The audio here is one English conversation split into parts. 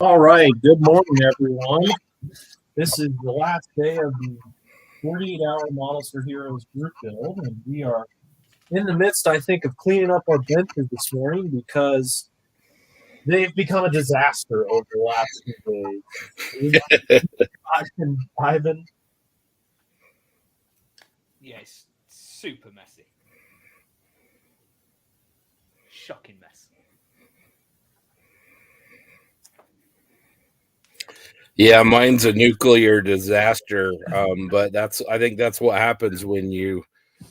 All right. Good morning, everyone. This is the last day of the 48-hour Models for Heroes group build, and we are in the midst, I think, of cleaning up our benches this morning because they've become a disaster over the last few days. Ivan. Yeah, it's super messy. Shocking mess. Yeah, mine's a nuclear disaster. But I think that's what happens when you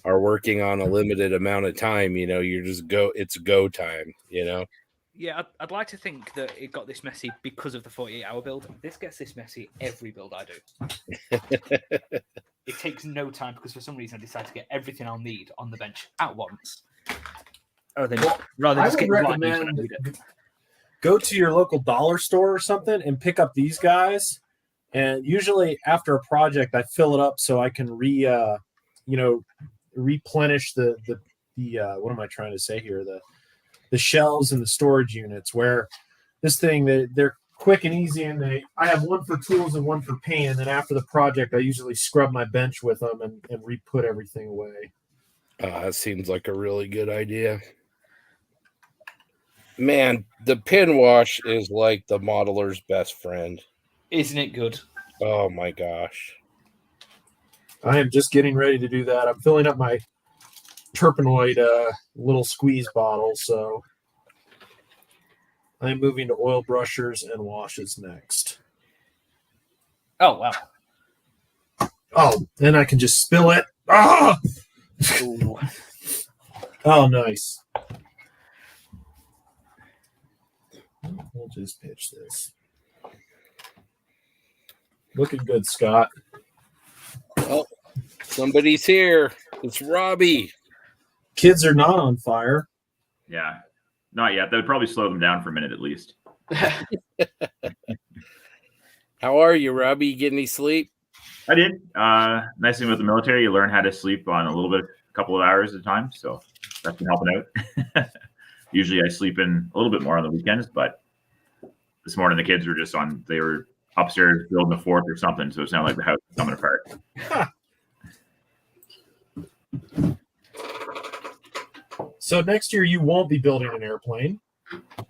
are working on a limited amount of time. You just it's go time, Yeah, I'd like to think that it got this messy because of the 48-hour build. This gets this messy every build I do. It takes no time because for some reason I decided to get everything I'll need on the bench at once. Rather than just getting recommend go to your local dollar store or something and pick up these guys. And usually after a project, I fill it up so I can replenish the what am I trying to say here? The shelves and the storage units. Where this thing they're quick and easy, and I have one for tools and one for paint. And then after the project, I usually scrub my bench with them and re-put everything away. That seems like a really good idea. Man, the pin wash is like the modeler's best friend. Isn't it good? Oh my gosh. I am just getting ready to do that. I'm filling up my Terpenoid little squeeze bottle, so I'm moving to oil brushers and washes next. Oh, wow. Oh, then I can just spill it. Ah! Oh, nice. We'll just pitch this. Looking good, Scott. Oh, somebody's here. It's Robbie. Kids are not on fire. Yeah, not yet. That would probably slow them down for a minute at least. How are you, Robbie? You get any sleep? I did. Nice thing with the military, you learn how to sleep on a couple of hours at a time. So that's been helping out. Usually I sleep in a little bit more on the weekends, but this morning the kids were they were upstairs building a fort or something. So it sounded like the house was coming apart. So next year you won't be building an airplane.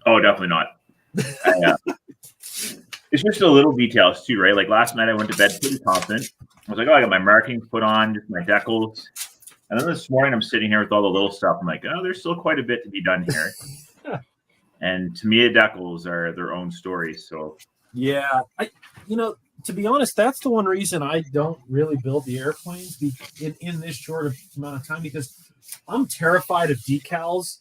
Oh, definitely not. It's just the little details too, right? Like last night I went to bed pretty confident. I was like, oh, I got my markings put on, just my decals. And then this morning I'm sitting here with all the little stuff. I'm like, oh, there's still quite a bit to be done here. And Tamiya decals are their own stories. So yeah, to be honest, that's the one reason I don't really build the airplanes in this short amount of time, because I'm terrified of decals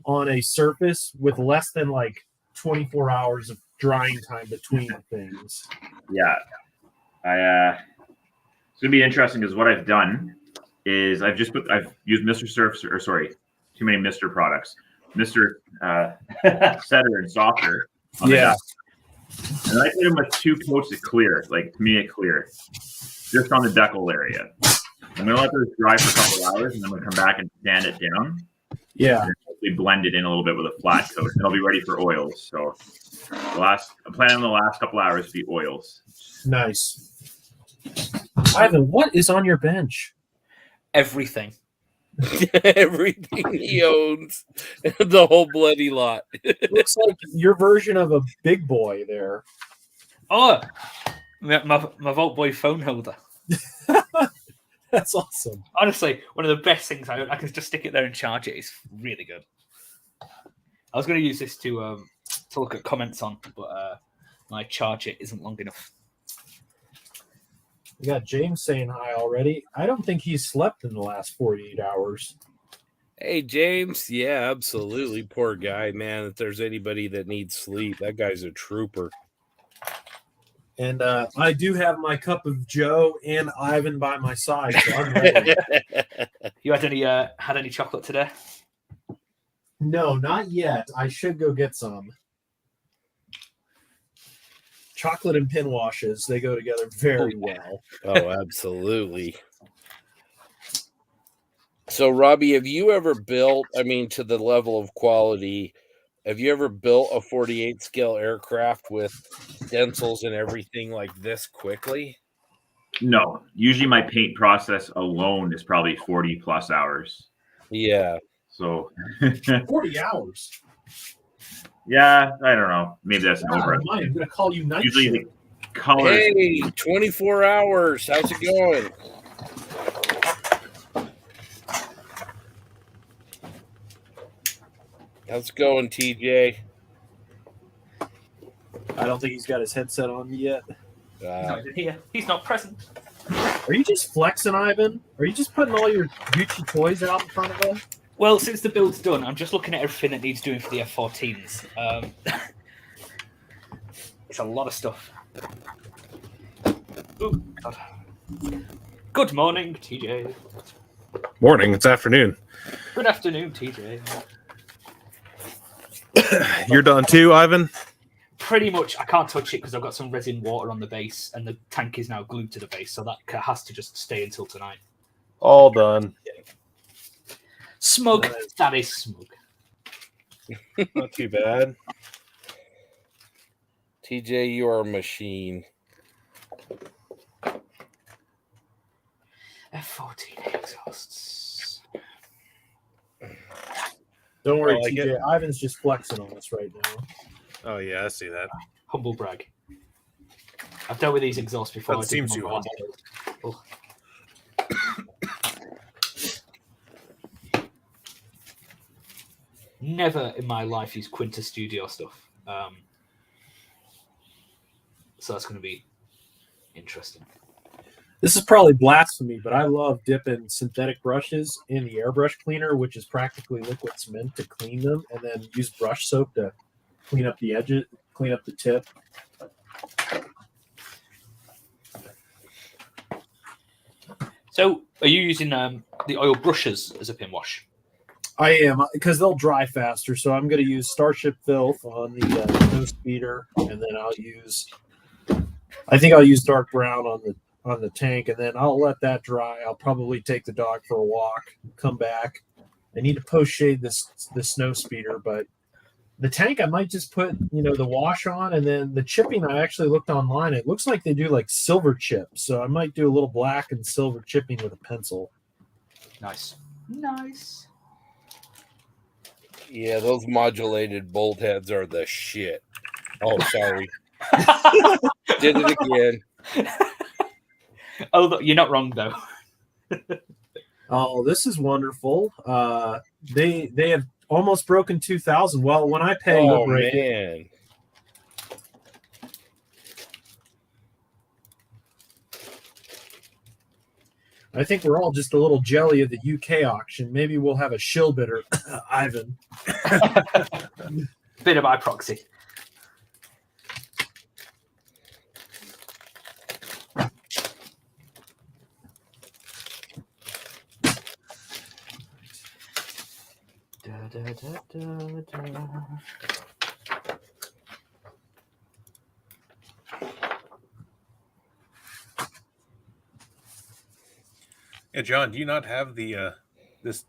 on a surface with less than like 24 hours of drying time between things. Yeah. It's gonna be interesting because what I've done is I've used Mr. Too many Mr. products. Mr. Setter and Softer. Yeah. And I hit them with 2 coats of clear, like Tamiya clear, just on the decal area. I'm gonna let those dry for a couple of hours, and then I'm gonna come back and sand it down. Yeah. And hopefully blend it in a little bit with a flat coat, and I'll be ready for oils. So I'm planning on the last couple hours to be oils. Nice. Ivan, what is on your bench? Everything. Everything he owns. The whole bloody lot. Looks like your version of a big boy there. Oh, my Vault Boy phone holder. That's awesome. Honestly, one of the best things. I can just stick it there and charge it. It's really good. I was going to use this to look at comments on, but my charger isn't long enough. We got James saying hi already. I don't think he's slept in the last 48 hours. Hey, James. Yeah, absolutely. Poor guy, man. If there's anybody that needs sleep, that guy's a trooper. And I do have my cup of Joe and Ivan by my side, so I'm ready. You had any chocolate today? No, not yet. I should go get some. Chocolate and pin washes, they go together very well. Oh, absolutely. So, Robbie, have you ever built, to the level of quality Have you ever built a 48 scale aircraft with stencils and everything like this quickly? No, usually my paint process alone is probably 40 plus hours. Yeah. So 40 hours. yeah, I don't know. Maybe that's an over. I'm going to call you night Usually shift. the colors. Hey, 24 hours. How's it going? How's it going, TJ? I don't think he's got his headset on yet. He's not even here. He's not present. Are you just flexing, Ivan? Are you just putting all your Gucci toys out in front of us? Well, since the build's done, I'm just looking at everything that needs doing for the F-14s. It's a lot of stuff. Oh, God. Good morning, TJ. Morning. It's afternoon. Good afternoon, TJ. You're done too, Ivan? Pretty much, I can't touch it because I've got some resin water on the base, and the tank is now glued to the base, so that has to just stay until tonight. All done. Smug. That is smug. Not too bad. TJ, you are a machine. F-14 exhausts. Don't worry, I like TJ. it. Ivan's just flexing on us right now. Oh yeah, I see that. Humble brag. I've dealt with these exhausts before. That I did seems them too on my humble. last build. Never in my life used Quinta Studio stuff. So that's going to be interesting. This is probably blasphemy, but I love dipping synthetic brushes in the airbrush cleaner, which is practically liquid cement, to clean them, and then use brush soap to clean up the edges, clean up the tip. So, are you using the oil brushes as a pin wash? I am, because they'll dry faster, so I'm going to use Starship Filth on the nose speeder, and then I'll use dark brown on the tank, and then I'll let that dry. I'll probably take the dog for a walk, come back. I need to post shade the snow speeder, but the tank I might just put the wash on, and then the chipping I actually looked online. It looks like they do like silver chip, so I might do a little black and silver chipping with a pencil. Nice. Yeah, those modulated bolt heads are the shit. Oh, sorry. Did it again. Oh, you're not wrong though. Oh, this is wonderful. They have almost broken 2,000. Well, when I pay, you'll Oh, break it. man. I think we're all just a little jelly of the UK auction. Maybe we'll have a shill bidder, Ivan. Bit of by proxy. Yeah, John, do you not have the this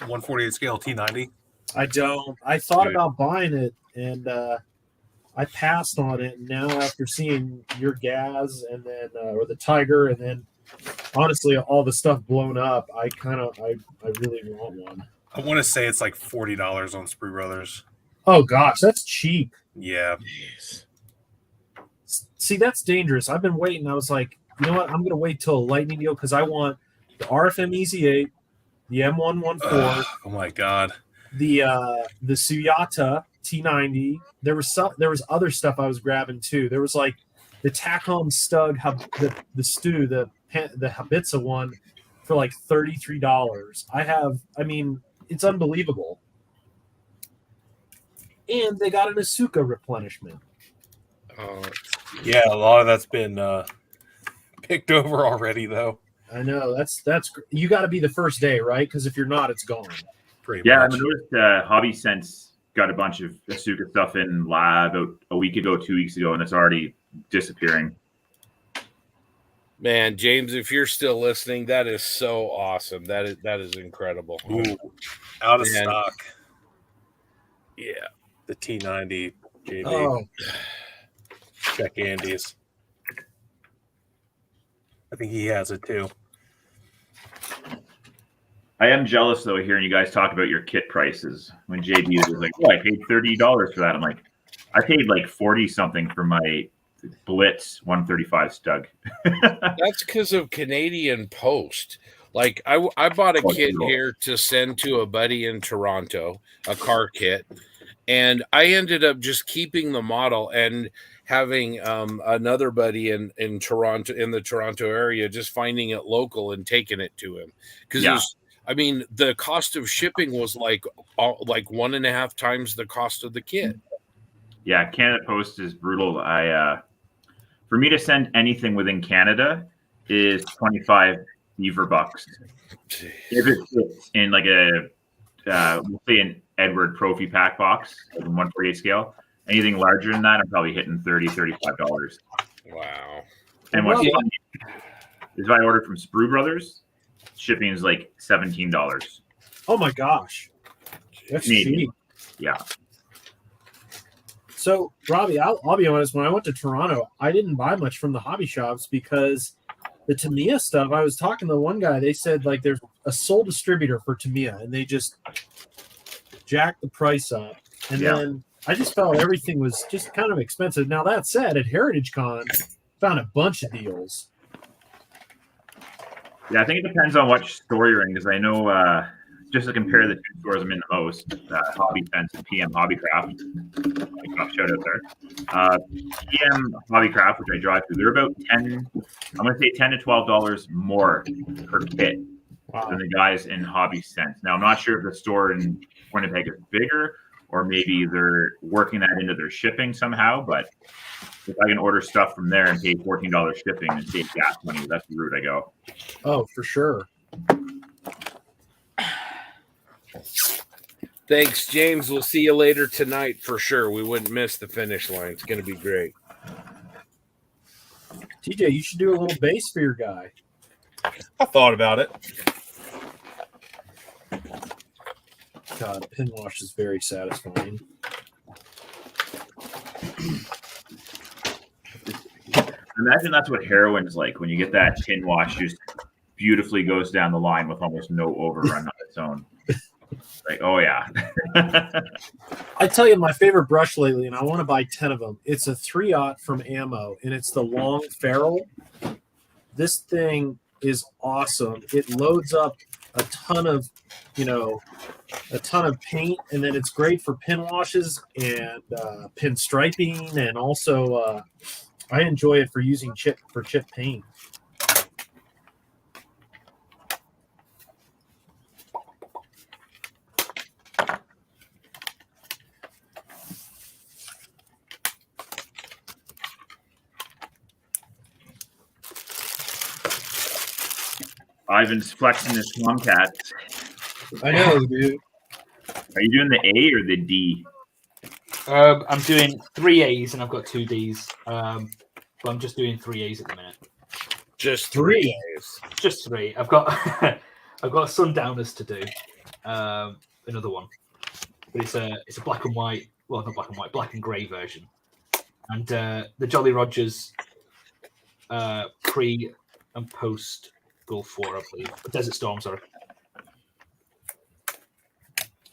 148 scale T90? I don't. I thought Good. about buying it, and I passed on it. And now, after seeing your Gaz and then or the Tiger, and then honestly all the stuff blown up, I really want one. I want to say it's like $40 on Sprue Brothers. Oh gosh, that's cheap. Yeah. See, that's dangerous. I've been waiting. I was like, you know what? I'm going to wait till a lightning deal because I want the RFM Easy 8, the M114, Oh my god. the Suyata T90. There was other stuff I was grabbing too. There was like the Tacom Stug, the Stu, the Habitsa one for like $33. I mean, it's unbelievable. And they got an Asuka replenishment. Yeah, a lot of that's been picked over already, though. I know that's you got to be the first day, right? Because if you're not, it's gone. Pretty Yeah, I much. noticed Hobby Sense got a bunch of Asuka stuff in about a week ago, 2 weeks ago, and it's already disappearing. Man, James, if you're still listening, that is so awesome. That is incredible. Ooh, out of Man. stock. Yeah. the T90 JB. Oh, Check Andy's. I think he has it too. I am jealous though hearing you guys talk about your kit prices. When JB was like, "Oh, I paid $30 for that." I'm like, I paid like 40 something for my Blitz 135 Stug. That's because of Canadian Post. Like I bought a kit here to send to a buddy in Toronto, a car kit, and I ended up just keeping the model and having another buddy in Toronto, in the Toronto area, just finding it local and taking it to him because I mean, the cost of shipping was like 1.5 times the cost of the kit. Yeah, Canada Post is brutal. For me to send anything within Canada is 25 beaver bucks. If it's in like a we'll say an Edward Trophy pack box, like a 148 scale. Anything larger than that, I'm probably hitting $30-$35. Wow. And what's funny is if I order from Sprue Brothers, shipping is like $17. oh my gosh, that's Canadian. cheap. Yeah. So, Robbie, I'll be honest. When I went to Toronto, I didn't buy much from the hobby shops because the Tamiya stuff. I was talking to one guy. They said like there's a sole distributor for Tamiya, and they just jacked the price up. And then I just felt everything was just kind of expensive. Now that said, at Heritage Con, found a bunch of deals. Yeah, I think it depends on what store you're in because I know just to compare the two stores I'm in the most, Hobby Fence and PM Hobbycraft. Shout out there. PM Hobbycraft, which I drive through, they're about $10 to $12 more per kit than the guys in Hobby Sense. Now, I'm not sure if the store in Winnipeg is bigger or maybe they're working that into their shipping somehow, but if I can order stuff from there and pay $14 shipping and save gas money, that's the route I go. Oh, for sure. Thanks, James. We'll see you later tonight for sure. We wouldn't miss the finish line. It's going to be great. TJ, you should do a little base for your guy. I thought about it. God, pin wash is very satisfying. Imagine that's what heroin's like when you get that pin wash, just beautifully goes down the line with almost no overrun on its own. Like, oh yeah. I tell you, my favorite brush lately, and I want to buy 10 of them. It's a 3-aught from Ammo, and it's the long ferrule. This thing is awesome. It loads up a ton of paint, and then it's great for pin washes and pin striping, and also I enjoy it for using chip paint. Ivan's flexing his Tomcat. I know, dude. Are you doing the A or the D? I'm doing 3 A's and I've got 2 D's. But I'm just doing 3 A's at the minute. Just 3 A's. Just 3. I've got I've got Sundowners to do. Another one. But it's a black and white, well not black and white, black and grey version. And the Jolly Rogers pre and post Gulf 4, I believe. Desert Storm, sorry.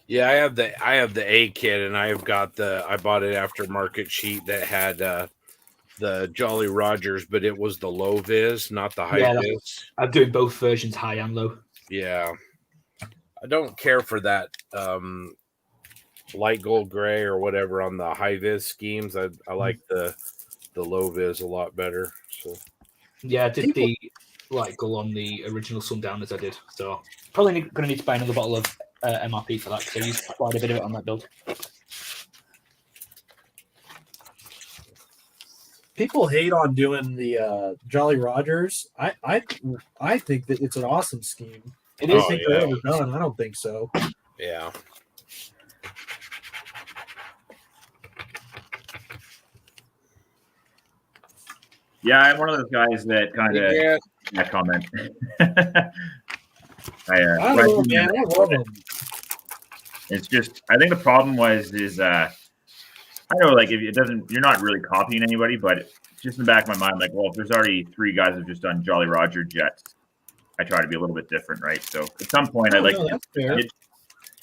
Yeah, I have the A kit, and I bought it after market sheet that had the Jolly Rogers, but it was the low vis, not the high vis. I'm doing both versions, high and low. Yeah, I don't care for that light gold gray or whatever on the high vis schemes. I like the low vis a lot better. So yeah, I did the light gold on the original Sundowners I did. So probably going to need to buy another bottle of MRP for that because I used quite a bit of it on that build. People hate on doing the Jolly Rogers. I think that it's an awesome scheme. It I is. think they're overdone. I don't think so. yeah. Yeah, I'm one of those guys that kind of that comment. I don't know, man. I love them. It's just, I think the problem is I know, like, if it doesn't, you're not really copying anybody, but just in the back of my mind, like, well, if there's already 3 guys who've just done Jolly Roger jets, I try to be a little bit different, right? So at some point, I'd like that's fair. to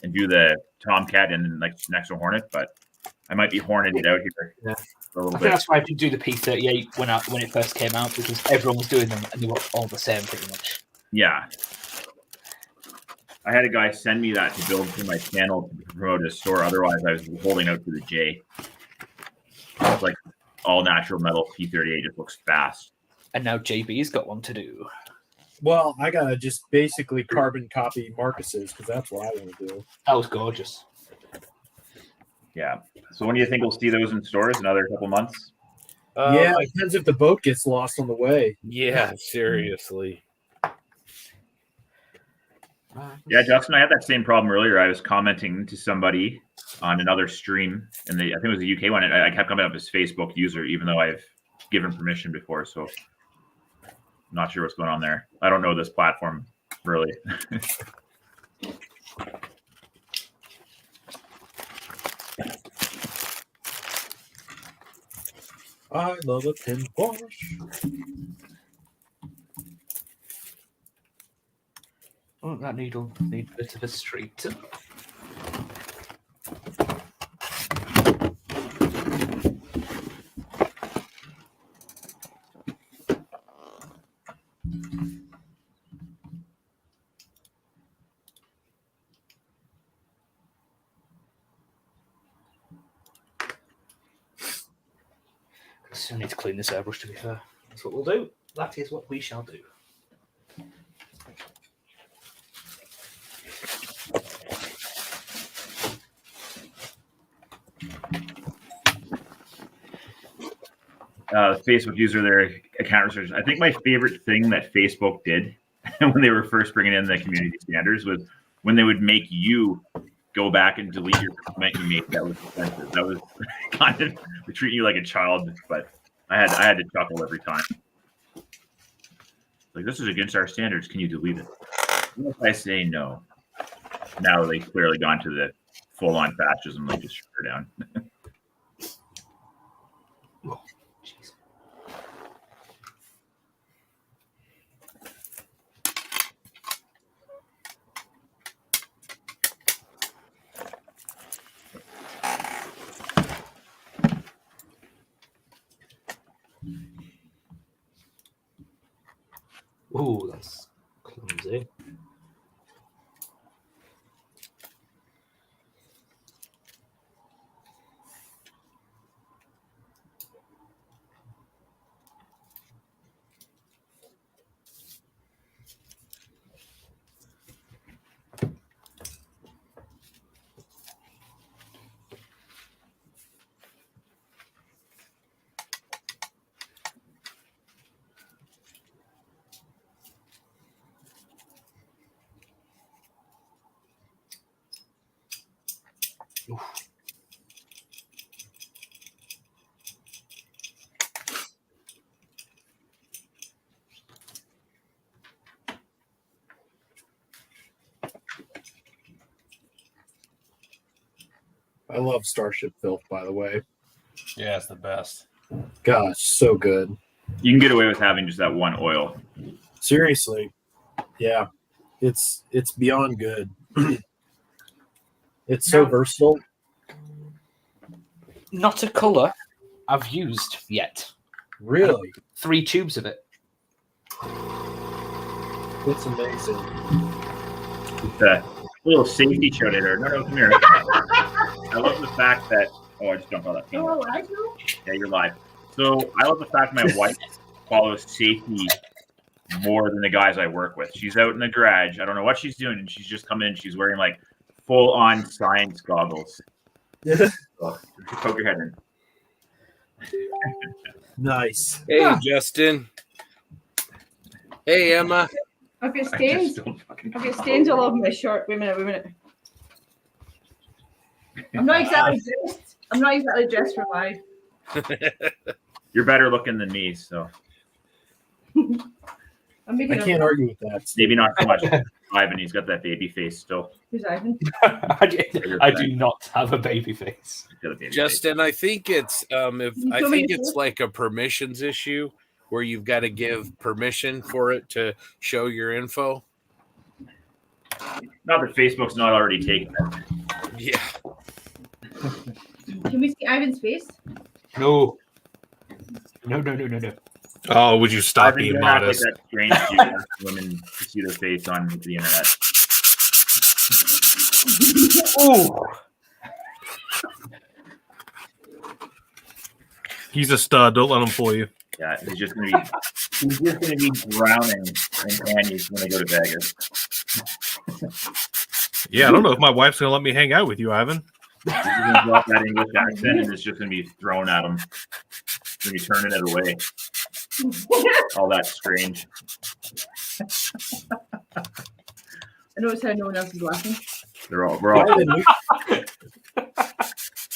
and do the Tomcat and like next to Hornet, but I might be horneting it out here Yeah. for a little I think bit. that's why I did do the P38 when it first came out, because everyone was doing them and they were all the same pretty much. Yeah. I had a guy send me that to build for my channel to promote his store. Otherwise, I was holding out for the J. It's like all natural metal P38 just looks fast. And now JB's got one to do. Well, I gotta just basically carbon copy Marcus's because that's what I want to do. That was gorgeous. Yeah. So when do you think we'll see those in stores? Another couple months? Yeah, it depends if the boat gets lost on the way. Yeah, seriously. Yeah, Justin, I had that same problem earlier. I was commenting to somebody on another stream, and I think it was a UK one. And I kept coming up as Facebook user, even though I've given permission before. So I'm not sure what's going on there. I don't know this platform really. I love a pin wash. Oh, that needle needs a bit of a street. I still need to clean this airbrush, to be fair. That's what we'll do. That is what we shall do. Facebook user, their account research. I think my favorite thing that Facebook did when they were first bringing in the community standards was when they would make you go back and delete your comment you made. That was offensive. That was kind of treating you like a child, but I had to chuckle every time. Like, this is against our standards. Can you delete it? What if I say no? Now they've clearly gone to the full-on fascism, like just shut her down. Jeez. Ooh, that's clumsy. I love Starship Filth, by the way. Yeah, it's the best. Gosh, so good. You can get away with having just that one oil. Seriously. Yeah. It's beyond good. It's so versatile. Not a colour I've used yet. Really. 3 tubes of it. It's amazing. It's a little safety shout out. No, come here. I love the fact that I just jumped on that. Oh, I know. Yeah, you're live. So I love the fact my wife follows safety more than the guys I work with. She's out in the garage. I don't know what she's doing, and she's just come in. She's wearing like full-on science goggles. So, poke your head in. Nice. Hey, Justin. Hey, Emma. Have your I just stains? don't fucking- Have your stains all over my shirt? Wait a minute. I'm not exactly dressed. I'm not exactly dressed for live. You're better looking than me, so I'm making I can't argue with that. maybe not so much. Ivan. He's got that baby face still. Who's Ivan? I do not have a baby face. He's got a baby face. Justin, I think it's You I told me think to it's say- like a permissions issue where you've got to give permission for it to show your info. Not that Facebook's not already taking it. Yeah. Can we see Ivan's face? No. No. Oh, would you stop Ivan, being don't act like modest? that strange dude asking women to see their face on the internet. Oh, He's a stud. Don't let him fool you. Yeah, he's just gonna be drowning in panties when they go to Vegas. Yeah, I don't know if my wife's gonna let me hang out with you, Ivan. He's gonna drop that English accent and it's just gonna be thrown at him. He's gonna be turning it away. All that strange. I noticed how no one else is laughing. We're all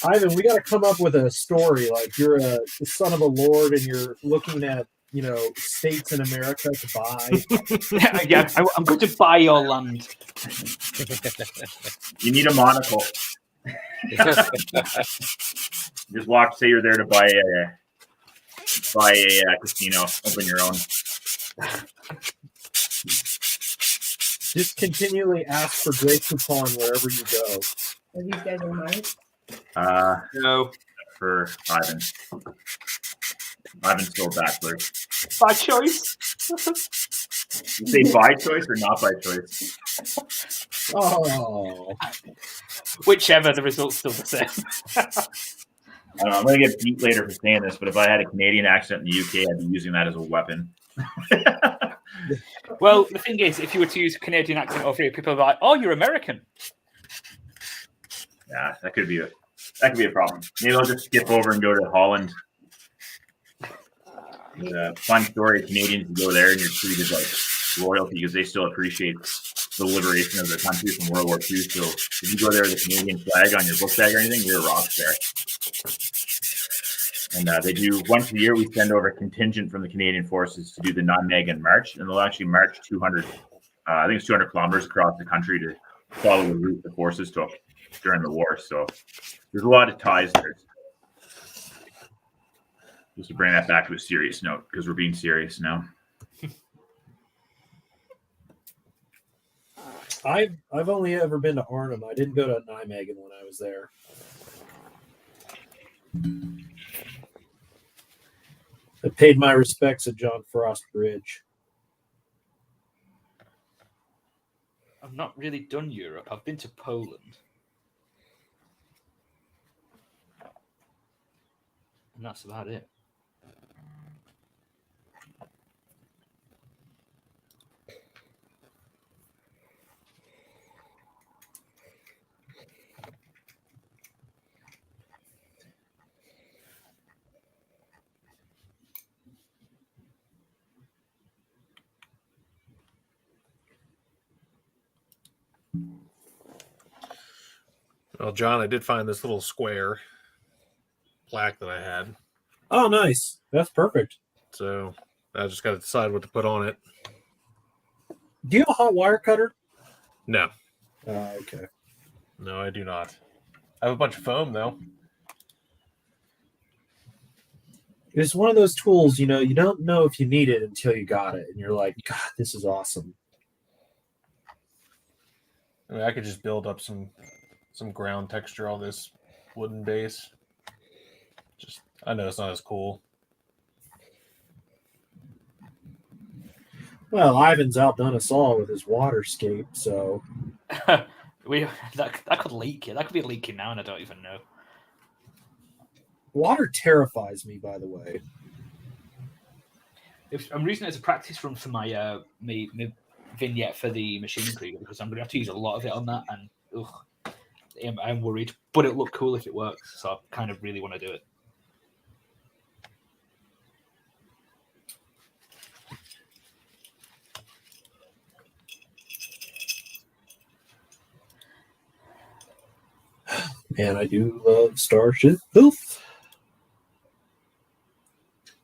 Ivan, we got to come up with a story. Like you're the son of a lord, and you're looking at states in America to buy. yeah. I'm going to buy your land. You need a monocle. Just walk, say you're there to buy a casino, open your own. Just continually ask for Grey Coupon wherever you go. Are these guys all married? No. For Ivan. Ivan's still backward. By choice. You say by choice or not by choice? Oh, Whichever, the result's still the same. I don't know, I'm going to get beat later for saying this, but if I had a Canadian accent in the UK, I'd be using that as a weapon. Well, the thing is, if you were to use a Canadian accent over here, people are like, "Oh, you're American." Yeah, that could be a problem. Maybe I'll just skip over and go to Holland. It's a fun story. Canadians go there and you're treated like royalty because they still appreciate the liberation of their country from World War II. So if you go there with a Canadian flag on your book bag or anything, you're a rock star. And they do once a year. We send over a contingent from the Canadian forces to do the Nijmegen March, and they'll actually march 200. I think it's 200 kilometers across the country to follow the route the forces took during the war. So there's a lot of ties there. Just to bring that back to a serious note, because we're being serious now. I've only ever been to Arnhem. I didn't go to Nijmegen when I was there. I paid my respects at John Frost Bridge. I've not really done Europe. I've been to Poland. And that's about it. Well, John, I did find this little square plaque that I had. Oh, nice. That's perfect. So I just got to decide what to put on it. Do you have a hot wire cutter? No. Okay. No, I do not. I have a bunch of foam, though. It's one of those tools, you don't know if you need it until you got it. And you're like, God, this is awesome. I mean, I could just build up some ground texture on this wooden base. I know it's not as cool. Well, Ivan's outdone us all with his waterscape, so that could leak. That could be leaking now, and I don't even know. water terrifies me, by the way. I'm using it as a practice run for my my vignette for the Machine Krieger because I'm going to have to use a lot of it on that, and I'm worried. But it'll look cool if it works, so I kind of really want to do it. Man, I do love Starship Filth.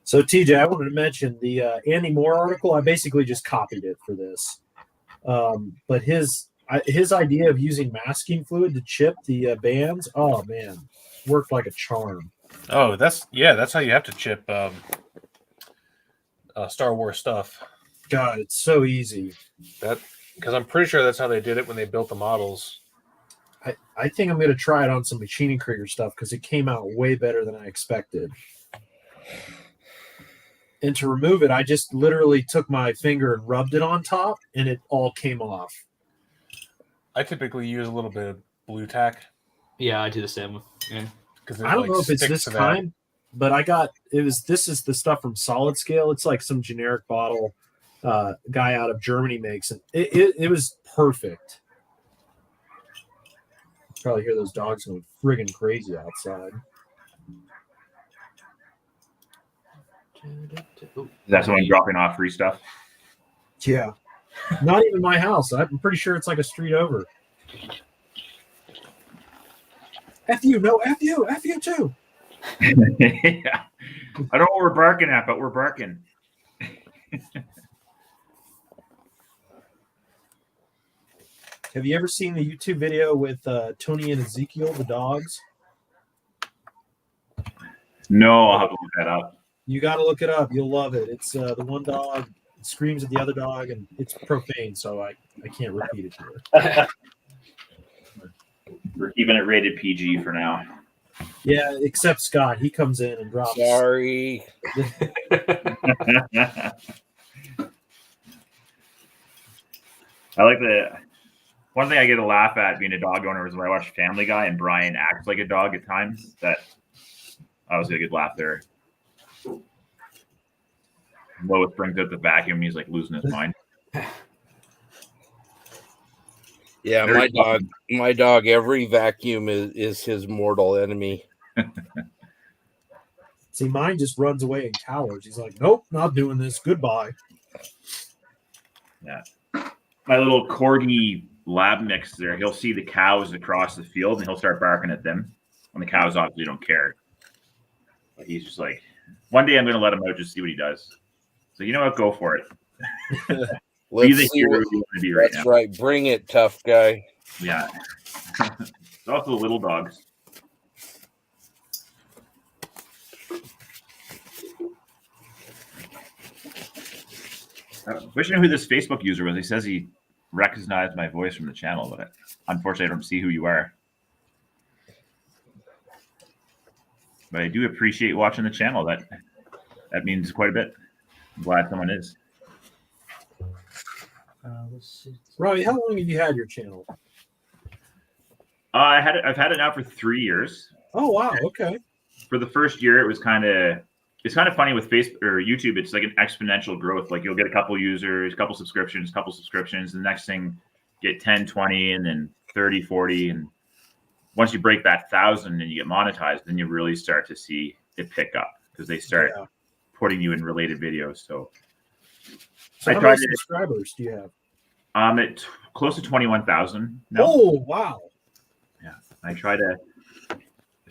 So, TJ, I wanted to mention the Andy Moore article. I basically just copied it for this. But his idea of using masking fluid to chip the bands, oh man, worked like a charm. Oh, that's how you have to chip Star Wars stuff. God, it's so easy. Because I'm pretty sure that's how they did it when they built the models. I think I'm going to try it on some machining Krieger stuff because it came out way better than I expected. And to remove it, I just literally took my finger and rubbed it on top, and it all came off. I typically use a little bit of blue tack. Yeah, I do the same. Yeah. I don't know if it's this kind, but this is the stuff from Solid Scale. It's like some generic bottle guy out of Germany makes it. It was perfect. Probably hear those dogs going friggin' crazy outside. That's when I'm dropping off free stuff. Yeah. Not even my house. I'm pretty sure it's like a street over. F you, no, F you too. Yeah. I don't know what we're barking at, but we're barking. Have you ever seen the YouTube video with Tony and Ezekiel, the dogs? No, I'll have to look that up. You got to look it up. You'll love it. It's the one dog screams at the other dog, and it's profane, so I can't repeat it here. We're keeping it rated PG for now. Yeah, except Scott. He comes in and drops. Sorry. I like one thing I get a laugh at being a dog owner is when I watch Family Guy and Brian acts like a dog at times. That I was get a good laugh there. Lois brings out the vacuum. He's like losing his mind. Yeah, my dog, every vacuum is his mortal enemy. See, mine just runs away and cowers. He's like, nope, not doing this. Goodbye. Yeah. My little corgi lab mix there, he'll see the cows across the field and he'll start barking at them. And the cows obviously don't care. But he's just like, one day I'm going to let him out, just see what he does. So, you know what? Go for it. Be the hero you want to be right now. That's right. Bring it, tough guy. Yeah. It's also the little dogs. I wish I knew who this Facebook user was. He says he recognized my voice from the channel, but unfortunately, I don't see who you are. But I do appreciate watching the channel. That means quite a bit. I'm glad someone is. Robbie, how long have you had your channel? I've had it now for 3 years. Oh wow, okay. For the first year, it's kind of funny with Facebook or YouTube. It's like an exponential growth. Like you'll get a couple users, couple subscriptions. The next thing, get 10, 20, and then 30, 40. And once you break that 1,000 and you get monetized, then you really start to see it pick up because they start putting you in related videos. So how many subscribers do you have? I'm at close to 21,000 now. Oh wow. Yeah. I try to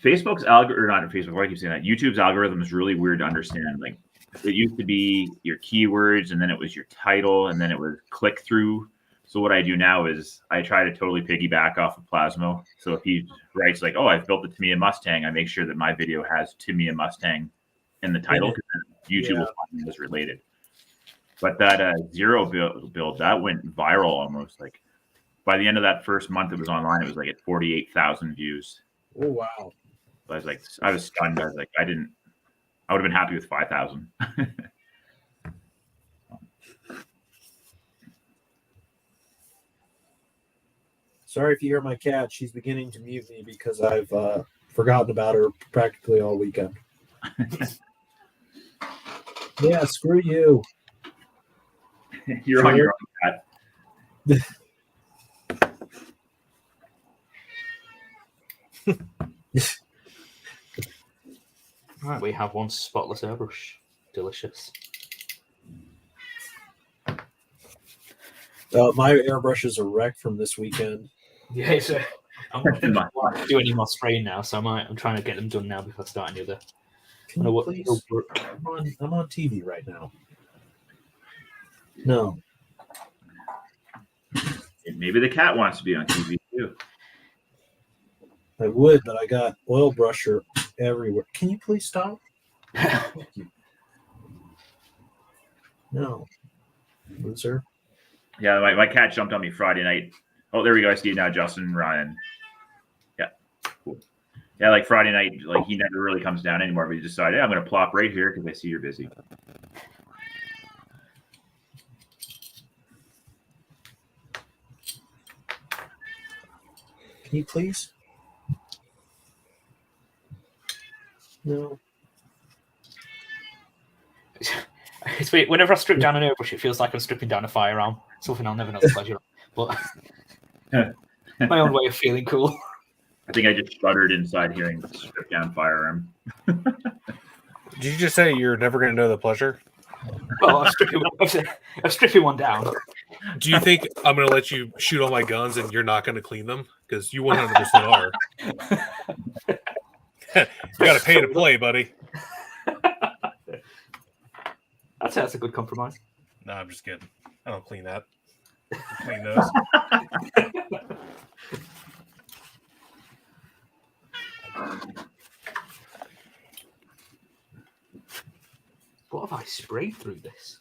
Facebook's algorithm, or not Facebook, why I keep saying that? YouTube's algorithm is really weird to understand. Like it used to be your keywords, and then it was your title, and then it was click through. So what I do now is I try to totally piggyback off of Plasmo. So if he writes like, "Oh, I've built the Tamiya Mustang," I make sure that my video has Tamiya Mustang in the title because YouTube will find it as related. But that zero build that went viral almost. Like by the end of that first month it was online, it was like at 48,000 views. Oh wow. I was stunned. I was like, I would have been happy with 5,000. Sorry if you hear my cat. She's beginning to mute me because I've forgotten about her practically all weekend. Yeah, screw you. You're on your own, cat. Right, we have one spotless airbrush. Delicious. My airbrushes are wrecked from this weekend. Yeah, so I'm not do any more spraying now, so I'm trying to get them done now before starting the other. Can you please? I'm on TV right now. No. Maybe the cat wants to be on TV too. I would, but I got oil brusher everywhere. Can you please stop? Thank you. No. Loser. Yeah, my cat jumped on me Friday night. Oh, there we go. I see it now, Justin, Ryan. Yeah, cool. Yeah, like Friday night, like he never really comes down anymore, but he decided, hey, I'm going to plop right here because I see you're busy. Can you please? No. It's weird. Whenever I strip down an airbrush, it feels like I'm stripping down a firearm. Something I'll never know the pleasure of. But my own way of feeling cool. I think I just shuddered inside hearing strip down firearm. Did you just say you're never going to know the pleasure? Well, I'm stripping one down. Do you think I'm going to let you shoot all my guns and you're not going to clean them? Because you 100% are. You got to pay to play, buddy. I'd say that's a good compromise. No, I'm just kidding. I don't clean that. I clean those. What have I sprayed through this?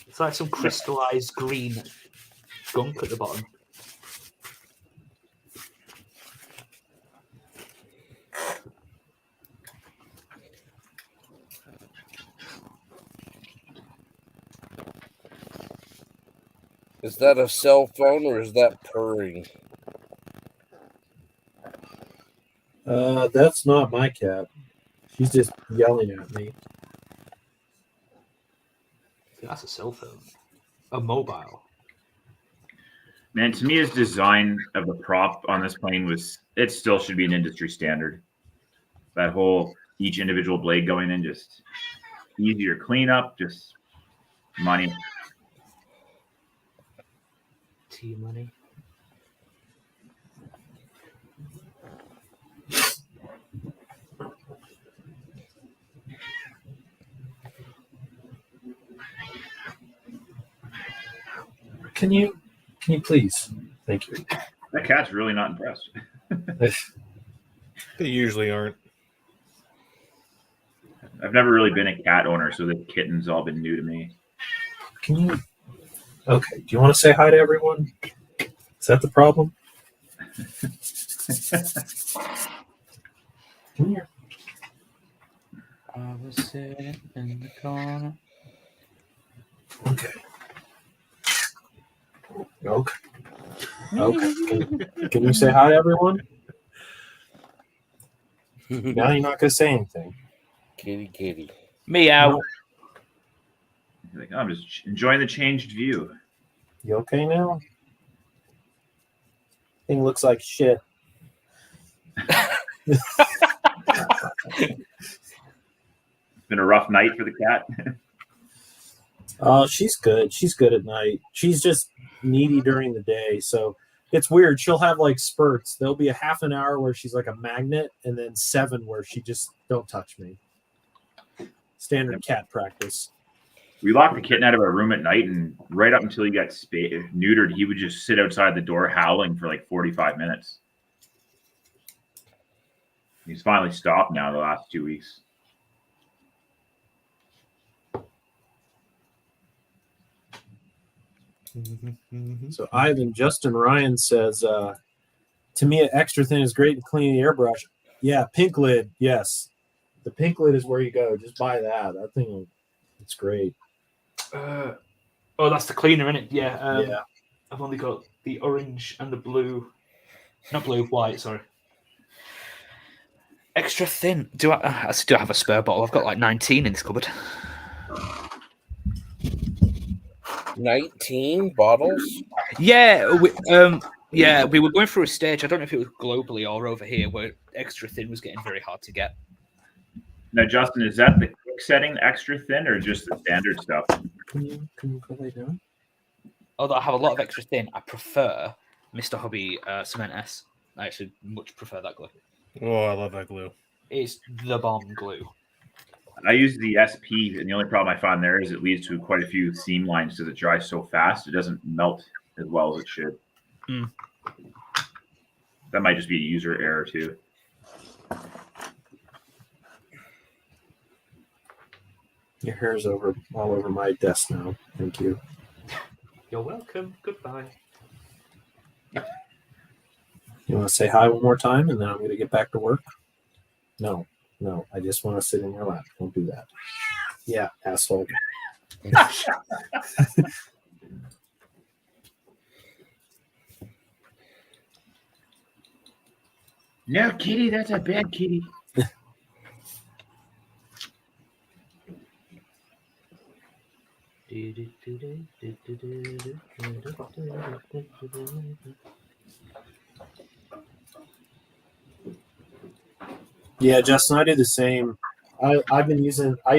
It's like some crystallized green gunk at the bottom. Is that a cell phone or is that purring? That's not my cat. She's just yelling at me. That's a cell phone. A mobile. Man, Tamiya's design of the prop on this plane it still should be an industry standard. That whole, each individual blade going in, just easier cleanup, just money. Money. Can you please? Thank you. That cat's really not impressed. They usually aren't. I've never really been a cat owner, so the kitten's all been new to me. Can you? Okay. Do you want to say hi to everyone? Is that the problem? Come here. I was sitting in the corner. Okay. Okay. Okay. Can you say hi to everyone? Now you're not going to say anything. Kitty. Meow. Like, I'm just enjoying the changed view. You okay now? Thing looks like shit. It's been a rough night for the cat. Oh, she's good. She's good at night. She's just needy during the day. So it's weird. She'll have like spurts. There'll be a half an hour where she's like a magnet, and then 7 where she just don't touch me. Standard cat practice. We locked the kitten out of our room at night, and right up until he got neutered, he would just sit outside the door howling for like 45 minutes. He's finally stopped now the last 2 weeks. So Ivan, Justin Ryan says, Tamiya extra thin is great in cleaning the airbrush. Yeah, pink lid. Yes. The pink lid is where you go. Just buy that. That thing, it's great. Oh, that's the cleaner, isn't it? Yeah. Yeah. I've only got the orange and the blue. Not blue, white, sorry. Extra thin. Do I still have a spare bottle? I've got like 19 in this cupboard. 19 bottles? Yeah, we were going through a stage. I don't know if it was globally or over here where extra thin was getting very hard to get. Now, Justin, is that the quick setting extra thin or just the standard stuff? Can you go lay down? Although I have a lot of extra thin, I prefer Mr. Hobby Cement S. I actually much prefer that glue. Oh, I love that glue. It's the bomb glue. I use the SP, and the only problem I find there is it leads to quite a few seam lines because it dries so fast. It doesn't melt as well as it should. Mm. That might just be a user error too. Your hair's all over my desk now. Thank you. You're welcome. Goodbye. You want to say hi one more time, and then I'm going to get back to work? No. I just want to sit in your lap. Don't do that. Yeah, asshole. No, kitty, that's a bad kitty. Yeah, Justin, I do the same. I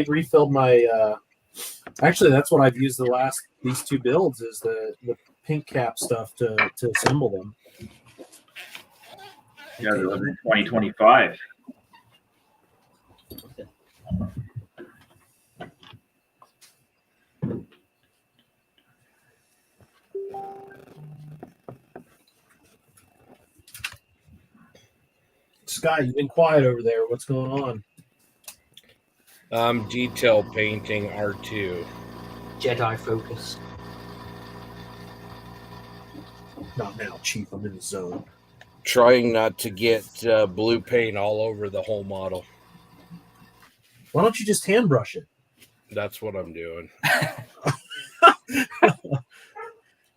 refilled my actually that's what I've used these two builds is the pink cap stuff to assemble them. Yeah, they're living in 2025. Scott, you've been quiet over there. What's going on? Detail painting R2. Jedi focus. Not now, Chief. I'm in the zone. Trying not to get blue paint all over the whole model. Why don't you just hand brush it? That's what I'm doing.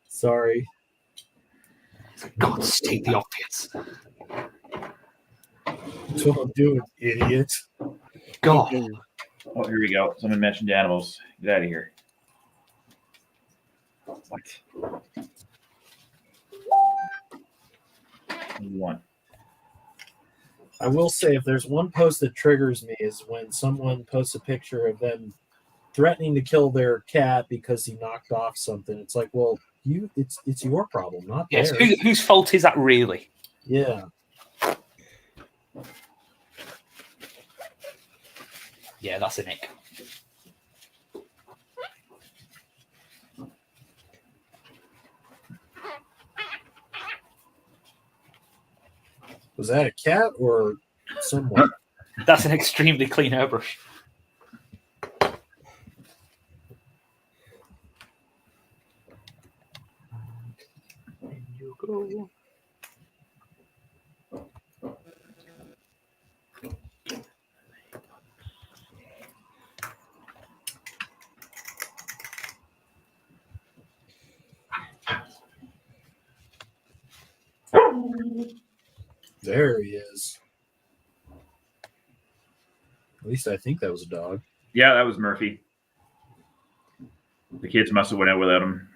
Sorry. God, state the obvious. That's what I'm doing, idiot. God. Oh, here we go. Someone mentioned animals. Get out of here. What? One. I will say, if there's one post that triggers me is when someone posts a picture of them threatening to kill their cat because he knocked off something. It's like, well, it's your problem, not Yes. theirs. Whose fault is that really? Yeah. Yeah, that's a Nick. Was that a cat or someone? That's an extremely clean airbrush. In you go. There he is. At least I think that was a dog. Yeah, that was Murphy. The kids must have went out without him.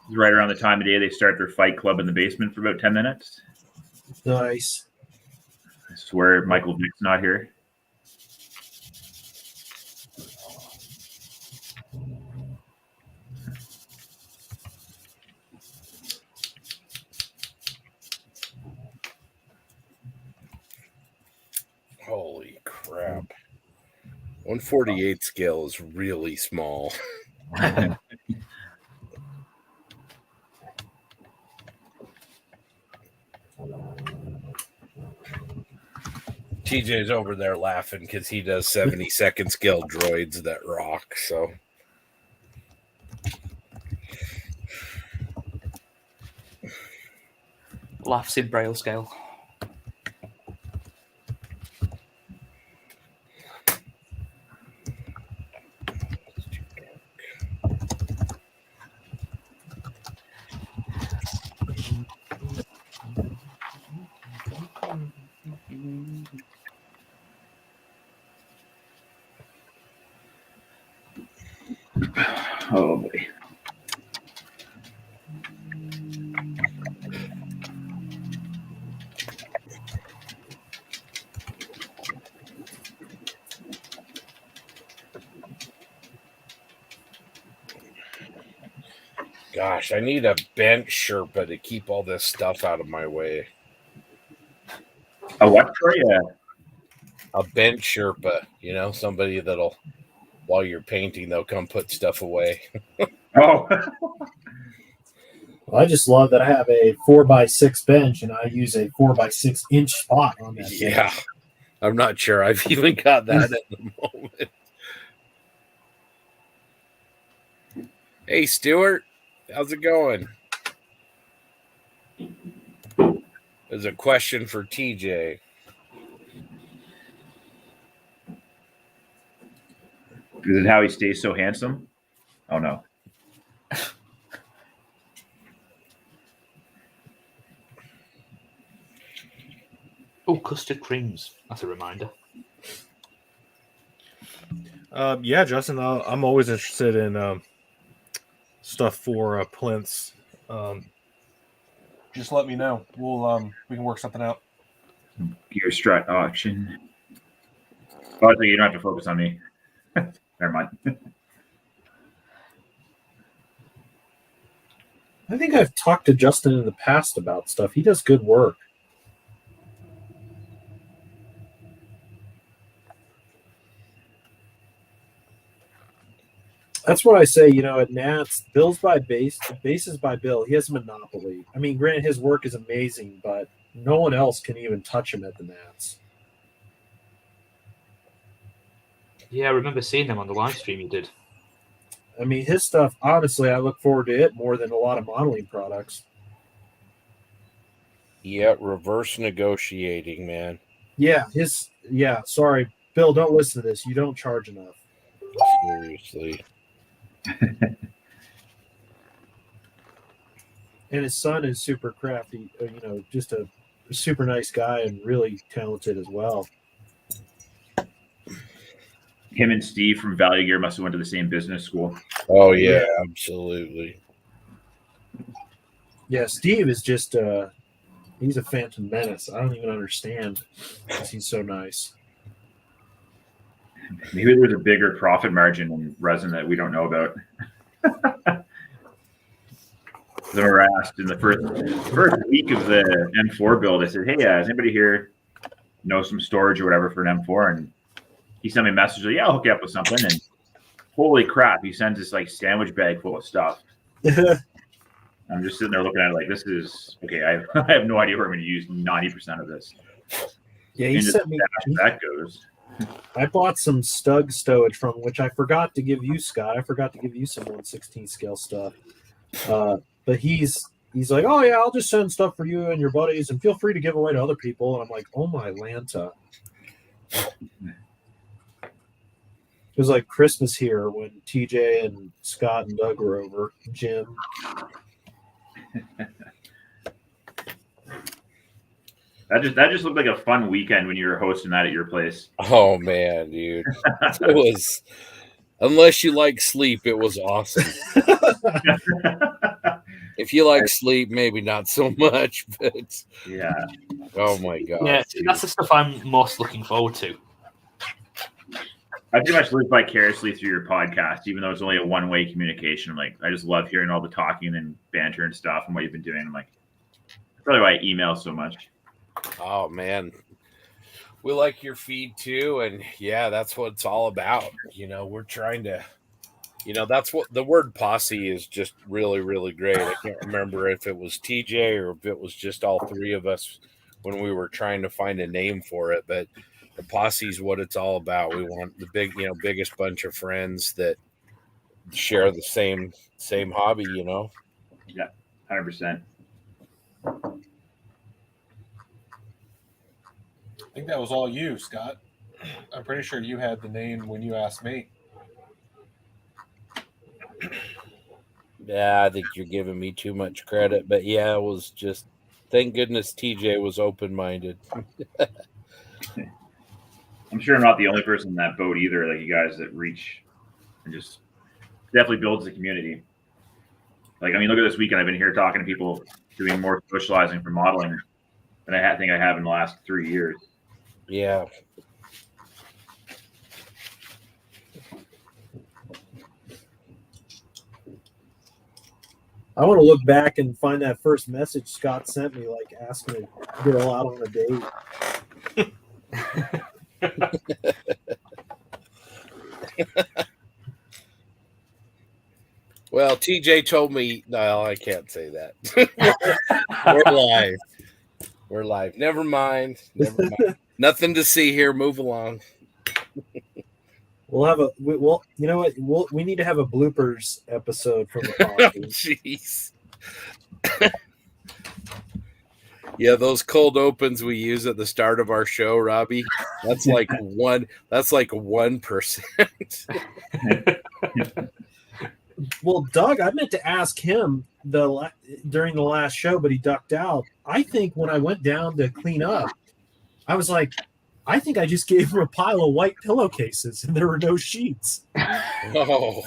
It's right around the time of day they start their fight club in the basement for about 10 minutes. Nice. I swear Michael Vick's not here. Holy crap. 148 scale is really small. TJ's over there laughing because he does 72nd scale droids that rock, so. Laughs in braille scale. Oh boy. Gosh, I need a bench Sherpa to keep all this stuff out of my way. A what, Troy? Yeah. A bench Sherpa, somebody that'll, while you're painting, they'll come put stuff away. Oh. I just love that I have a 4x6 bench and I use a 4x6 inch spot on that. Yeah, bench. I'm not sure I've even got that at the moment. Hey, Stuart, how's it going? There's a question for TJ. Is it how he stays so handsome? Oh, no. Oh, custard creams. That's a reminder. Yeah, Justin, I'm always interested in stuff for plinths. Just let me know. We can work something out. Gear strut auction. Oh, I think you don't have to focus on me. Never mind. I think I've talked to Justin in the past about stuff. He does good work. That's what I say, at Nats, Bill's by base, base is by Bill. He has a monopoly. I mean, granted, his work is amazing, but no one else can even touch him at the Nats. Yeah, I remember seeing them on the live stream you did. I mean, his stuff, honestly, I look forward to it more than a lot of modeling products. Yeah, reverse negotiating, man. Yeah, sorry, Bill, don't listen to this. You don't charge enough. Seriously. And his son is super crafty, just a super nice guy and really talented as well. Him and Steve from Value Gear must have went to the same business school. Oh, yeah, absolutely. Yeah, Steve is just he's a phantom menace. I don't even understand because he's so nice. Maybe there's a bigger profit margin in resin that we don't know about. They were asked in the first week of the M4 build. I said, "Hey, does anybody here know some storage or whatever for an M4?" And he sent me a message. Like, "Yeah, I'll hook you up with something." And holy crap, he sends this like sandwich bag full of stuff. I'm just sitting there looking at it like, this is okay. I have no idea where I'm going to use 90% of this. Yeah, he sent me. That goes. I bought some Stug stowage from which I forgot to give you, Scott. I forgot to give you some 1/16 scale stuff. But he's like, "Oh yeah, I'll just send stuff for you and your buddies, and feel free to give away to other people." And I'm like, "Oh my Lanta!" It was like Christmas here when TJ and Scott and Doug were over. Jim. That just looked like a fun weekend when you were hosting that at your place. Oh man, dude. It was, unless you like sleep, it was awesome. If you like sleep, maybe not so much, but yeah. Oh my god. Yeah, dude. that's the stuff I'm most looking forward to. I pretty much live vicariously through your podcast, even though it's only a one-way communication. Like, I just love hearing all the talking and banter and stuff and what you've been doing. I'm like, that's probably why I email so much. Oh man, we like your feed too, and yeah, that's what it's all about. We're trying to, that's what the word posse is. Just really, really great. I can't remember if it was TJ or if it was just all three of us when we were trying to find a name for it. But the posse is what it's all about. We want the biggest bunch of friends that share the same hobby. Yeah, 100%. I think that was all you, Scott. I'm pretty sure you had the name when you asked me. Yeah, I think you're giving me too much credit, but yeah, it was just, thank goodness TJ was open-minded. I'm sure I'm not the only person in that boat either. Like, you guys that reach and just definitely builds the community. Like, I mean, look at this weekend. I've been here talking to people doing more socializing for modeling than I think I have in the last 3 years. Yeah. I want to look back and find that first message Scott sent me, like asking a girl out on a date. Well, TJ told me, no, I can't say that. We're live. We're live. Never mind. Never mind. Nothing to see here. Move along. We'll have you know what? We need to have a bloopers episode from the podcast. Jeez. Yeah, those cold opens we use at the start of our show, Robbie. That's like 1%. Well, Doug, I meant to ask him during the last show, but he ducked out. I think when I went down to clean up, I was like, I think I just gave him a pile of white pillowcases and there were no sheets. Oh.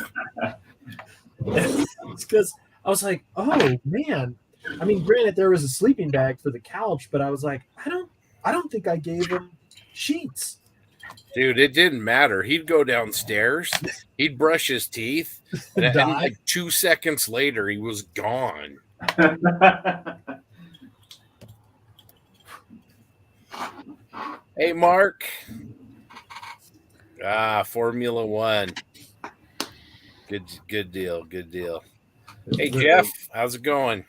Because I was like, oh man. I mean, granted, there was a sleeping bag for the couch, but I was like, I don't think I gave him sheets. Dude, it didn't matter. He'd go downstairs, he'd brush his teeth, and like 2 seconds later, he was gone. Hey, Mark. Formula One. Good deal. Good deal. Hey, Jeff, how's it going?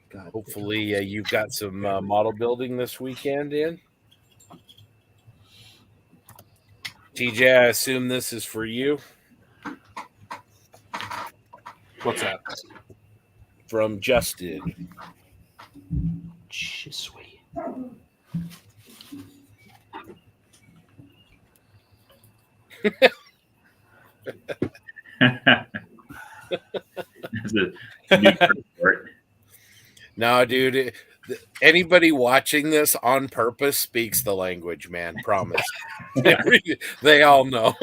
God, hopefully, you've got some model building this weekend in. TJ, I assume this is for you. What's that? From Justin. Sweet. No, dude. Anybody watching this on purpose speaks the language, man. Promise. They all know.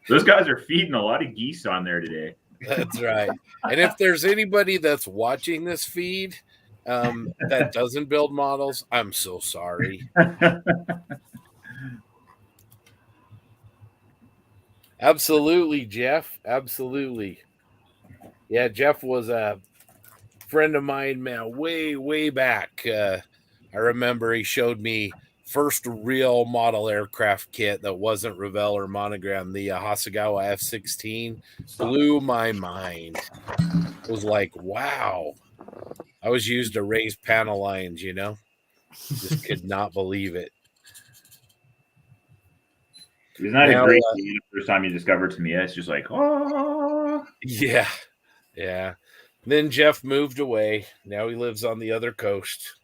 Those guys are feeding a lot of geese on there today. That's right. And if there's anybody that's watching this feed that doesn't build models, I'm so sorry. Absolutely, Jeff. Absolutely. Yeah, Jeff was a friend of mine, man, way back. I remember he showed me first real model aircraft kit that wasn't Revell or Monogram, the Hassagawa F-16. Blew my mind. It was like, wow. I was used to raise panel lines, you know? Just could not believe it. Isn't that a great game the first time you discovered Tamiya? It's just like, oh. Yeah. Yeah. Then Jeff moved away. Now he lives on the other coast.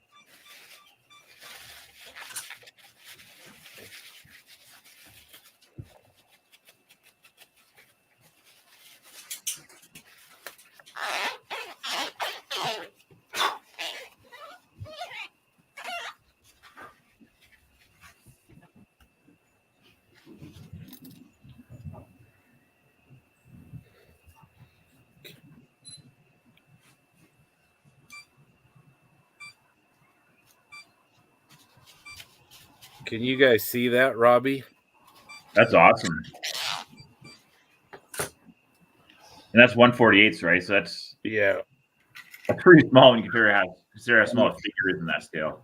Can you guys see that, Robbie? That's awesome. And that's 1/48, right? So that's pretty small when you consider how small a figure is in that scale.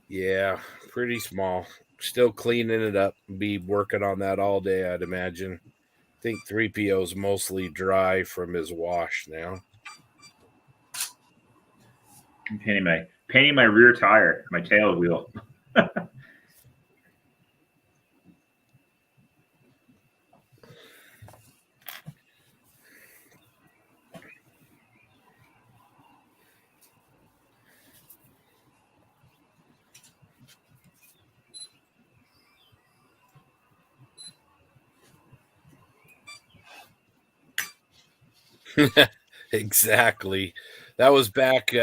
Yeah, pretty small. Still cleaning it up. Be working on that all day, I'd imagine. I think 3PO is mostly dry from his wash now. I'm painting my rear tire, my tail wheel. Exactly. That was back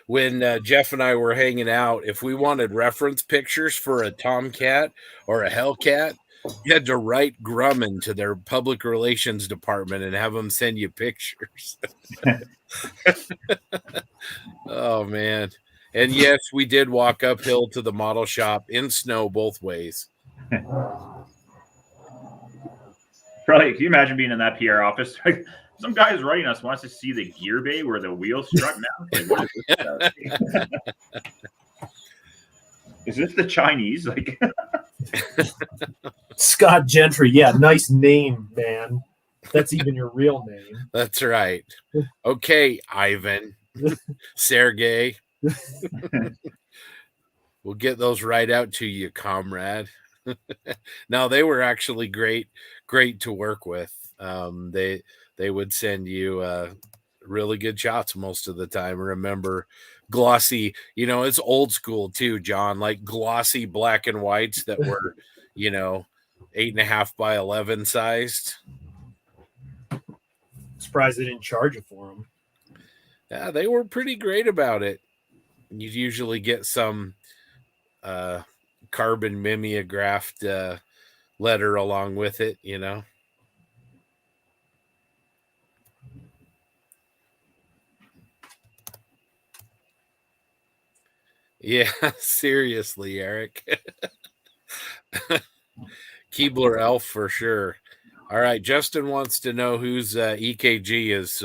when Jeff and I were hanging out. If we wanted reference pictures for a Tomcat or a Hellcat, you had to write Grumman to their public relations department and have them send you pictures. Oh, man. And yes, we did walk uphill to the model shop in snow both ways. Probably. Can you imagine being in that PR office? Like, some guy is writing us wants to see the gear bay where the wheel strut now. Like, what is this? Is this the Chinese? Like, Scott Gentry. Yeah, nice name, man. That's even your real name. That's right. Okay, Ivan, Sergey. We'll get those right out to you, comrade. No, they were actually great to work with. They would send you really good shots most of the time. Remember, glossy, it's old school too, John, like glossy black and whites that were, 8.5 by 11 sized. Surprised they didn't charge you for them. Yeah, they were pretty great about it. You'd usually get some carbon mimeographed letter along with it, Yeah, seriously, Eric. Keebler Elf for sure. All right, Justin wants to know whose EKG is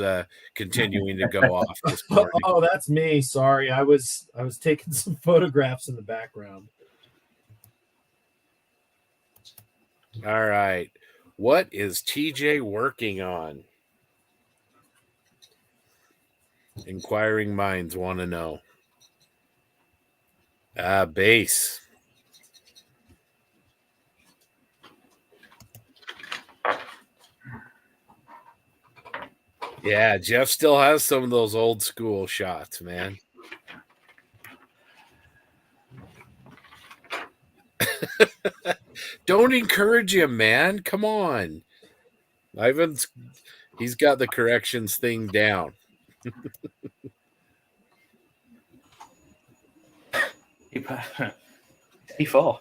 continuing to go off this morning. Oh, that's me. Sorry, I was taking some photographs in the background. All right, what is TJ working on? Inquiring minds want to know. Base. Yeah, Jeff still has some of those old school shots, man. Don't encourage him, man. Come on. He's got the corrections thing down. E4.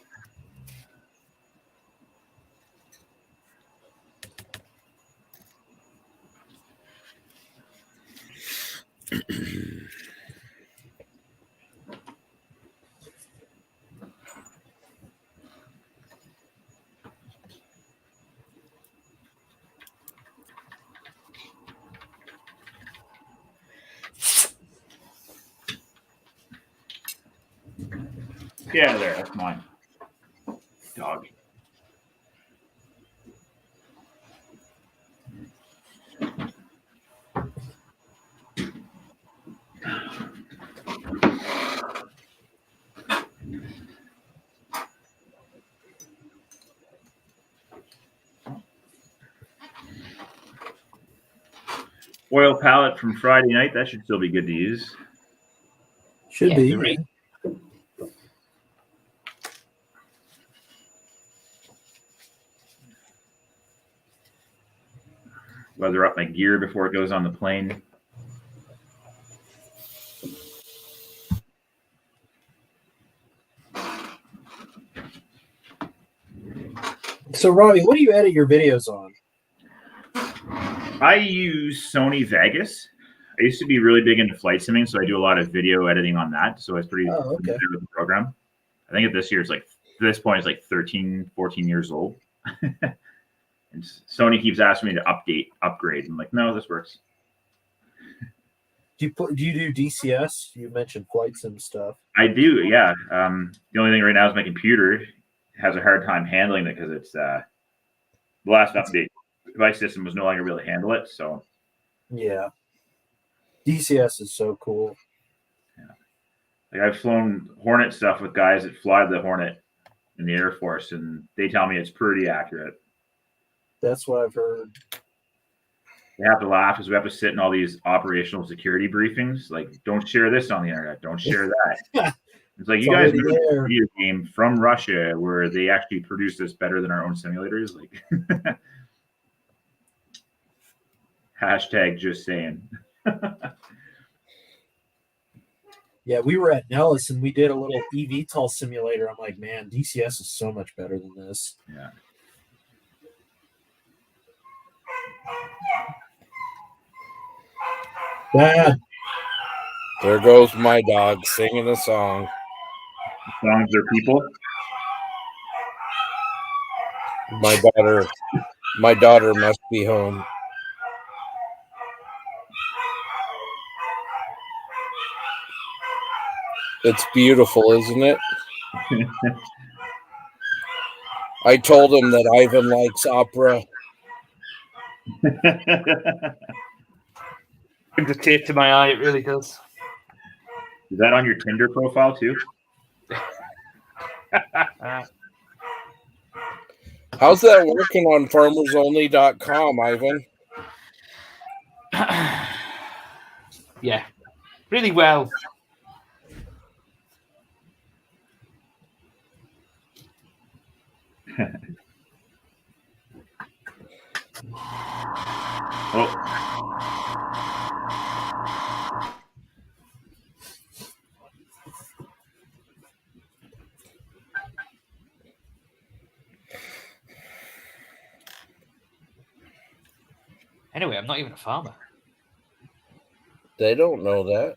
get out of there. That's mine. Dog. Oil palette from Friday night. That should still be good to use. Should be. Right. Weather up my gear before it goes on the plane. So, Robbie, what do you edit your videos on? I use Sony Vegas. I used to be really big into flight simming, so I do a lot of video editing on that. So I was pretty familiar with the program. I think at this year, at this point, it's like 13, 14 years old. And Sony keeps asking me to upgrade. I'm like, no, this works. Do you do DCS? You mentioned flight sim stuff. I do, yeah. The only thing right now is my computer has a hard time handling it because it's the last update. My system was no longer able to handle it. So yeah, DCS is so cool. Yeah, like I've flown Hornet stuff with guys that fly the Hornet in the Air Force, and they tell me it's pretty accurate. That's what I've heard. They have to laugh because we have to sit in all these operational security briefings. Like, don't share this on the internet. Don't share that. It's like, you guys know a video game from Russia where they actually produce this better than our own simulators. Like, hashtag just saying. Yeah, we were at Nellis and we did a little eVTOL simulator. I'm like, man, DCS is so much better than this. Yeah. Dad. There goes my dog singing a song. Songs are people. My daughter My daughter must be home. It's beautiful, isn't it? I told him that Ivan likes opera. Brings a tear to my eye. It really does. Is that on your Tinder profile too? How's that working on farmersonly.com, Ivan? Yeah, really well. Anyway, I'm not even a farmer. They don't know that.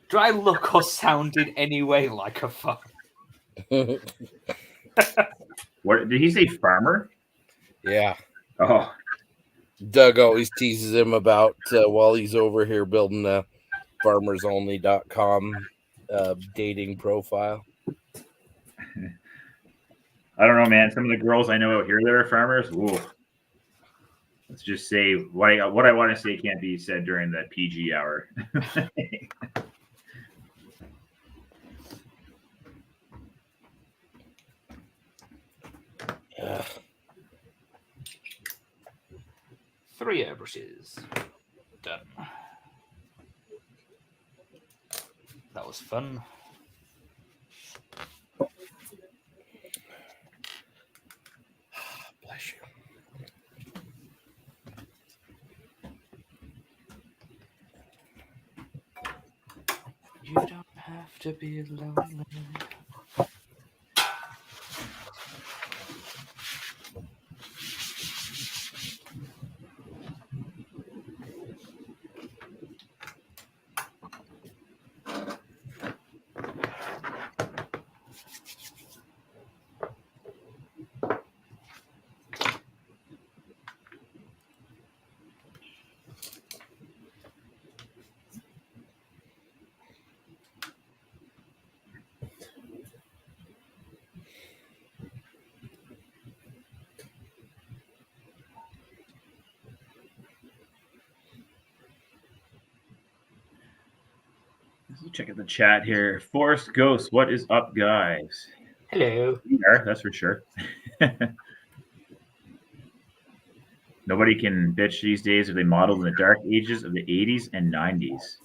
Do I look or sound in any way like a farmer? What did he say? Farmer? Yeah. Oh, Doug always teases him about while he's over here building a farmersonly.com dating profile. I don't know, man. Some of the girls I know out here that are farmers. Ooh. Let's just say what I want to say can't be said during the PG hour. Yeah. 3 airbrushes. Done. That was fun. Bless you. You don't have to be lonely. Check out the chat here. Forest Ghost, what is up, guys? Hello. We are, that's for sure. Nobody can bitch these days if they modeled in the dark ages of the 80s and 90s.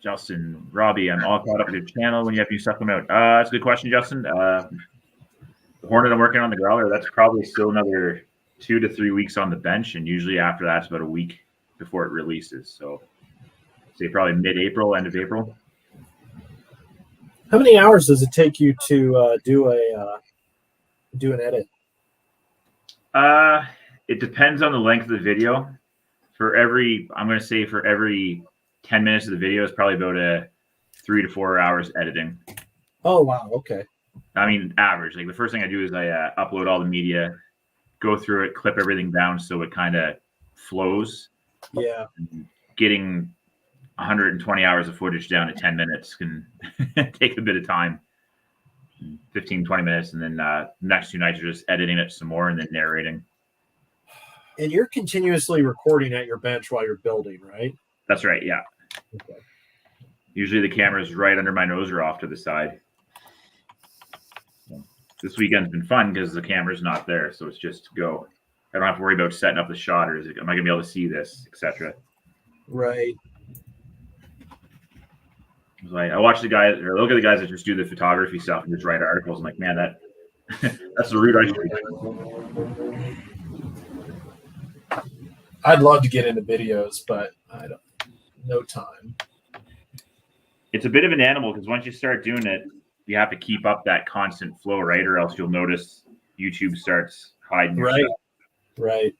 Justin, Robbie, I'm all caught up with your channel. When you have new stuff come out? That's a good question, Justin. The Hornet I'm working on, the Growler, that's probably still another 2 to 3 weeks on the bench, and usually after that, it's about a week before it releases. So, say probably mid-April, end of April. How many hours does it take you to do an edit? It depends on the length of the video. I'm going to say for every 10 minutes of the video is probably about a 3 to 4 hours editing. Oh, wow. Okay. I mean, average. Like the first thing I do is I upload all the media, go through it, clip everything down so it kind of flows. Yeah. Getting 120 hours of footage down to 10 minutes can take a bit of time. 15, 20 minutes. And then next 2 nights are just editing it some more and then narrating. And you're continuously recording at your bench while you're building, right? That's right. Yeah. Okay. Usually the camera's right under my nose or off to the side. This weekend's been fun because the camera's not there. So it's just go. I don't have to worry about setting up the shot or am I going to be able to see this, etc. Right. I watch the guys or look at the guys that just do the photography stuff and just write articles. I'm like, man, that's the route I should be doing. I'd love to get into videos, but no time. It's a bit of an animal because once you start doing it, you have to keep up that constant flow, right? Or else you'll notice YouTube starts hiding your stuff. Right.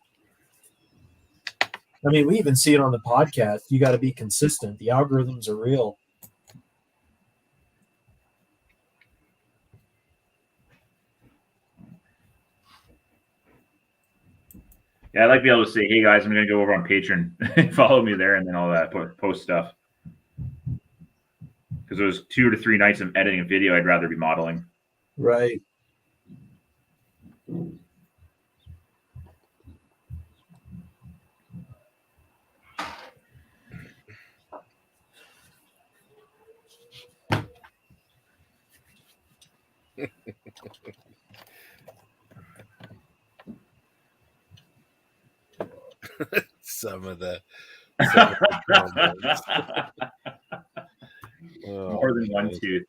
I mean, we even see it on the podcast. You got to be consistent. The algorithms are real. Yeah, I'd like to be able to say, hey guys, I'm going to go over on Patreon. Follow me there, and then all that post stuff. Because there's 2 to 3 nights of editing a video I'd rather be modeling. Right. Some of the More than one tooth.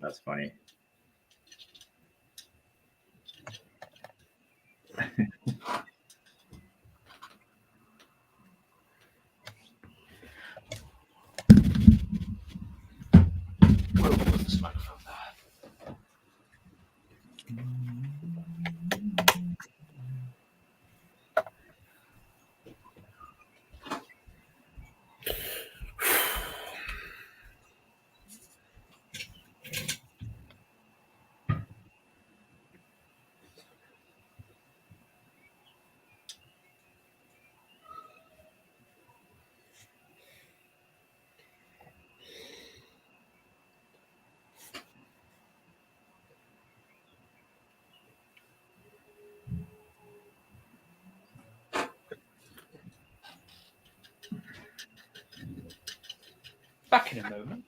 That's funny. Back in a moment.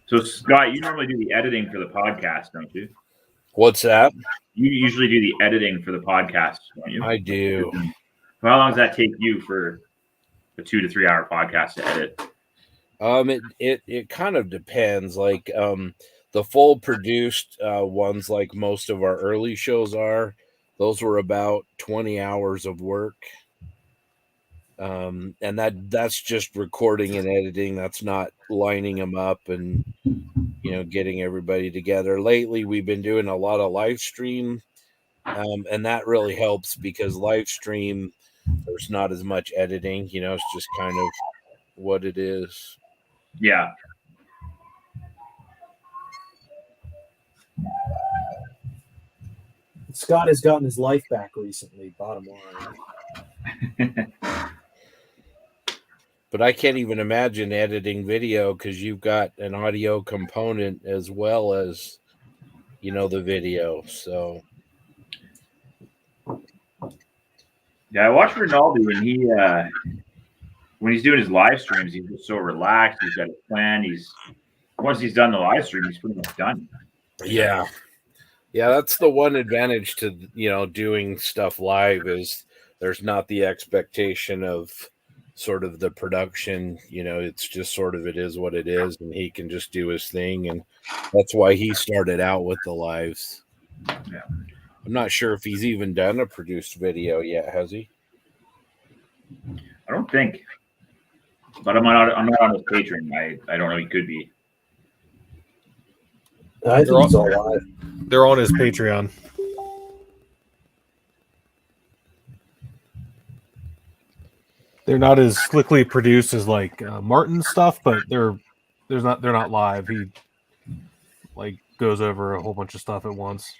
So, Scott, you normally do the editing for the podcast, don't you? What's that? You usually do the editing for the podcast, don't you? I do. How long does that take you for a 2 to 3 hour podcast to edit? It kind of depends. Like the full produced ones, like most of our early shows are, those were about 20 hours of work. And that's just recording and editing. That's not lining them up and getting everybody together. Lately, we've been doing a lot of live stream, and that really helps because live stream, there's not as much editing. It's just kind of what it is. Yeah. Scott has gotten his life back recently, bottom line. But I can't even imagine editing video because you've got an audio component as well as, the video. So. Yeah, I watched Ronaldo, and he, when he's doing his live streams, he's just so relaxed. He's got a plan. Once he's done the live stream, he's pretty much done. Yeah. Yeah, that's the one advantage to, doing stuff live is there's not the expectation of sort of the production. It's just sort of it is what it is, and he can just do his thing. And that's why he started out with the lives. Yeah. I'm not sure if he's even done a produced video yet, has he? I don't think. But I'm not on his Patreon. I don't know. He could be. I think he's all live. They're on his Patreon. They're not as slickly produced as like Martin's stuff, but they're not live. He goes over a whole bunch of stuff at once.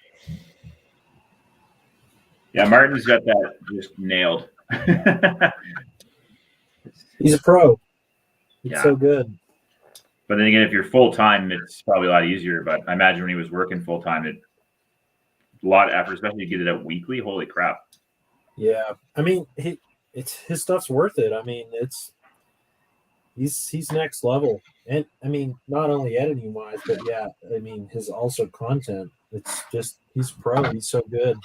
Yeah, Martin's got that just nailed. He's a pro. He's Yeah. so good. But then again, if you're full time, it's probably a lot easier. But I imagine when he was working full time, a lot of effort, especially to get it out weekly. Holy crap! Yeah, I mean, his stuff's worth it. I mean, he's next level, and I mean, not only editing wise, but yeah, I mean, his also content. It's just he's pro. He's so good.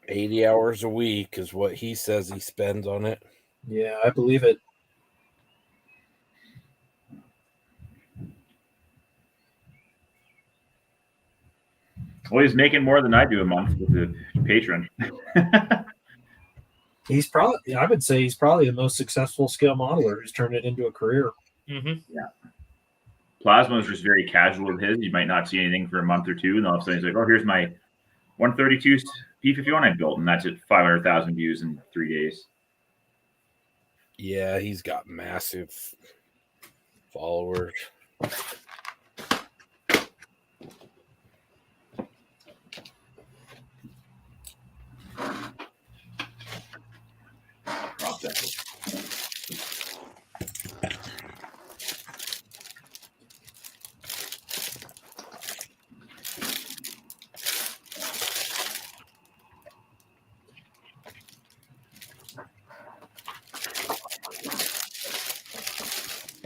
80 hours a week is what he says he spends on it. Yeah, I believe it. Well, he's making more than I do a month with the patron. I would say he's probably the most successful scale modeler who's turned it into a career. Mm-hmm. Plasma is just very casual with his. You might not see anything for a month or two, and all of a sudden he's like, "Oh, here's my 132 P51 I built," and that's at 500,000 views in 3 days. Yeah, he's got massive followers.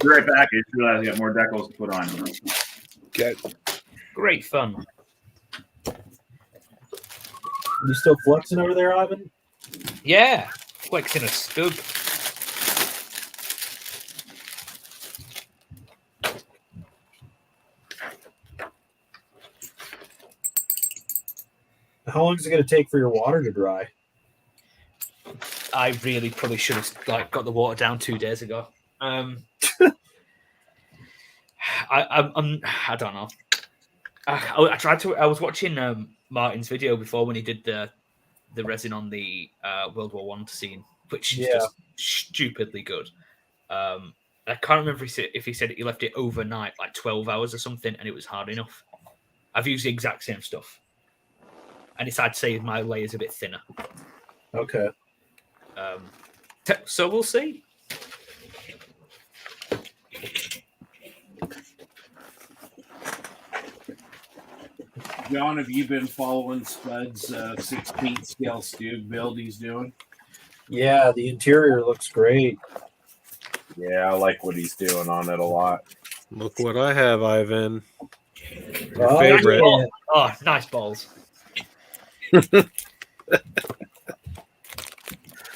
Be right back. I just realized I got more decals to put on. Okay. Great fun. You still flexing over there, Ivan? Yeah, flexing a stub. How long is it going to take for your water to dry? I really probably should have got the water down 2 days ago. I don't know. I tried to. I was watching Martin's video before when he did the resin on the World War One scene, which is just stupidly good. I can't remember if he said he left it overnight, like 12 hours or something, and it was hard enough. I've used the exact same stuff, and it's I'd say my layer's a bit thinner. Okay. So we'll see. John, have you been following Spud's 6 feet scale Stug build he's doing? Yeah, the interior looks great. Yeah, I like what he's doing on it a lot. Look what I have, Ivan. Your Oh, favorite. yeah. Oh, nice balls.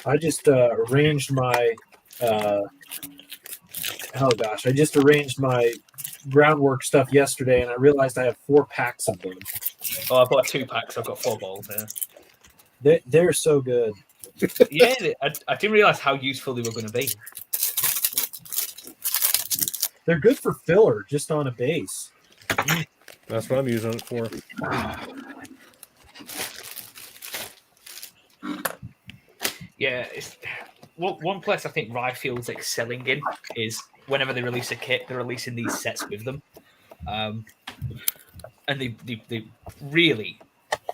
I just arranged my I just arranged my groundwork stuff yesterday, and I realized I have 4 packs of them. Oh, I've got 2 packs. I've got 4 balls here. They're so good. Yeah, I didn't realize how useful they were going to be. They're good for filler, just on a base. That's what I'm using it for. Yeah, one place I think Ryfield's excelling in is whenever they release a kit, they're releasing these sets with them, and they really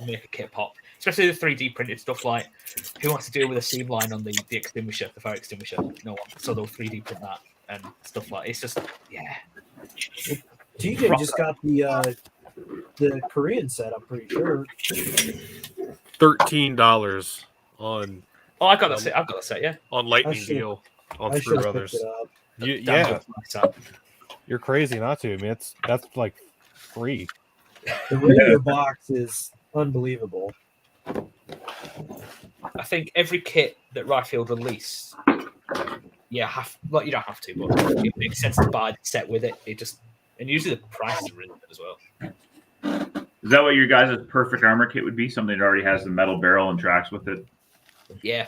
make a kit pop. Especially the 3D printed stuff. Like, who wants to deal with a seam line on the extinguisher, the fire extinguisher? No one. So they'll 3D print that and stuff like. It's just TJ just got the Korean set. I'm pretty sure. $13 on. Oh, I got that set. I've got that set. Yeah. On Lightning I should- Deal on I Screw should have Brothers. picked it up. Yeah, you're crazy not to. I mean, that's like free. The radio box is unbelievable. I think every kit that Ryfield released, you don't have to, but it makes sense to buy the set with it. And usually the price is really good as well. Is that what your guys' perfect armor kit would be? Something that already has the metal barrel and tracks with it? Yeah.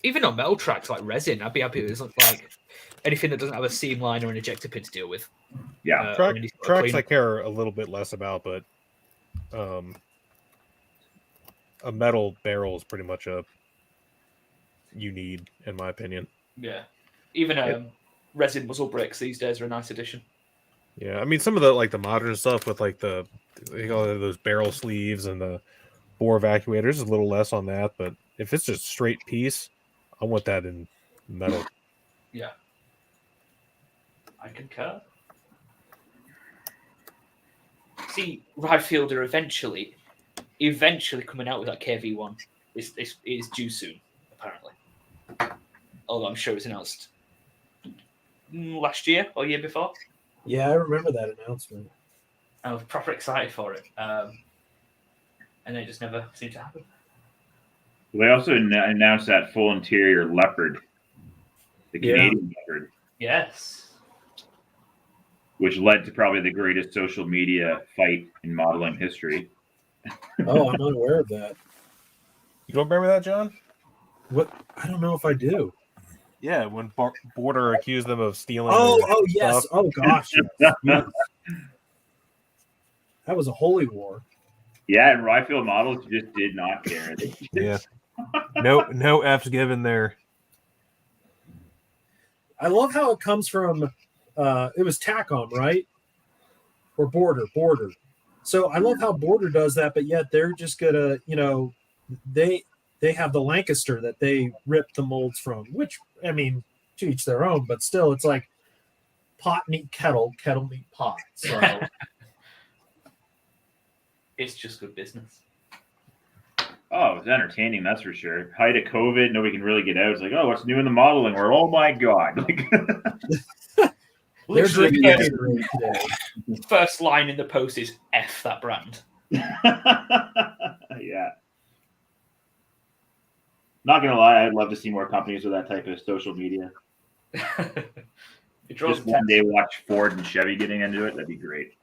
Even on metal tracks like resin, I'd be happy with it. Like anything that doesn't have a seam line or an ejector pin to deal with. Yeah. Tracks I care a little bit less about, but a metal barrel is pretty much you need, in my opinion. Yeah. Even resin muzzle brakes these days are a nice addition. Yeah, I mean some of the modern stuff with like those barrel sleeves and the bore evacuators is a little less on that, but if it's just straight piece, I want that in metal. Yeah. I concur. See, Ryfield are eventually coming out with that KV1. It's due soon, apparently. Although I'm sure it was announced last year or year before. Yeah, I remember that announcement. I was proper excited for it. And it just never seemed to happen. They also announced that full interior leopard, the Canadian leopard, Yes. which led to probably the greatest social media fight in modeling history. Oh, I'm not aware of that. You don't remember that, John? What? I don't know if I do. Yeah, when Border accused them of stealing. Oh, yes. stuff. Oh, gosh. Yes. Yes. That was a holy war. Yeah, and Ryefield models just did not care. They just- Yeah. No F's given there. I love how it comes from. It was TACOM, right? Or Border. So I love how Border does that, but yet they're just gonna, they have the Lancaster that they rip the molds from, which, I mean, to each their own, but still, it's like pot meet kettle, kettle meet pot. So It's just good business. Oh, it was entertaining, that's for sure. Height of COVID, nobody can really get out. It's like, oh, what's new in the modeling world? Oh my god! Like, they're Literally, drinking the Gatorade today. first line in the post is F that brand. yeah. Not gonna lie, I'd love to see more companies with that type of social media. It draws Just one day watch Ford and Chevy getting into it. That'd be great.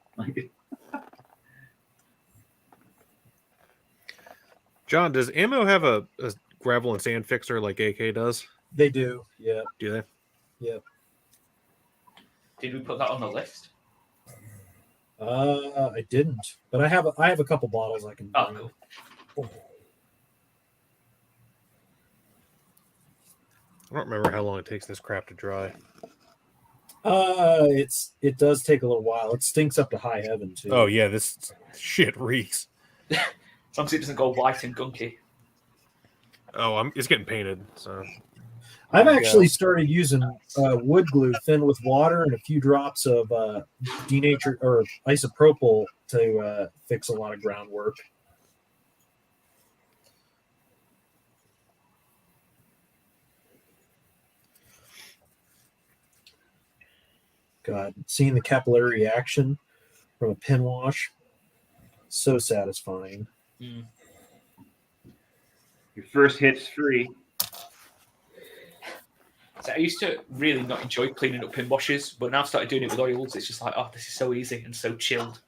John, does Ammo have a gravel and sand fixer like AK does? They do, yeah. Do they? Yeah. Did we put that on the list? I didn't, but I have a couple bottles I can. Oh, cool. I don't remember how long it takes this crap to dry. It does take a little while. It stinks up to high heaven too. Oh yeah, this shit reeks. As long as it doesn't go white and gunky. Oh, it's getting painted. So I've actually started using wood glue thin with water and a few drops of denatured or isopropyl to fix a lot of groundwork. God, seeing the capillary action from a pin wash, so satisfying. Mm. Your first hit's free. So I used to really not enjoy cleaning up pin washes, but now I've started doing it with oils. It's just like, oh, this is so easy and so chilled.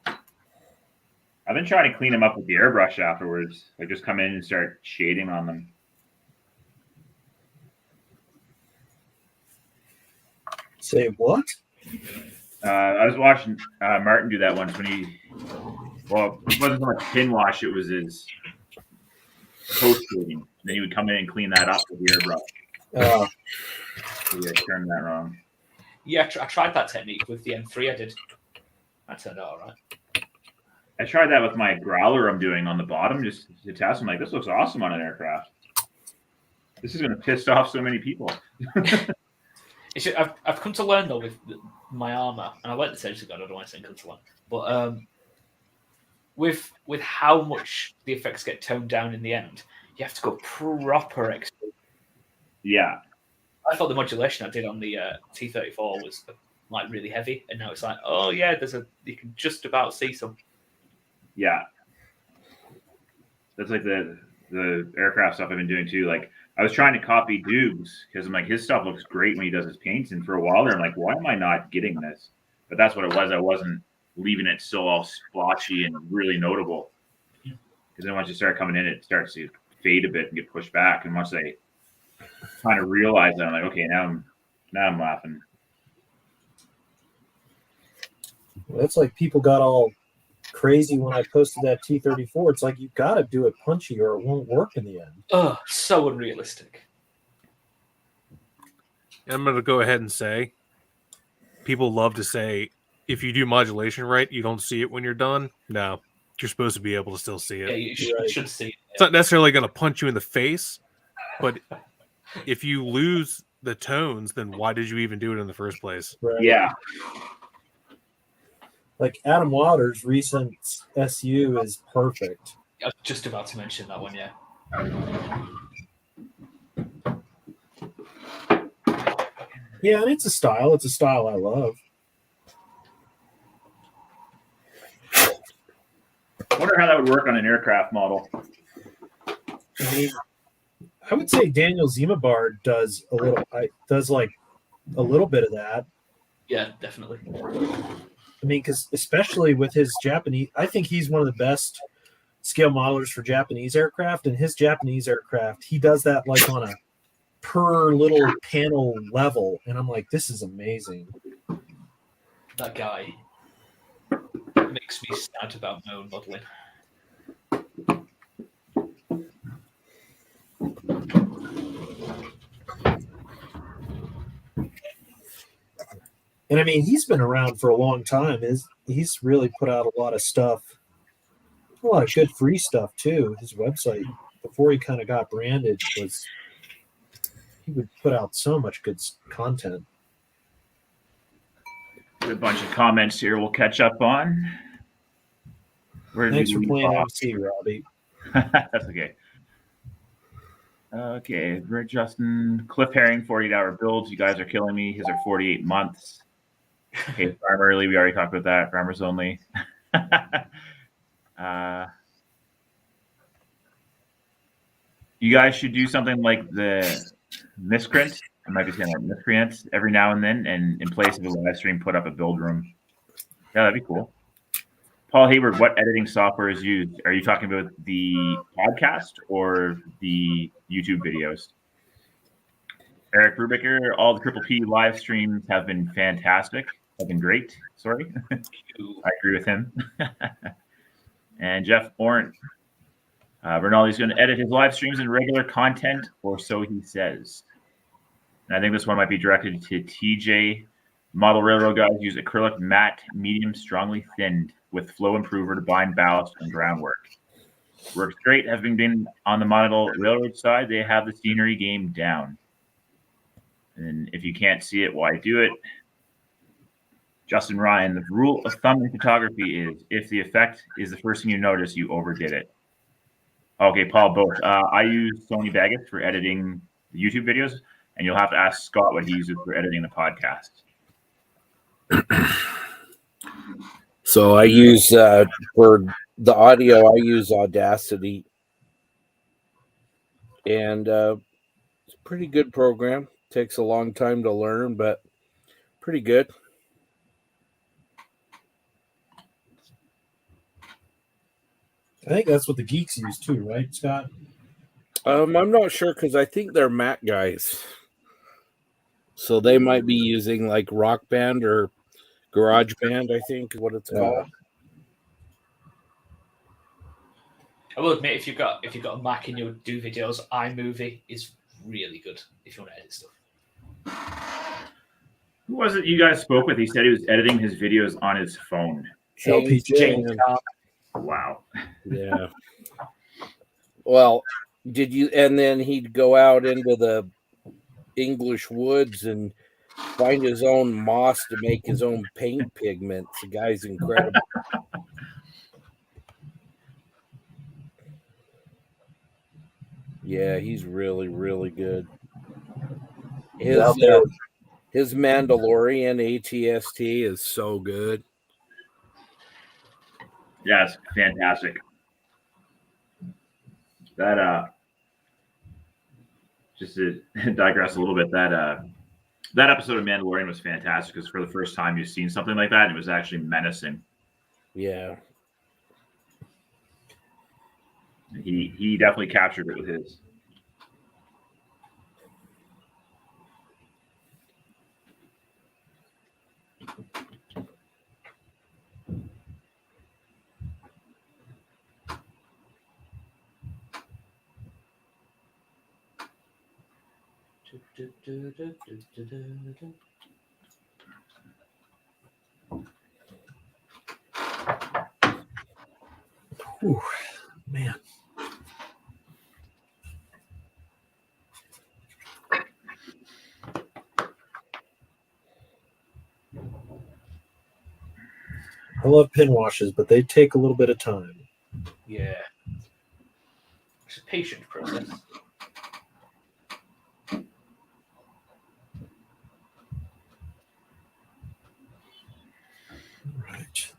I've been trying to clean them up with the airbrush afterwards. I just come in and start shading on them. Say what? I was watching Martin do that once when it wasn't so much pin wash, it was his post shading. Then he would come in and clean that up with the airbrush. Yeah, I turned that wrong. Yeah, I tried that technique with the M3. I did. That turned out all right. I tried that with my growler I'm doing on the bottom just to test. I'm like, this looks awesome on an aircraft. This is going to piss off so many people. I've come to learn though with my armor, and I like the edge of God. I don't want to say come to learn, but with how much the effects get toned down in the end, you have to go proper extreme. Yeah, I thought the modulation I did on the T-34 was like really heavy, and now it's like, oh yeah, you can just about see some. Yeah, that's like the aircraft stuff I've been doing too. Like, I was trying to copy Dukes because I'm like, his stuff looks great when he does his paints. And for a while there, I'm like, why am I not getting this? But that's what it was. I wasn't leaving it still all splotchy and really notable. Because then once you start coming in, it starts to fade a bit and get pushed back. And once I kind of realize that, I'm like, okay, now I'm laughing. Well, it's like people got all crazy when I posted that T-34. It's like you got to do it punchy or it won't work in the end. Oh, so unrealistic. I'm going to go ahead and say, people love to say, if you do modulation right, you don't see it when you're done. No, you're supposed to be able to still see it. Yeah, you should see it. It's not necessarily going to punch you in the face, but if you lose the tones, then why did you even do it in the first place? Right? Yeah. Like Adam Waters' recent SU is perfect. I was just about to mention that one, yeah. Yeah, and it's a style. It's a style I love. I wonder how that would work on an aircraft model. I mean, I would say Daniel Zimabard does a little bit of that. Yeah, definitely. I mean, because especially with his Japanese, I think he's one of the best scale modelers for Japanese aircraft, and his Japanese aircraft, he does that like on a per little panel level, and I'm like, this is amazing. That guy makes me sad about my own modeling. And I mean, he's been around for a long time. He's really put out a lot of stuff, a lot of good free stuff too. His website, before he kind of got branded, he would put out so much good content. A bunch of comments here we'll catch up on. Thanks for playing MC, Robbie. That's okay. Okay, Justin, Cliff Herring, 48-hour builds. You guys are killing me. His are 48 months. Okay, farmer early. We already talked about that. Farmers only. You guys should do something like the Miscreant. I might be saying like Miscreants every now and then, and in place of a live stream, put up a build room. Yeah, that'd be cool. Paul Hayward, what editing software is used? Are you talking about the podcast or the YouTube videos? Eric Brubaker, all the Triple P live streams have been fantastic. Have been great. Sorry. I agree with him. And Jeff Orn. Bernaldi's going to edit his live streams in regular content, or so he says. And I think this one might be directed to TJ. Model railroad guys use acrylic matte, medium, strongly thinned, with flow improver to bind ballast and groundwork. Works great. Having been on the model railroad side, they have the scenery game down. And if you can't see it, why do it? Justin Ryan, the rule of thumb in photography is if the effect is the first thing you notice, you overdid it. Okay, Paul, both. I use Sony Vegas for editing the YouTube videos, and you'll have to ask Scott what he uses for editing the podcast. So I use, for the audio, I use Audacity. And it's a pretty good program. Takes a long time to learn, but pretty good. I think that's what the geeks use too, right, Scott? I'm not sure because I think they're Mac guys. So they might be using like Rock Band or Garage Band, I think is what it's called. I will admit, if you've got a Mac and you do videos, iMovie is really good if you want to edit stuff. Who was it you guys spoke with? He said he was editing his videos on his phone. LPJ. Wow. Yeah. Well, did you? And then he'd go out into the English woods and find his own moss to make his own paint pigments. The guy's incredible. Yeah, he's really, really good. His Mandalorian ATST is so good. Yeah, it's fantastic. That just to digress a little bit, that episode of Mandalorian was fantastic because for the first time you've seen something like that, it was actually menacing. Yeah. He definitely captured it with his. Whew, man. I love pin washes, but they take a little bit of time. Yeah. It's a patient process. Right.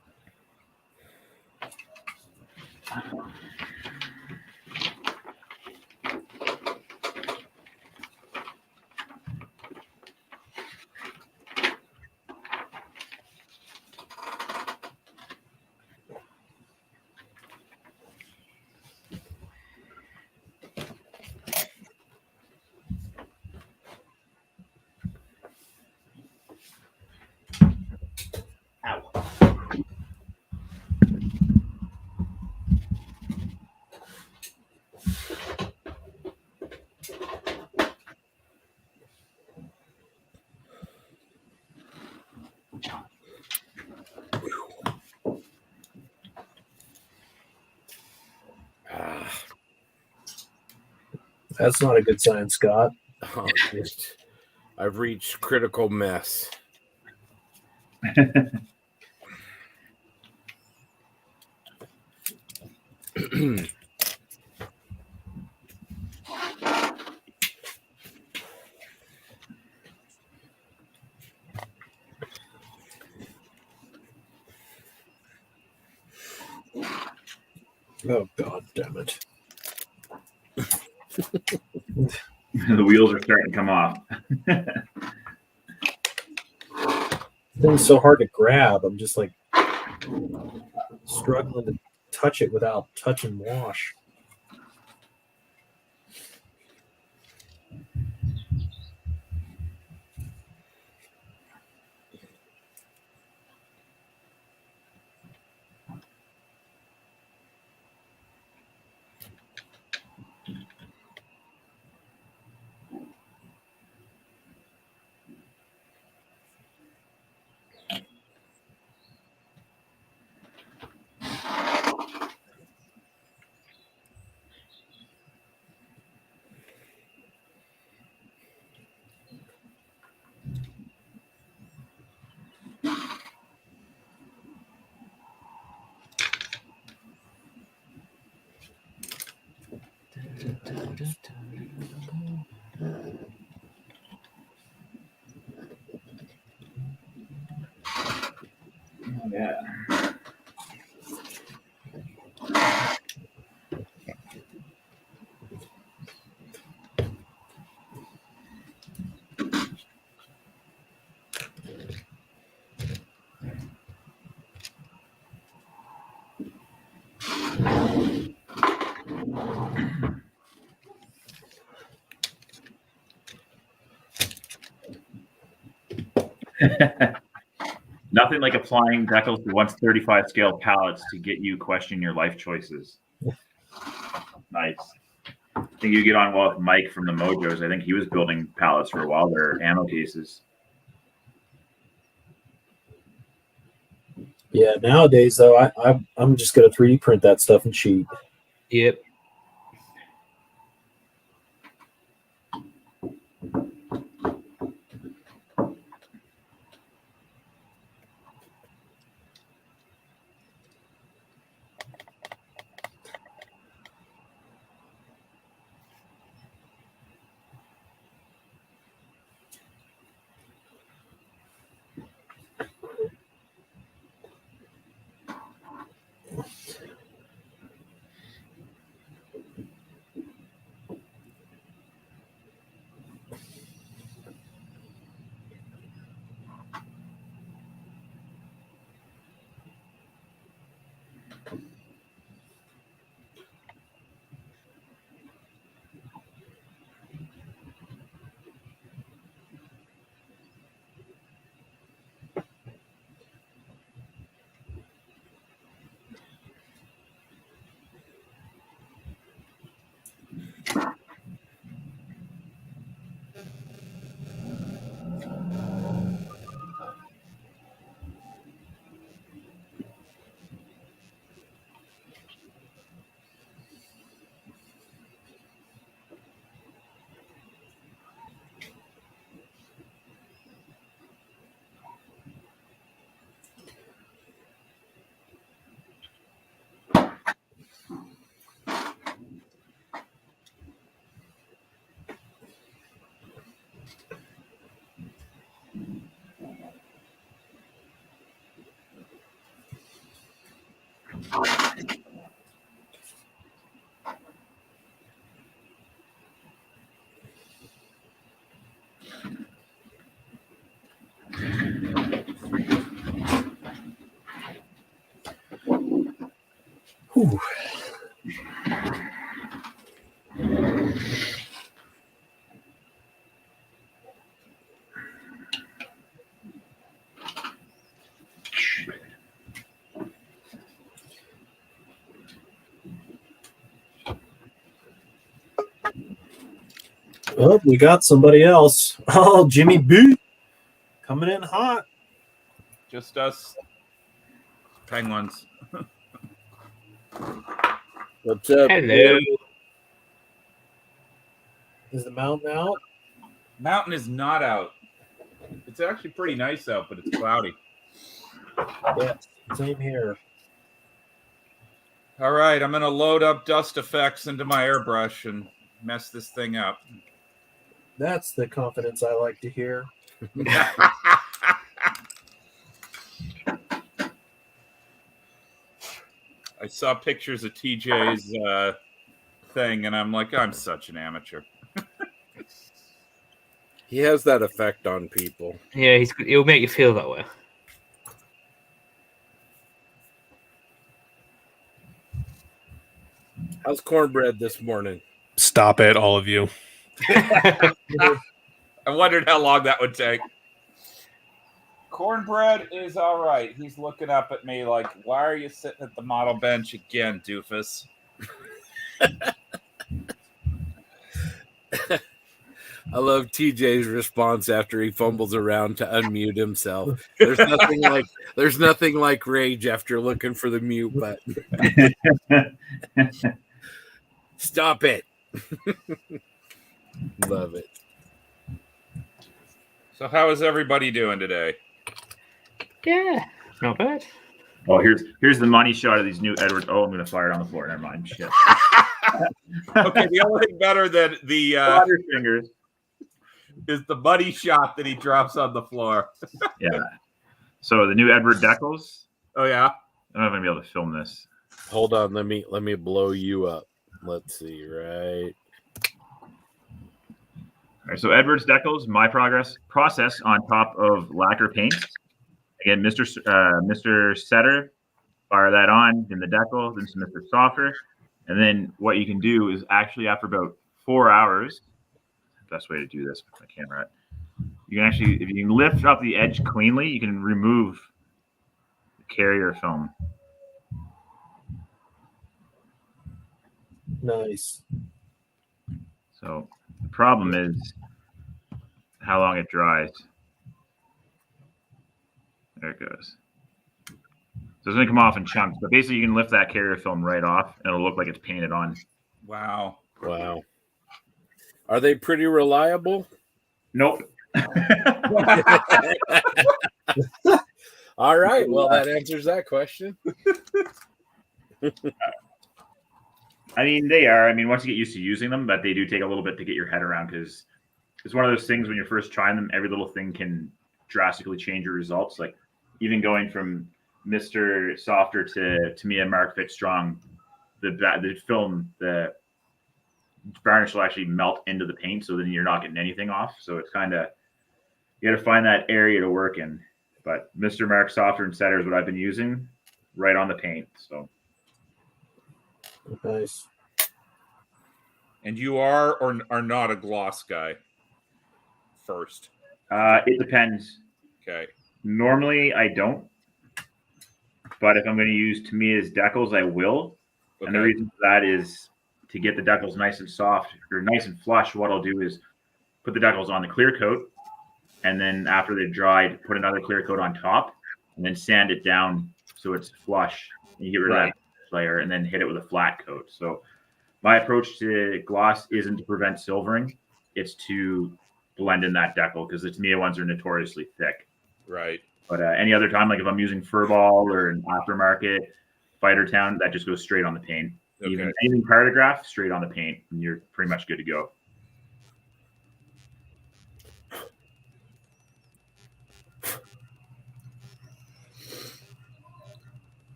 That's not a good sign, Scott. I've reached critical mess. Oh, God damn it. The wheels are starting to come off. Thing's so hard to grab. I'm just like struggling to touch it without touch and wash. Yeah. Nothing like applying Decals to 135 scale pallets to get you question your life choices. Nice. I think you get on well with Mike from the Mojos. I think he was building pallets for a while. Their ammo cases. Yeah, nowadays though, I'm just gonna 3D print that stuff and cheat. Yep. Whew. Oh, we got somebody else. Oh, Jimmy B coming in hot. Just us penguins. What's up? Hello. Is the mountain out? Mountain is not out. It's actually pretty nice out, but it's cloudy. Yeah, same here. All right, I'm going to load up dust effects into my airbrush and mess this thing up. That's the confidence I like to hear. I saw pictures of TJ's thing, and I'm like, I'm such an amateur. He has that effect on people. Yeah, he'll make you feel that way. How's cornbread this morning? Stop it, all of you. I wondered how long that would take. Cornbread is all right. He's looking up at me like, why are you sitting at the model bench again, doofus? I love TJ's response after he fumbles around to unmute himself. There's nothing like rage after looking for the mute button. Stop it. Love it. So how is everybody doing today? Yeah, not bad. Oh, here's the money shot of these new Edwards. Oh, I'm going to fire it on the floor. Never mind. Shit. Okay, the only thing better than the Water fingers is the money shot that he drops on the floor. Yeah. So the new Edward Decals. Oh yeah. I don't know if I'm going to be able to film this. Hold on, let me blow you up. Let's see, right? All right, so Edwards Decals, my process on top of lacquer paint. Again, Mr. Setter, fire that on in the decal, then some Mr. Softer. And then what you can do is actually after about 4 hours, best way to do this with my camera, you can actually, if you can lift up the edge cleanly, you can remove the carrier film. Nice. So the problem is how long it dries. There it goes. So it's going to come off in chunks, but basically you can lift that carrier film right off and it'll look like it's painted on. Wow. Wow. Are they pretty reliable? Nope. All right. Well, that answers that question. I mean, they are. I mean, once you get used to using them, but they do take a little bit to get your head around because it's one of those things when you're first trying them, every little thing can drastically change your results. Like even going from Mr. Softer to Tamiya Mark Fit Strong, the film, the varnish will actually melt into the paint, so then you're not getting anything off. So it's kind of, you got to find that area to work in. But Mr. Mark Softer and Setter is what I've been using right on the paint. So Nice. And you are or are not a gloss guy first? it depends. Okay. Normally, I don't. But if I'm going to use Tamiya's decals, I will. Okay. And the reason for that is to get the decals nice and soft or nice and flush. What I'll do is put the decals on the clear coat, and then after they've dried, put another clear coat on top, and then sand it down so it's flush. And you get rid of that layer, and then hit it with a flat coat. So my approach to gloss isn't to prevent silvering; it's to blend in that decal because the Tamiya ones are notoriously thick. Right. But any other time, like if I'm using Furball or an aftermarket Fighter Town, that just goes straight on the paint. Okay. Even anything Partograph, straight on the paint, and you're pretty much good to go.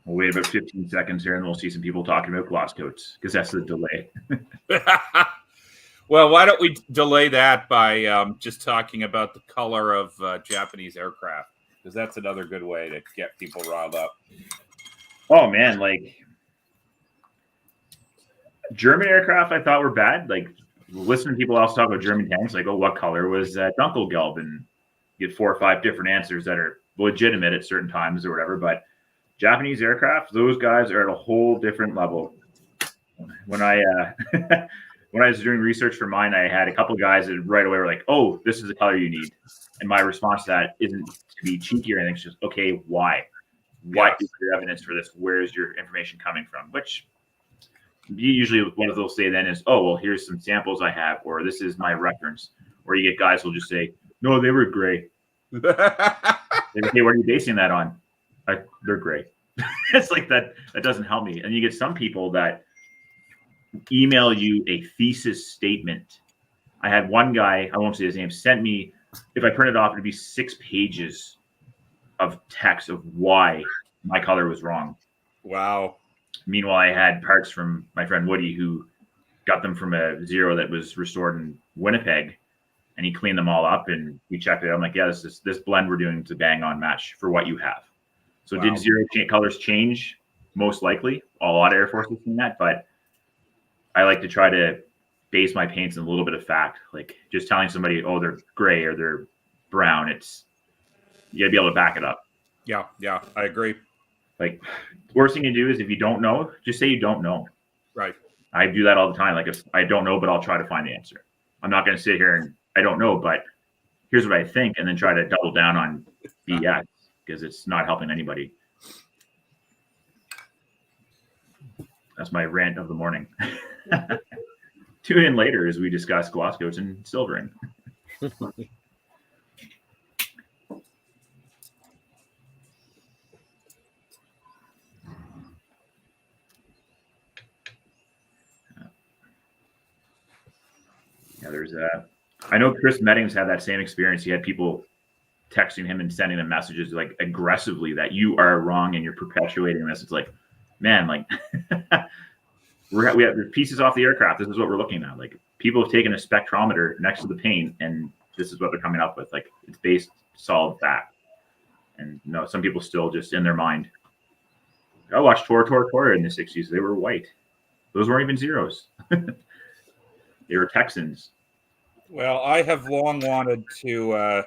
We'll wait about 15 seconds here, and we'll see some people talking about gloss coats because that's the delay. Well, why don't we delay that by just talking about the color of Japanese aircraft? Because that's another good way to get people riled up. Oh, man. Like, German aircraft I thought were bad. Like, listening to people else talk about German tanks, like, oh, what color was Dunkelgelb? And you get 4 or 5 different answers that are legitimate at certain times or whatever. But Japanese aircraft, those guys are at a whole different level. When I when I was doing research for mine, I had a couple guys that right away were like, "Oh, this is the color you need," and my response to that isn't to be cheeky or anything. It's just, "Okay, why? What is your evidence for this? Where is your information coming from?" Which usually what they'll say then is, "Oh, well, here's some samples I have," or "This is my reference." Or you get guys who'll just say, "No, they were gray." They say, "What are you basing that on?" They're gray. It's like that. That doesn't help me. And you get some people that email you a thesis statement. I had one guy, I won't say his name, sent me, if I print it off, it'd be 6 pages of text of why my color was wrong. Wow. Meanwhile, I had parts from my friend Woody who got them from a Zero that was restored in Winnipeg, and he cleaned them all up and we checked it. I'm like, yeah, this blend we're doing is a bang on match for what you have. So Wow. did Zero colors change? Most likely. A lot of Air Force has seen that, but I like to try to base my paints in a little bit of fact. Like just telling somebody, oh, they're gray or they're brown. You gotta be able to back it up. Yeah, I agree. Like worst thing you do is if you don't know, just say you don't know. Right. I do that all the time. Like if I don't know, but I'll try to find the answer. I'm not going to sit here and I don't know, but here's what I think, and then try to double down on BS because it's not helping anybody. That's my rant of the morning. Tune in later as we discuss gloss coats and silvering. Yeah, there's I know Chris Meddings had that same experience. He had people texting him and sending him messages like aggressively that you are wrong and you're perpetuating this. It's like, man, like we have pieces off the aircraft. This is what we're looking at. Like people have taken a spectrometer next to the paint and this is what they're coming up with. Like it's based solid fact. And no, some people still just in their mind. I watched Tora in the 60s. They were white. Those weren't even Zeros. They were Texans. Well, I have long wanted to,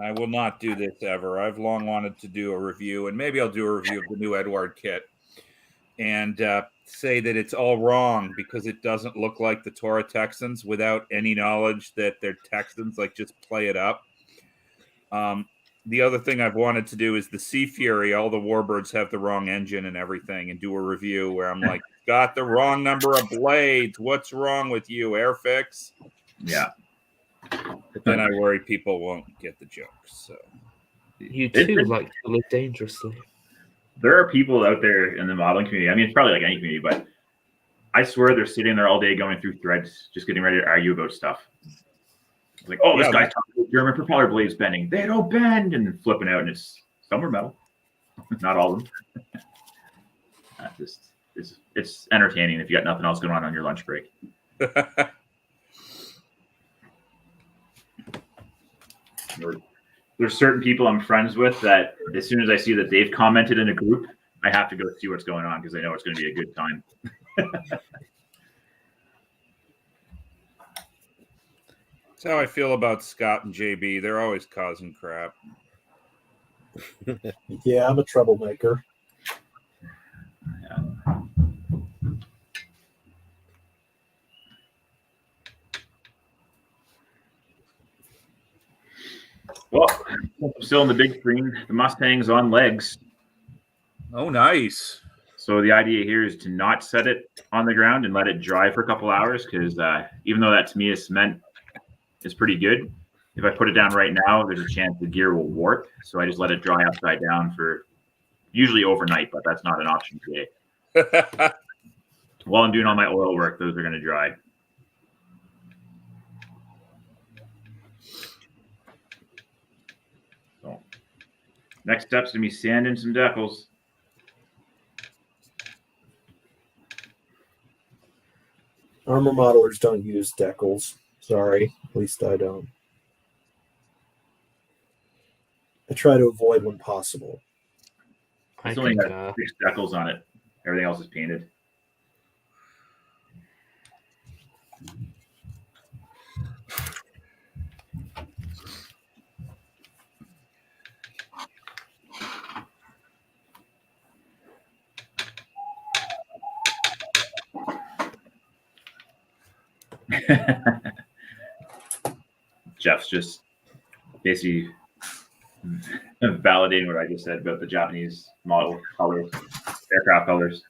I will not do this ever. I've long wanted to do a review, and maybe I'll do a review of the new Edward kit and say that it's all wrong because it doesn't look like the Tora Texans without any knowledge that they're Texans, like just play it up. The other thing I've wanted to do is the Sea Fury. All the Warbirds have the wrong engine and everything, and do a review where I'm like, got the wrong number of blades. What's wrong with you, Airfix? Yeah. But then I worry people won't get the jokes. So You too like to live dangerously. There are people out there in the modeling community. I mean, it's probably like any community, but I swear they're sitting there all day going through threads, just getting ready to argue about stuff. Like, oh, this guy's talking about German propeller blades bending. They don't bend, and flipping out, and it's some are metal, not all of them. It's entertaining if you got nothing else going on your lunch break. There's certain people I'm friends with that as soon as I see that they've commented in a group, I have to go see what's going on because I know it's going to be a good time. That's how I feel about Scott and JB. They're always causing crap. Yeah, I'm a troublemaker. Yeah. Well, I'm still in the big screen. The Mustang's on legs. Oh, nice. So the idea here is to not set it on the ground and let it dry for a couple hours because even though that Tamiya cement is pretty good, if I put it down right now, there's a chance the gear will warp. So I just let it dry upside down for usually overnight, but that's not an option today. While I'm doing all my oil work, those are going to dry. So next step's going to be sanding some decals. Armor modelers don't use decals. Sorry, at least I don't. I try to avoid when possible. It's only got 6 decals on it. Everything else is painted. Jeff's just basically validating what I just said about the Japanese model colors, aircraft colors.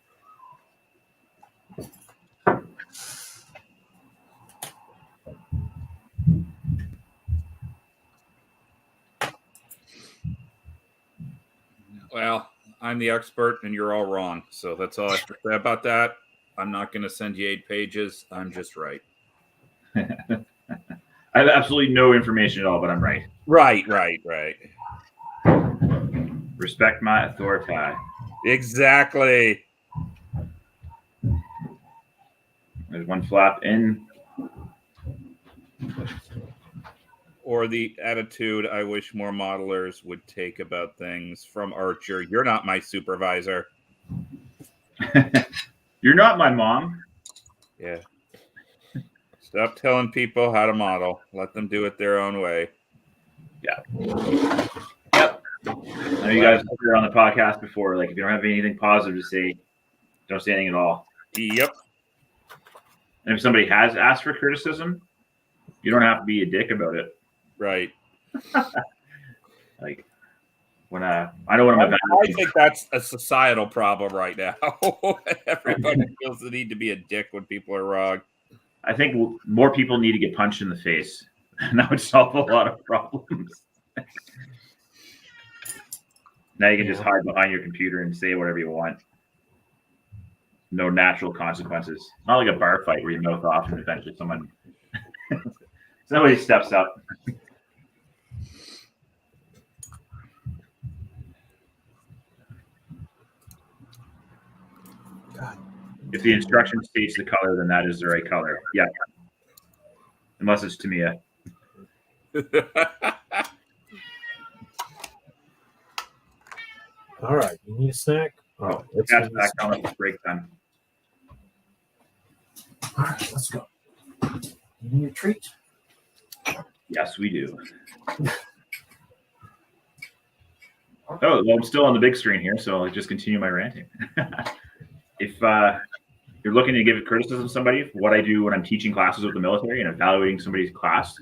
Well, I'm the expert and you're all wrong. So that's all I have to say about that. I'm not going to send you 8 pages. I'm just right. I have absolutely no information at all, but I'm right. Right. Respect my authority. Exactly. There's one flap in. Or the attitude I wish more modelers would take about things from Archer. You're not my supervisor. You're not my mom. Yeah. Stop telling people how to model. Let them do it their own way. Yeah. Yep. I know you guys heard on the podcast before. Like, if you don't have anything positive to say, don't say anything at all. Yep. And if somebody has asked for criticism, you don't have to be a dick about it. Right. Like, when I know when I'm I think that's a societal problem right now. Everybody feels the need to be a dick when people are wrong. I think more people need to get punched in the face. And that would solve a lot of problems. Now you can just hide behind your computer and say whatever you want. No natural consequences. It's not like a bar fight where you mouth off and eventually somebody steps up. If the instruction states the color, then that is the right color. Yeah. Unless it's Tamiya. All right, you need a snack? Oh, that's back on break time. All right, let's go. You need a treat? Yes, we do. Oh, well, I'm still on the big screen here, so I'll just continue my ranting. If you're looking to give criticism to somebody, what I do when I'm teaching classes with the military and evaluating somebody's class,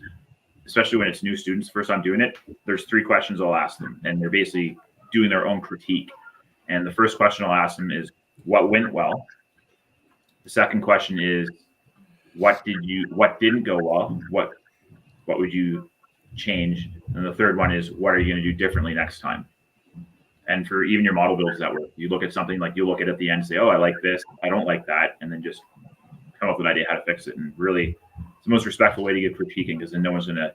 especially when it's new students, first time doing it, there's 3 questions I'll ask them, and they're basically doing their own critique. And the first question I'll ask them is, what went well? The second question is, what didn't go well? What would you change? And the third one is, what are you going to do differently next time? And for even your model builds that work, you look at something like you look at the end and say, oh, I like this, I don't like that, and then just come up with an idea how to fix it. And really, it's the most respectful way to give critiquing, because then no one's going to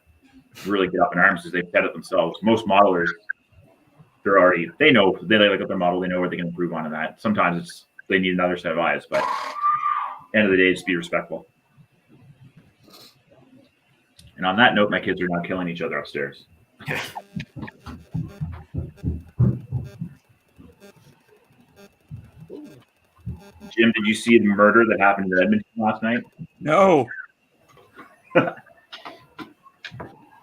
really get up in arms because they've said it themselves. Most modelers, they know, they look at their model, they know what they can improve on in that. Sometimes they need another set of eyes, but end of the day, just be respectful. And on that note, my kids are not killing each other upstairs. Jim, did you see the murder that happened in Edmonton last night? No.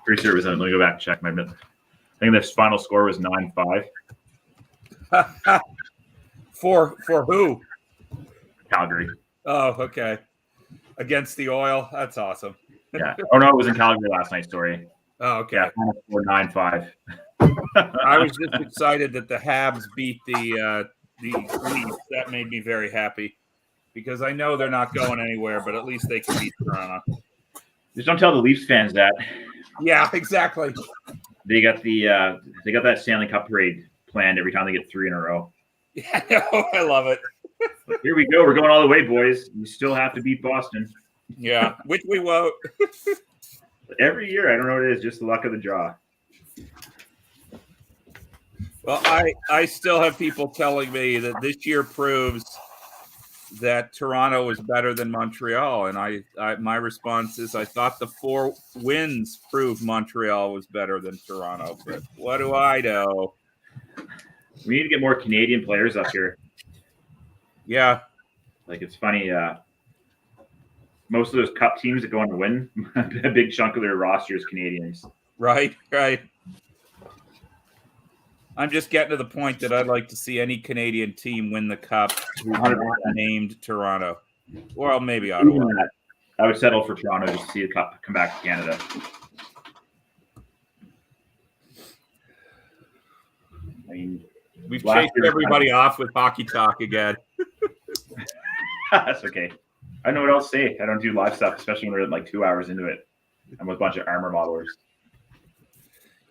Pretty sure it was. Let me go back and check my minutes. I think the final score was 9-5. For who? Calgary. Oh, okay. Against the Oil. That's awesome. Yeah. Oh no, it was in Calgary last night. Sorry. Oh, okay. Yeah, final score 9-5. I was just excited that the Habs beat the Leafs. That made me very happy because I know they're not going anywhere, but at least they can beat Toronto. Just don't tell the Leafs fans that. Yeah, exactly. They got that Stanley Cup parade planned every time they get 3 in a row. Yeah, I love it. But here we go. We're going all the way, boys. You still have to beat Boston. Yeah, which we won't. But every year, I don't know what it is. Just the luck of the draw. Well, I still have people telling me that this year proves that Toronto is better than Montreal, and I my response is I thought the 4 wins proved Montreal was better than Toronto, but what do I know? We need to get more Canadian players up here. Yeah, like it's funny. Most of those Cup teams that go on to win, a big chunk of their roster is Canadians. Right. I'm just getting to the point that I'd like to see any Canadian team win the Cup who's not named Toronto. Well, maybe Ottawa. I would settle for Toronto just to see it come back to Canada. I mean, We've last chased year- everybody off with hockey talk again. That's okay. I know what else to say. I don't do live stuff, especially when we're like 2 hours into it. I'm with a bunch of armor modelers.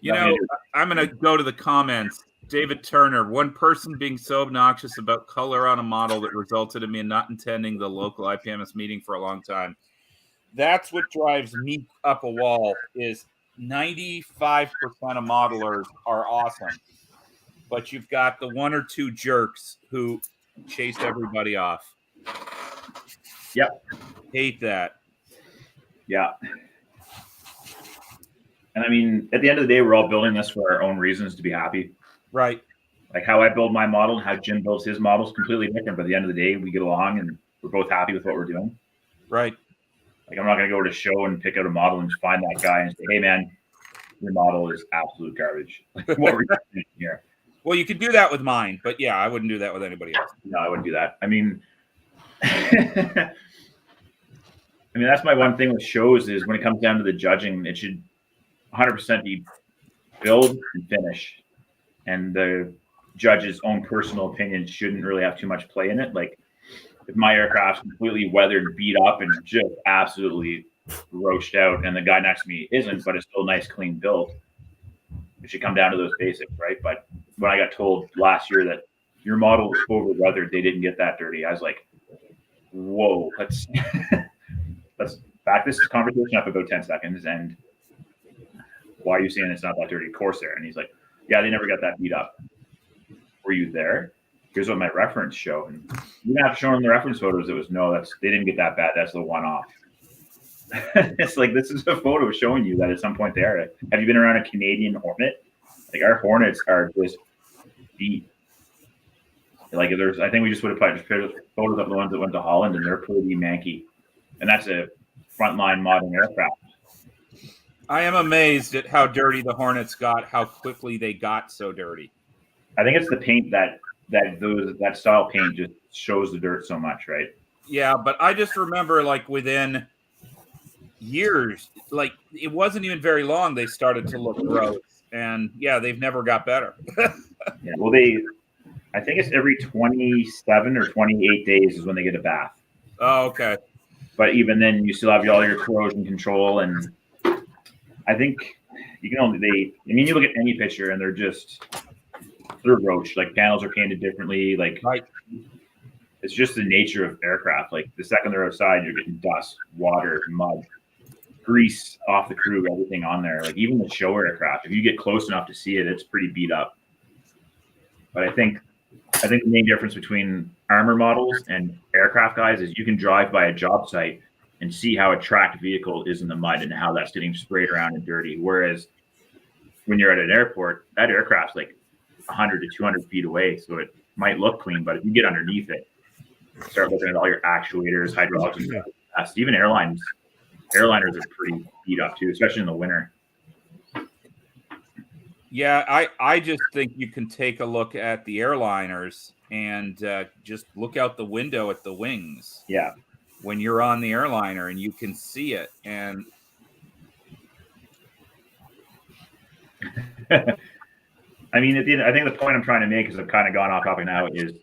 You know, I'm going to go to the comments. David Turner, one person being so obnoxious about color on a model that resulted in me not attending the local IPMS meeting for a long time. That's what drives me up a wall is 95% of modelers are awesome. But you've got the one or two jerks who chased everybody off. Yep. Hate that. Yeah. And I mean, at the end of the day, we're all building this for our own reasons to be happy. Right. Like how I build my model and how Jim builds his model is completely different. But at the end of the day, we get along and we're both happy with what we're doing. Right. Like I'm not going to go to a show and pick out a model and find that guy and say, hey, man, your model is absolute garbage. Like, what were you doing here? Well, you could do that with mine, but yeah, I wouldn't do that with anybody else. No, I wouldn't do that. I mean, that's my one thing with shows is when it comes down to the judging, it should 100% be build and finish. And the judge's own personal opinion shouldn't really have too much play in it. Like if my aircraft's completely weathered, beat up, and just absolutely roached out, and the guy next to me isn't, but it's still a nice, clean build, it should come down to those basics, right? But when I got told last year that your model was over weathered, they didn't get that dirty, I was like, whoa, let's back this conversation up about 10 seconds. And why are you saying it's not that dirty? Corsair. And he's like, yeah, they never got that beat up. Were you there? Here's what my reference show. And you didn't have to show them the reference photos. It was they didn't get that bad. That's the one-off. It's like, this is a photo showing you that at some point there. Have you been around a Canadian Hornet? Like our Hornets are just beat. Like I think we just would have put photos of the ones that went to Holland, and they're pretty manky. And that's a frontline modern aircraft. I am amazed at how dirty the Hornets got, how quickly they got so dirty. I think it's the paint that style paint just shows the dirt so much, right? Yeah, but I just remember like within years, like it wasn't even very long, they started to look gross. And yeah, they've never got better. Yeah, well, I think it's every 27 or 28 days is when they get a bath. Oh, okay. But even then, you still have all your corrosion control, and I think you look at any picture and they're roached. Like panels are painted differently. Like right. It's just the nature of aircraft. Like the second they're outside, you're getting dust, water, mud, grease off the crew, everything on there. Like even the show aircraft, if you get close enough to see it, it's pretty beat up. But I think the main difference between armor models and aircraft guys is you can drive by a job site and see how a tracked vehicle is in the mud and how that's getting sprayed around and dirty. Whereas when you're at an airport, that aircraft's like 100 to 200 feet away, so it might look clean, but if you get underneath it, start looking at all your actuators, hydraulics, and stuff. Even airliners are pretty beat up too, especially in the winter. Yeah, I just think you can take a look at the airliners and just look out the window at the wings. Yeah. When you're on the airliner and you can see it. And I mean, at the end, I think the point I'm trying to make, because I've kind of gone off topic now, is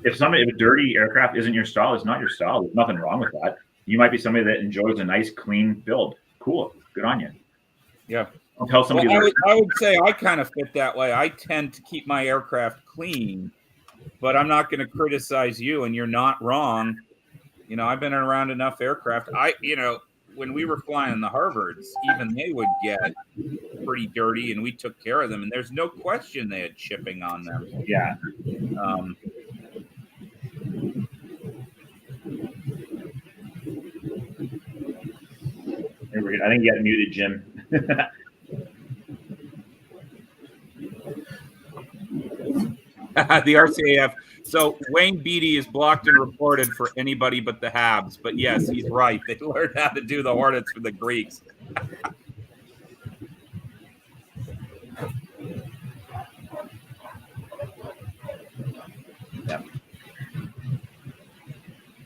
if a dirty aircraft isn't your style, it's not your style. There's nothing wrong with that. You might be somebody that enjoys a nice, clean build. Cool. Good on you. Yeah. Don't tell somebody. Well, I would say I kind of fit that way. I tend to keep my aircraft clean, but I'm not going to criticize you, and you're not wrong. You know, I've been around enough aircraft. When we were flying the Harvards, even they would get pretty dirty, and we took care of them. And there's no question they had chipping on them. Yeah. I think you got muted, Jim. The RCAF. So Wayne Beatty is blocked and reported for anybody but the Habs. But yes, he's right. They learned how to do the Hornets for the Greeks.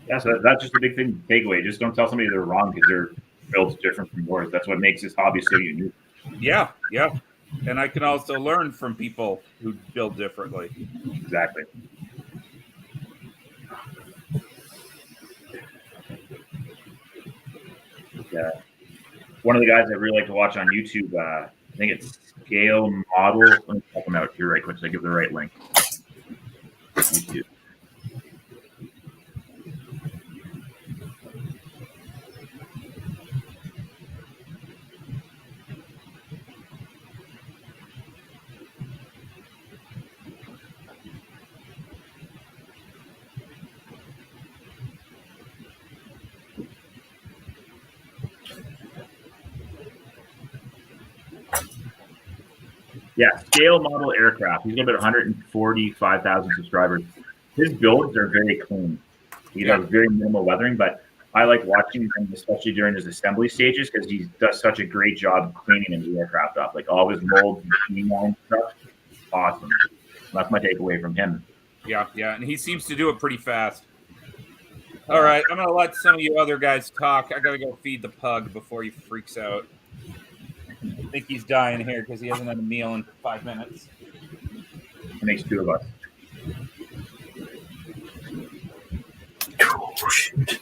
Yeah, Yeah, so that's just a big thing takeaway. Just don't tell somebody they're wrong because their build's different from yours. That's what makes this hobby so unique. Yeah, yeah. And I can also learn from people who build differently. Exactly. Yeah. One of the guys I really like to watch on YouTube, I think it's Scale Model. Let me check them out here right quick so I give the right link. YouTube. Yeah, Scale Model Aircraft. He's got about 145,000 subscribers. His builds are very clean. He has very minimal weathering, but I like watching him, especially during his assembly stages, because he does such a great job cleaning his aircraft up. Like all his molds and cleaning line stuff, awesome. That's my takeaway from him. Yeah, yeah, and he seems to do it pretty fast. All right, I'm going to let some of you other guys talk. I got to go feed the pug before he freaks out. I think he's dying here because he hasn't had a meal in 5 minutes. It makes two of us. Oh, shoot.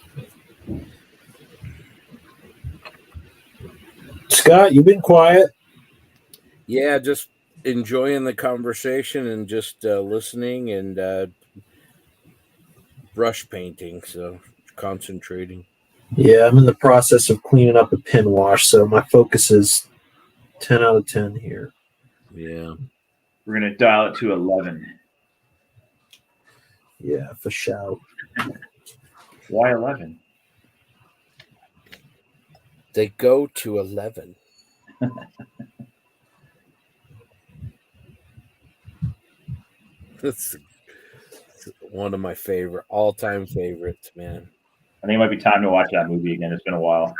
Scott, you've been quiet. Yeah, just enjoying the conversation and just listening and brush painting, so concentrating. Yeah, I'm in the process of cleaning up a pin wash, so my focus is 10 out of 10 here. Yeah. We're going to dial it to 11. Yeah, for sure. Why 11? They go to 11. That's one of my all-time favorites, man. I think it might be time to watch that movie again. It's been a while.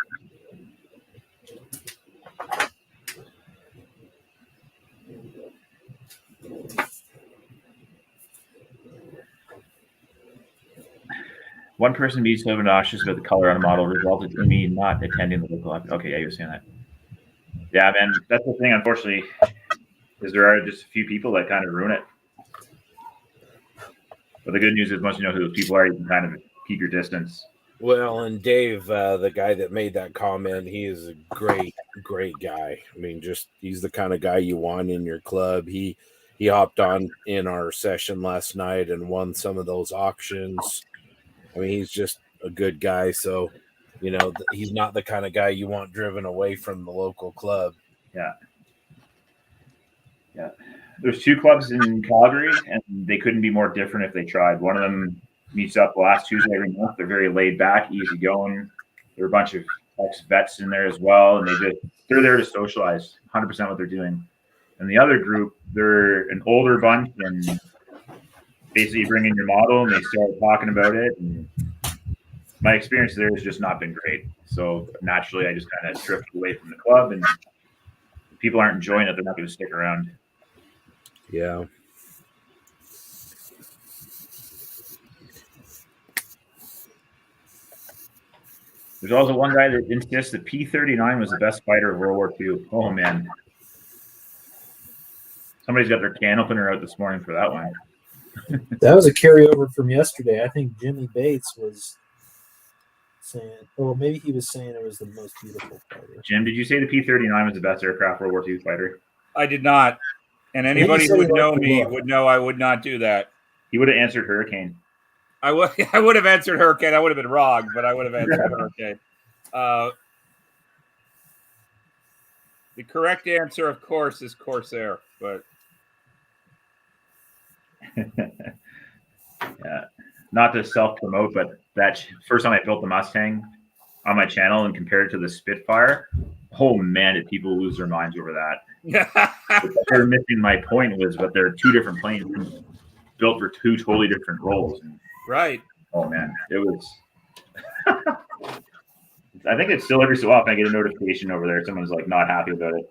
One person being so obnoxious about the color on a model resulted in me not attending the local. Okay, yeah, you were saying that. Yeah, man, that's the thing. Unfortunately, is there are just a few people that kind of ruin it. But the good news is, once you know who those people are, you can kind of keep your distance. Well, and Dave, the guy that made that comment, he is a great, great guy. I mean, he's the kind of guy you want in your club. He hopped on in our session last night and won some of those auctions. I mean, he's just a good guy. So, you know, he's not the kind of guy you want driven away from the local club. Yeah. Yeah. There's two clubs in Calgary, and they couldn't be more different if they tried. One of them meets up the last Tuesday every month. They're very laid back, easy going. There are a bunch of ex-vets in there as well, and they're there to socialize, 100% what they're doing. And the other group, they're an older bunch, and basically you bring in your model, and they start talking about it. And my experience there has just not been great. So naturally, I just kind of drifted away from the club, and if people aren't enjoying it, they're not going to stick around. Yeah. There's also one guy that insists that P-39 was the best fighter of World War II. Oh, man. Somebody's got their can opener out this morning for that one. That was a carryover from yesterday. I think Jimmy Bates was saying, or maybe he was saying it was the most beautiful fighter. Jim, did you say the P-39 was the best aircraft World War II fighter? I did not. And anybody who would know me would know I would not do that. He would have answered Hurricane. I would have answered Hurricane. I would have been wrong, but I would have answered Hurricane. The correct answer, of course, is Corsair. But yeah, not to self-promote, but that first time I built the Mustang on my channel and compared it to the Spitfire, oh man, did people lose their minds over that. They're missing my point was, but they're two different planes built for two totally different roles. Right. Oh man, it was. I think it's still every so often I get a notification over there. Someone's like not happy about it.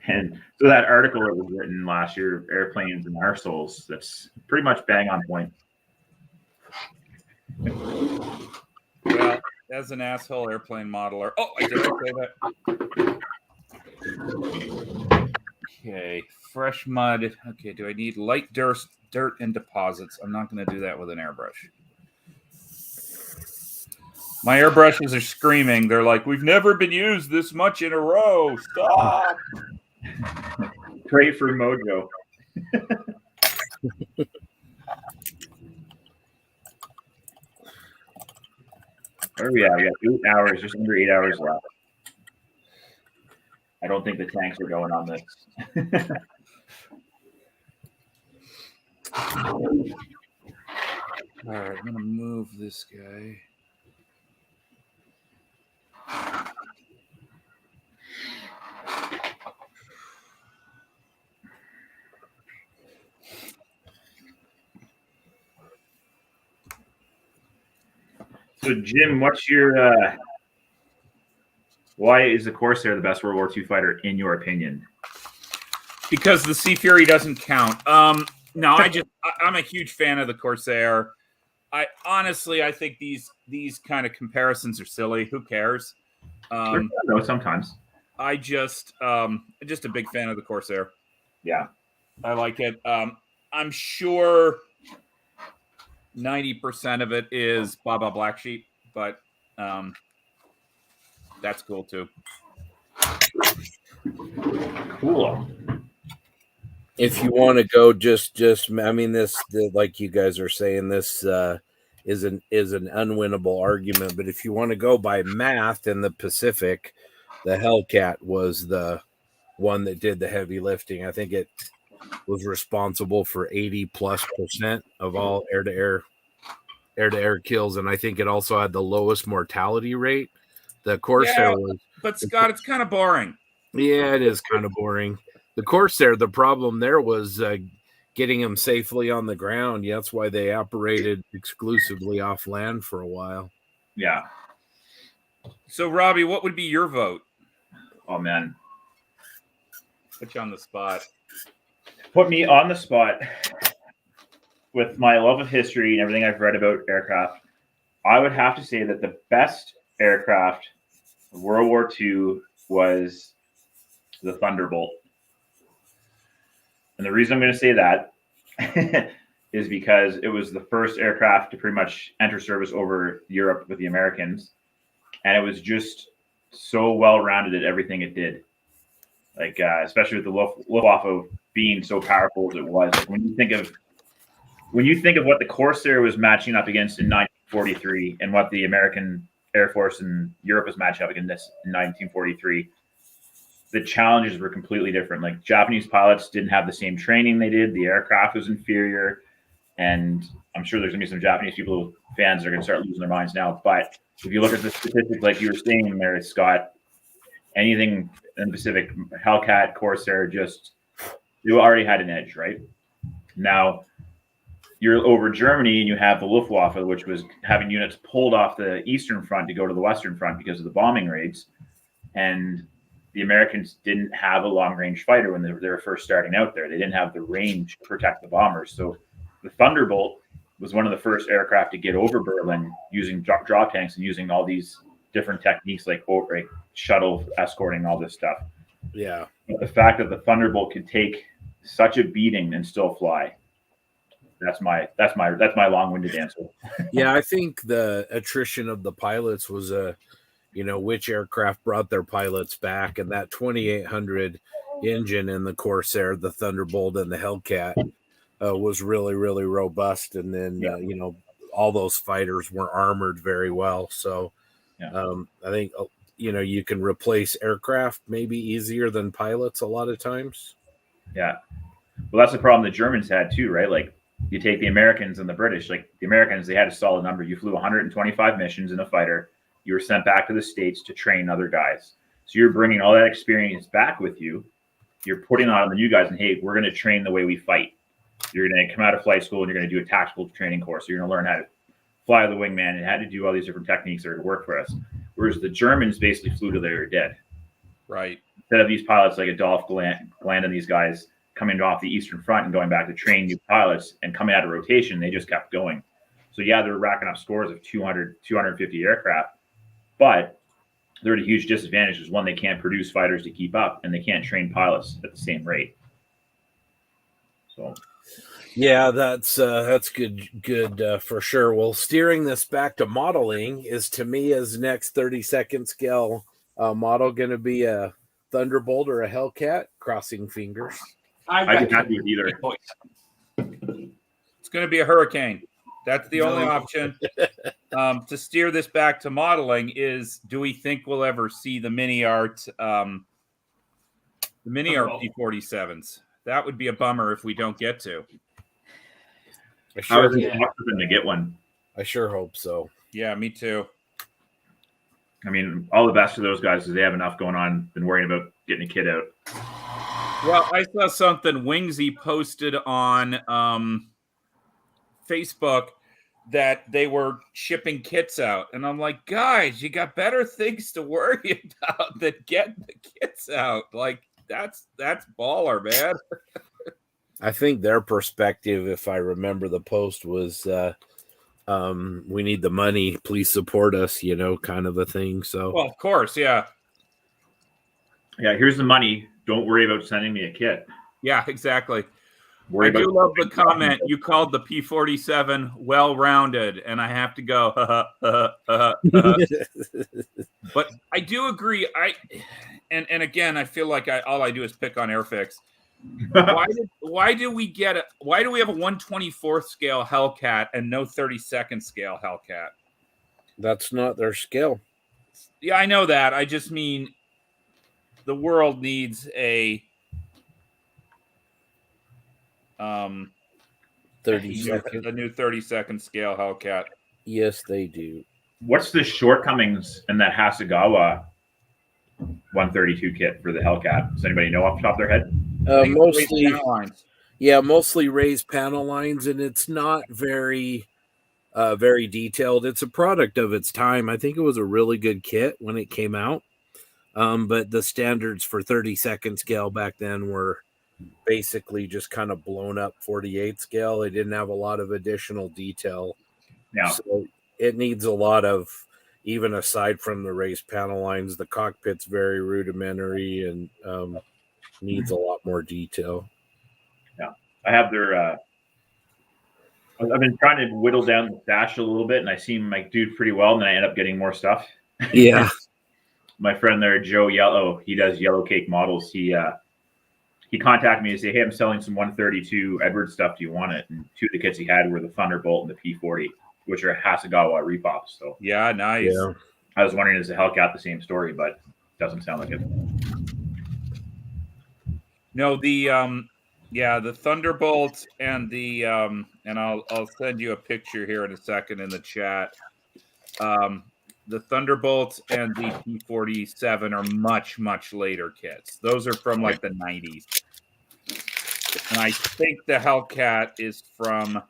And so that article that was written last year, Airplanes and Arseholes, that's pretty much bang on point. Well, as an asshole airplane modeler. Oh, I did say that. Okay, fresh mud. Okay, do I need light dirt and deposits? I'm not going to do that with an airbrush. My airbrushes are screaming. They're like, we've never been used this much in a row. Stop. Pray for mojo. Where are we at? We got 8 hours, just under 8 hours left. I don't think the tanks are going on this. All right, I'm going to move this guy. So, Jim, what's your why is the Corsair the best World War II fighter in your opinion? Because the Sea Fury doesn't count. No, I'm a huge fan of the Corsair. I think these kind of comparisons are silly. Who cares? No, sometimes. just a big fan of the Corsair. Yeah, I like it. I'm sure 90% of it is Baba Black Sheep, but that's cool too. Cool. If you want to go, I mean, like you guys are saying, this is an unwinnable argument. But if you want to go by math in the Pacific, the Hellcat was the one that did the heavy lifting. I think it was responsible for 80+% of all air-to-air kills, and I think it also had the lowest mortality rate. The Corsair was, but Scott, it's kind of boring. Yeah, it is kind of boring. The Corsair, the problem there was getting them safely on the ground. Yeah, that's why they operated exclusively off land for a while. Yeah. So, Robbie, what would be your vote? Oh, man. Put you on the spot. Put me on the spot. With my love of history and everything I've read about aircraft, I would have to say that the best aircraft of World War II was the Thunderbolt. And the reason I'm going to say that is because it was the first aircraft to pretty much enter service over Europe with the Americans. And it was just so well-rounded at everything it did. Like, especially with the Luftwaffe being so powerful as it was. Like, when you think of what the Corsair was matching up against in 1943 and what the American Air Force in Europe was matching up against in 1943, the challenges were completely different. Like, Japanese pilots didn't have the same training they did. The aircraft was inferior. And I'm sure there's going to be some Japanese fans that are going to start losing their minds now. But if you look at the statistics, like you were saying there, Scott, anything in the Pacific, Hellcat, Corsair, you already had an edge, right? Now, you're over Germany and you have the Luftwaffe, which was having units pulled off the Eastern Front to go to the Western Front because of the bombing raids. And the Americans didn't have a long-range fighter when they were first starting out there. They didn't have the range to protect the bombers. So the Thunderbolt was one of the first aircraft to get over Berlin using drop tanks and using all these different techniques like shuttle escorting, all this stuff. Yeah. But the fact that the Thunderbolt could take such a beating and still fly, that's my long-winded answer. Yeah, I think the attrition of the pilots was which aircraft brought their pilots back, and that 2800 engine in the Corsair, the Thunderbolt, and the Hellcat was really, really robust. And then all those fighters were armored very well. So I think you can replace aircraft maybe easier than pilots a lot of times. Yeah. Well, that's the problem the Germans had too, right? Like, you take the Americans and the British. Like, the Americans, they had a solid number. You flew 125 missions in a fighter. You were sent back to the States to train other guys. So you're bringing all that experience back with you. You're putting on the new guys, and hey, we're going to train the way we fight. You're going to come out of flight school and you're going to do a tactical training course. So you're going to learn how to fly the wingman and how to do all these different techniques that are to work for us. Whereas the Germans basically flew till they were dead. Right. Instead of these pilots like Adolph Gland and these guys coming off the Eastern Front and going back to train new pilots and coming out of rotation, they just kept going. So yeah, they're racking up scores of 200, 250 aircraft, but they're at a huge disadvantage because one, they can't produce fighters to keep up, and they can't train pilots at the same rate. So Yeah, that's good for sure. Well, steering this back to modeling, is Tamiya's next 32nd scale model going to be a Thunderbolt or a Hellcat? Crossing fingers. I'd be happy with either. It's going to be a Hurricane. That's the only option. To steer this back to modeling is, do we think we'll ever see the mini art P-47s? That would be a bummer if we don't get to. I was hoping to get one. I sure hope so. Yeah, me too. I mean, all the best to those guys because they have enough going on than worrying about getting a kid out. Well, I saw something Wingsy posted on Facebook that they were shipping kits out. And I'm like, guys, you got better things to worry about than getting the kits out. Like, that's baller, man. I think their perspective, if I remember the post, was we need the money, please support us, kind of a thing. So, well, of course, yeah. Yeah, here's the money. Don't worry about sending me a kit. Yeah, exactly. I do love the comment. You called the P-47 well-rounded, and I have to go, But I do agree. And again, I feel like all I do is pick on Airfix. Why do we have a 1/24th scale Hellcat and no 32nd scale Hellcat? That's not their skill. Yeah, I know that. I just mean the world needs a 32nd. The new 32nd scale Hellcat. Yes, they do. What's the shortcomings in that Hassagawa 132 kit for the Hellcat? Does anybody know off the top of their head? Mostly raised panel lines, and it's not very detailed. It's a product of its time. I think it was a really good kit when it came out, but the standards for 32nd scale back then were basically just kind of blown up 48 scale. They didn't have a lot of additional detail. Yeah. So it needs a lot of, even aside from the raised panel lines, the cockpit's very rudimentary and needs a lot more detail. Yeah. I have their I've been trying to whittle down the stash a little bit, and I seem like do pretty well, and then I end up getting more stuff. Yeah. My friend there, Joe Yellow, he does Yellow Cake models. He contacted me to say, hey, I'm selling some 132 Edwards stuff. Do you want it? And two of the kits he had were the Thunderbolt and the P40, which are Hassagawa repops. So yeah, nice. Yeah. I was wondering, is the Hellcat the same story? But it doesn't sound like it. No, the Thunderbolt and the and I'll send you a picture here in a second in the chat. The Thunderbolt and the P-47 are much, much later kits. Those are from like the 90s. And I think the Hellcat is from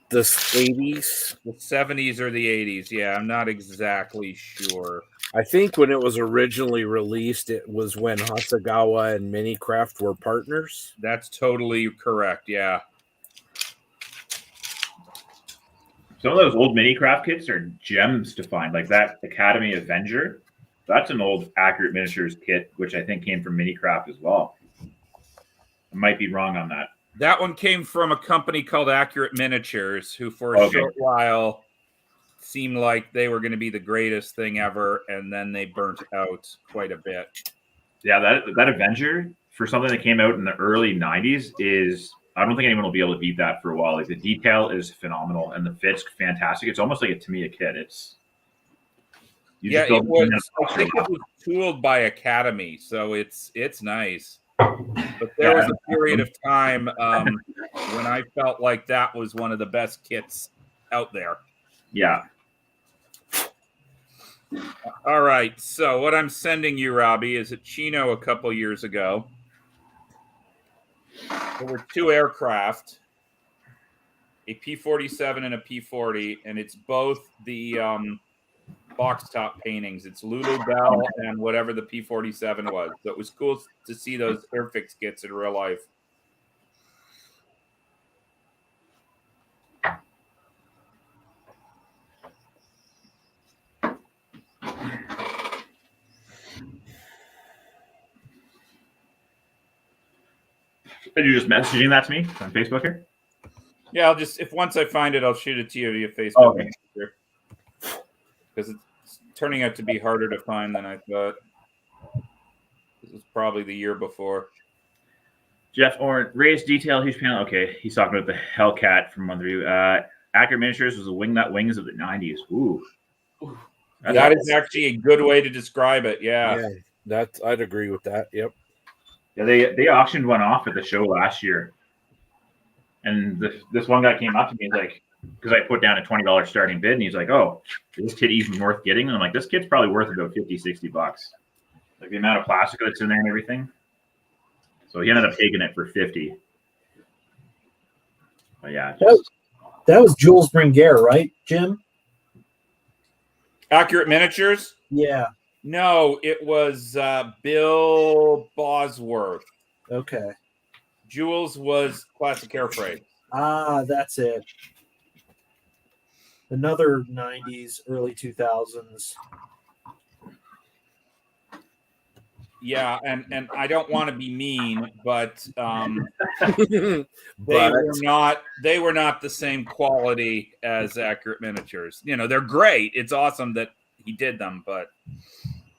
the 80s, the 70s or the 80s. Yeah, I'm not exactly sure. I think when it was originally released, it was when Hassagawa and Minicraft were partners. That's totally correct. Yeah. Some of those old Minicraft kits are gems to find, like that Academy Avenger. That's an old Accurate Miniatures kit, which I think came from Minicraft as well. I might be wrong on that. That one came from a company called Accurate Miniatures, who for a short while seemed like they were going to be the greatest thing ever, and then they burnt out quite a bit. Yeah, that Avenger, for something that came out in the early 90s, is... I don't think anyone will be able to beat that for a while. Like the detail is phenomenal and the fit's fantastic. It's almost like a Tamiya kit. It was. I think it was tooled by Academy, so it's nice. But there was a period of time when I felt like that was one of the best kits out there. Yeah. All right. So what I'm sending you, Robbie, is a Chino a couple years ago. There were two aircraft, a P-47 and a P-40, and it's both the box top paintings. It's Lulu Bell and whatever the P-47 was. So it was cool to see those Airfix kits in real life. Are you just messaging that to me on Facebook here? Yeah, I'll just, if once I find it, I'll shoot it to you via Facebook. Oh, okay. Because it's turning out to be harder to find than I thought. This was probably the year before. Jeff Oren, raised detail, huge panel. Okay, he's talking about the Hellcat from Month Review. Accurate Miniatures was the wingnut wings of the 90s. Ooh. That is actually a good way to describe it. Yeah. I'd agree with that. Yep. Yeah, they auctioned one off at the show last year. And this one guy came up to me, he's like, because I put down a $20 starting bid, and he's like, oh, is this kit even worth getting? And I'm like, this kit's probably worth about $50-$60. Like the amount of plastic that's in there and everything. So he ended up taking it for $50. But yeah. That was Jules Bringuer, right, Jim? Accurate Miniatures? Yeah. No, it was Bill Bosworth. Okay. Jules was Classic Airfreight. Ah, that's it. Another 90s, early 2000s. Yeah, and I don't want to be mean, but they were not the same quality as Accurate Miniatures. You know, they're great. It's awesome that he did them, but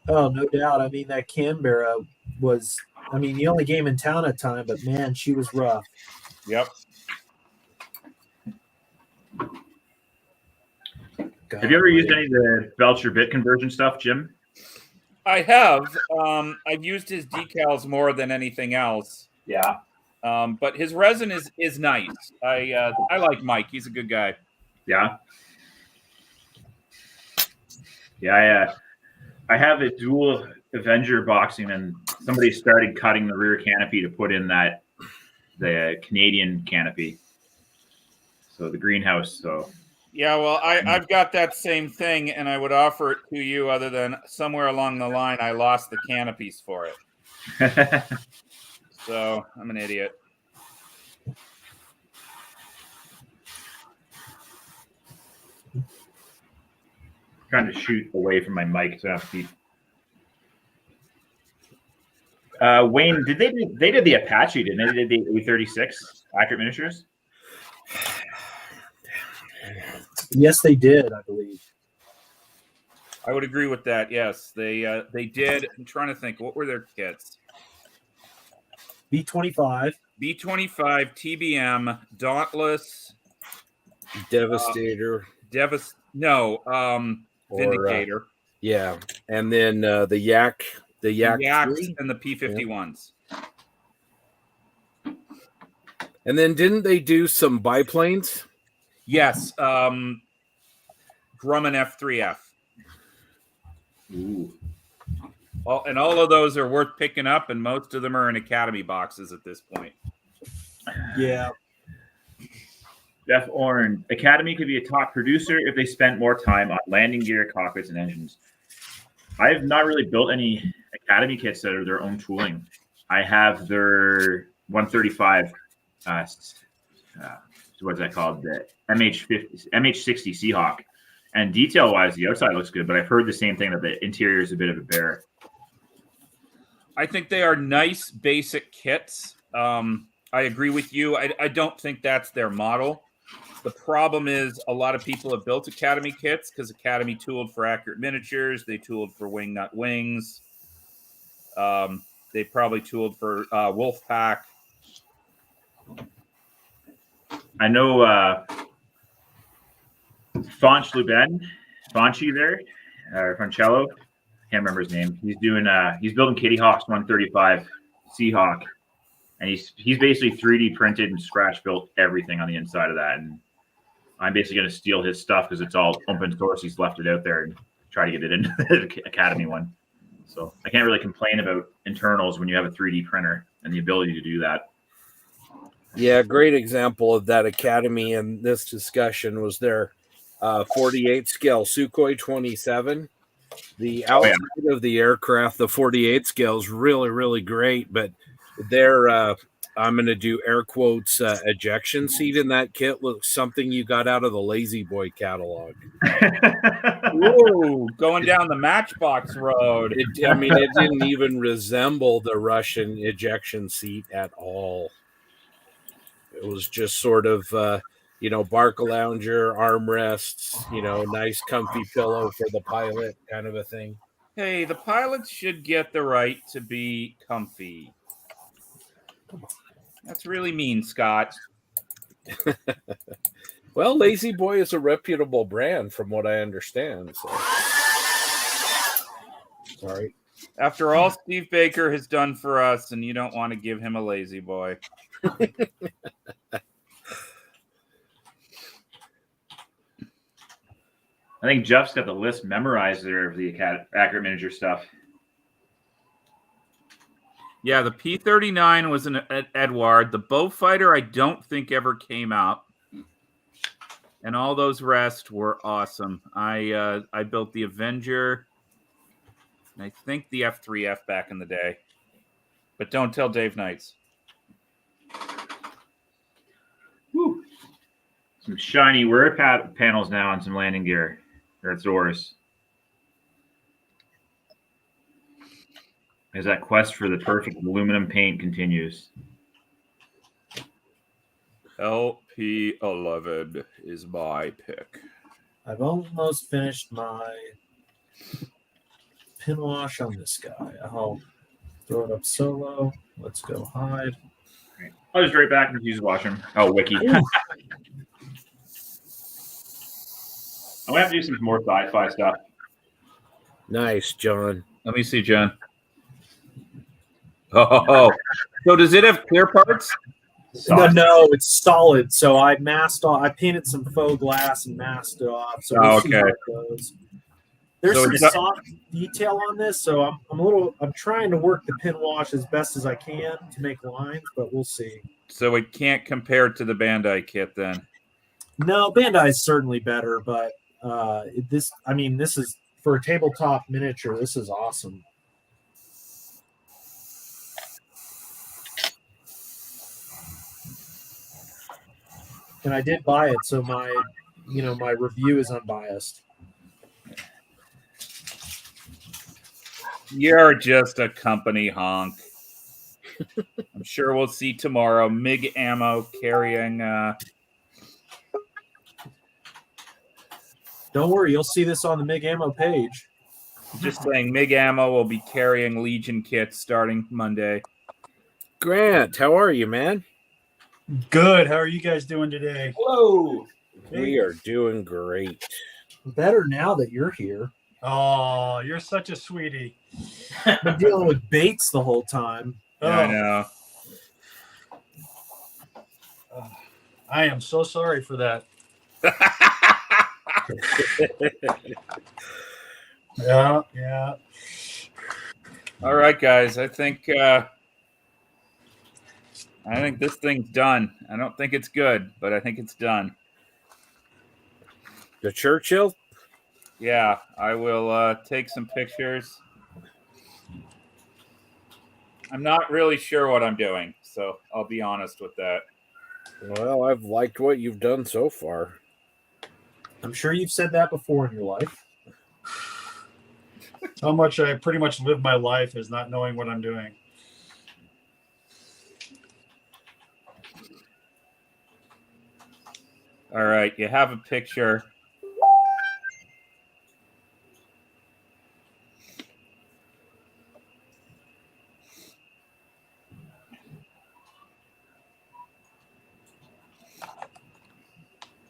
Oh, no doubt. I mean, that Canberra was, I mean, the only game in town at the time, but man, she was rough. Yep. God, have you ever used any of the Belcher bit conversion stuff, Jim? I have. I've used his decals more than anything else. Yeah. But his resin is nice. I like Mike. He's a good guy. Yeah. Yeah, I have a dual Avenger boxing, and somebody started cutting the rear canopy to put in the Canadian canopy. So the greenhouse. So yeah, well, I've got that same thing, and I would offer it to you. Other than somewhere along the line, I lost the canopies for it. So I'm an idiot. trying to shoot away from my mic so I have to keep. Wayne, they did the Apache, didn't they? They did the A36 Accurate Miniatures. Yes, they did, I believe. I would agree with that. Yes, they did. I'm trying to think. What were their kits? B-25. B-25, TBM, Dauntless, Devastator. Vindicator. Yeah, and then the Yak. The Yaks and the P-51s. And then didn't they do some biplanes? Yes. Grumman F3F. Ooh. And all of those are worth picking up, and most of them are in Academy boxes at this point. Yeah. Jeff Oren, Academy could be a top producer if they spent more time on landing gear, cockpits, and engines. I've not really built any Academy kits that are their own tooling. I have their 135, what's that called? The MH60 Seahawk. And detail-wise, the outside looks good, but I've heard the same thing that the interior is a bit of a bear. I think they are nice, basic kits. I agree with you. I don't think that's their model. The problem is a lot of people have built Academy kits because Academy tooled for Accurate Miniatures. They tooled for Wingnut Wings. They probably tooled for Wolfpack. I know Fonchi there, Foncello. Can't remember his name. He's doing he's building Kitty Hawk's 135 Seahawk, and he's basically 3D printed and scratch built everything on the inside of that. And I'm basically going to steal his stuff because it's all open source. He's left it out there and try to get it into the Academy one. So I can't really complain about internals when you have a 3D printer and the ability to do that. Yeah, great example of that Academy in this discussion was their 48 scale Sukhoi 27. The Oh, yeah. outside of the aircraft, the 48 scale is really, really great, but they're I'm going to do air quotes ejection seat in that kit looks something you got out of the Lazy Boy catalog. Whoa, going down the Matchbox road. It didn't even resemble the Russian ejection seat at all. It was just sort of, Barca lounger, armrests, nice comfy pillow for the pilot kind of a thing. Hey, the pilots should get the right to be comfy. That's really mean, Scott. Well, Lazy Boy is a reputable brand from what I understand. So. Sorry. After all Steve Baker has done for us, and you don't want to give him a Lazy Boy. I think Jeff's got the list memorized there of the accurate miniature stuff. Yeah, the P-39 was an Edward. The Beaufighter I don't think ever came out. And all those rest were awesome. I built the Avenger, and I think the F3F back in the day. But don't tell Dave Knights. Woo. Some shiny wear panels now on some landing gear. Or doors. As that quest for the perfect aluminum paint continues. LP11 is my pick. I've almost finished my pin wash on this guy. I'll throw it up solo. Let's go hide. I'll just right back and use wash him. Oh, wiki. I'm gonna have to do some more sci-fi stuff. Nice, John. Let me see, John. Oh, so does it have clear parts? No, it's solid. So I masked off. I painted some faux glass and masked it off. So we'll see how it goes. There's some soft detail on this, so I'm trying to work the pin wash as best as I can to make lines, but we'll see. So it can't compare to the Bandai kit then. No, Bandai is certainly better, but this is for a tabletop miniature. This is awesome. And I did buy it, so my review is unbiased. You're just a company honk. I'm sure we'll see tomorrow MiG ammo carrying. Don't worry, you'll see this on the MiG ammo page. Just saying, MiG ammo will be carrying Legion kits starting Monday. Grant, how are you, man? Good. How are you guys doing today? Hello. We are doing great. Better now that you're here. Oh, you're such a sweetie. Been dealing with baits the whole time. Yeah, I know. I am so sorry for that. Yeah. All right, guys. I think this thing's done. I don't think it's good, but I think it's done. The Churchill? Yeah, I will take some pictures. I'm not really sure what I'm doing, so I'll be honest with that. Well, I've liked what you've done so far. I'm sure you've said that before in your life. How much I pretty much live my life is not knowing what I'm doing. All right, you have a picture.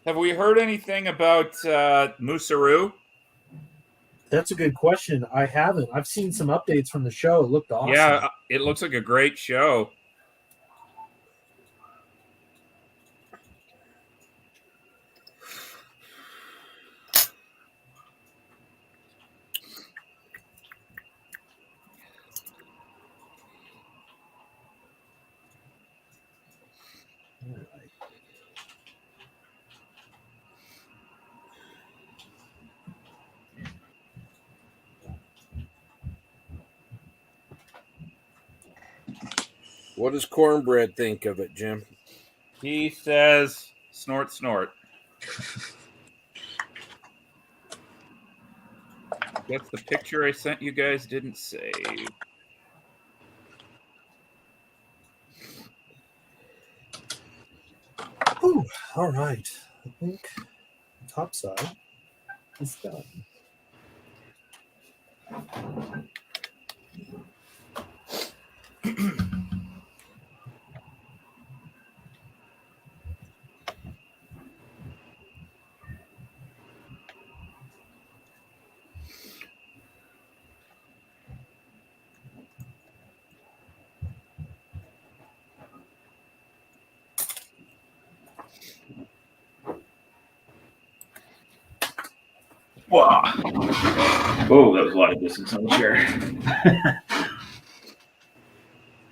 Have we heard anything about Musaru? That's a good question. I haven't. I've seen some updates from the show. It looked awesome. Yeah, it looks like a great show. What does Cornbread think of it, Jim? He says, snort, snort. Guess the picture I sent you guys didn't save. Ooh, all right. I think the top side is done. Wow. Whoa, that was a lot of distance on the chair.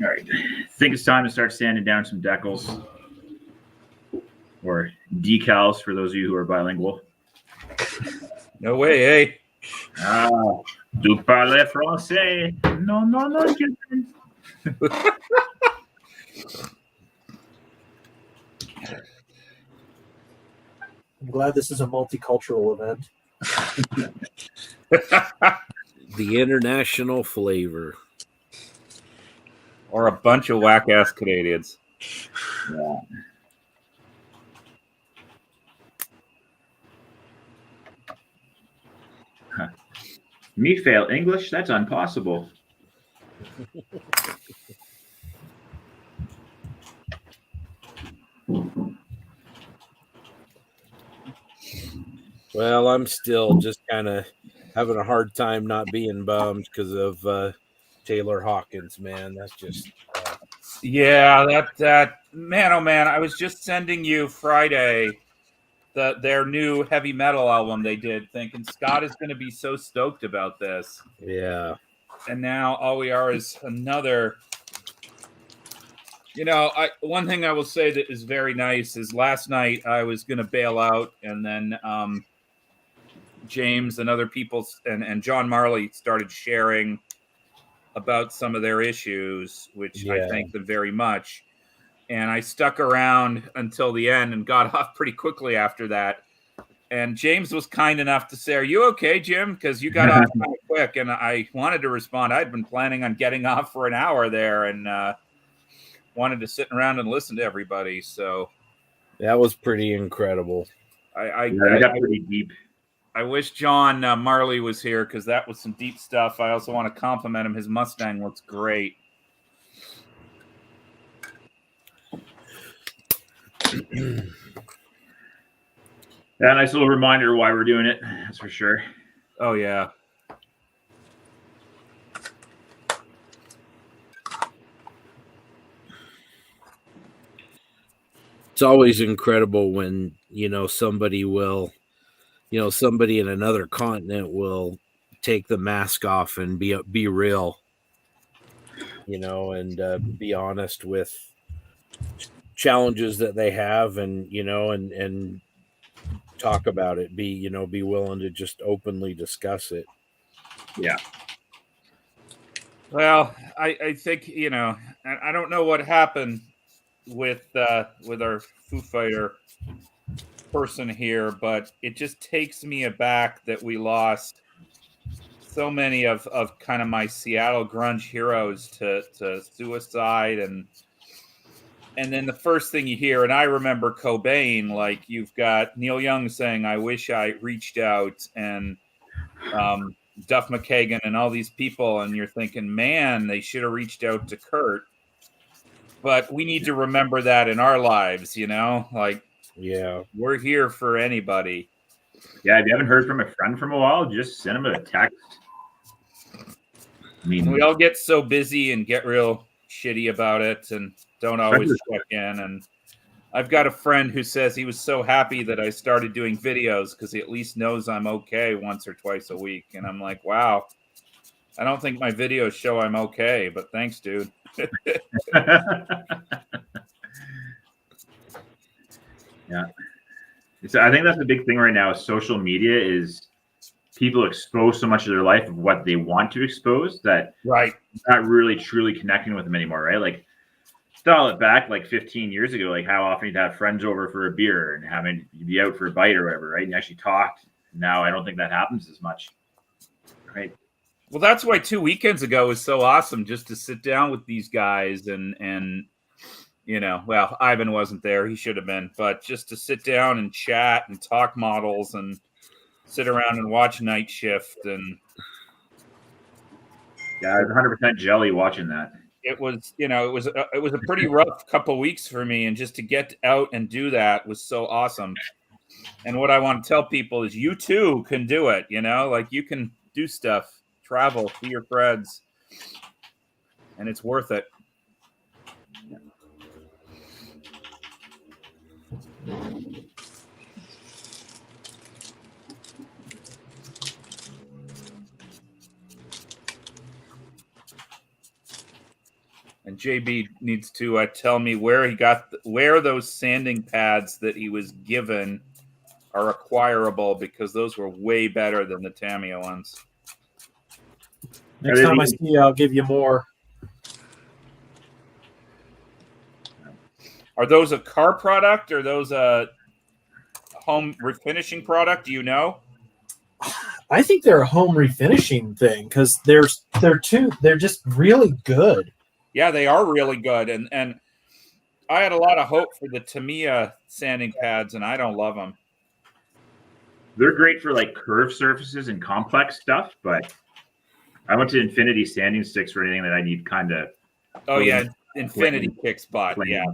All right. I think it's time to start sanding down some decals. Or decals for those of you who are bilingual. No way, eh? Ah, du parles français. No, no, no, German. I'm glad this is a multicultural event. The international flavor. Or a bunch of whack-ass Canadians. Yeah. Huh. Me fail English? That's impossible. Well, I'm still just kind of having a hard time not being bummed because of Taylor Hawkins, man. That's just Yeah, that man, oh man, I was just sending you Friday their new heavy metal album they did, thinking Scott is going to be so stoked about this. yeah. And now all we are is another. You know, one thing I will say that is very nice is last night I was going to bail out, and then James and other people and John Marley started sharing about some of their issues, which I thank them very much. And I stuck around until the end and got off pretty quickly after that. And James was kind enough to say, "Are you okay, Jim? Because you got off kind of quick." And I wanted to respond. I'd been planning on getting off for an hour there, and wanted to sit around and listen to everybody. So That was pretty incredible. I got pretty deep. I wish John Marley was here because that was some deep stuff. I also want to compliment him. His Mustang looks great. Yeah, nice little reminder why we're doing it. That's for sure. Oh, yeah. It's always incredible when, somebody in another continent will take the mask off and be real, and be honest with challenges that they have and talk about it, be willing to just openly discuss it. Yeah. Well, I think, I don't know what happened with our Foo Fighter person here, but it just takes me aback that we lost so many of kind of my Seattle grunge heroes to suicide, and then the first thing you hear, and I remember Cobain, like you've got Neil Young saying, "I wish I reached out," and Duff McKagan and all these people, and you're thinking, man, they should have reached out to Kurt. But we need to remember that in our lives, like, yeah, we're here for anybody. Yeah, if you haven't heard from a friend from a while, just send them a text. I mean, we all get so busy and get real shitty about it and don't always check in. And I've got a friend who says he was so happy that I started doing videos because he at least knows I'm okay once or twice a week. And I'm like, wow, I don't think my videos show I'm okay, but thanks, dude. Yeah. So I think that's the big thing right now. Social media is people expose so much of their life of what they want to expose that right, not really truly connecting with them anymore, right? Like dial it back like 15 years ago, like how often you'd have friends over for a beer and having you'd be out for a bite or whatever, right? And you actually talked. Now I don't think that happens as much, right? Well, that's why 2 weekends ago was so awesome, just to sit down with these guys and you know, well, Ivan wasn't there; he should have been, but just to sit down and chat and talk models and sit around and watch Night Shift, and yeah, I was 100% jelly watching that. it was, you know, it was a pretty rough couple weeks for me, and just to get out and do that was so awesome. And what I want to tell people is, you too can do it. You know, like you can do stuff, travel, see your friends, and it's worth it. And JB needs to tell me where he got where those sanding pads that he was given are acquirable, because those were way better than the Tamiya ones. Next time I see you, I'll give you more. Are those a car product, or are those a home refinishing product? Do you know? I think they're a home refinishing thing because they're just really good. Yeah, they are really good, and I had a lot of hope for the Tamiya sanding pads, and I don't love them. They're great for like curved surfaces and complex stuff, but I went to Infinity sanding sticks for anything that I need kind of. Oh yeah, Infinity kick spot. Yeah.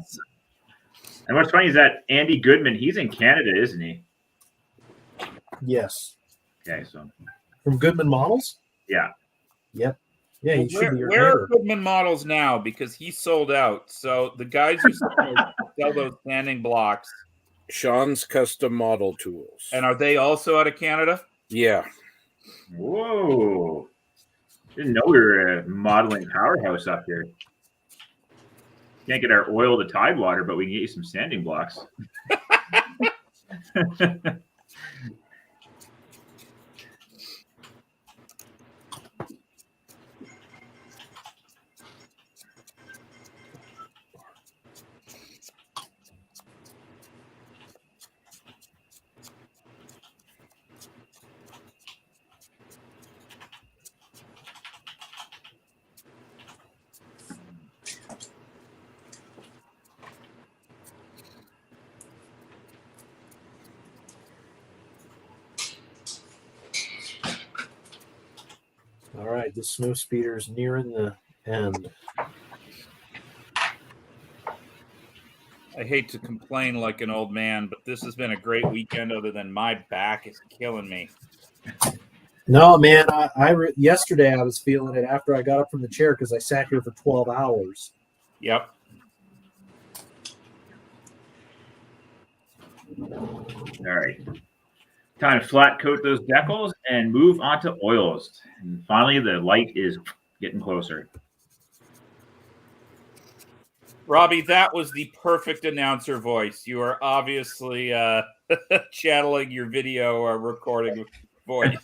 And what's funny is that Andy Goodman, he's in Canada, isn't he? Yes. Okay, so from Goodman Models. Yeah. Yep. Yeah, he should be your Where neighbor. are Goodman Models now? Because he sold out. So the guys who sell those sanding blocks. Sean's Custom Model Tools. And are they also out of Canada? Yeah. Whoa. Didn't know we were a modeling powerhouse up here. Can't get our oil to Tidewater, but we can get you some sanding blocks. All right, the snow speeder is nearing the end. I hate to complain like an old man, but this has been a great weekend, other than my back is killing me. No, man, yesterday I was feeling it after I got up from the chair because I sat here for 12 hours. Yep. All right. Time to flat coat those decals and move on to oils. And finally, the light is getting closer. Robbie, that was the perfect announcer voice. You are obviously channeling your video recording voice.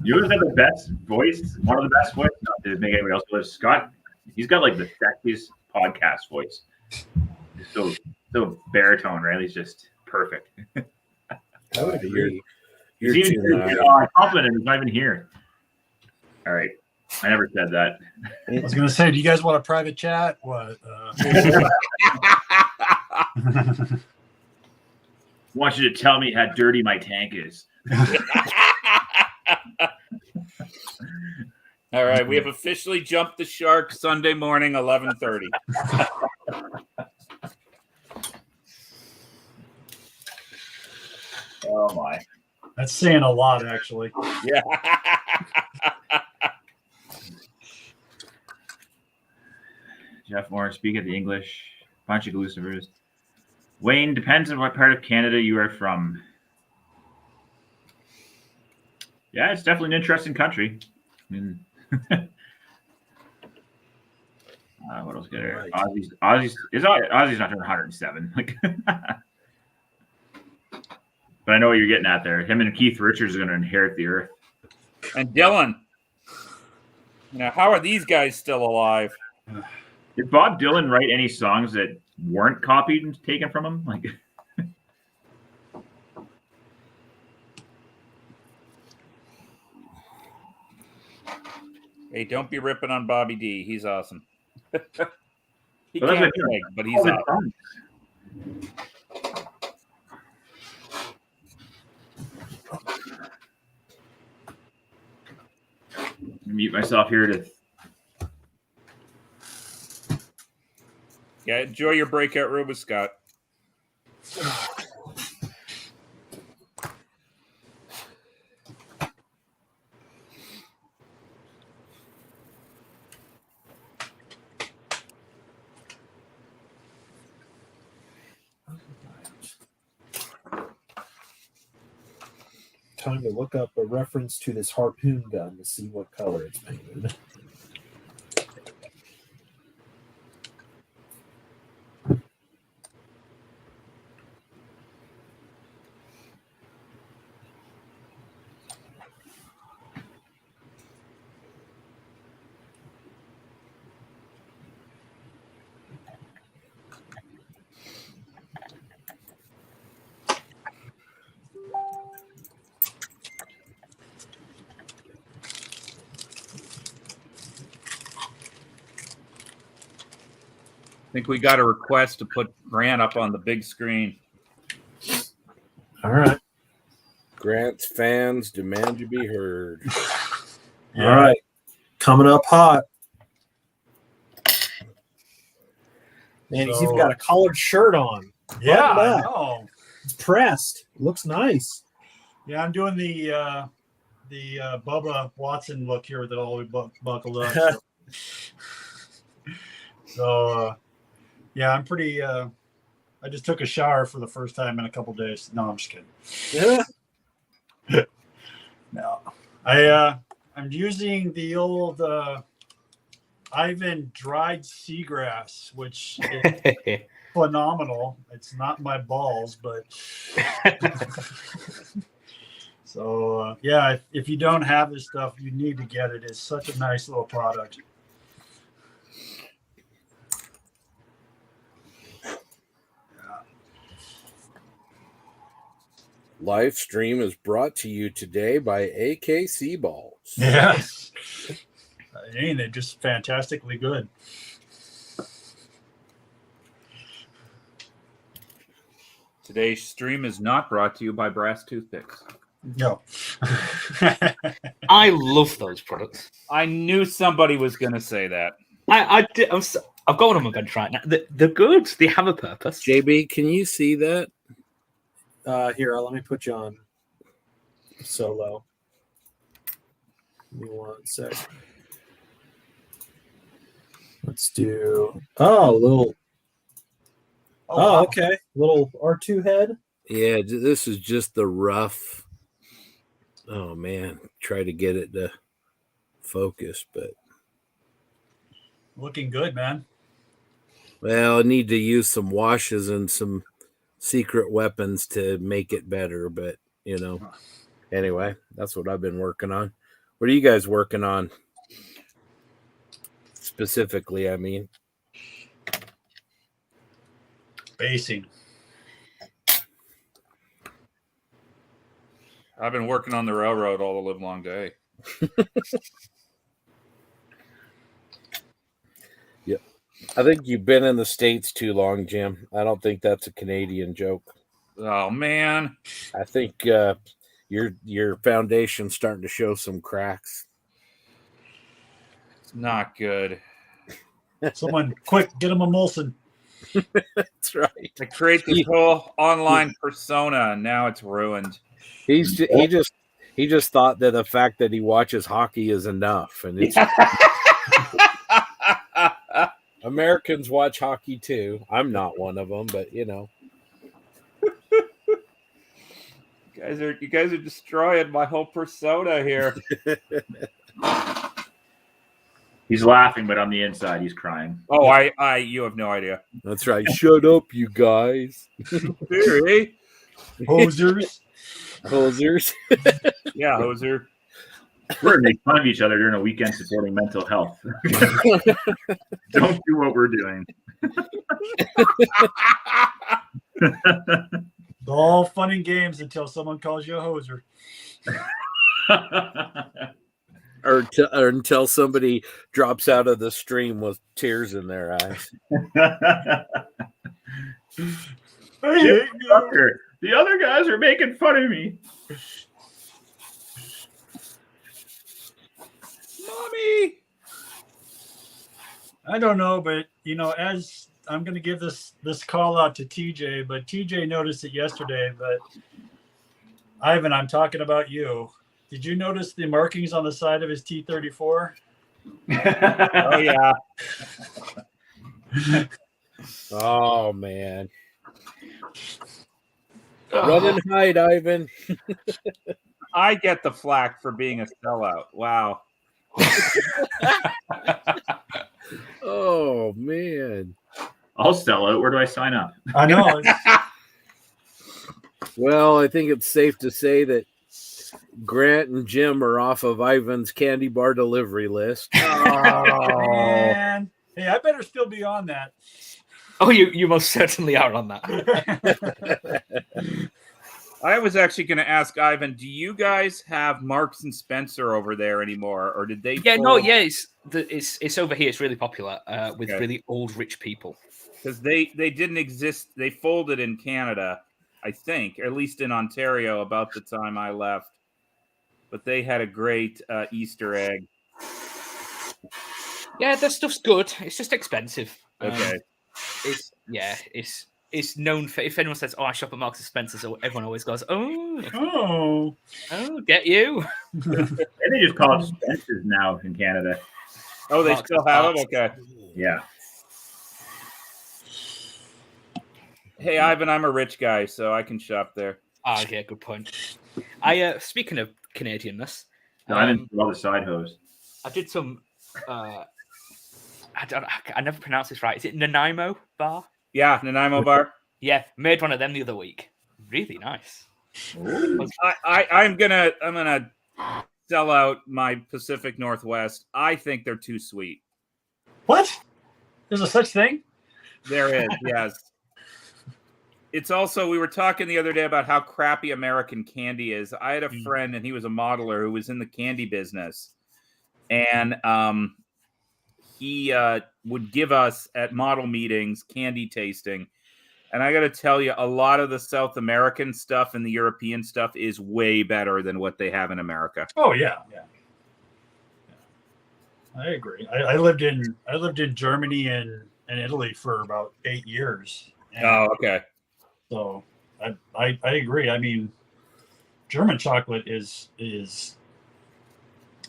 You have the best voice, one of the best voices, not to make anybody else believe. Scott, he's got like the sexiest podcast voice. Just so baritone, right? He's just perfect. I would agree. He's even confident he's not even here. All right. I never said that. I was going to say, do you guys want a private chat? What? Want you to tell me how dirty my tank is. All right, we have officially jumped the shark. Sunday morning, 11:30. Oh my! That's saying a lot, actually. Yeah. Jeff Moore, speak of the English. Bunch of Lucifers. Wayne, depends on what part of Canada you are from. Yeah, it's definitely an interesting country. I mean, what else? Good? Right. Aussie's not doing 107. Like, but I know what you're getting at there. Him and Keith Richards are going to inherit the earth. And Dylan, how are these guys still alive? Did Bob Dylan write any songs that weren't copied and taken from him? Like, Hey, don't be ripping on Bobby D. He's awesome. He Well, that's can't what I mean. sing, but he's all the awesome. songs. Mute myself here to. Yeah, enjoy your breakout room with Scott. Time to look up a reference to this harpoon gun to see what color it's painted. I think we got a request to put Grant up on the big screen. All right. Grant's fans demand to be heard. All right. Coming up hot. Man, he's even got a collared shirt on. Yeah, Buttoned I up. know. It's pressed. Looks nice. Yeah, I'm doing the Bubba Watson look here with it all buckled up. So yeah, I'm pretty. I just took a shower for the first time in a couple days. No, I'm just kidding. Yeah. No, I'm using the old Ivan dried seagrass, which is phenomenal. It's not my balls, but so yeah. If you don't have this stuff, you need to get it. It's such a nice little product. Live stream is brought to you today by AKC Balls. Yes. Ain't they just fantastically good? Today's stream is not brought to you by Brass Toothpicks. No. I love those products. I knew somebody was going to say that. I did. I've got one on my bench right now. They're good. They have a purpose. JB, can you see that? Here, let me put you on solo. Give me 1 sec. Let's do. Oh, a little. Wow. Okay. Little R2 head. Yeah, this is just the rough. Oh man, try to get it to focus, but Looking good, man. well, I need to use some washes and some secret weapons to make it better, but you know. Anyway, that's what I've been working on. What are you guys working on? Specifically, I mean. Basing. I've been working on the railroad all the live long day. Yep. I think you've been in the States too long, Jim. I don't think that's a Canadian joke. Oh man. I think your foundation's starting to show some cracks. It's not good. Someone quick, get him a Molson. That's right. I create this whole online persona, and now it's ruined. He just thought that the fact that he watches hockey is enough, and it's Americans watch hockey too. I'm not one of them, but you know. You guys are destroying my whole persona here. He's laughing, but on the inside, he's crying. Oh, you have no idea. That's right. Shut up, you guys. Really? Hosers. Hosers. Yeah, hoser. We're gonna make fun of each other during a weekend supporting mental health. Don't do what we're doing. It's all fun and games until someone calls you a hoser. or until somebody drops out of the stream with tears in their eyes. The other guys are making fun of me. Mommy. I don't know, but as I'm going to give this call out to TJ, but TJ noticed it yesterday. But Ivan, I'm talking about you. Did you notice the markings on the side of his T-34? Oh yeah. Oh man. Run and hide, Ivan. I get the flack for being a sellout. Wow. Oh man. I'll sell out. Where do I sign up? I know. Well, I think it's safe to say that Grant and Jim are off of Ivan's candy bar delivery list. Man. Hey, I better still be on that. Oh, you most certainly are on that. I was actually going to ask Ivan, do you guys have Marks and Spencer over there anymore, or did they? Yeah, no, yeah, it's over here. It's really popular with really old rich people. Because they didn't exist. They folded in Canada, I think, or at least in Ontario about the time I left. But they had a great Easter egg. Yeah, their stuff's good. It's just expensive. Okay. It's known for, if anyone says, "Oh, I shop at Marks and Spencer," so everyone always goes, Oh, get you." And they just call it Spencer's now in Canada. Oh, they Marks still have them? Okay. Yeah. Hey, Ivan, I'm a rich guy, so I can shop there. Ah, yeah, good point. Speaking of Canadianness, No, I didn't all the side hose. I did some. I never pronounce this right. Is it Nanaimo bar? Yeah, Nanaimo bar. Yeah, made one of them the other week. Really nice. I'm gonna sell out my Pacific Northwest. I think they're too sweet. what? There's a such thing? There is, yes. It's also, we were talking the other day about how crappy American candy is. I had a friend, and he was a modeler who was in the candy business, and he would give us at model meetings candy tasting. And I got to tell you, a lot of the South American stuff and the European stuff is way better than what they have in America. Oh yeah. I agree. I lived in Germany and Italy for about 8 years. Oh, okay. So I agree. I mean, German chocolate is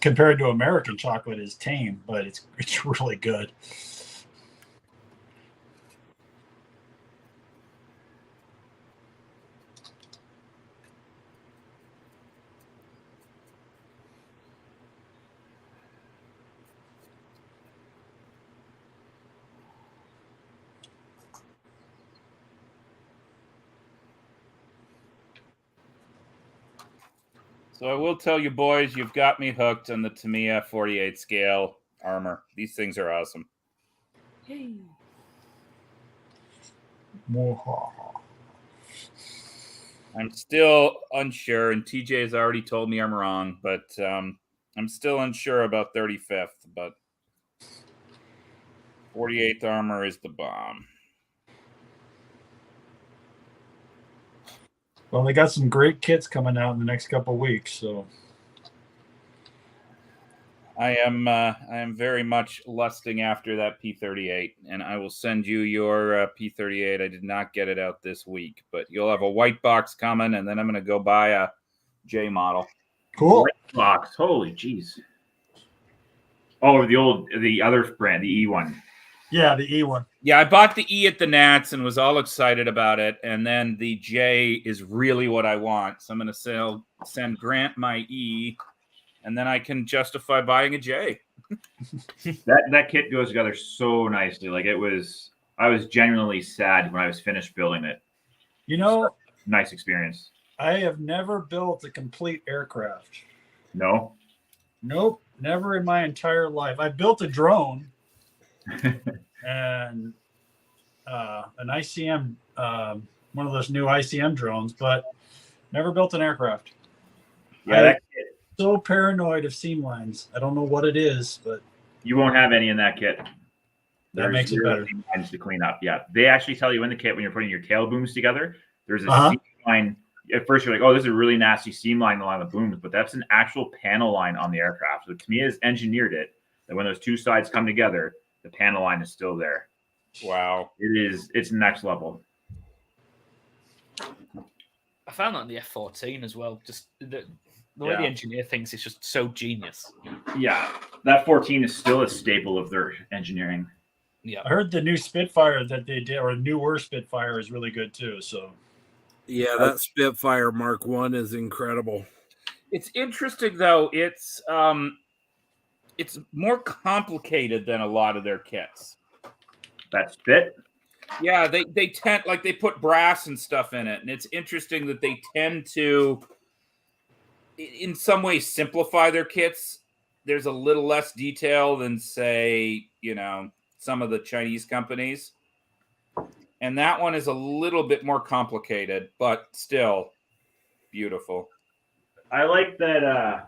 compared to American chocolate is tame, but it's really good. So I will tell you, boys, you've got me hooked on the Tamiya 48 scale armor. These things are awesome. Yay. I'm still unsure, and TJ has already told me I'm wrong, but I'm still unsure about 35th, but 48th armor is the bomb. Well, they got some great kits coming out in the next couple of weeks, so I am very much lusting after that P38, and I will send you your P38. I did not get it out this week, but you'll have a white box coming, and then I'm going to go buy a J model. cool. White box. Holy jeez. Oh, the other brand, the E one. Yeah, the E one. Yeah, I bought the E at the Nats and was all excited about it, and then the J is really what I want. So I'm going to send Grant my E, and then I can justify buying a J. That kit goes together so nicely. Like I was genuinely sad when I was finished building it. You know, Nice experience. I have never built a complete aircraft. No. Nope, never in my entire life. I built a drone and an ICM, one of those new ICM drones, but never built an aircraft. Yeah, So paranoid of seam lines. I don't know what it is, but you won't have any in that kit. that makes it better. Seam lines to clean up. Yeah, they actually tell you in the kit when you're putting your tail booms together. There's a seam line. At first, you're like, "Oh, this is a really nasty seam line along the booms," but that's an actual panel line on the aircraft. So Tamiya has engineered it that when those two sides come together, the panel line is still there. Wow, It's next level. I found that in the F-14 as well. Just the way the engineer thinks is just so genius. Yeah, that 14 is still a staple of their engineering. Yeah, I heard the new Spitfire that they did, or newer Spitfire, is really good too. So Yeah, that Spitfire Mark 1 is incredible. it's interesting though. It's more complicated than a lot of their kits. That Spit. Yeah, they tend they put brass and stuff in it, and it's interesting that they tend to, in some ways, simplify their kits. There's a little less detail than, say, some of the Chinese companies, and that one is a little bit more complicated, but still beautiful. I like that.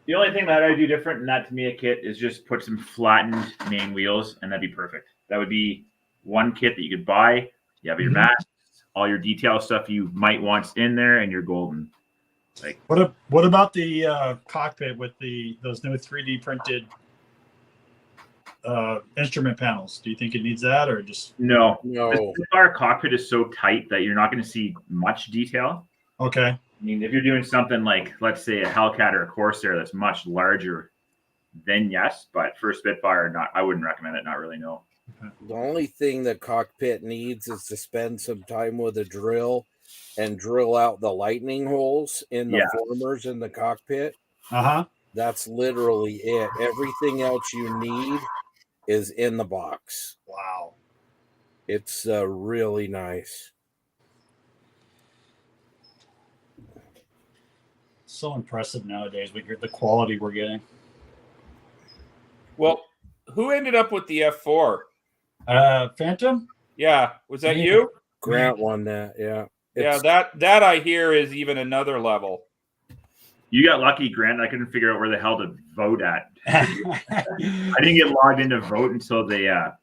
The only thing that I do different in that Tamiya kit is just put some flattened main wheels, and that'd be perfect. That would be one kit that you could buy. You have your masks, all your detail stuff you might want in there, and you're golden. Like, what about the cockpit with those new 3D printed instrument panels? Do you think it needs that, or just no? Our cockpit is so tight that you're not going to see much detail. Okay. I mean, if you're doing something like, let's say, a Hellcat or a Corsair that's much larger, then yes. But for a Spitfire, I wouldn't recommend it. Not really, no. The only thing the cockpit needs is to spend some time with a drill and drill out the lightning holes in the formers in the cockpit. That's literally it. Everything else you need is in the box. Wow. It's really nice. So impressive nowadays with the quality we're getting. Well, who ended up with the F4? Phantom? Yeah, was that you? Grant won that, yeah. That I hear is even another level. You got lucky, Grant. I couldn't figure out where the hell to vote at. I didn't get logged into vote until the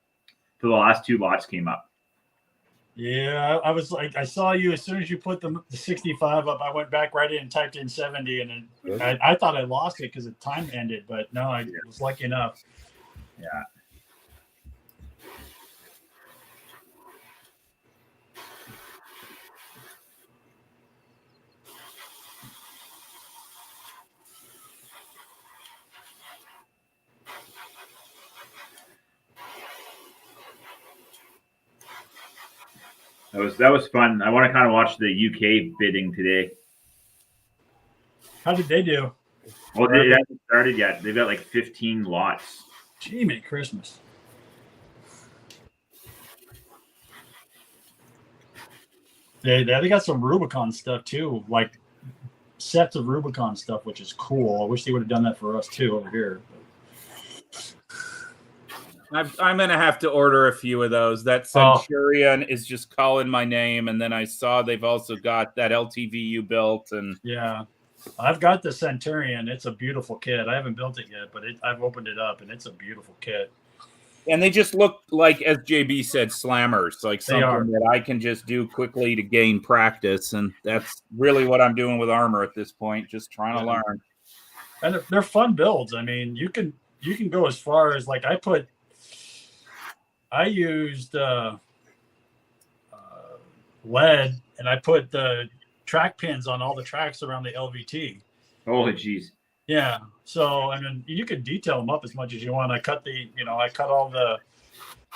last two lots came up. Yeah, I was like, I saw you as soon as you put the 65 up. I went back right in and typed in 70, and then I thought I lost it because the time ended, but no, I was lucky enough. Yeah. That was fun. I want to kind of watch the UK bidding today. How did they do? Well, it hasn't started yet. They've got like 15 lots. Gee, Merry Christmas. They got some Rubicon stuff too, like sets of Rubicon stuff, which is cool. I wish they would have done that for us too over here. I'm going to have to order a few of those. That Centurion is just calling my name. And then I saw they've also got that LTV you built. And yeah, I've got the Centurion. It's a beautiful kit. I haven't built it yet, but I've opened it up, and it's a beautiful kit. And they just look like, as JB said, slammers, like something that I can just do quickly to gain practice. And that's really what I'm doing with armor at this point, just trying to learn. And they're fun builds. I mean, you can go as far as, like, I used lead, and I put the track pins on all the tracks around the LVT. Holy jeez. Yeah. So, I mean, you can detail them up as much as you want. I cut all the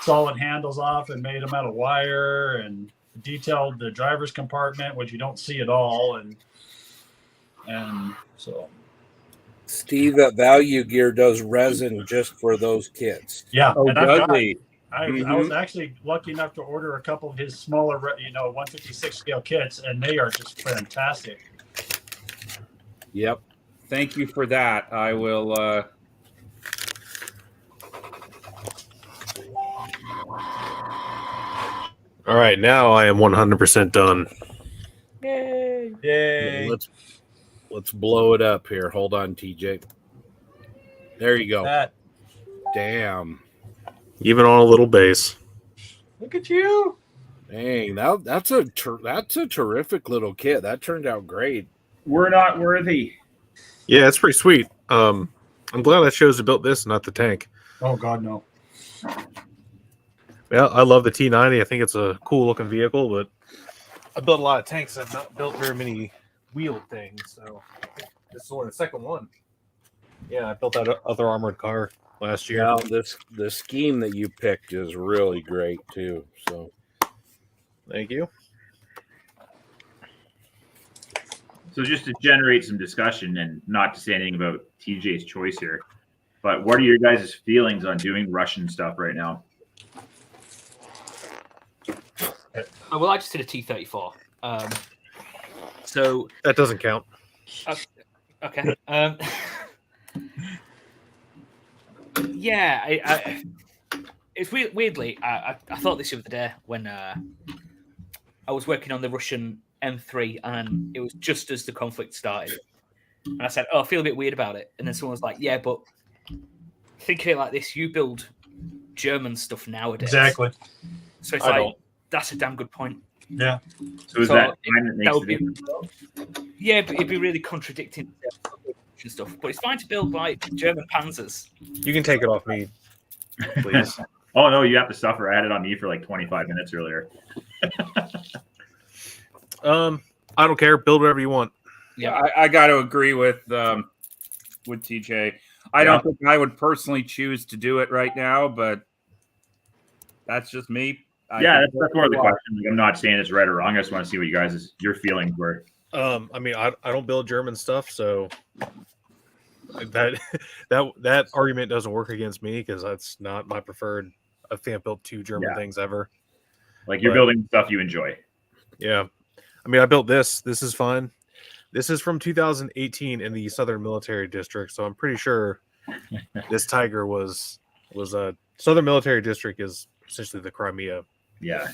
solid handles off and made them out of wire, and detailed the driver's compartment, which you don't see at all. And so. Steve at Value Gear does resin just for those kits. Yeah. Oh, does he? I was actually lucky enough to order a couple of his smaller, 156 scale kits, and they are just fantastic. Yep. Thank you for that. I will. All right, now I am 100% done. Yay! Yay! Let's blow it up here. Hold on, TJ. There you go. That. Damn. Even on a little base. Look at you. Dang, that's a terrific little kit. That turned out great. We're not worthy. Yeah, it's pretty sweet. I'm glad I chose to build this, not the tank. Oh God, no. Yeah, I love the T90. I think it's a cool looking vehicle, but I built a lot of tanks. I've not built very many wheeled things, so this is only the second one. Yeah, I built that other armored car last year. Now, the scheme that you picked is really great too. So, Thank you. So just to generate some discussion and not to say anything about TJ's choice here, but what are your guys' feelings on doing Russian stuff right now? Well, I just did a T-34. So That doesn't count. okay. Yeah, it's weirdly. I thought this the other day when I was working on the Russian M3, and it was just as the conflict started, and I said, "Oh, I feel a bit weird about it." And then someone was like, "Yeah, but think of it like this: you build German stuff nowadays." Exactly. So it's I like don't. that's a damn good point. Yeah. So is So that time that makes would the be, difference? yeah, but it'd be really contradicting and stuff. But it's fine to build like German Panzers. You can take it off me, please. Oh no, you have to suffer. I had it on me for like 25 minutes earlier. I don't care. Build whatever you want. Yeah, I got to agree with TJ. I don't think I would personally choose to do it right now, but that's just me. That's more of the question. Like, I'm not saying it's right or wrong. I just want to see what you guys' your feelings were. I mean, I don't build German stuff, so that argument doesn't work against me because that's not my preferred. I think I built 2 German things ever. Like you're But- building stuff you enjoy. Yeah, I mean, I built this. This is fine. This is from 2018 in the Southern Military District, so I'm pretty sure this Tiger was a Southern Military District is essentially the Crimea. Yeah.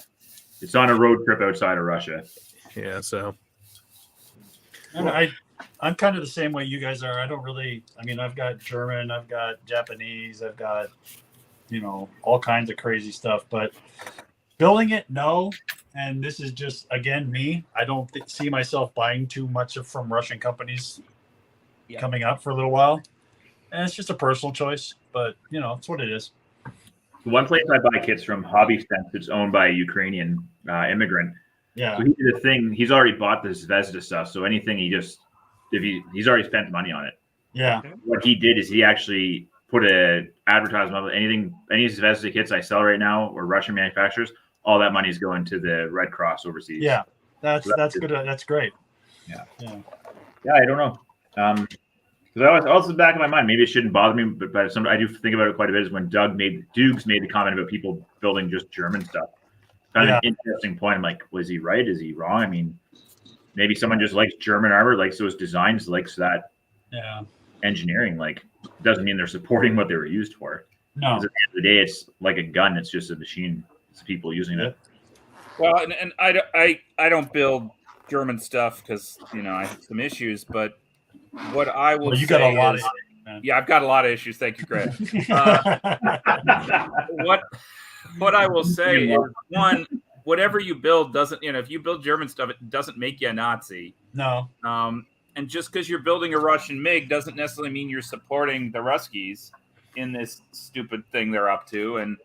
It's on a road trip outside of Russia. Yeah, so And I'm kind of the same way you guys are. I don't really. I mean, I've got German, I've got Japanese, I've got all kinds of crazy stuff. But building it, no. And this is just again me. I don't see myself buying too much from Russian companies coming up for a little while. And it's just a personal choice, but it's what it is. The one place I buy kits from, Hobby Sense, it's owned by a Ukrainian immigrant. Yeah. So he did a thing. He's already bought this Zvezda stuff. So anything he's already spent money on it. Yeah. What he did is he actually put a advertisement on any Zvezda kits I sell right now or Russian manufacturers. All that money is going to the Red Cross overseas. Yeah. That's good. That's great. Yeah. I don't know. Because I was also in the back of my mind, maybe it shouldn't bother me, but I do think about it quite a bit. Is when Dukes made the comment about people building just German stuff. Kind of an interesting point. I'm like, was he right? Is he wrong? I mean, maybe someone just likes German armor, likes those designs, likes that engineering. Like, doesn't mean they're supporting what they were used for. No. Because at the end of the day, it's like a gun. It's just a machine. It's people using it. Well, and I don't build German stuff because I have some issues, but what I will you say got a lot is, of man. Yeah, I've got a lot of issues. Thank you, Greg. What I will say is, one, whatever you build doesn't, if you build German stuff, it doesn't make you a Nazi. No. And just because you're building a Russian MiG doesn't necessarily mean you're supporting the Ruskies in this stupid thing they're up to. And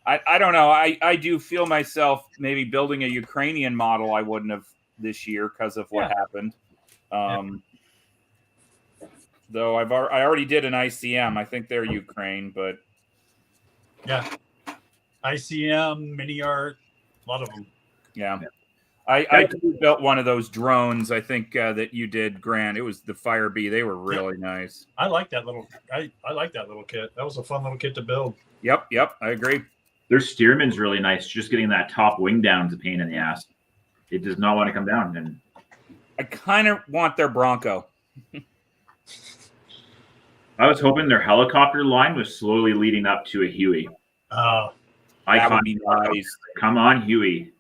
I don't know. I do feel myself maybe building a Ukrainian model I wouldn't have this year because of what happened. Though I already did an ICM. I think they're Ukraine, but ICM, Mini Art, a lot of them. Yeah. I built one of those drones. I think that you did, Grant. It was the Fire Bee. They were really nice. I like that little. I like that little kit. That was a fun little kit to build. Yep. I agree. Their Stearman's really nice. Just getting that top wing down is a pain in the ass. It does not want to come down. And I kind of want their Bronco. I was hoping their helicopter line was slowly leading up to a Huey. Oh, That would be nice. Come on, Huey.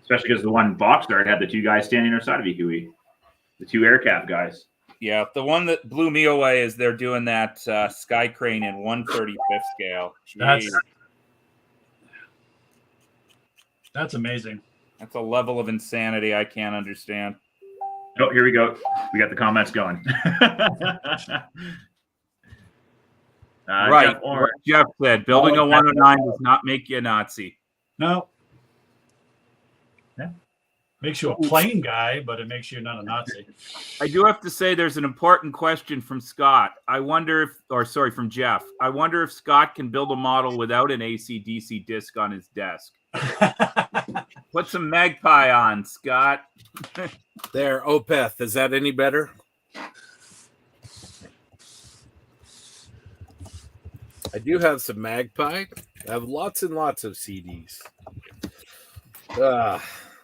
Especially because the one box art had the two guys standing outside of a Huey. The two aircraft guys. Yeah, the one that blew me away is they're doing that sky crane in 1/35 scale. that's Jeez. amazing. That's a level of insanity I can't understand. Oh, here we go. We got the comments going. Right. Jeff Orange. Jeff said, building a 109 does not make you a Nazi. No. Yeah. Makes you a plain guy, but it makes you not a Nazi. I do have to say there's an important question from Scott. From Jeff. I wonder if Scott can build a model without an AC/DC disc on his desk. Put some Magpie on, Scott. There, Opeth. Is that any better? I do have some Magpie. I have lots and lots of CDs.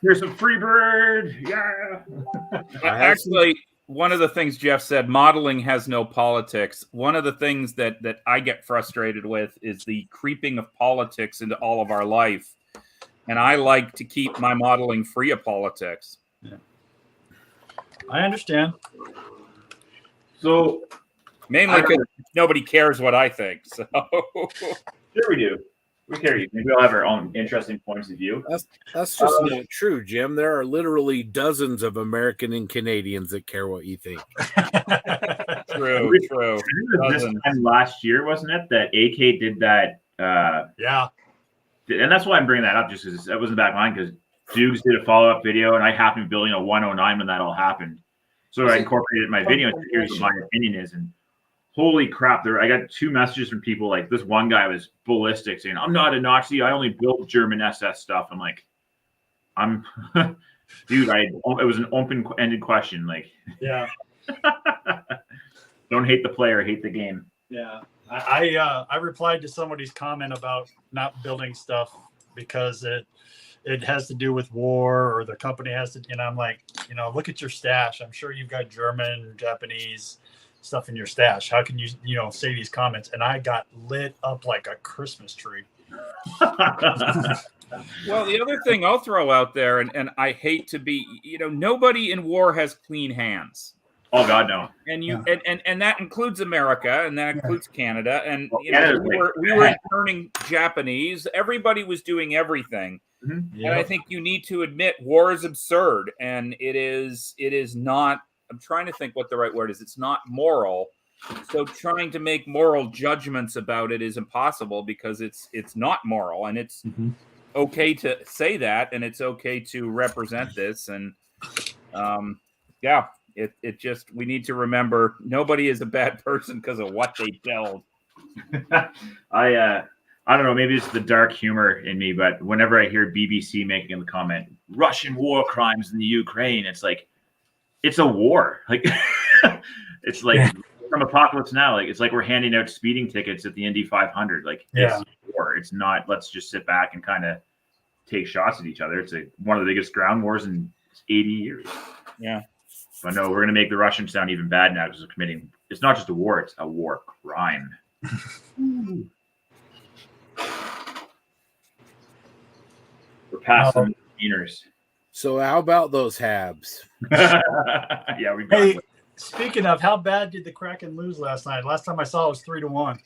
Here's some Freebird. Yeah. Actually, one of the things Jeff said, modeling has no politics. One of the things that I get frustrated with is the creeping of politics into all of our life. And I like to keep my modeling free of politics. Yeah. I understand. So mainly because nobody cares what I think. So sure we do. We care. Maybe we'll have our own interesting points of view. That's just not true, Jim. There are literally dozens of American and Canadians that care what you think. True. This time last year, wasn't it, that AK did that? Yeah. And that's why I'm bringing that up, just because that was in the back of my mind, because Dukes did a follow-up video, and I happened to be building a 109 when that all happened. So I incorporated it in my video, and here's what my opinion is. And holy crap, I got 2 messages from people. Like, this one guy was ballistic, saying, I'm not a Nazi, I only built German SS stuff. I'm like, dude, it was an open-ended question. Like, yeah. Don't hate the player, hate the game. Yeah. I replied to somebody's comment about not building stuff because it has to do with war, or the company has to, I'm like, look at your stash. I'm sure you've got German, Japanese stuff in your stash. How can you say these comments? And I got lit up like a Christmas tree. Well, the other thing I'll throw out there, and I hate to be, nobody in war has clean hands. Oh God, no. And and that includes America, and that includes Canada, and we were turning Japanese. Everybody was doing everything, and I think you need to admit war is absurd, and it is not. I'm trying to think what the right word is. It's not moral. So trying to make moral judgments about it is impossible because it's not moral, and it's okay to say that, and it's okay to represent this, and It just, we need to remember nobody is a bad person because of what they build. I don't know, maybe it's the dark humor in me, but whenever I hear BBC making the comment, Russian war crimes in the Ukraine, it's like, it's a war. Like, it's like from Apocalypse Now, like, it's like we're handing out speeding tickets at the Indy 500. Like, it's war. It's not, let's just sit back and kind of take shots at each other. It's one of the biggest ground wars in 80 years. Yeah. But no, we're going to make the Russians sound even bad now because we're committing. It's not just a war; it's a war crime. We're past the misdemeanors. So how about those Habs? Yeah, we got. Hey, speaking of, how bad did the Kraken lose last night? Last time I saw it was 3-1.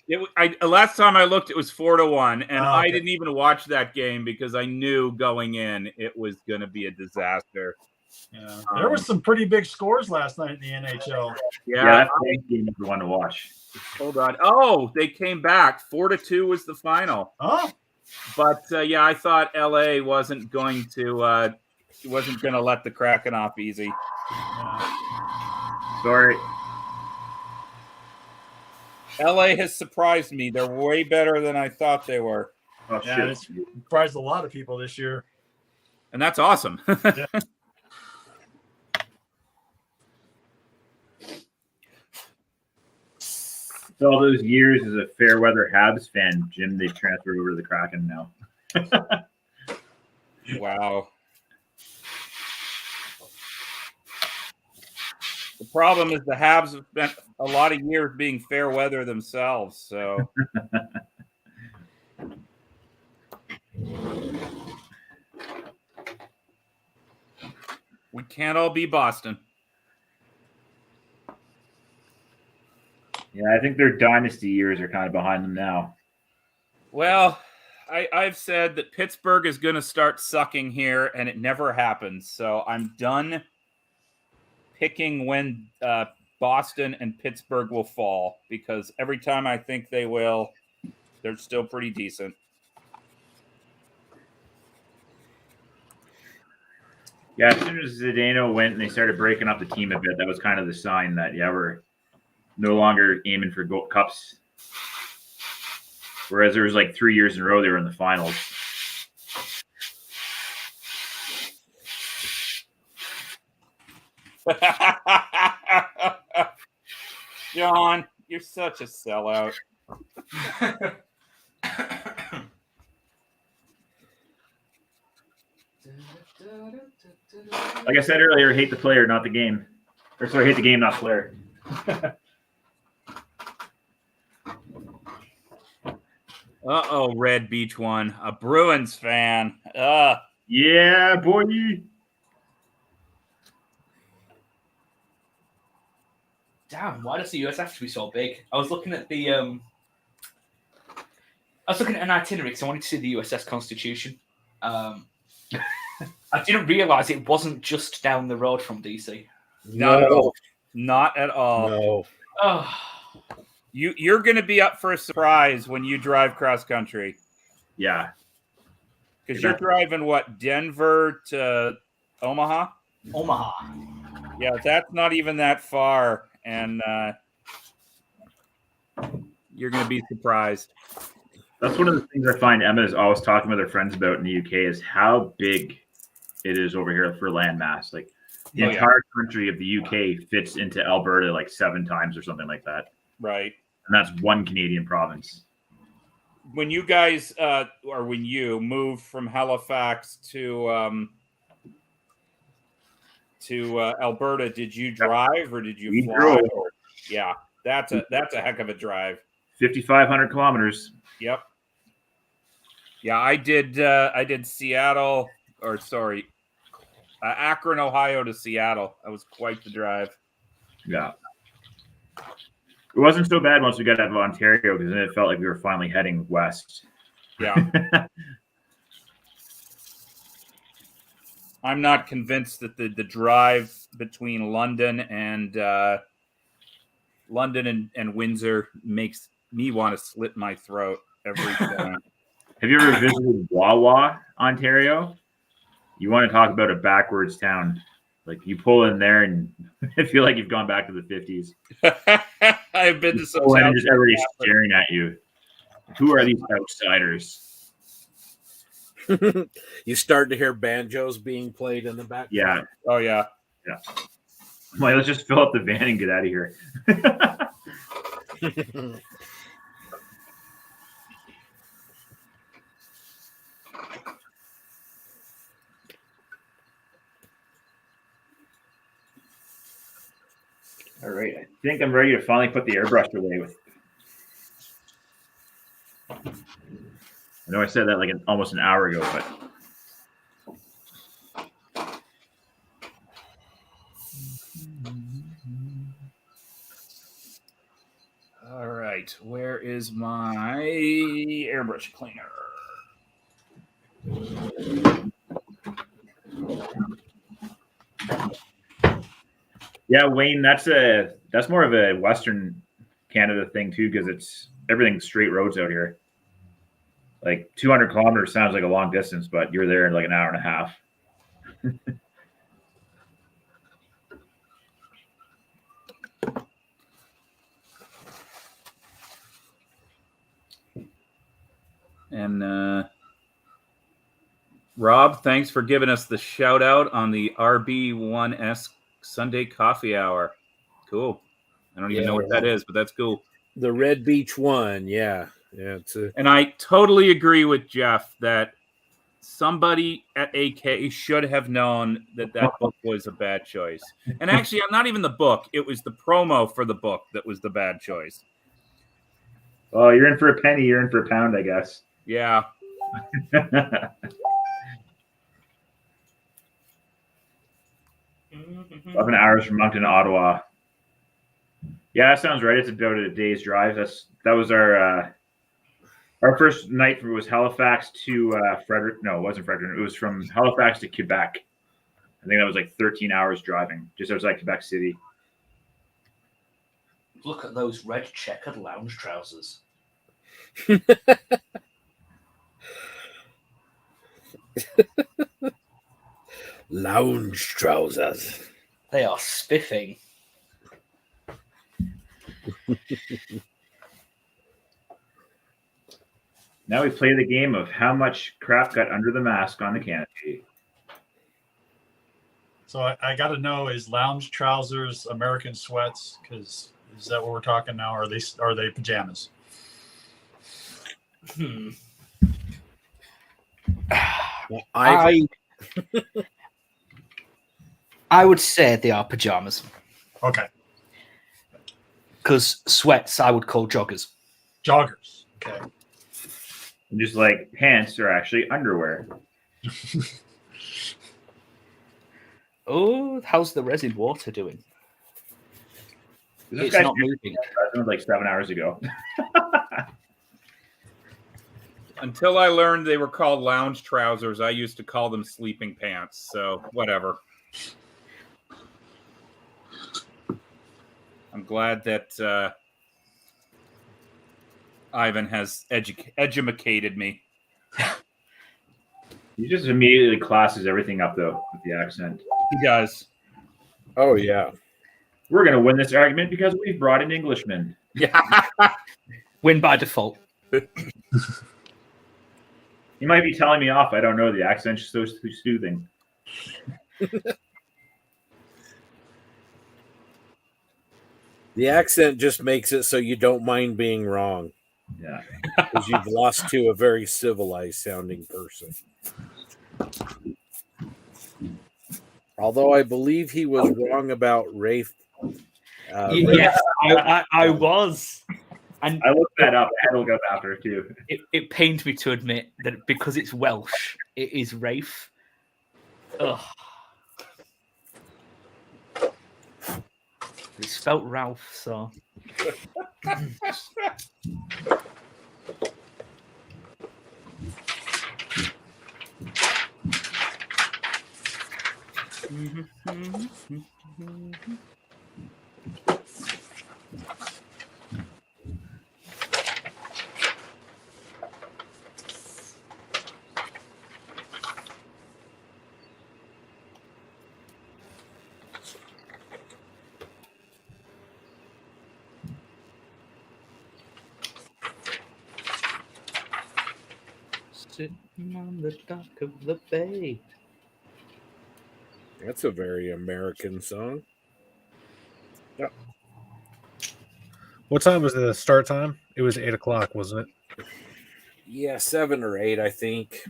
Last time I looked, it was 4-1, and okay. I didn't even watch that game because I knew going in it was going to be a disaster. Yeah, there was some pretty big scores last night in the NHL. Yeah, that's the game you want to watch. Hold on. Oh, they came back. 4-2 was the final. Oh, but I thought LA wasn't going to let the Kraken off easy. Sorry. LA has surprised me. They're way better than I thought they were. Oh, yeah, shit. it's surprised a lot of people this year. And that's awesome. Yeah. So all those years as a fair weather Habs fan, Jim, they transferred over to the Kraken now. Wow. The problem is the Habs have spent a lot of years being fair weather themselves, so we can't all be Boston. Yeah, I think their dynasty years are kind of behind them now. Well, I've said that Pittsburgh is going to start sucking here, and it never happens. So I'm done picking when Boston and Pittsburgh will fall, because every time I think they will, they're still pretty decent. Yeah, as soon as Zdeno went and they started breaking up the team a bit, that was kind of the sign that, yeah, we're no longer aiming for gold cups. Whereas there was like 3 years in a row they were in the finals. John, you're such a sellout. Like I said earlier, hate the player, not the game. Or sorry, hate the game, not the player. Uh-oh, Red Beach one. A Bruins fan. Yeah, boy. Damn, why does the US have to be so big? I was looking at an itinerary because I wanted to see the USS Constitution. I didn't realize it wasn't just down the road from DC. Not at all. Not at all. No. Oh, You're going to be up for a surprise when you drive cross country. Yeah. Because you're driving, what, Denver to Omaha? Omaha. Yeah, that's not even that far. And you're going to be surprised. That's one of the things I find Emma is always talking with her friends about in the UK is how big it is over here for landmass. Like the entire country of the UK fits into Alberta like 7 times or something like that. Right. And that's one Canadian province. When you guys, or when you moved from Halifax to Alberta, did you drive or did you fly? Drove. Yeah, that's a heck of a drive. 5,500 kilometers. Yep. Yeah, I did Seattle, or sorry, Akron, Ohio to Seattle. That was quite the drive. Yeah. It wasn't so bad once we got out of Ontario because then it felt like we were finally heading west. Yeah. I'm not convinced that the drive between London and Windsor makes me want to slit my throat every time. Have you ever visited Wawa, Ontario? You want to talk about a backwards town. Like you pull in there and I feel like you've gone back to the 50s. I've been to some towns. Just everybody's staring at you. Who are these outsiders? You start to hear banjos being played in the background. Yeah. Oh, yeah. Yeah. Like, let's just fill up the van and get out of here. All right, I think I'm ready to finally put the airbrush away with. I know I said that like almost an hour ago, but. All right, where is my airbrush cleaner? Yeah, Wayne, that's more of a Western Canada thing too, because everything's straight roads out here. Like 200 kilometers sounds like a long distance, but you're there in like an hour and a half. And Rob, thanks for giving us the shout out on the RB1S Sunday coffee hour. Cool. I don't even know what that is, but that's cool. The Red Beach one, yeah. Yeah. And I totally agree with Jeff that somebody at AK should have known that book was a bad choice. And actually, not even the book. It was the promo for the book that was the bad choice. Oh, you're in for a penny. You're in for a pound, I guess. Yeah. 11 hours from Moncton to Ottawa. Yeah, that sounds right. It's about a day's drive. That was our first night was Halifax to Frederick. No, it wasn't Frederick. It was from Halifax to Quebec. I think that was like 13 hours driving, just outside Quebec City. Look at those red checkered lounge trousers. Lounge trousers. They are spiffing. Now we play the game of how much crap got under the mask on the canopy. So I got to know, is lounge trousers American sweats? Because is that what we're talking now? Are they pajamas? I would say they are pajamas. Okay. Because sweats I would call joggers. Joggers. Okay. And just like pants are actually underwear. Oh, how's the resin water doing? This It's guy's not moving. That was like 7 hours ago. Until I learned they were called lounge trousers, I used to call them sleeping pants. So whatever. I'm glad that Ivan has educated me. He just immediately classes everything up, though, with the accent. He does. Oh, yeah. We're going to win this argument because we've brought in Englishmen. Yeah. Win by default. He might be telling me off. I don't know. The accent's so soothing. The accent just makes it so you don't mind being wrong. Yeah. Because you've lost to a very civilized sounding person. Although I believe he was wrong about Rafe. Yes, I was. And I looked that up. I had to look up after too. It pains me to admit that because it's Welsh, it is Rafe. Ugh. It's spelt Ralph, so. Sitting on the dock of the bay. That's a very American song. Yeah. What time was the start time? It was 8 o'clock, wasn't it? Yeah, 7 or 8, I think.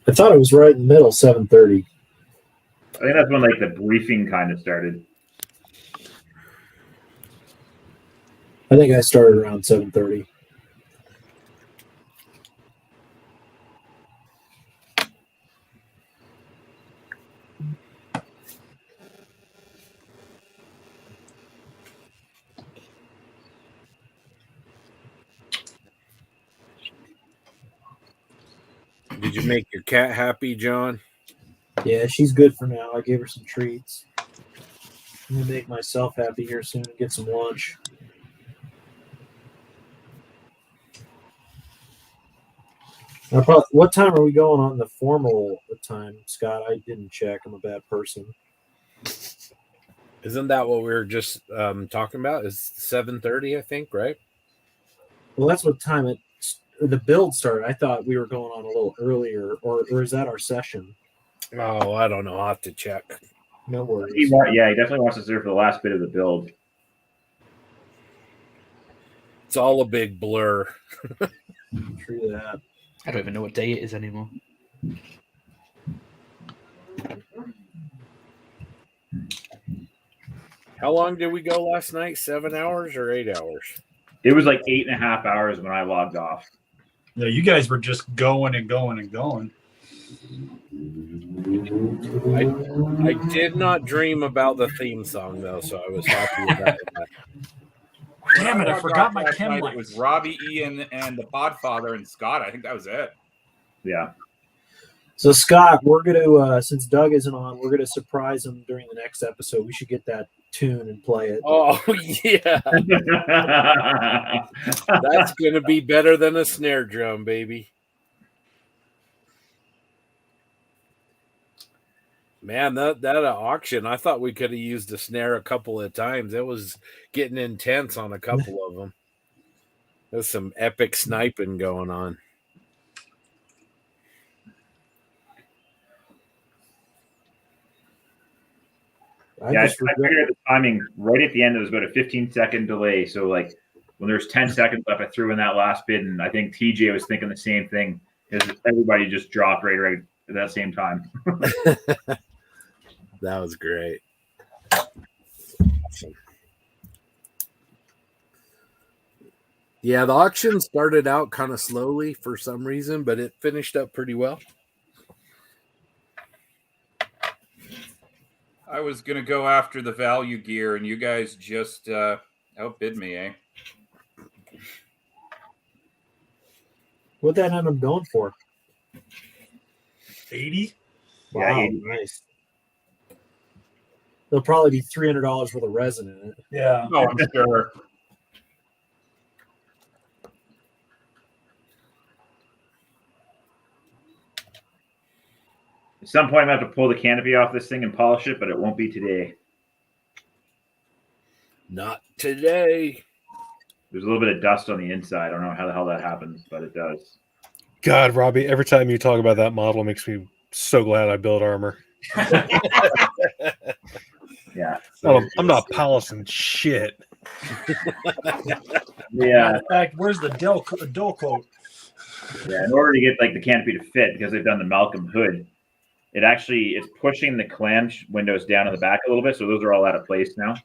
I thought it was right in the middle, 7:30. I think that's when like the briefing kind of started. I think I started around 7:30. Did you make your cat happy, John? Yeah, she's good for now. I gave her some treats. I'm gonna make myself happy here soon and get some lunch. What time are we going on the formal time, Scott? I didn't check. I'm a bad person. Isn't that what we were just talking about? It's 7:30, I think, right? Well, that's what time the build started. I thought we were going on a little earlier, or is that our session? Oh, I don't know. I'll have to check. No worries. He definitely wants to serve for the last bit of the build. It's all a big blur. True that. I don't even know what day it is anymore. How long did we go last night? 7 hours or 8 hours? It was like 8.5 hours when I logged off. No, you guys were just going and going and going. I did not dream about the theme song though, so I was happy about that. Damn it, I forgot my Last chem night lights. It was Robbie, Ian, and the Podfather and Scott. I think that was it. Yeah. So Scott, we're gonna since Doug isn't on, we're gonna surprise him during the next episode. We should get that tune and play it. Oh yeah, that's gonna be better than a snare drum, baby. Man, that auction, I thought we could have used a snare a couple of times. It was getting intense on a couple of them. There's some epic sniping going on. I figured the timing right at the end, it was about a 15-second delay. So, like, when there's 10 seconds left, I threw in that last bid, and I think TJ was thinking the same thing because everybody just dropped right at that same time. That was great. Awesome. Yeah, the auction started out kind of slowly for some reason, but it finished up pretty well. I was going to go after the value gear, and you guys just outbid me, eh? What'd that end up going for? 80? Wow, Yeah, 80. nice. There'll probably be $300 worth of resin in it. Yeah. Oh, I'm sure. At some point, I'm going to have to pull the canopy off this thing and polish it, but it won't be today. Not today. There's a little bit of dust on the inside. I don't know how the hell that happens, but it does. God, Robbie, every time you talk about that model, it makes me so glad I built armor. Yeah. I'm not polishing shit. Yeah. In fact, where's the dull coat? Yeah. In order to get like the canopy to fit, because they've done the Malcolm hood, it's pushing the clam windows down in the back a little bit. So those are all out of place now.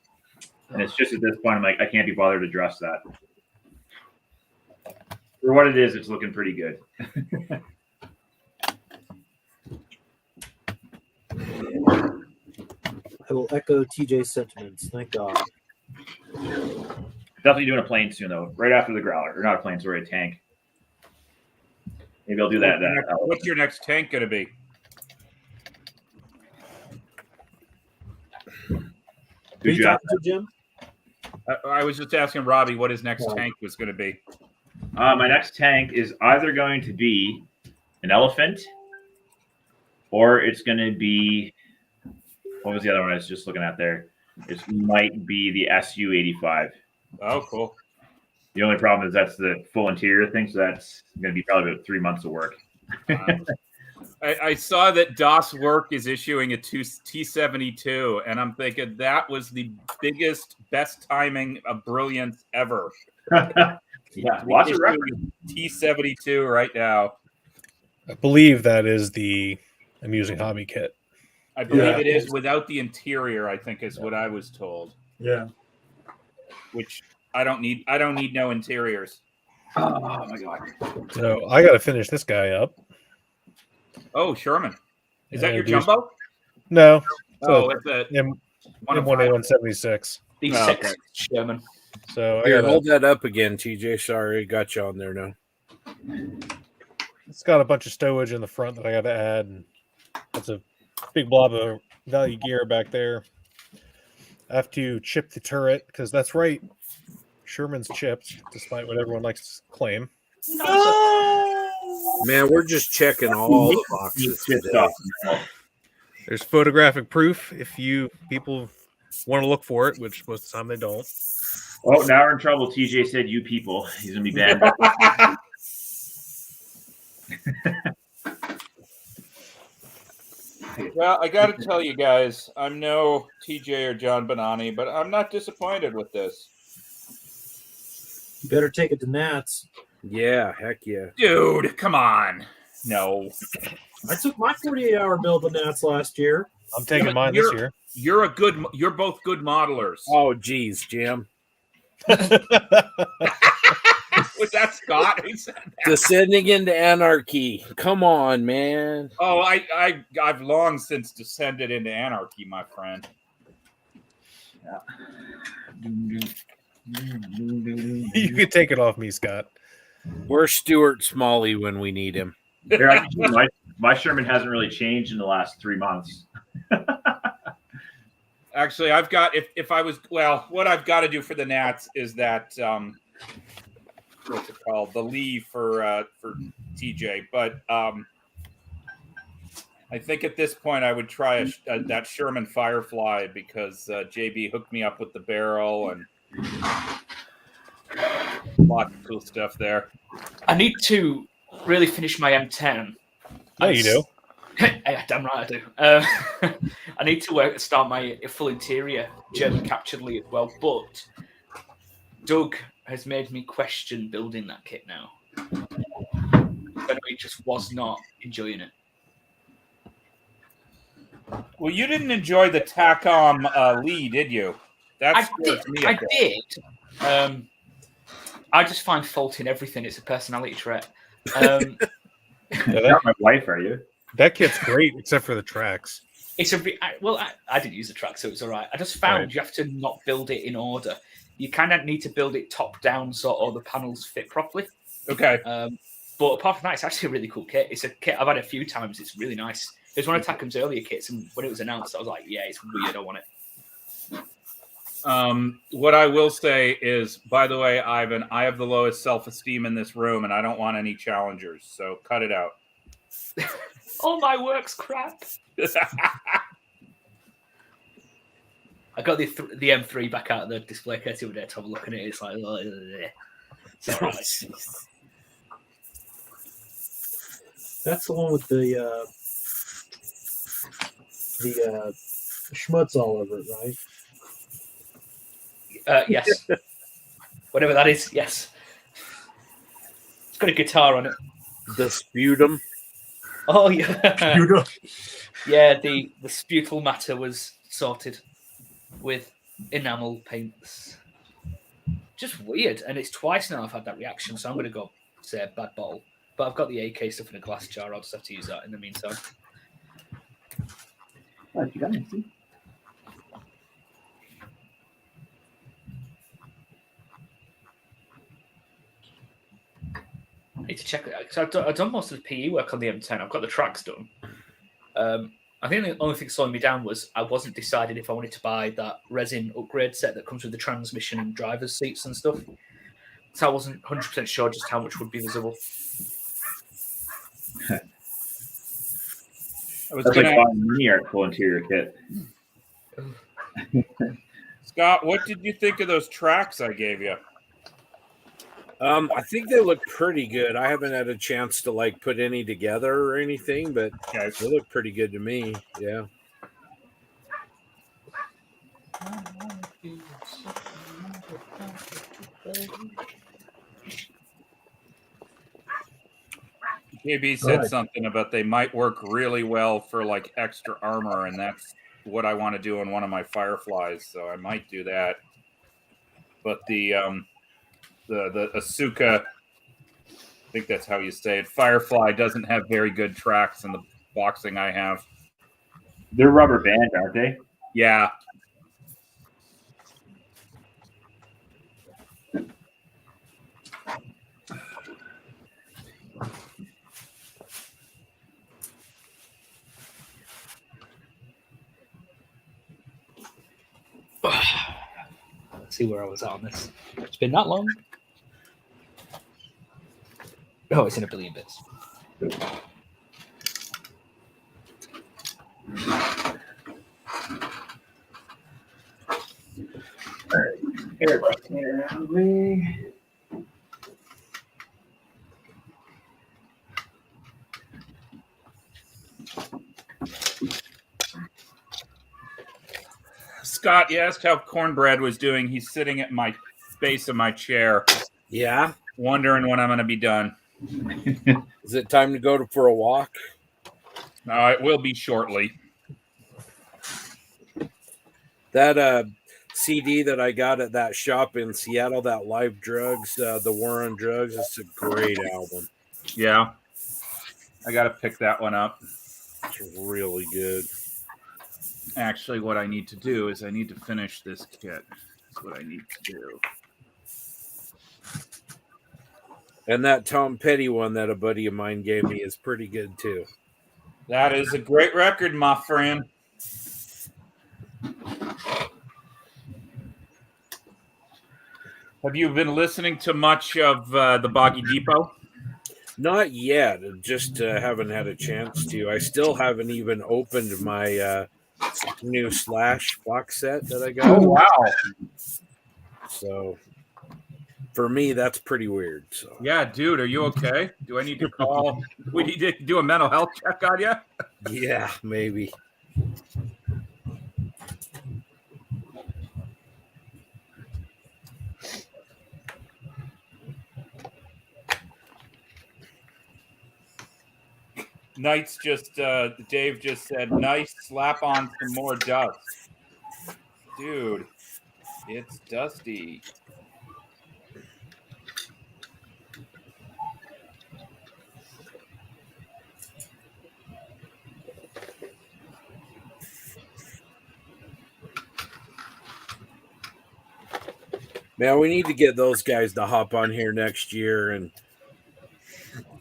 And it's just at this point, I'm like, I can't be bothered to dress that. For what it is, it's looking pretty good. I will echo TJ's sentiments. Thank God. Definitely doing a plane soon, though. Right after the Growler. Or not a plane, sorry, a tank. Maybe I'll do that. What's your next tank going to be? Are you talking to Jim? I was just asking Robbie what his next Oh. tank was going to be. My next tank is either going to be an elephant or it's going to be, what was the other one I was just looking at there? It might be the SU-85. Oh, cool. The only problem is that's the full interior thing, so that's going to be probably about 3 months of work. I saw that DOS Work is issuing a T72, and I'm thinking that was the biggest, best timing of brilliance ever. Yeah, lots of records. T72 right now. I believe that is the Amusing Hobby kit. I believe Yeah. it is without the interior, I think is what I was told. Yeah. Which I don't need. I don't need no interiors. Oh, my God. So I got to finish this guy up. Oh, Sherman. Is that Yeah, your there's- jumbo? No. Oh, So it's a M1A176. B6 Oh, okay. Sherman. So I Here, got hold that up again, TJ. Sorry, got you on there now. it's got a bunch of stowage in the front that I got to add, and that's a big blob of value gear back there. I have to chip the turret because that's right, Sherman's chipped, despite what everyone likes to claim. Man, we're just checking all the boxes Good today. stuff. There's photographic proof if you people want to look for it, which most of the time they don't. Oh, now we're in trouble. TJ said you people. He's going to be banned. Well, I got to tell you guys, I'm no TJ or John Bonani, but I'm not disappointed with this. You better take it to Nats. Yeah, heck yeah. Dude, come on. No. I took my 48-hour build to Nats last year. I'm taking but mine this year. You're both good modelers. Oh, geez, Jim. Was that Scott who said that? Descending into anarchy. Come on, man. Oh, I've long since descended into anarchy, my friend. You can take it off me, Scott. Where's Stuart Smalley when we need him? Here, I can tell you, my Sherman hasn't really changed in the last 3 months. Actually, I've got what I've got to do for the Nats is that what's it called? The Lee for TJ. But I think at this point I would try that Sherman Firefly because JB hooked me up with the barrel and lots of cool stuff there. I need to really finish my M10. Yeah, you do. Damn right I do. I need to start my full interior German captured Lee as well, but Doug has made me question building that kit now. But he just was not enjoying it. Well, you didn't enjoy the TACOM Lee, did you? I did. I just find fault in everything. It's a personality trait. You're not my wife, are you? That kit's great, except for the tracks. It's I didn't use the track, so it's all right. I just found you have to not build it in order. You kind of need to build it top down so all the panels fit properly. Okay. But apart from that, it's actually a really cool kit. It's a kit I've had a few times. It's really nice. It was one of TACOM's earlier kits, and when it was announced, I was like, yeah, it's weird. I want it. What I will say is, by the way, Ivan, I have the lowest self-esteem in this room, and I don't want any challengers, so cut it out. All my work's crap. I got the M3 back out of the display case the other day to have a look at it. It's like, it's all right. That's the one with the schmutz all over it, right? Yes. Whatever that is, yes. It's got a guitar on it. The sputum. Oh, yeah. Yeah, the sputal matter was sorted with enamel paints. Just weird. And it's twice now I've had that reaction, so I'm going to go say a bad bottle. But I've got the AK stuff in a glass jar. I'll just have to use that in the meantime. What you got, Nancy? I need to check it out because I've done most of the PE work on the M10. I've got the tracks done. I think the only thing slowing me down was I wasn't decided if I wanted to buy that resin upgrade set that comes with the transmission and driver's seats and stuff. So I wasn't 100% sure just how much would be visible. That's like buying a mini art full interior kit. Scott, what did you think of those tracks I gave you? I think they look pretty good. I haven't had a chance to put any together or anything, but they look pretty good to me. Yeah. JB said something about they might work really well for extra armor, and that's what I want to do on one of my Fireflies, so I might do that. But the Asuka, I think that's how you say it, Firefly doesn't have very good tracks in the boxing I have. They're rubber band, aren't they? Yeah. Let's see where I was on this. It's been that long. Oh, it's in a billion bits. Scott, you asked how Cornbread was doing. He's sitting at my base of my chair. Yeah. Wondering when I'm going to be done. Is it time to go for a walk? It will be shortly. That CD that I got at that shop in Seattle, that Live Drugs, The War on Drugs, it's a great album. Yeah. I got to pick that one up. It's really good. Actually, what I need to do is I need to finish this kit. That's what I need to do. And that Tom Petty one that a buddy of mine gave me is pretty good too. That is a great record, my friend. Have you been listening to much of the Boggy Depot? Not yet. Just haven't had a chance to. I still haven't even opened my new Slash box set that I got. Oh, wow. So for me, that's pretty weird. So Yeah, dude, are you okay? Do I need to call? We need to do a mental health check on you? yeah, maybe. Knight's just, Dave just said, nice, slap on some more dust. Dude, it's dusty. Man, we need to get those guys to hop on here next year and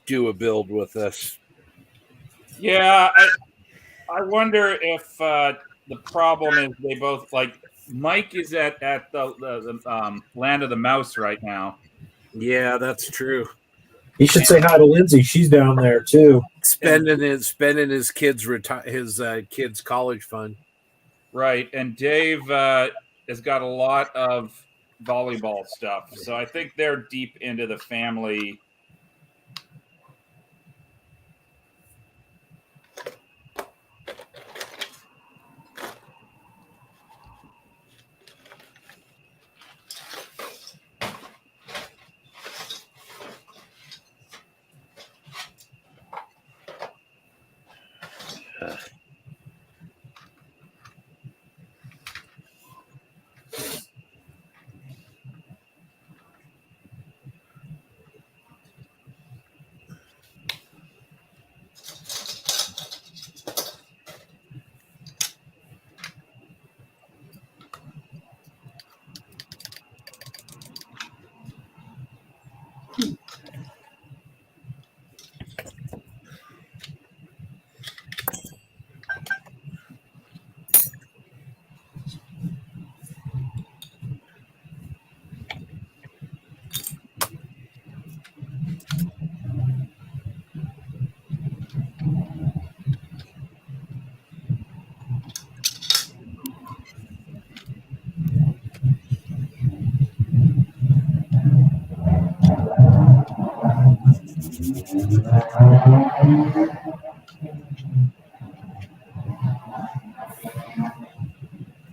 do a build with us. Yeah, I wonder if the problem is they both, like, Mike is at the Land of the Mouse right now. Yeah, that's true. You should say hi to Lindsay. She's down there too. Spending his kids' kids' college fund. Right, and Dave has got a lot of volleyball stuff, so I think they're deep into the family.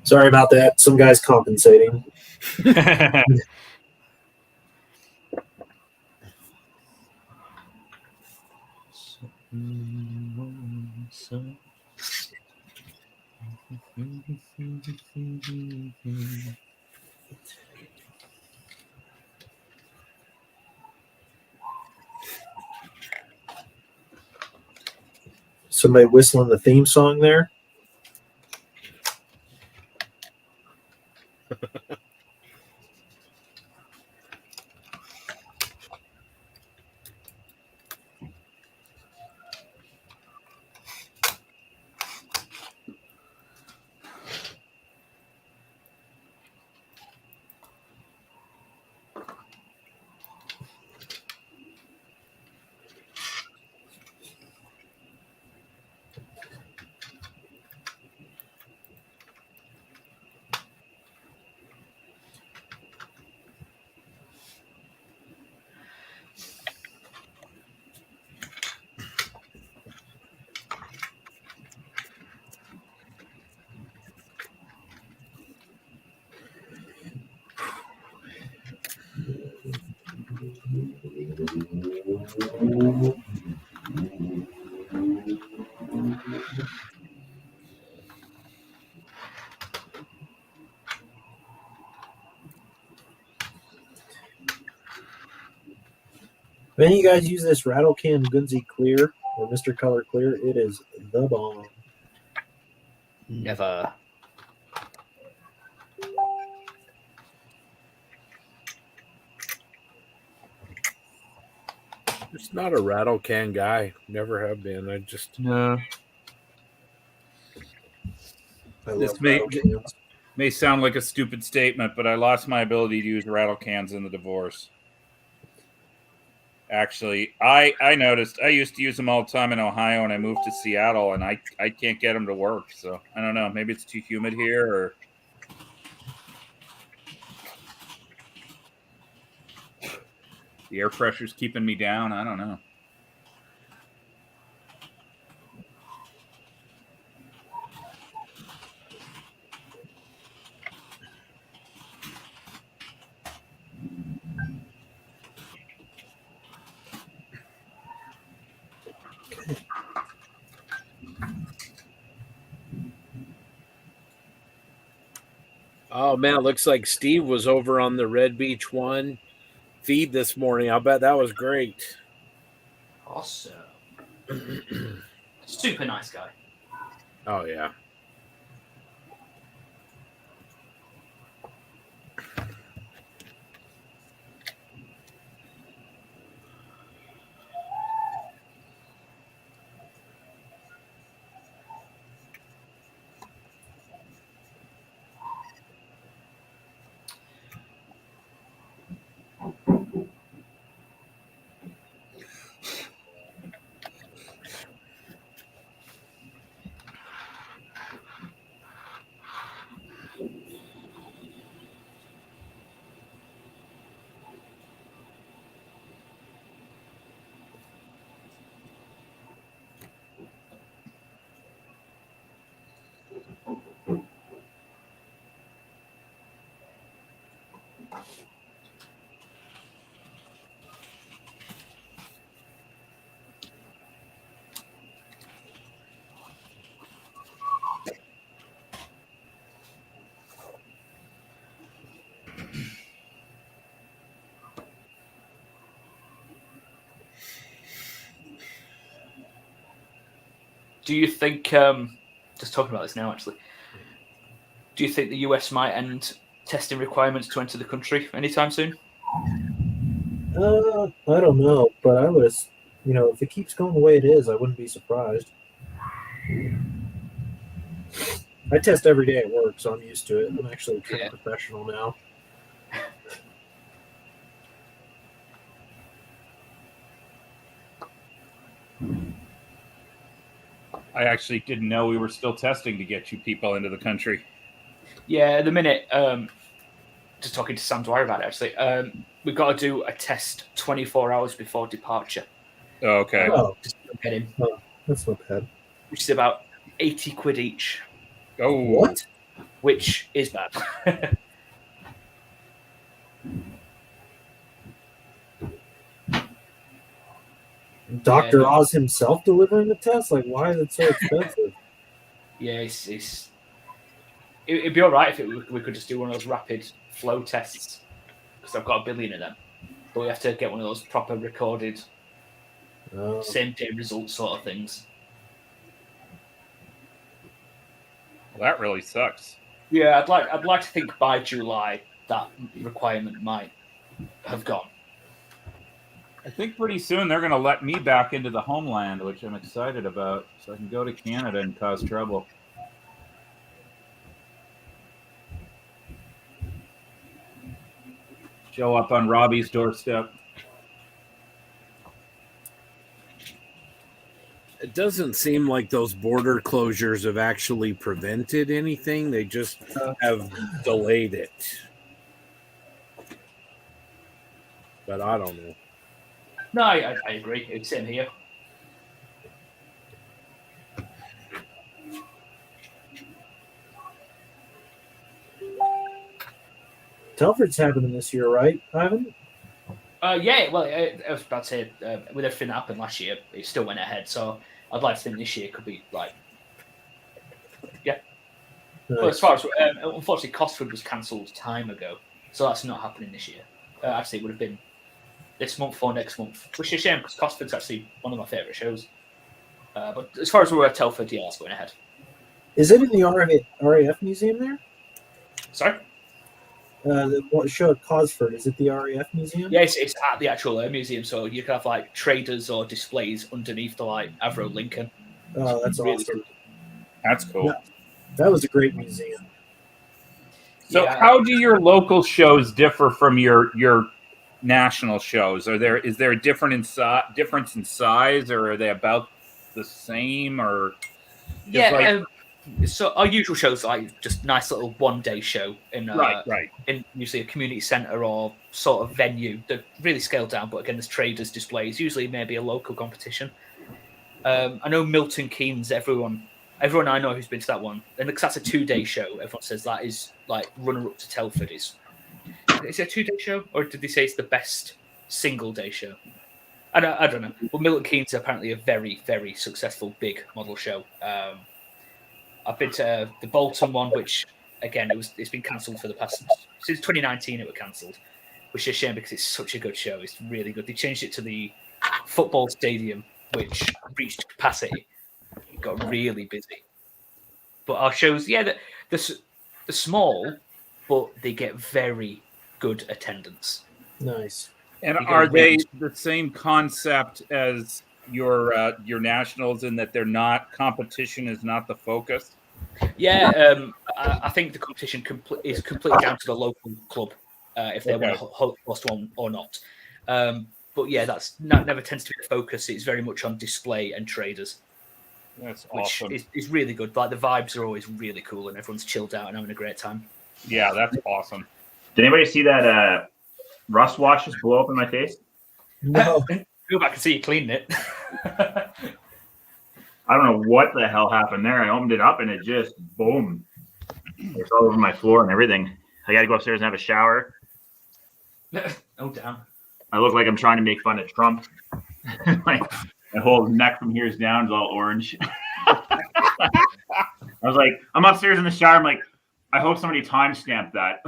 Sorry about that. Some guy's compensating. Somebody whistling the theme song there. If any of you guys use this Rattle Can Gunzi Clear or Mr. Color Clear, it is the bomb. Never. Just not a rattle can guy. Never have been. I just No. I This love rattle cans. may sound like a stupid statement, but I lost my ability to use rattle cans in the divorce. Actually, I noticed I used to use them all the time in Ohio, and I moved to Seattle, and I can't get them to work. So I don't know. Maybe it's too humid here, or the air pressure's keeping me down. I don't know. Oh man, it looks like Steve was over on the Red Beach One feed this morning. I'll bet that was great. Awesome. Super nice guy. Oh yeah. Do you think, just talking about this now actually, do you think the US might end testing requirements to enter the country anytime soon? I don't know, but I would, if it keeps going the way it is, I wouldn't be surprised. I test every day at work, so I'm used to it. I'm actually a trained professional now. I actually didn't know we were still testing to get you people into the country. Yeah, at the minute, just talking to Sam Dwyer about it actually, we've got to do a test 24 hours before departure. Okay. Just to get him. Oh, that's not bad. Which is about 80 quid each. Oh. What? Which is bad. Dr. Oz himself delivering the test? Like, why is it so expensive? Yeah, it'd be all right if we could just do one of those rapid flow tests, because I've got 1 billion of them. But we have to get one of those proper recorded, same day result sort of things. Well, that really sucks. Yeah, I'd like to think by July that requirement might have gone. I think pretty soon they're going to let me back into the homeland, which I'm excited about, so I can go to Canada and cause trouble. Show up on Robbie's doorstep. It doesn't seem like those border closures have actually prevented anything. They just have delayed it. But I don't know. No, I agree. It's same here. Telford's happening this year, right, Ivan? Yeah, well, I was about to say, with everything that happened last year, it still went ahead. So I'd like to think this year could be like, yeah. Well, as far as unfortunately, Cosford was cancelled time ago, so that's not happening this year. Actually, it would have been this month or next month, which is a shame because Cosford's actually one of my favourite shows. But as far as we're at Telford, yeah, that's going ahead. Is it in the RAF museum there? Sorry? The show at Cosford, is it the RAF museum? Yeah, it's at the actual museum, so you can have like traders or displays underneath the like Avro Lincoln. Oh, that's really awesome. cool. That's cool. Yeah, that was a great museum. So, Yeah. how do your local shows differ from your national shows? Is there a difference in size, or are they about the same? Or yeah, so our usual shows are like just nice little 1 day show in right. in usually a community centre or sort of venue. They're really scaled down, but again, there's traders displays. Usually, maybe a local competition. I know Milton Keynes. Everyone I know who's been to that one, and because that's a 2 day show, everyone says that is like runner up to Telford. Is it a 2 day show, or did they say it's the best single day show? I don't know. Well, Milton Keynes is apparently a very, very successful big model show. I've been to the Bolton one, which again it's been cancelled for the past since 2019. It was cancelled, which is a shame because it's such a good show. It's really good. They changed it to the football stadium, which reached capacity. It got really busy. But our shows, yeah, they're small, but they get very good attendance. Nice. And You are go they really- the same concept as your nationals in that they're not competition is not the focus? Yeah, I think the competition is completely down to the local club if they want to host one or not. But yeah, never tends to be the focus. It's very much on display and traders. That's which awesome. is really good. Like the vibes are always really cool, and everyone's chilled out and having a great time. Yeah, that's awesome. Did anybody see that rust wash just blow up in my face? No. Go back and see you cleaning it. I don't know what the hell happened there. I opened it up and it just boom. It's all over my floor and everything. I got to go upstairs and have a shower. Oh damn! I look like I'm trying to make fun of Trump. Like my whole neck from here is down is all orange. I was like, I'm upstairs in the shower. I'm like, I hope somebody timestamped that.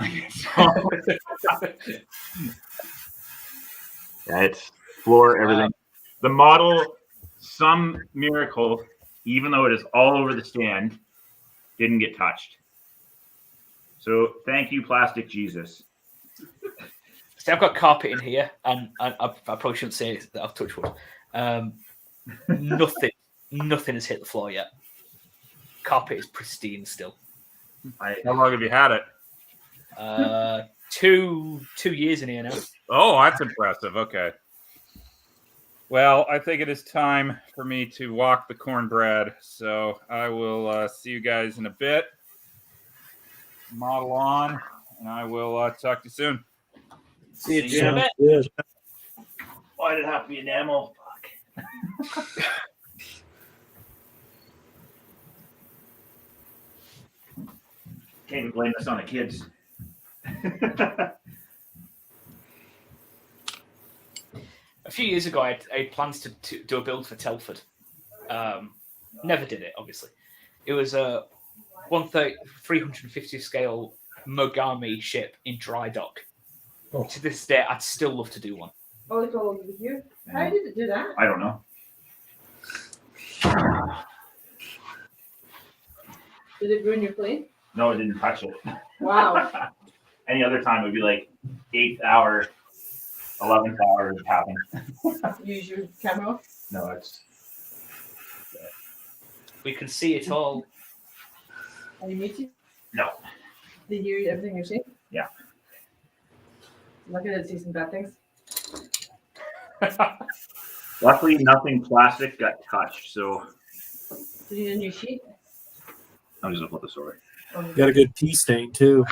Yeah, it's floor, everything. The model, some miracle, even though it is all over the stand, didn't get touched. So thank you, Plastic Jesus. See, I've got carpet in here, and I probably shouldn't say that I've touched wood. Nothing has hit the floor yet. Carpet is pristine still. How long have you had it? 2 years in here now. Oh, that's impressive. Okay. Well, I think it is time for me to walk the cornbread. So I will see you guys in a bit. Model on, and I will talk to you soon. See you, Jim. Why did it have to be enamel? Fuck. Can't even blame this on the kids. A few years ago, I had plans to do a build for Telford. Never did it, obviously. It was a 350 scale Mogami ship in dry dock. Oh. To this day, I'd still love to do one. Oh, it's all over here. How did it do that? I don't know. Did it ruin your plane? No, it didn't touch it. Wow. Any other time, it would be like 8th hour, 11th hour it happened. Use your camera. No, it's. We can see it all. Are you muted? No. Did you hear everything you're saying? Yeah. Look at it, see some bad things. Luckily, nothing plastic got touched, so Did you need a new sheet? I'm just gonna flip this over. Got a good pea stain too.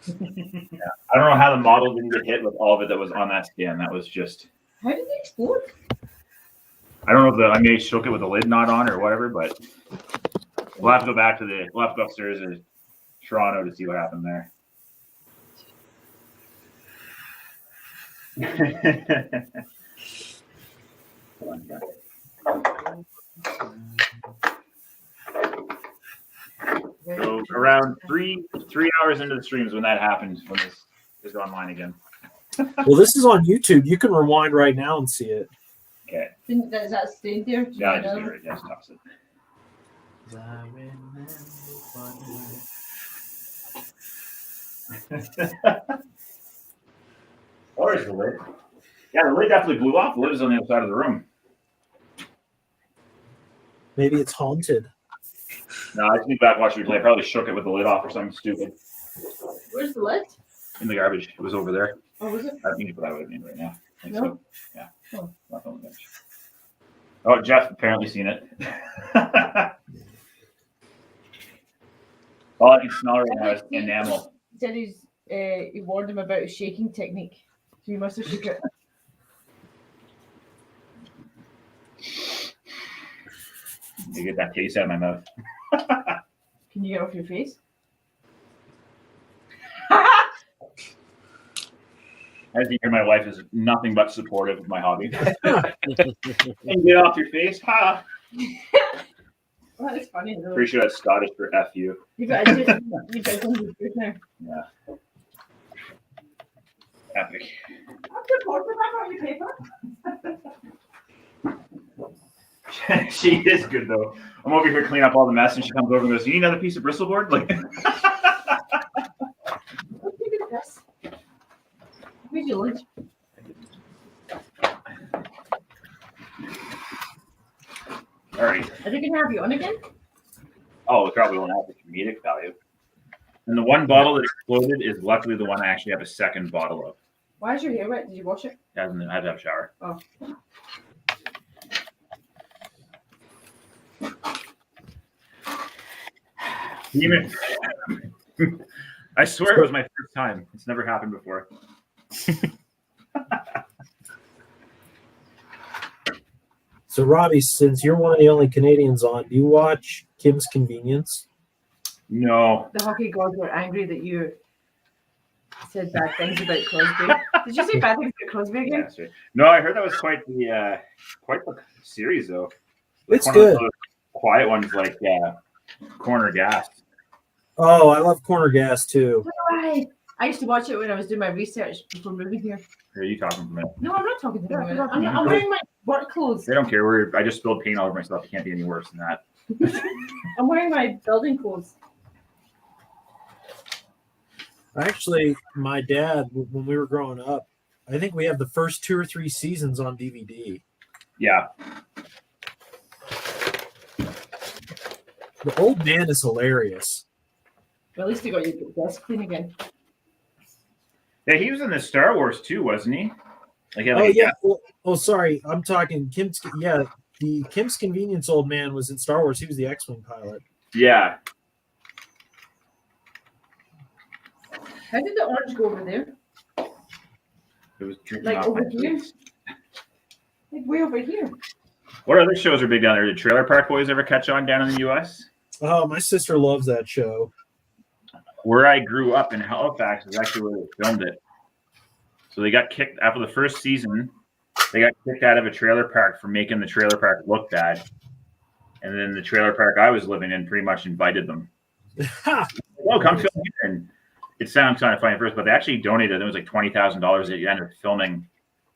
I don't know how the model didn't get hit with all of it that was on that stand. That was just. How did they explode? I don't know if I may have shook it with the lid not on or whatever, but we'll have to go back to we'll have to go upstairs to Toronto to see what happened there. So around three hours into the streams when that happens, when this is online again. Well, this is on YouTube. You can rewind right now and see it. Okay. Does that stay there? Yeah, I just do it. Just toss it. Or is the lid? Yeah, the lid definitely blew off. The lid is on the other side of the room. Maybe it's haunted. No, I just need back watch replay. I probably shook it with the lid off or something stupid. Where's the lid? In the garbage. It was over there. Oh, was it? I don't need to put that with me right now. I think No? so. Yeah. Oh. Not on the bench. Oh, Jeff apparently seen it. All I can smell right now is enamel. He said he warned him about his shaking technique. So you must have shook it. You get that taste out of my mouth. Can you get off your face? As you hear, my wife is nothing but supportive of my hobby. And get off your face, ha! Well, that's funny though. Pretty sure that's Scottish for F you. You've got a good now. Yeah. Epic. She is good though. I'm over here cleaning up all the mess, and she comes over and goes, "You need another piece of bristle board?" Like, Where's your lunch? all right. Are they gonna have you on again? Oh, it probably won't have the comedic value. And the one bottle that exploded is luckily the one I actually have a second bottle of. Why is your hair wet? Did you wash it? I had to have a shower. Oh. Even, I swear it was my first time. It's never happened before. So, Robbie, since you're one of the only Canadians on, do you watch Kim's Convenience? No. The hockey gods were angry that you said bad things about Crosby. Did you say bad things about Crosby again? That's right. No, I heard that was quite the series though. It's One of good. those quiet ones like Corner Gas. Oh, I love Corner Gas too. Why? I used to watch it when I was doing my research before moving here. Who are you talking from? No, I'm not talking to them. I'm wearing my work clothes. They don't care. I just spilled paint all over myself. It can't be any worse than that. I'm wearing my building clothes. Actually, my dad, when we were growing up, I think we have the first 2 or 3 seasons on DVD. Yeah. The old man is hilarious. Well, at least you got your desk clean again. Yeah, he was in the Star Wars too, wasn't he? Like, Oh yeah. Oh, sorry. I'm talking Kim's. Yeah, the Kim's Convenience old man was in Star Wars. He was the X-wing pilot. Yeah. How did the orange go over there? It was drinking Like off over my here? face. Like way over here. What other shows are big down there? Did Trailer Park Boys ever catch on down in the U.S.? Oh, my sister loves that show. Where I grew up in Halifax is actually where they filmed it. So they got kicked after the first season. They got kicked out of a trailer park for making the trailer park look bad. And then the trailer park I was living in pretty much invited them. Oh, come film here. And it sounds kind of funny at first, but they actually donated. It was like $20,000 at the end of filming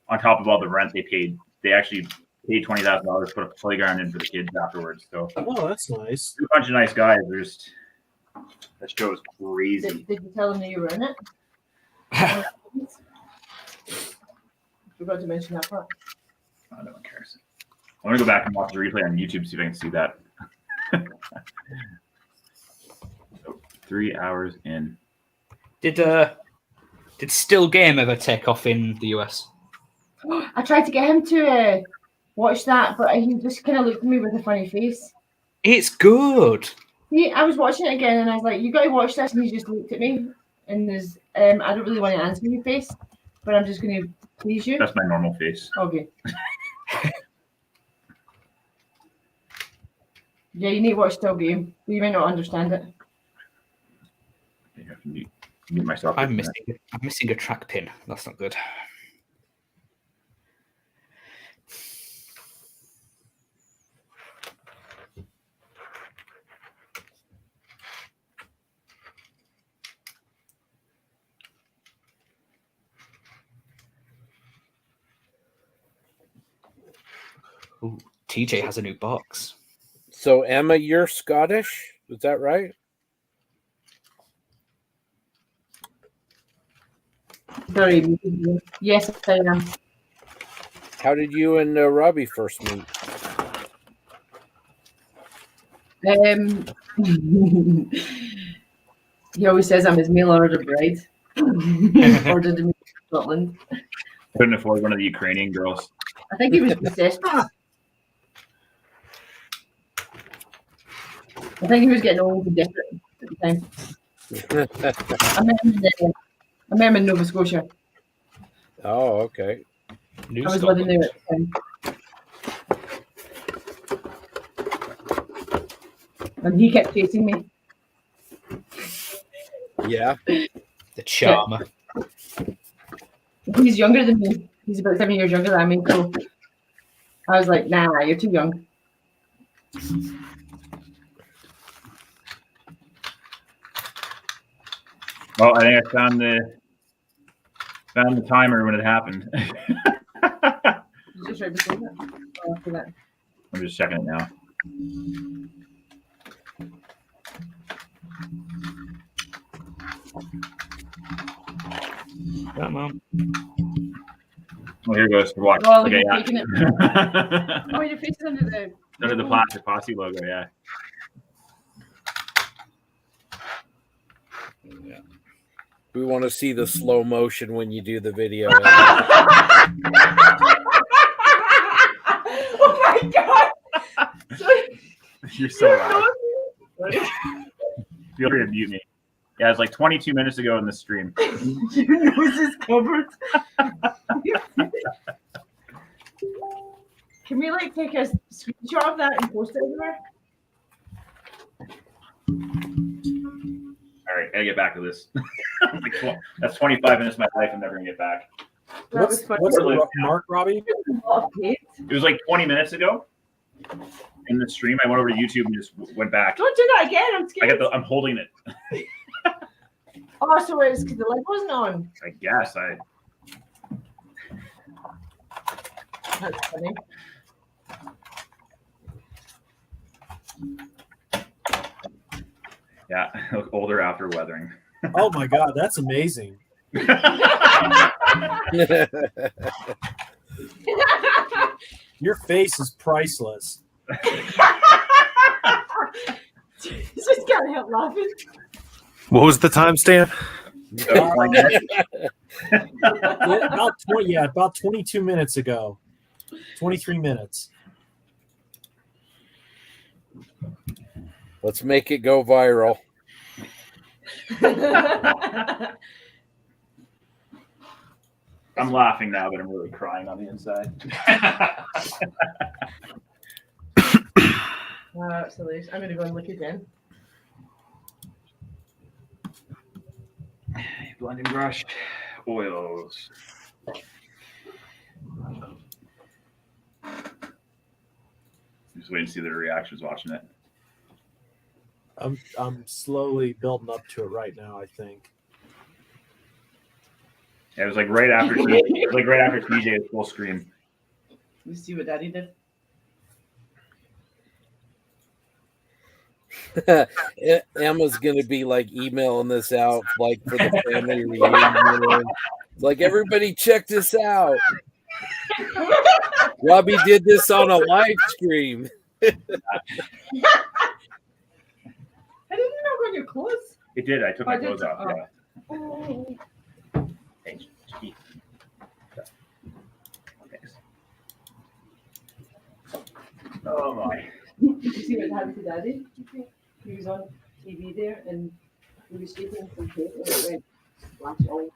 on top of all the rent they paid. They actually paid $20,000 to put a playground in for the kids afterwards. So, oh, that's nice. A bunch of nice guys. That show is crazy. Did you tell them that you were in it? Forgot to mention that part. Oh, no one cares. I want to go back and watch the replay on YouTube, see if I can see that. So, 3 hours in. Did Still Game ever take off in the US? I tried to get him to watch that, but he just kind of looked at me with a funny face. It's good. I was watching it again, and I was like, "You got to watch this," and he just looked at me, and there's, I don't really want to answer your face, but I'm just going to please you. That's my normal face. Okay. Yeah, you need to watch Still Game. You might not understand it. I have to mute myself. I'm missing a track pin. That's not good. Ooh, TJ has a new box. So Emma, you're Scottish, is that right? Sorry. Yes, I am. How did you and Robbie first meet? He always says I'm his mail order bride. Ordered in Scotland. Couldn't afford one of the Ukrainian girls. I think he was possessed. I think he was getting old and desperate at the time. I met him in Nova Scotia. Oh, okay. New I was Scotland. living there at the time. And he kept chasing me. Yeah. The charmer. He's younger than me. He's about 7 years younger than me. So I was like, nah, you're too young. Well, I think I found the timer when it happened. Just right before that. Or after that. I'm just checking it now. Come on. Oh, here goes. Watch. Oh, Okay, you're taking it. yeah. Oh, your face is under the. Under the Plastic Posse logo, yeah. We want to see the slow motion when you do the video. Oh my god! You're so loud. Feel free to mute me. Yeah, it's like 22 minutes ago in the stream. Your nose is covered. Can we like take a screenshot of that and post it everywhere? All right, gotta get back to this. That's 25 minutes of my life I'm never gonna get back. That was funny. What's the mark, Robbie? Okay. It was like 20 minutes ago in the stream. I went over to YouTube and just went back. Don't do that again. I'm scared. I'm holding it. Oh, so it's because the light wasn't on. I guess That's funny. Yeah, I look older after weathering. Oh my god, that's amazing. Your face is priceless. Just can't help laughing. What was the timestamp? About 22 minutes ago. 23 minutes. Let's make it go viral. I'm laughing now, but I'm really crying on the inside. Absolutely. I'm going to go and look again. Blending brush, oils. Just waiting to see their reactions watching it. I'm slowly building up to it right now, I think. Yeah, it was like right after TJ was full screen. You see what Daddy did? Emma's gonna be like emailing this out like for the family reunion. Like, everybody check this out. Robbie did this on a live stream. I didn't know on your clothes. It did. I took my did clothes you? off. Oh. Yeah. Oh. Hey, Chief. Thanks. Oh my. Did you see what happened to Daddy? He was on TV there and he was shaking some tape and it went splash all.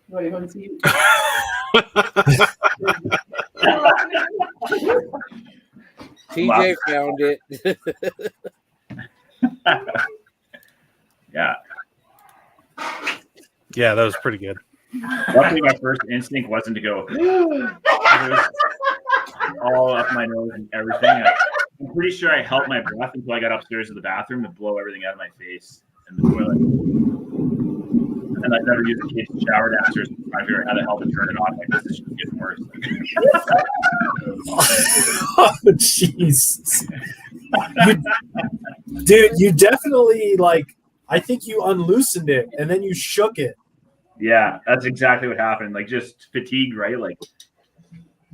What do you want to see? TJ found it. Yeah. Yeah, that was pretty good. Luckily, my first instinct wasn't to go. It was all up my nose and everything. I'm pretty sure I held my breath until I got upstairs to the bathroom to blow everything out of my face and the toilet. And and I've never used a case of shower dancers trying to figure out how the hell to turn it on. Like, this is just getting worse. Oh, jeez. Dude, you definitely, like, I think you unloosened it and then you shook it. Yeah, that's exactly what happened. Like, just fatigue, right? Like,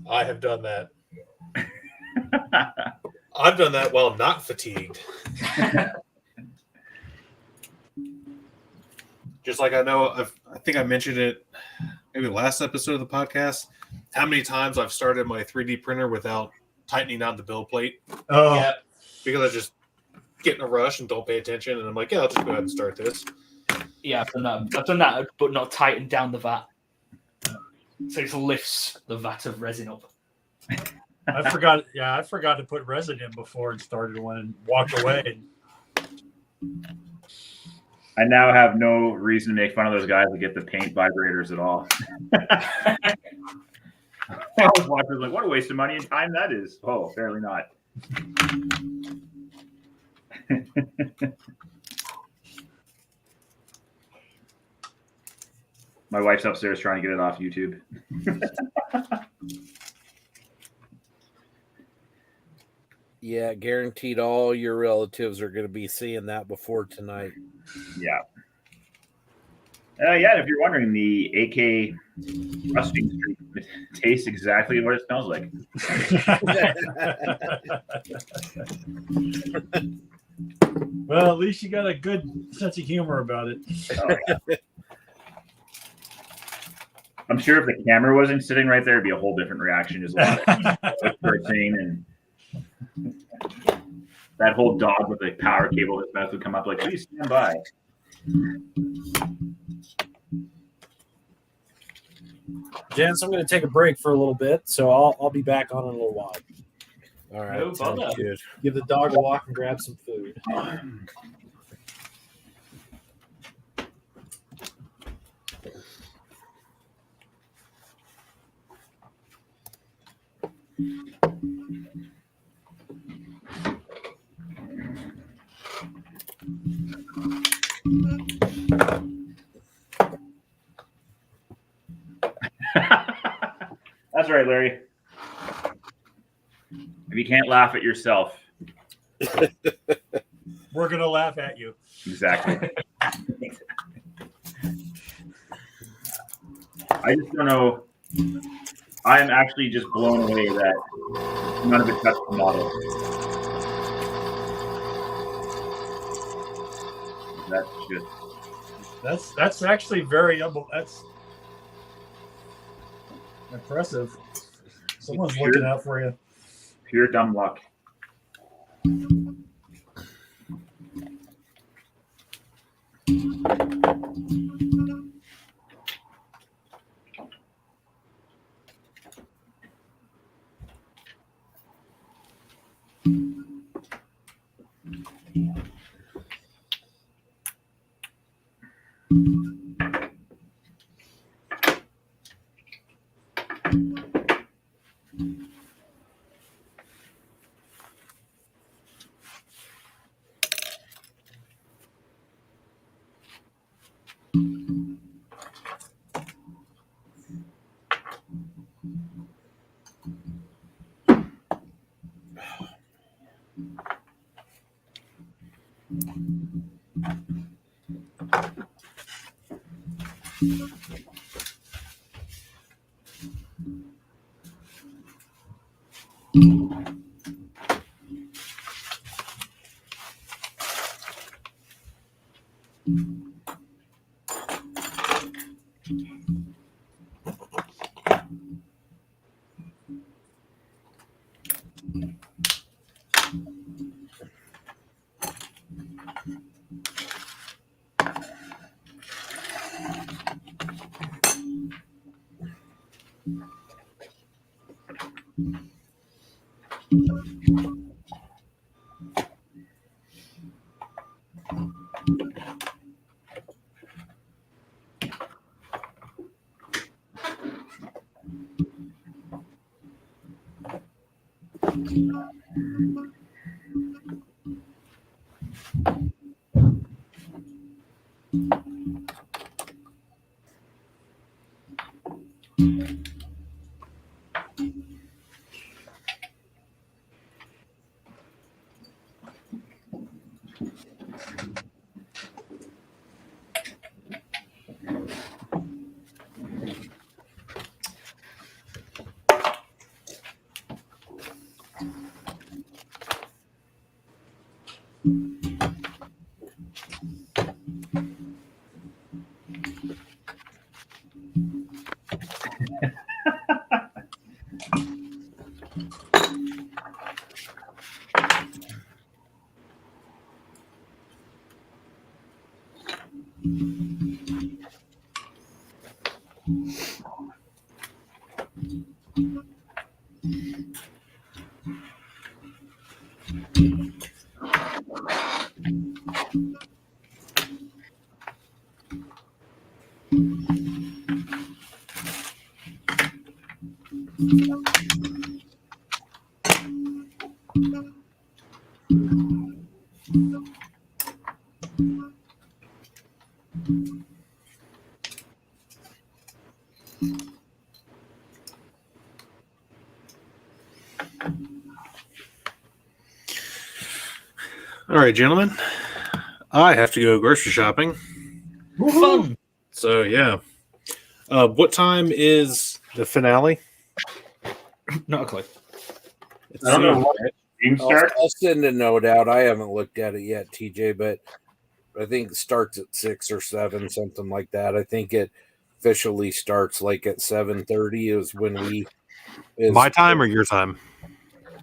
I have done that. I've done that while not fatigued. Just like I know, I think I mentioned it maybe last episode of the podcast, how many times I've started my 3D printer without tightening down the build plate. Oh, Yeah. Because I just get in a rush and don't pay attention. And I'm like, yeah, I'll just go ahead and start this. Yeah, I've done that, but not tightened down the vat. So it just lifts the vat of resin up. I forgot. Yeah, I forgot to put resin in before it started one and walked away. I now have no reason to make fun of those guys that get the paint vibrators at all. I was watching, like, what a waste of money and time that is. Oh, apparently not. My wife's upstairs trying to get it off YouTube. Yeah, guaranteed all your relatives are going to be seeing that before tonight. Yeah. Yeah, if you're wondering, the AK rusting streak tastes exactly what it smells like. Well, at least you got a good sense of humor about it. Oh, yeah. I'm sure if the camera wasn't sitting right there, it'd be a whole different reaction. Just a lot of cursing and that whole dog with the power cable in his mouth would come up like, please stand by. Gents, I'm going to take a break for a little bit, so I'll be back on in a little while. All right. No sounds bother. good. Give the dog a walk and grab some food. That's right, Larry. If you can't laugh at yourself. We're gonna laugh at you. Exactly. I just don't know. I'm actually just blown away that none of it touched the model. That's just. That's actually very that's impressive. Someone's looking out for you. Pure dumb luck. All right, gentlemen. I have to go grocery shopping. Fun. So yeah. What time is the finale? Not a clue. It's I don't know soon, what right? stream start. I'll send a note out. I haven't looked at it yet, TJ, but I think it starts at 6 or 7, something like that. I think it officially starts like at 7:30 is when we is My time or your time?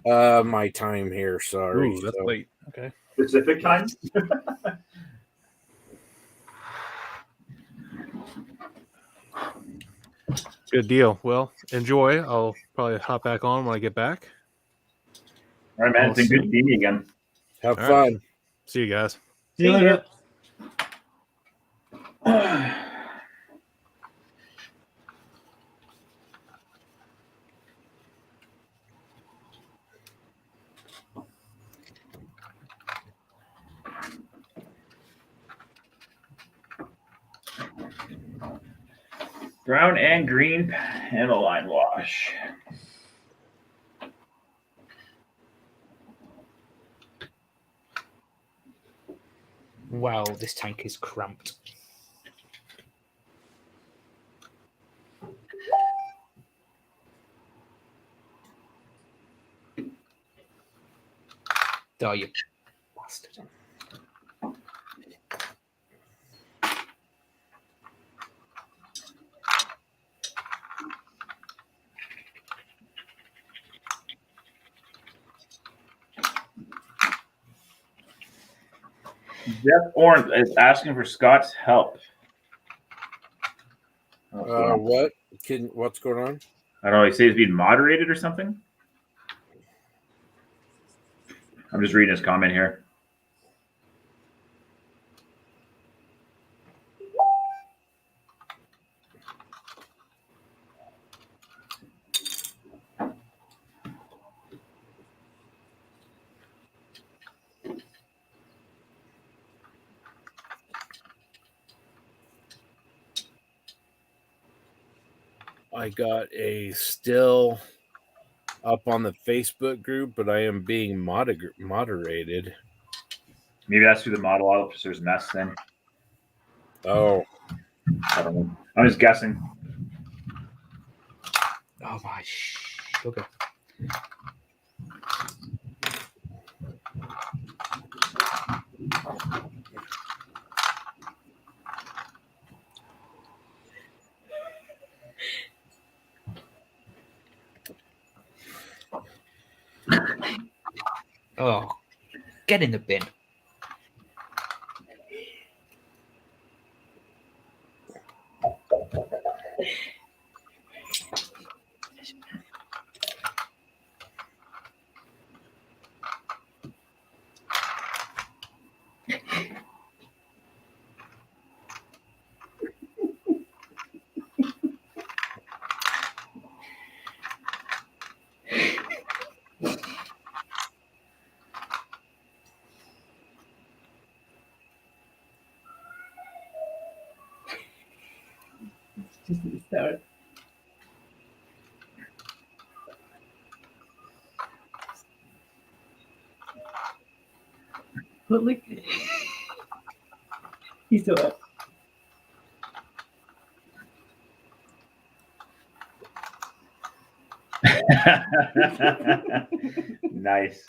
my time here. Sorry. Ooh, that's So, late. Okay. Pacific time. Good deal. Well, enjoy. I'll probably hop back on when I get back. All right, man. It's been Awesome. good seeing you again. have All fun. right. See you guys. See you later. Brown and green panel line wash. Wow, this tank is cramped. Oh, you bastard. Jeff Orange is asking for Scott's help. What's going on? I don't know. He says he's being moderated or something. I'm just reading his comment here. I got a still up on the Facebook group, but I am being moderated. Maybe that's through the model officer's mess then. Oh, I don't know. I'm just guessing. Oh my sugar. Oh, get in the bin. Just at the start. But look, he's still up. Nice.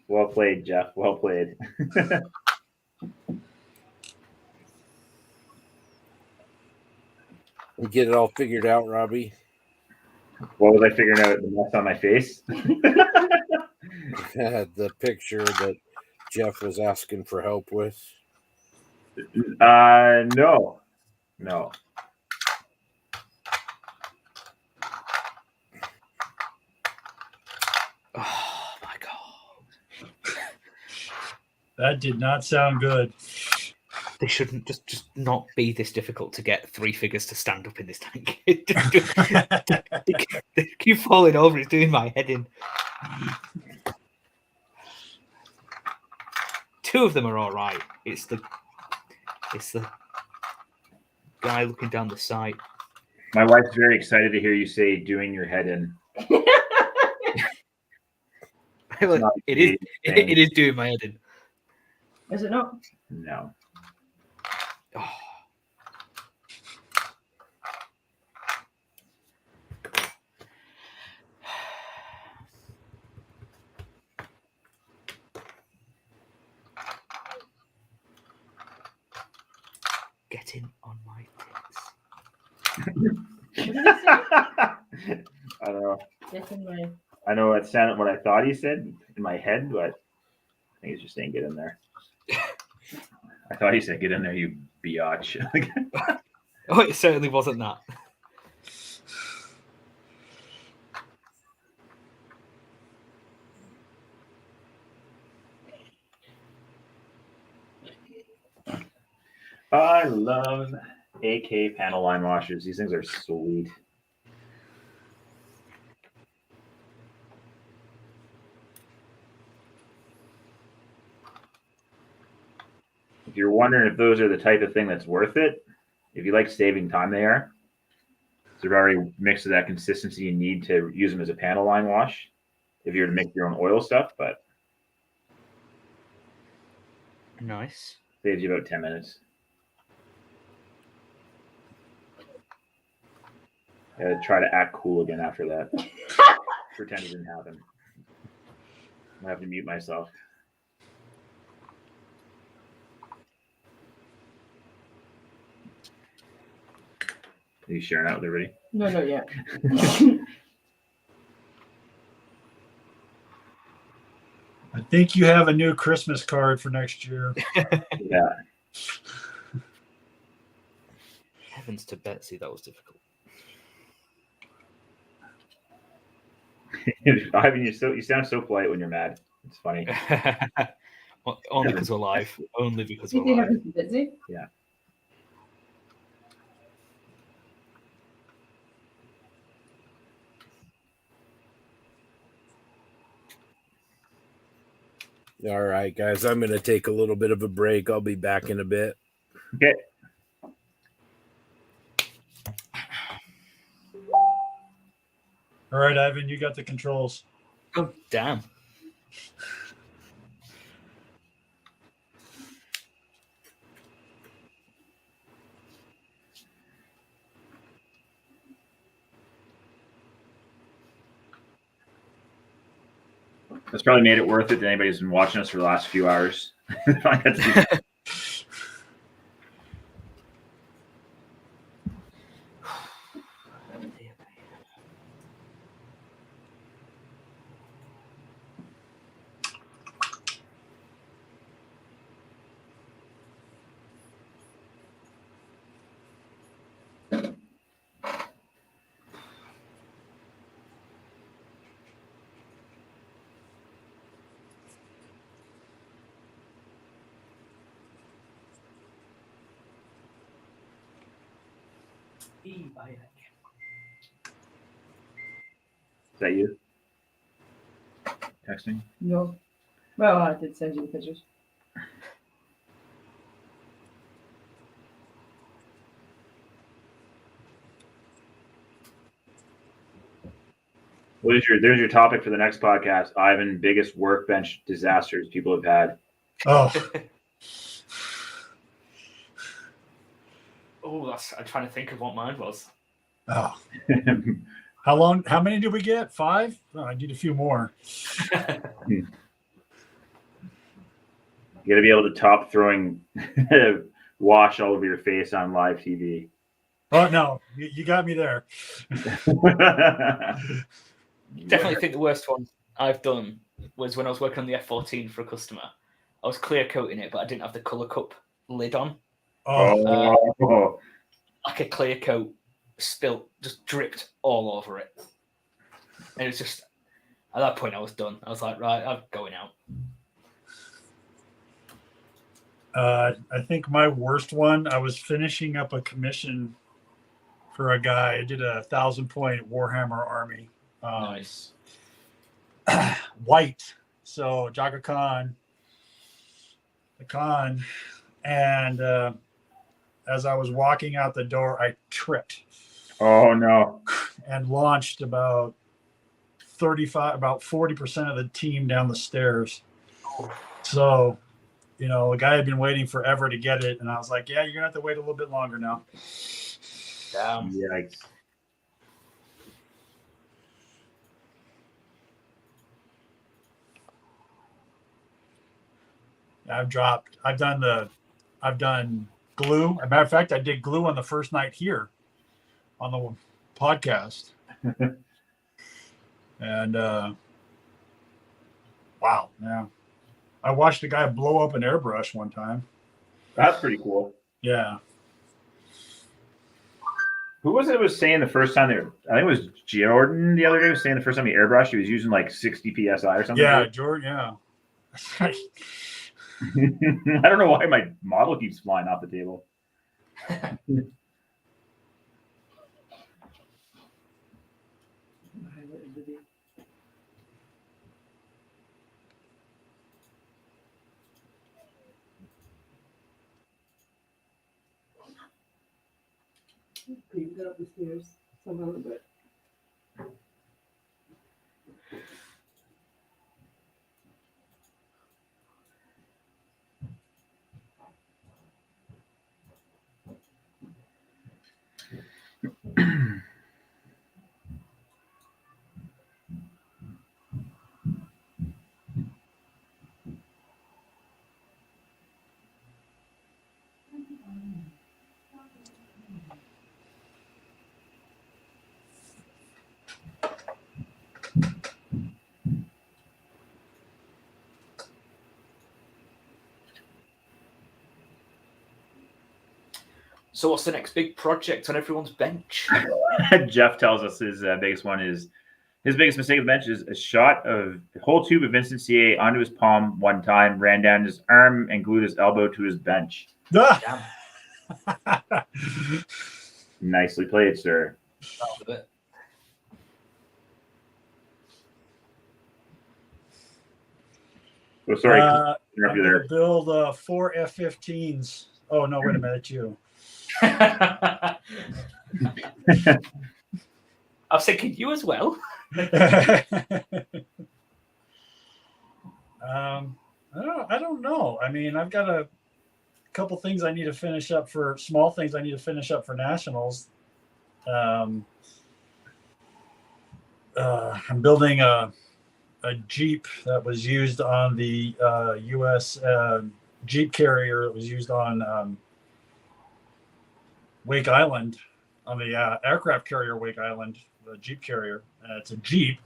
Well played, Jeff. Well played. You get it all figured out, Robbie? What was I figuring out? The mess on my face? The picture that Jeff was asking for help with. No. Oh my god. That did not sound good. They shouldn't just not be this difficult to get 3 figures to stand up in this tank. They keep falling over. It's doing my head in. 2 of them are all right. It's the guy looking down the sight. My wife's very excited to hear you say "doing your head in." It is doing my head in. Is it not? No. Oh. Getting on my tits. I don't know. Yes, in my... I know it sounded what I thought he said in my head, but I think he's just saying "get in there." I thought he said "get in there, you biatch." Oh, it certainly wasn't that. I love AK panel line washers. These things are sweet. If you're wondering if those are the type of thing that's worth it, if you like saving time, they are. So they're already mixed to that consistency you need to use them as a panel line wash if you were to make your own oil stuff, but Nice. saves you about 10 minutes. Try to act cool again after that. Pretend it didn't happen. I have to mute myself. Are you sharing that with everybody? No, not yet. I think you have a new Christmas card for next year. Yeah. Heavens to Betsy, that was difficult. Ivan, you sound so polite when you're mad. It's funny. Well, only because we're live. Only because You we're think live. I'm busy? Yeah. All right, guys, I'm going to take a little bit of a break. I'll be back in a bit. Okay. All right, Ivan, you got the controls. Oh, damn. That's probably made it worth it to anybody who's been watching us for the last few hours. Is that you? Texting? No. Well, I did send you the pictures. There's your topic for the next podcast, Ivan, biggest workbench disasters people have had. Oh, Oh, I'm trying to think of what mine was. oh. How many did we get? 5? Oh, I need a few more. You got to be able to top throwing wash all over your face on live TV. Oh no, you got me there. Definitely think the worst one I've done was when I was working on the F14 for a customer. I was clear coating it, but I didn't have the color cup lid on. Oh, Like a clear coat spilt, just dripped all over it. And it was just, at that point I was done. I was like, right, I'm going out. I think my worst one, I was finishing up a commission for a guy. I did a 1,000-point Warhammer army. Nice. White. So Jaka Khan, the Khan. And as I was walking out the door, I tripped. Oh no. And launched about 40% of the team down the stairs. So, you know, the guy had been waiting forever to get it. And I was like, yeah, you're going to have to wait a little bit longer now. Damn. Yikes. I've done glue. As a matter of fact, I did glue on the first night here on the podcast. And wow, yeah. I watched a guy blow up an airbrush one time. That's pretty cool. Yeah. Who was it that was saying the first time I think it was Jordan the other day was saying the first time he airbrushed, he was using like 60 PSI or something. Yeah, Jordan, yeah. I don't know why my model keeps flying off the table. You can go up the stairs somehow, but So what's the next big project on everyone's bench? Jeff tells us his biggest one is his biggest mistake of the bench is a shot of the whole tube of Vincent CA onto his palm one time, ran down his arm and glued his elbow to his bench. Nicely played, sir. Oh, sorry. I'm going to build 4 F-15s. Oh, no, wait a minute, you. I was thinking you as well. I don't know. I mean, I've got a couple things I need to finish up for small things I need to finish up for nationals. I'm building a Jeep that was used on the U.S. Jeep carrier that was used on Wake Island, on the aircraft carrier Wake Island, the Jeep carrier. It's a Jeep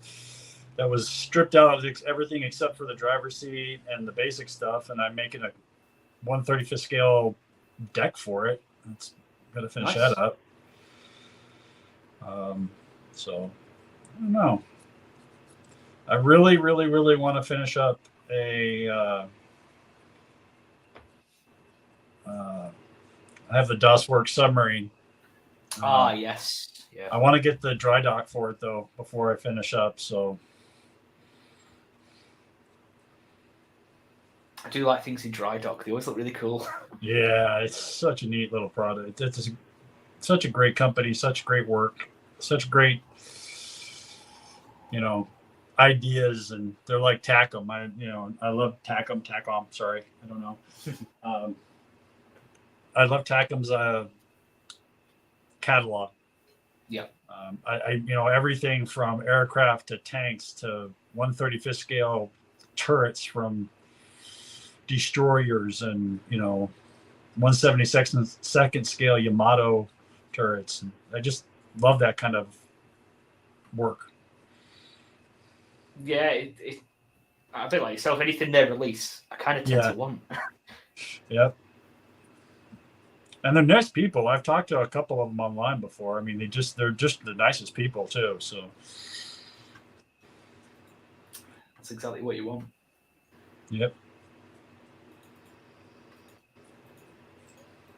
that was stripped out of everything except for the driver's seat and the basic stuff, and I'm making a 1/35th scale deck for it. It's got to finish that up. So I don't know. I really, really, really want to finish up I have the DOSWorks submarine. Yes. Yeah. I want to get the dry dock for it though before I finish up. So I do like things in dry dock. They always look really cool. Yeah, it's such a neat little product. It's such a great company, such great work, such great, ideas, and they're like Tacom. I love Tacom. Sorry, I don't know. I love Tacom's catalog. Yeah. Everything from aircraft to tanks to 1/35th scale turrets from destroyers and 1/72nd scale Yamato turrets. And I just love that kind of work. Yeah, a bit like yourself. Anything they release, I kind of tend to want. Yep. And they're nice people. I've talked to a couple of them online before. I mean, they're just the nicest people too. So that's exactly what you want. Yep.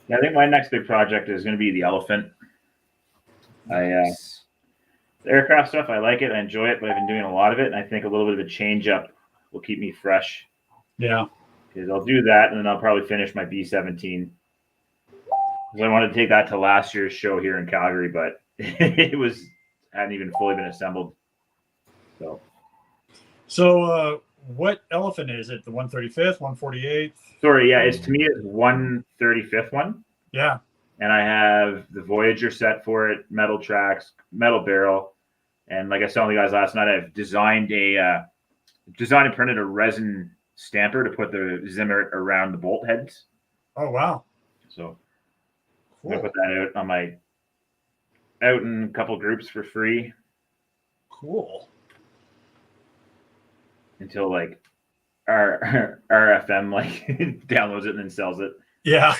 Yeah, I think my next big project is going to be the Elephant. The aircraft stuff, I like it, I enjoy it, but I've been doing a lot of it, and I think a little bit of a change up will keep me fresh. Yeah. Because I'll do that, and then I'll probably finish my B-17. Because I wanted to take that to last year's show here in Calgary, but it hadn't even fully been assembled. So what Elephant is it? The 135th, 148th? Sorry, yeah, it's Tamiya's 135th one. Yeah. And I have the Voyager set for it, metal tracks, metal barrel. And like I saw the guys last night, I've designed and printed a resin stamper to put the Zimmer around the bolt heads. Oh, wow. So cool. I'm going to put that out in a couple groups for free. Cool. Until like our RFM downloads it and then sells it. Yeah.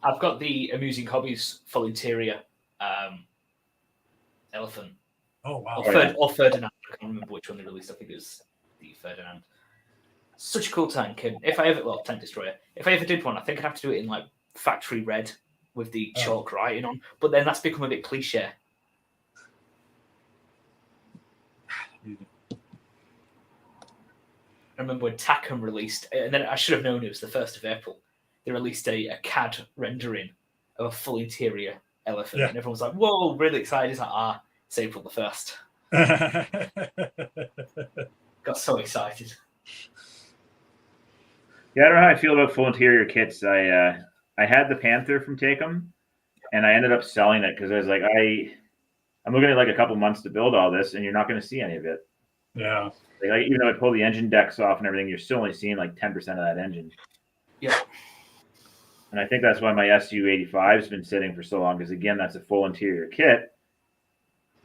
I've got the Amusing Hobbies full interior Elephant. Oh wow! Or Ferdinand. I can't remember which one they released. I think it was the Ferdinand. Such a cool tank, and if I ever tank destroyer. If I ever did one, I think I'd have to do it in like factory red with the chalk writing on. But then that's become a bit cliche. I remember when Takum released, and then I should have known it was the 1st of April. They released a CAD rendering of a full interior Elephant, and everyone's like, "Whoa, really excited!" It's like, it's April the 1st. Got so excited. Yeah, I don't know how I feel about full interior kits. I had the Panther from Takum, and I ended up selling it because I was like, I'm looking at like a couple months to build all this, and you're not going to see any of it. Yeah. Like, even though I pull the engine decks off and everything, you're still only seeing like 10% of that engine. Yeah. And I think that's why my SU-85 has been sitting for so long, because again, that's a full interior kit,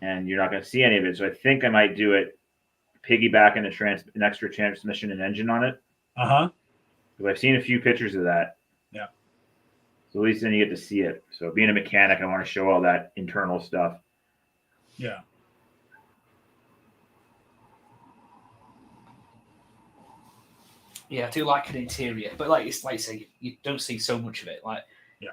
and you're not going to see any of it. So I think I might do it, piggyback an extra transmission and engine on it. Because I've seen a few pictures of that. Yeah. So at least then you get to see it. So being a mechanic, I want to show all that internal stuff. Yeah. Yeah, I do like an interior, but like you say, you don't see so much of it. Like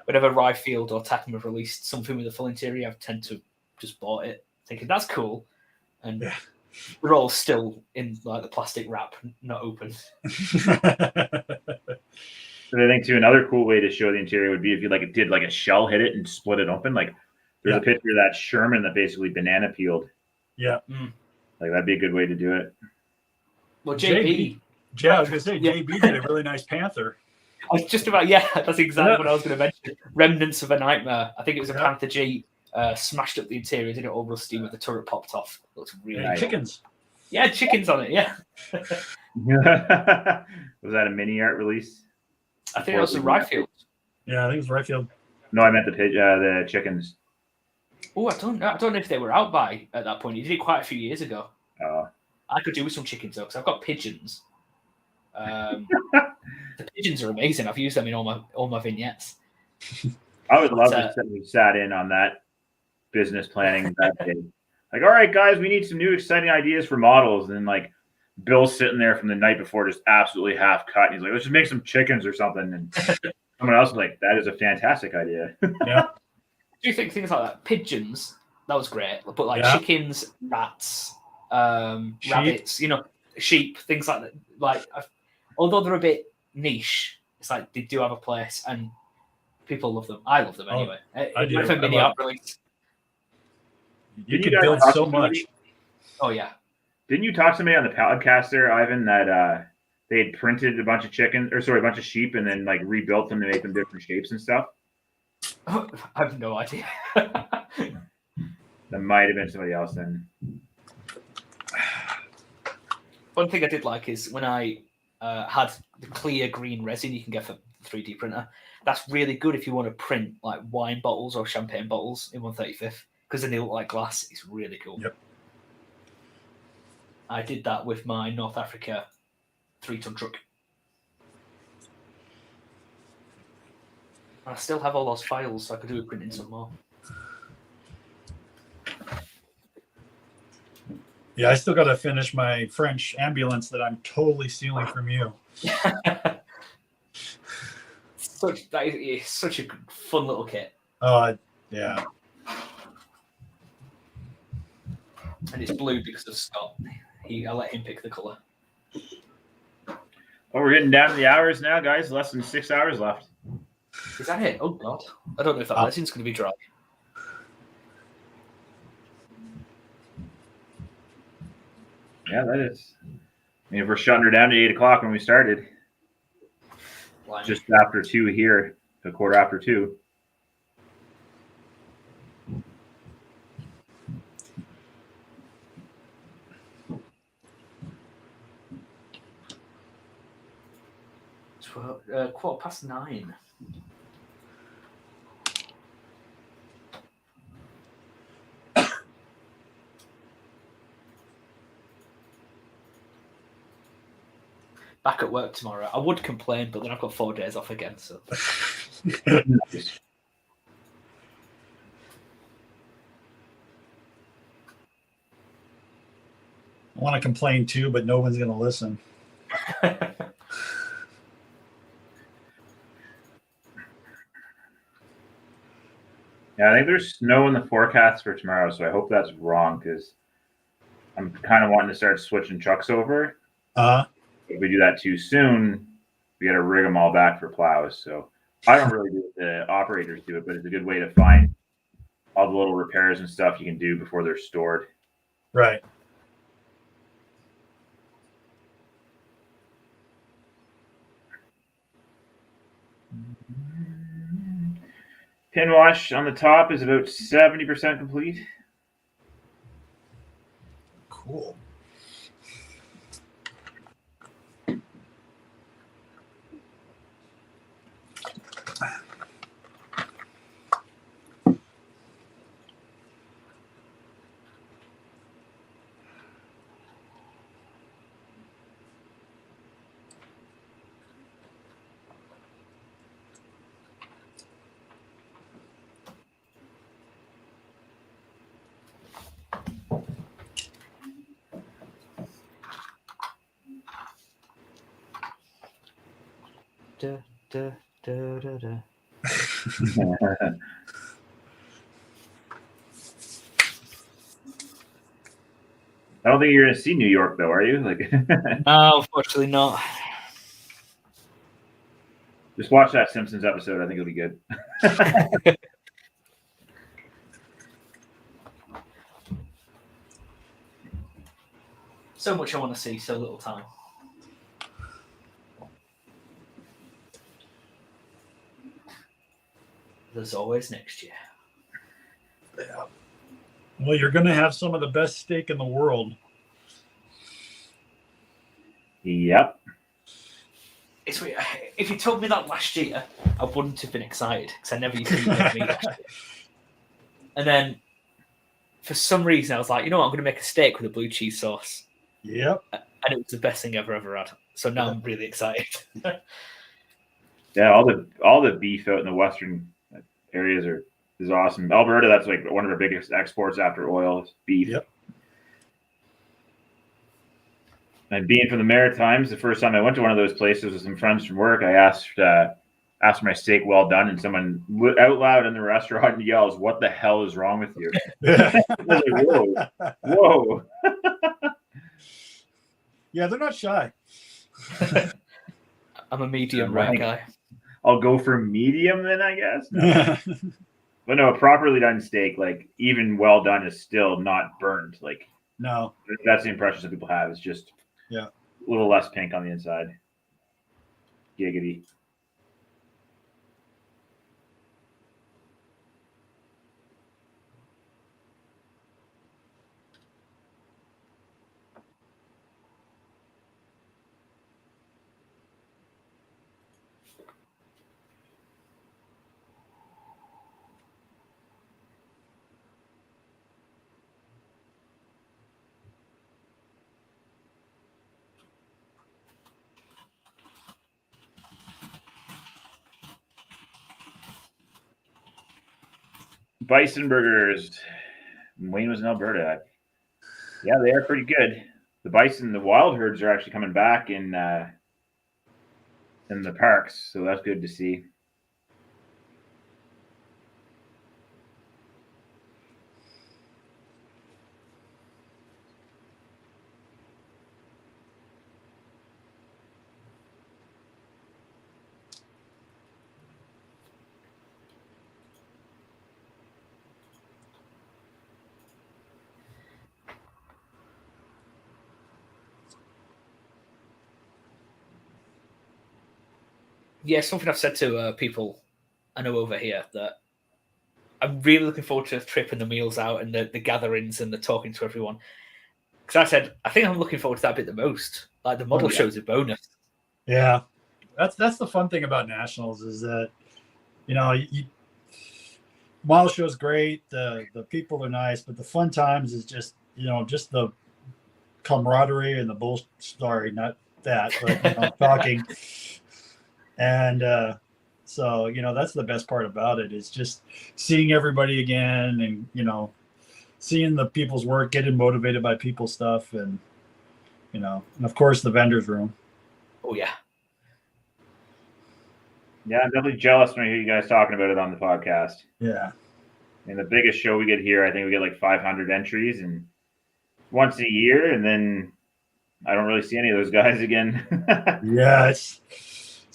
whenever Ryefield or Takum have released something with a full interior, I tend to just bought it, thinking that's cool, and they're all still in like the plastic wrap, not open. So I think too, another cool way to show the interior would be if you did a shell hit it and split it open. Like there's a picture of that Sherman that basically banana peeled. Yeah. Like that'd be a good way to do it. Well, JB. Yeah, I was going to say, JB did a really nice Panther. I was just about, that's exactly what I was going to mention. Remnants of a Nightmare. I think it was a Panther G, smashed up the interior, did it all rusty with the turret popped off. Looks really nice. Chickens. Yeah, chickens on it, yeah. Was that a mini art release? I think it was the Ryefield. Yeah, I think it was Ryefield. No, I meant the chickens. Oh, I don't know if they were out at that point. He did it quite a few years ago. I could do with some chickens though, because I've got pigeons. The pigeons are amazing. I've used them in all my vignettes. I would love to we sat in on that business planning that day. Like, all right, guys, we need some new exciting ideas for models. And then like Bill's sitting there from the night before, just absolutely half cut. And he's like, let's just make some chickens or something. And someone else was like, that is a fantastic idea. Yeah. Do you think things like that? Pigeons, that was great. But like chickens, rats, rabbits, sheep, things like that. Like, although they're a bit niche, it's like they do have a place and people love them. I love them anyway. I do. Mini art release. You can build so much. Oh yeah. Didn't you talk to somebody on the podcast there, Ivan, that they had printed a bunch of a bunch of sheep and then like rebuilt them to make them different shapes and stuff? I have no idea. That might have been somebody else then. One thing I did like is when I had the clear green resin you can get for 3D printer. That's really good if you want to print like wine bottles or champagne bottles in 1/35 because then they look like glass. It's really cool. Yep. I did that with my North Africa 3-ton truck. I still have all those files, so I could do with printing some more. Yeah, I still got to finish my French ambulance that I'm totally stealing from you. It's such a fun little kit. Yeah. And it's blue because of Scott. I let him pick the colour. Well, we're getting down to the hours now, guys. Less than 6 hours left. Is that it? Oh, God. I don't know if that resin's going to be dry. Yeah, that is. I mean, if we're shutting her down to 8 o'clock when we started, just after 2 here, a quarter after 2. Quarter past 9. Back at work tomorrow. I would complain, but then I've got 4 days off again. So I want to complain too, but no one's going to listen. Yeah, I think there's snow in the forecast for tomorrow, so I hope that's wrong because I'm kind of wanting to start switching trucks over. If we do that too soon, we got to rig them all back for plows. So I don't really do it. The operators do it, but it's a good way to find all the little repairs and stuff you can do before they're stored. Right. Pin wash on the top is about 70% complete. Cool. Da, da, da, da. I don't think you're going to see New York, though, are you? Like, no, unfortunately not. Just watch that Simpsons episode. I think it'll be good. So much I want to see, so little time. There's always next year. Yeah. Well, you're going to have some of the best steak in the world. Yep. It's weird. If you told me that last year, I wouldn't have been excited because I never used to eat red meat last year. And then, for some reason, I was like, you know what? I'm going to make a steak with a blue cheese sauce. Yep. And it was the best thing I've ever had. So now I'm really excited. Yeah, all the beef out in the western areas is awesome. Alberta, that's like one of our biggest exports after oil is beef. Yep. And being from the Maritimes, the first time I went to one of those places with some friends from work, I asked for my steak well done, and someone out loud in the restaurant yells, "What the hell is wrong with you?" Like, whoa. Yeah, they're not shy. I'm a medium rare guy. I'll go for medium then, I guess. No. But no, a properly done steak, like even well done, is still not burned. Like, no, that's the impression that people have. It's just a little less pink on the inside. Giggity. Bison burgers. Wayne was in Alberta. Yeah, they are pretty good. The bison, the wild herds are actually coming back in the parks, so that's good to see. Yeah, something I've said to people I know over here that I'm really looking forward to the trip and the meals out and the gatherings and the talking to everyone. Because I said, I think I'm looking forward to that bit the most. Like the model show's a bonus. Yeah, that's the fun thing about nationals is that model show's great. The people are nice, but the fun times is just just the camaraderie and the bull. Sorry, not that, but talking. And so that's the best part about it is just seeing everybody again, and seeing the people's work, getting motivated by people's stuff, and and of course the vendors room. Oh yeah. Yeah, I'm definitely jealous when I hear you guys talking about it on the podcast. Yeah. And the biggest show we get here, I think we get like 500 entries, and once a year, and then I don't really see any of those guys again. Yeah, it's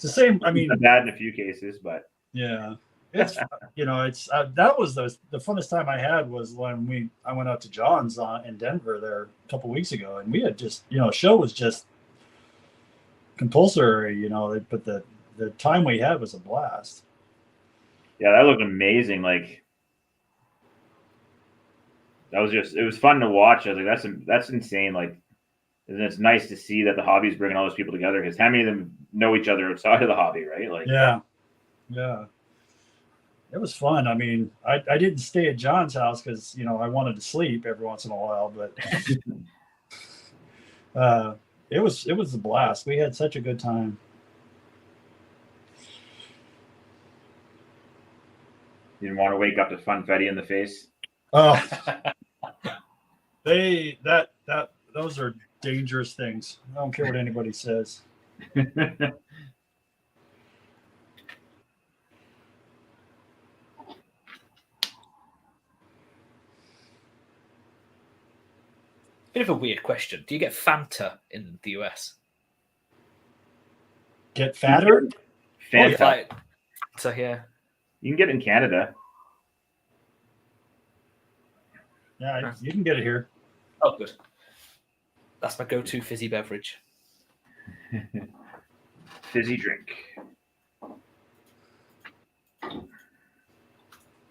the same. I mean, bad in a few cases, but yeah, it's it's that was the funnest time I had was when I went out to John's in Denver there a couple weeks ago, and we had just show was just compulsory, but the time we had was a blast. Yeah, that looked amazing. Like that was it was fun to watch. I was like, that's insane. Like, and it's nice to see that the hobby's bringing all those people together because how many of them know each other outside of the hobby, right? Like, yeah. It was fun. I mean, I didn't stay at John's house because I wanted to sleep every once in a while, but it was a blast. We had such a good time. You didn't want to wake up to Funfetti in the face. Oh, those are dangerous things. I don't care what anybody says. Bit of a weird question. Do you get Fanta in the US? Get fatter? Fanta. So yeah. You can get it in Canada. Yeah, you can get it here. Oh, good. That's my go-to fizzy beverage. Fizzy drink.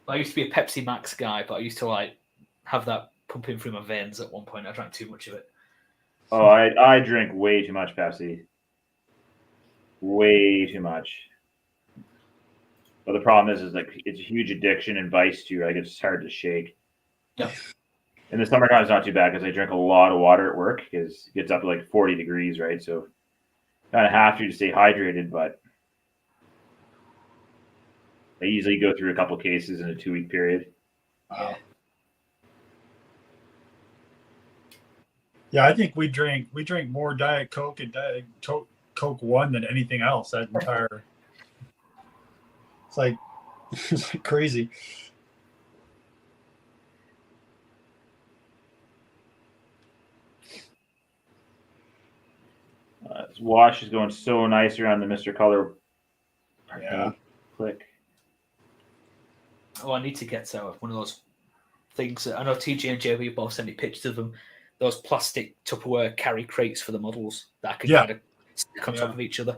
I used to be a Pepsi Max guy, but I used to have that pumping through my veins at one point. I drank too much of it. Oh, I drink way too much Pepsi. Way too much. But the problem is like it's a huge addiction and vice too. Like it's hard to shake. Yeah. In the summertime, it's not too bad because I drink a lot of water at work because it gets up to like 40 degrees, right? So kind of have to stay hydrated, but I easily go through a couple cases in a 2-week period. Wow. Yeah, I think we drink more Diet Coke and Diet Coke 1 than anything else. That entire it's like crazy. This wash is going so nice around the Mr. Color. Yeah. Click. Oh, I need to get one of those things. I know TJ and JB both sent me pictures of them. Those plastic Tupperware carry crates for the models that I can kind of stick on top of each other.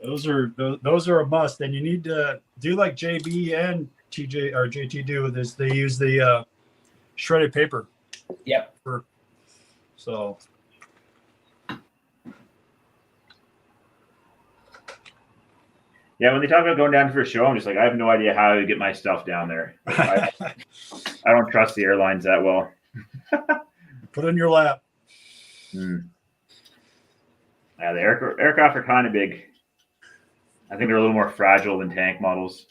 Those are a must, and you need to do like JB and TJ or JT do with this. They use the shredded paper. Yep. So. Yeah, when they talk about going down for a show, I'm just like, I have no idea how to get my stuff down there. I don't trust the airlines that well. Put it in your lap. Yeah, the aircraft are kind of big. I think they're a little more fragile than tank models.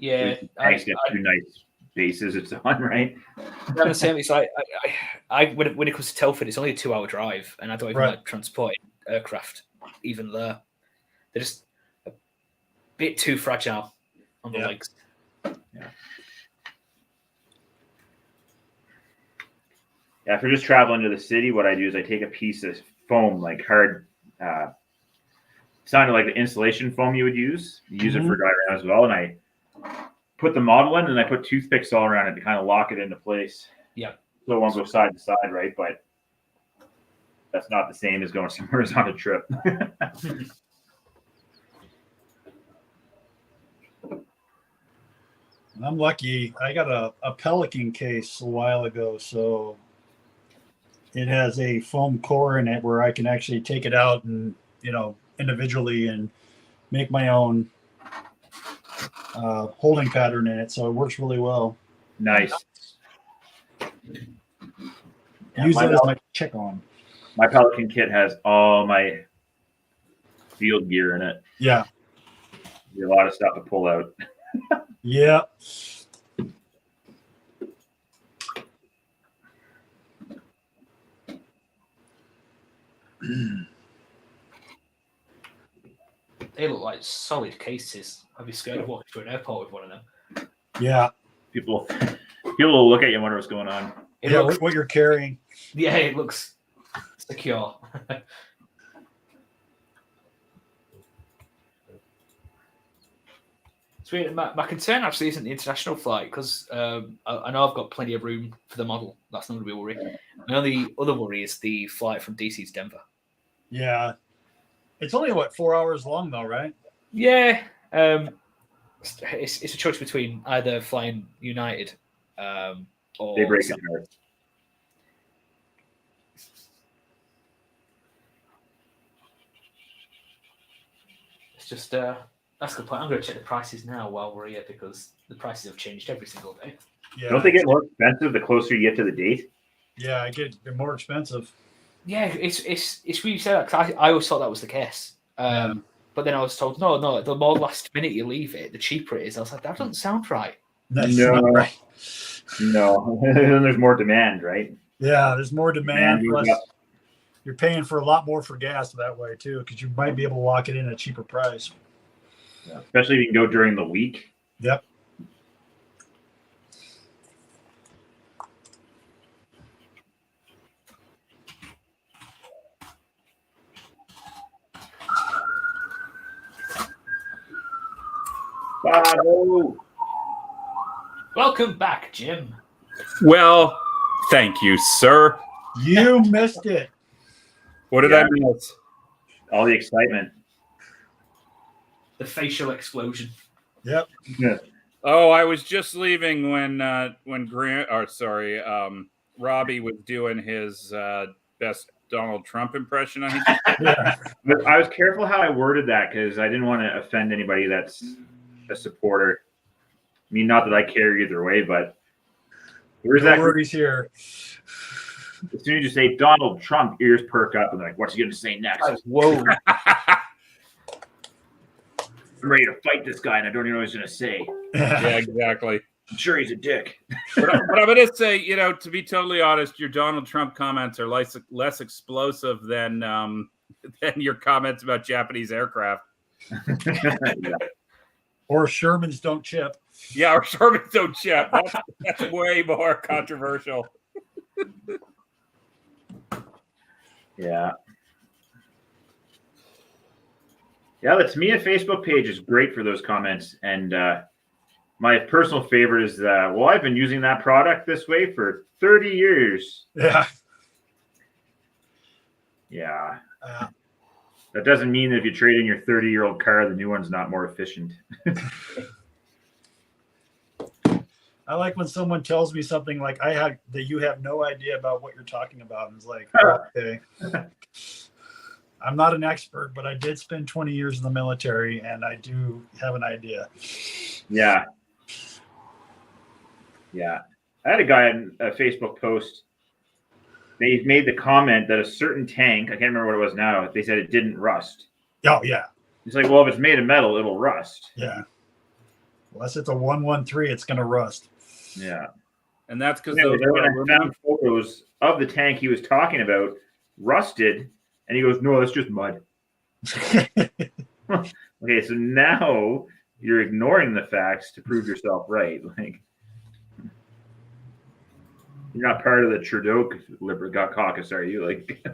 Yeah, Tanks get two nice bases it's on, right? I'm the same. It's like when it comes to Telford, it's only a 2-hour drive, and I don't even like transporting aircraft even there. They're just a bit too fragile on the legs. Yeah, if you're just traveling to the city, what I do is I take a piece of foam, like hard, sounded like the insulation foam you would use. You use it for dry round as well, and I put the model in, and I put toothpicks all around it to kind of lock it into place. Yeah. So it won't go side to side, right? But that's not the same as going somewhere on a trip. I'm lucky. I got a Pelican case a while ago, so it has a foam core in it where I can actually take it out and, individually and make my own holding pattern in it. So it works really well. Nice. Use that as my check on. My Pelican kit has all my field gear in it. Yeah. A lot of stuff to pull out. Yeah. They look like solid cases. I'd be scared of walking through an airport with one of them. Yeah. People will look at you and wonder what's going on. What you're carrying. Yeah, it looks secure. Sweet. My concern actually isn't the international flight because I know I've got plenty of room for the model. That's not going to be a worry. My only other worry is the flight from DC to Denver. Yeah. It's only, 4 hours long, though, right? Yeah. It's a choice between either flying United or... They break it hard. It's just... that's the point. I'm going to check the prices now while we're here because the prices have changed every single day. Yeah. Don't they get more expensive the closer you get to the date? Yeah, they're more expensive. Yeah, it's really sad because I always thought that was the case. But then I was told, no, the more last minute you leave it, the cheaper it is. I was like, that doesn't sound right. That's not right. No. Then there's more demand, right? Yeah, there's more demand. Plus, you're paying for a lot more for gas that way, too, because you might be able to lock it in at a cheaper price. Yeah. Especially if you can go during the week. Yep. Bravo. Welcome back, Jim. Well, thank you, sir. You missed it. What did I miss? All the excitement. The facial explosion. Yep. Yeah. Oh, I was just leaving when Robbie was doing his best Donald Trump impression. I think. Yeah. But I was careful how I worded that because I didn't want to offend anybody that's a supporter. I mean, not that I care either way, but where's that? Worries here. As soon as you say Donald Trump, ears perk up and they're like, "What's he going to say next?" Whoa! I'm ready to fight this guy, and I don't even know what he's going to say. Yeah, exactly. I'm sure he's a dick. But I'm going to say, to be totally honest, your Donald Trump comments are less explosive than your comments about Japanese aircraft. Yeah. Or Shermans don't chip. Yeah, or Shermans don't chip. That's way more controversial. Yeah. Yeah, the Tamiya Facebook page is great for those comments. And my personal favorite is, I've been using that product this way for 30 years. Yeah. Yeah. That doesn't mean that if you trade in your 30-year-old car, the new one's not more efficient. I like when someone tells me something like that you have no idea about what you're talking about. And it's like, okay. I'm not an expert, but I did spend 20 years in the military, and I do have an idea. Yeah. Yeah. I had a guy in a Facebook post. They made the comment that a certain tank, I can't remember what it was now, they said it didn't rust. Oh, yeah. It's like, well, if it's made of metal, it'll rust. Yeah. Unless it's a 113, it's going to rust. Yeah. And that's because Anyway, when I found photos of the tank he was talking about rusted, and he goes, "No, that's just mud." Okay, so now you're ignoring the facts to prove yourself right. Like, you're not part of the Trudeau caucus, are you? Like,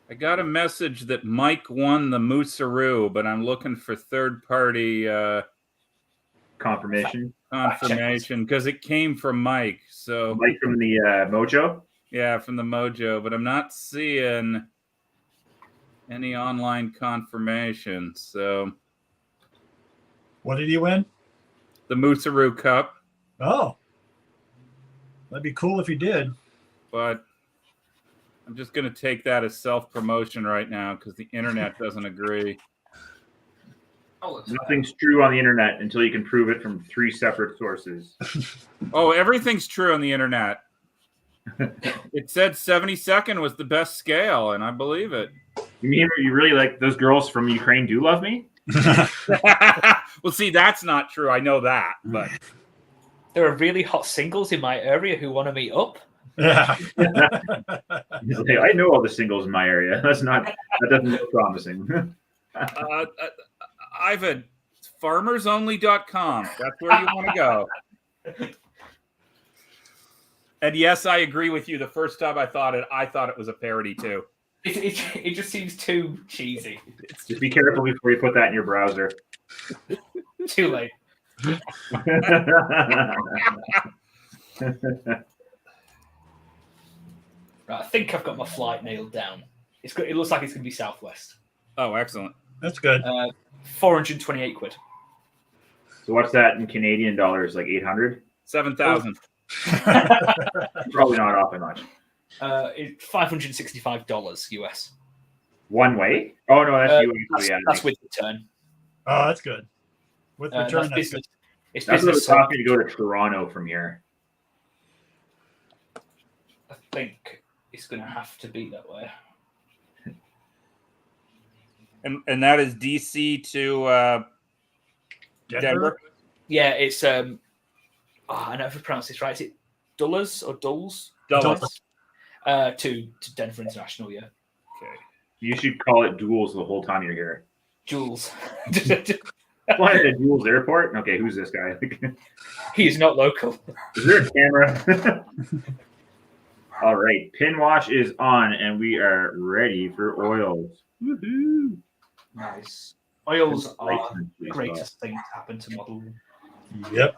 I got a message that Mike won the Moosaroo, but I'm looking for third-party confirmation because it came from Mike. So Mike from the Mojo. Yeah, from the Mojo, but I'm not seeing any online confirmation. So, what did he win? The Moosaroo Cup. Oh, that'd be cool if he did. But I'm just going to take that as self-promotion right now because the internet doesn't agree. Nothing's true on the internet until you can prove it from 3 separate sources. Oh, everything's true on the internet. It said 72nd was the best scale, and I believe it. You mean you really like those girls from Ukraine do love me? Well, see, that's not true. I know that, but there are really hot singles in my area who want to meet up. Yeah. I know all the singles in my area. That doesn't look promising. Ivan, farmersonly.com. That's where you want to go. And yes, I agree with you. The first time I thought it was a parody too. It just seems too cheesy. Just be careful before you put that in your browser. Too late. Right, I think I've got my flight nailed down. It looks like it's going to be Southwest. Oh, excellent. That's good. 428 quid. So what's that in Canadian dollars? Like 800? 7,000. Probably not off by much. $565 US. One way? Oh no, that's US. That's with return. Oh, that's good. With return, that's business. It's that's business. What to go to Toronto from here. I think it's going to have to be that way. And that is DC to Denver? Yeah, it's I never pronounce this right. Is it Dulles or Dulles? Dulles. To Denver International, yeah. Okay. You should call it Duels the whole time you're here. Jules. What, at Duels Airport? Okay, who's this guy? He is not local. Is there a camera? All right, pin wash is on, and we are ready for oils. Woohoo! Nice. Oils are the greatest thing to happen to modeling. Yep.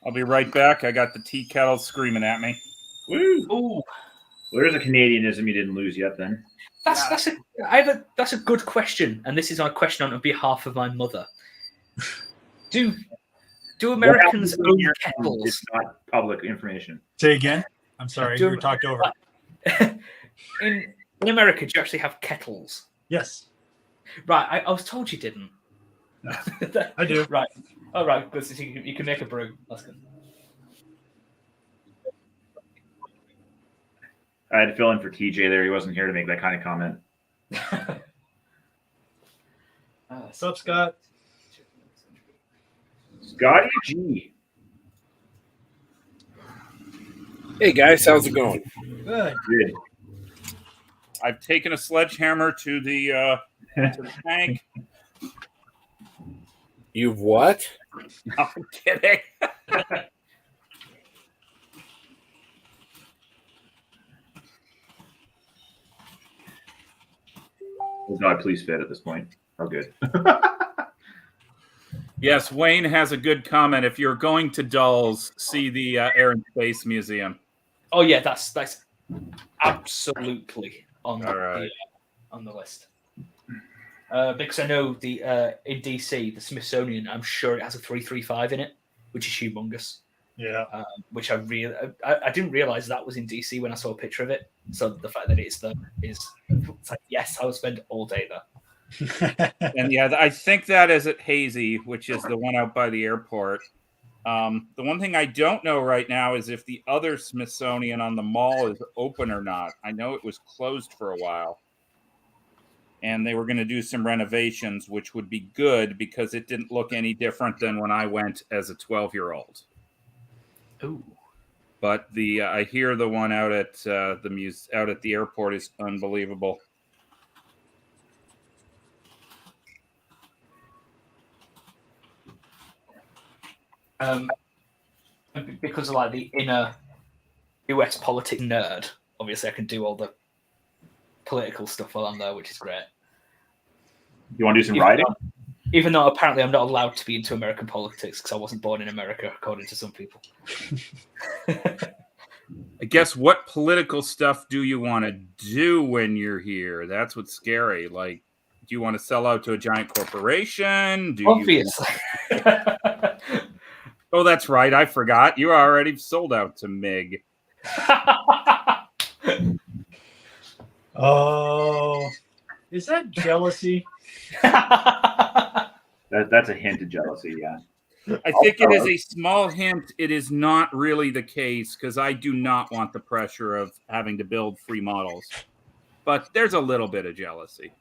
I'll be right back. I got the tea kettle screaming at me. Woo! Ooh. Well, there's a Canadianism you didn't lose yet, then. That's a good question, and this is my question on behalf of my mother. Do Americans own kettles? It's not public information. Say again. I'm sorry, you were talked over. In America, do you actually have kettles? Yes. Right, I was told you didn't. I do. Right. All right, good. So you can make a brew. That's good. I had to fill in for TJ there. He wasn't here to make that kind of comment. What's up, Scott? Scotty G. Hey guys, how's it going? Good. Good. I've taken a sledgehammer to the tank. You've what? No, I'm kidding. Oh God, please fit at this point. Oh, good. Yes, Wayne has a good comment. If you're going to Dulles, see the Air and Space Museum. Oh yeah, that's absolutely on the list. Because I know the in DC, the Smithsonian, I'm sure it has a 335 in it, which is humongous. Yeah. Which I didn't realize that was in DC when I saw a picture of it. So the fact that it's like, yes, I would spend all day there. And yeah, I think that is at Hazy, which is the one out by the airport. The one thing I don't know right now is if the other Smithsonian on the mall is open or not. I know it was closed for a while. And they were going to do some renovations, which would be good because it didn't look any different than when I went as a 12-year-old. Ooh. But I hear the one out at out at the airport is unbelievable. Because of like the inner US politics nerd, obviously I can do all the political stuff while I'm there, which is great. You want to do some writing? Even though apparently I'm not allowed to be into American politics because I wasn't born in America, according to some people. I guess what political stuff do you want to do when you're here? That's what's scary. Like, do you want to sell out to a giant corporation? Obviously. Oh, that's right. I forgot. You already sold out to MiG. Oh, is that jealousy? That's a hint of jealousy, yeah. I think it is a small hint. It is not really the case because I do not want the pressure of having to build free models. But there's a little bit of jealousy.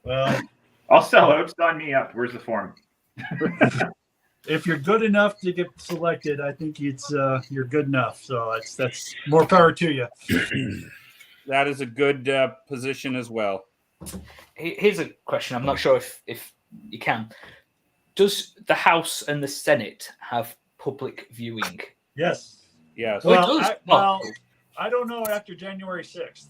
Well, I'll sell out. Sign me up. Where's the form? if you're good enough to get selected, I think it's you're good enough. So that's more power to you. That is a good position as well. Here's a question. I'm not sure if you can. Does the House and the Senate have public viewing? Yes. Yes. Well, I don't know after January 6th.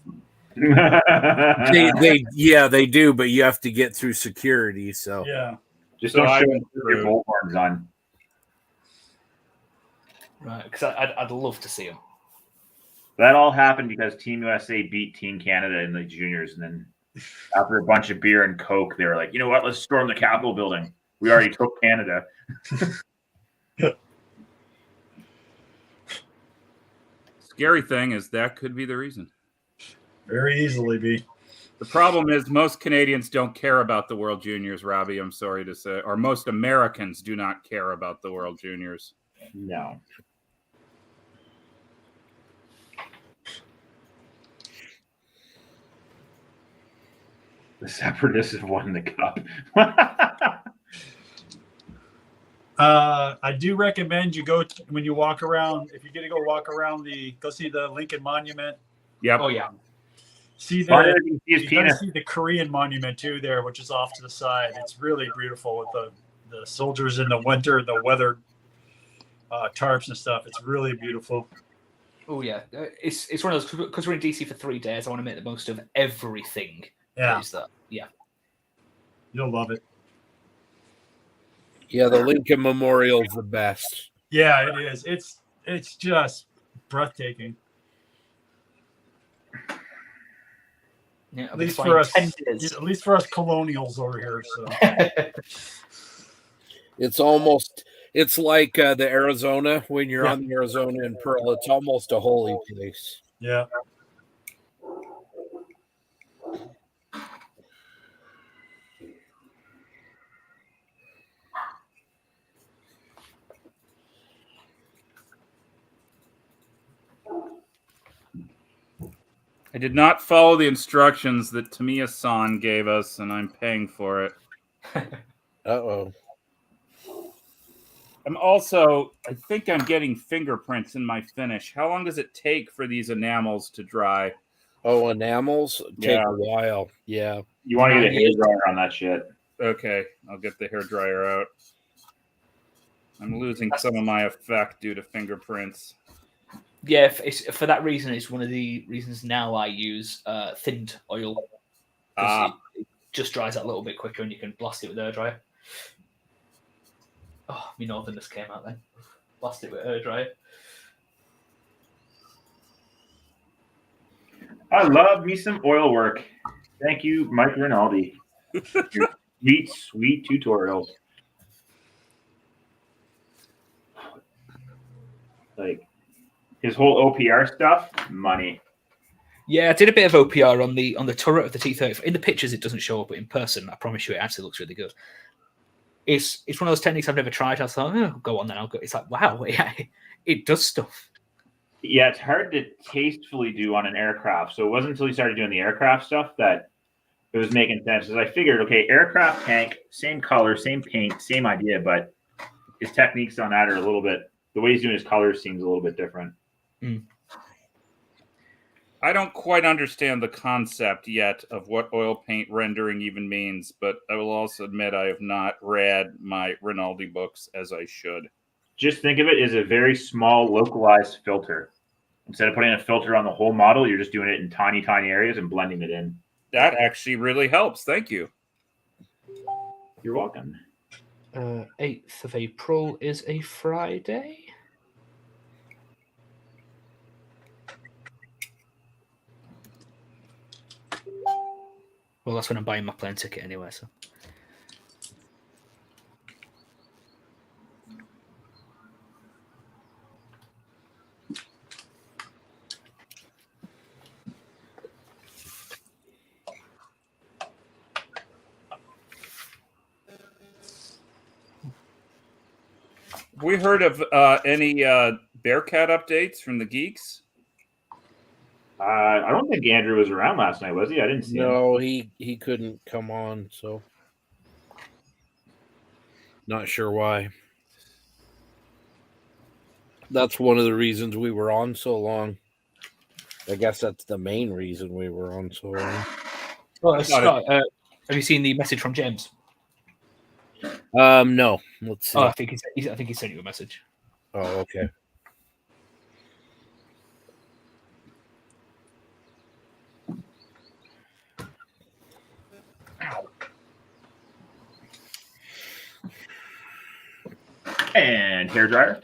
They do, but you have to get through security. So Yeah. Just So don't I show went your through- bullhorns on. Right, because I'd love to see them. That all happened because Team USA beat Team Canada in the juniors, and then after a bunch of beer and Coke, they were like, you know what? Let's storm the Capitol building. We already took Canada. Scary thing is that could be the reason. Very easily be. The problem is most Canadians don't care about the World Juniors, Robbie, I'm sorry to say. Or most Americans do not care about the World Juniors. No. The Separatists have won the cup. I do recommend you go when you walk around. If you're gonna go walk around go see the Lincoln Monument. Yep. Oh yeah. See Funny the that you can see his you gotta penis. see the Korean monument too there, which is off to the side. It's really beautiful with the soldiers in the winter, the weather tarps and stuff. It's really beautiful. Oh yeah. It's one of those because we're in DC for 3 days. I want to make the most of everything. Yeah, Is that? Yeah. you'll love it. yeah, the Lincoln Memorial is the best. Yeah, it is. It's just breathtaking. Yeah. At least for us, colonials over here. So It's like the Arizona when you're on the Arizona and Pearl. It's almost a holy place. yeah. I did not follow the instructions that Tamiya-san gave us, and I'm paying for it. Uh-oh. I think I'm getting fingerprints in my finish. How long does it take for these enamels to dry? Oh, enamels take Yeah. a while. Yeah. You want to get a hair dryer on that shit. Okay, I'll get the hairdryer out. I'm losing some of my effect due to fingerprints. Yeah, for that reason, it's one of the reasons now I use thinned oil. It just dries out a little bit quicker and you can blast it with hairdryer. Oh, my northerners came out then. Blast it with hairdryer. I love me some oil work. Thank you, Mike Rinaldi. Your sweet, sweet tutorials. Like his whole OPR stuff, money. Yeah, I did a bit of OPR on the turret of the T-30. In the pictures, it doesn't show up, but in person, I promise you, it actually looks really good. it's one of those techniques I've never tried. I thought, oh, go on then. I'll go. It's like, wow, yeah, it does stuff. Yeah, it's hard to tastefully do on an aircraft. So it wasn't until we started doing the aircraft stuff that it was making sense. Because I figured, okay, aircraft tank, same color, same paint, same idea, but his techniques on that are a little bit. The way he's doing his colors seems a little bit different. Mm. I don't quite understand the concept yet of what oil paint rendering even means, but I will also admit I have not read my Rinaldi books as I should. Just think of it as a very small localized filter. Instead of putting a filter on the whole model, you're just doing it in tiny, tiny areas and blending it in. That actually really helps. Thank you. You're welcome. 8th of April is a Friday. Well, that's when I'm buying my plane ticket anyway, so. We heard of any Bearcat updates from the geeks? I don't think Andrew was around last night, was he? I didn't see him. No, he couldn't come on, so not sure why. That's one of the reasons we were on so long. I guess that's the main reason we were on so long. Well, Scott, have you seen the message from James? No. Let's see. Oh, I think he sent you a message. Oh, okay. And hairdryer.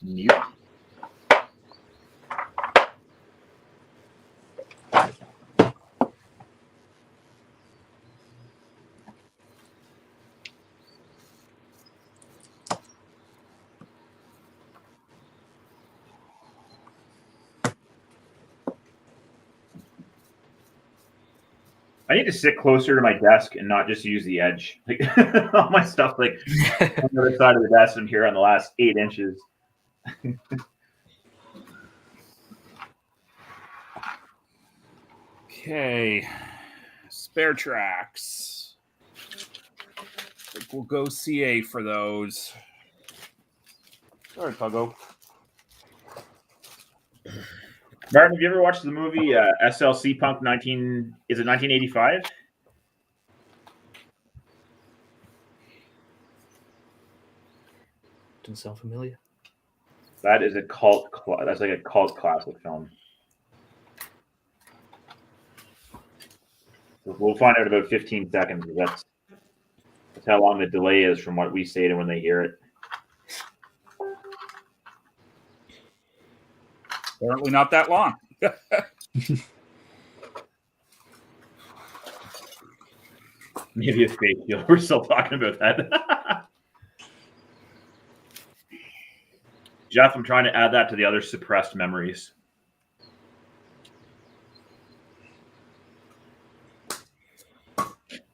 Mute. I need to sit closer to my desk and not just use the edge. Like all my stuff, like on the other side of the desk, and here on the last 8 inches. Okay. Spare tracks. I think we'll go CA for those. Sorry, Puggo. Martin, have you ever watched the movie SLC Punk 1985? Doesn't sound familiar. That is a cult. That's like a cult classic film. We'll find out about 15 seconds. That's how long the delay is from what we say to when they hear it. Apparently not that long. Maybe a fake deal. We're still talking about that. Jeff, I'm trying to add that to the other suppressed memories.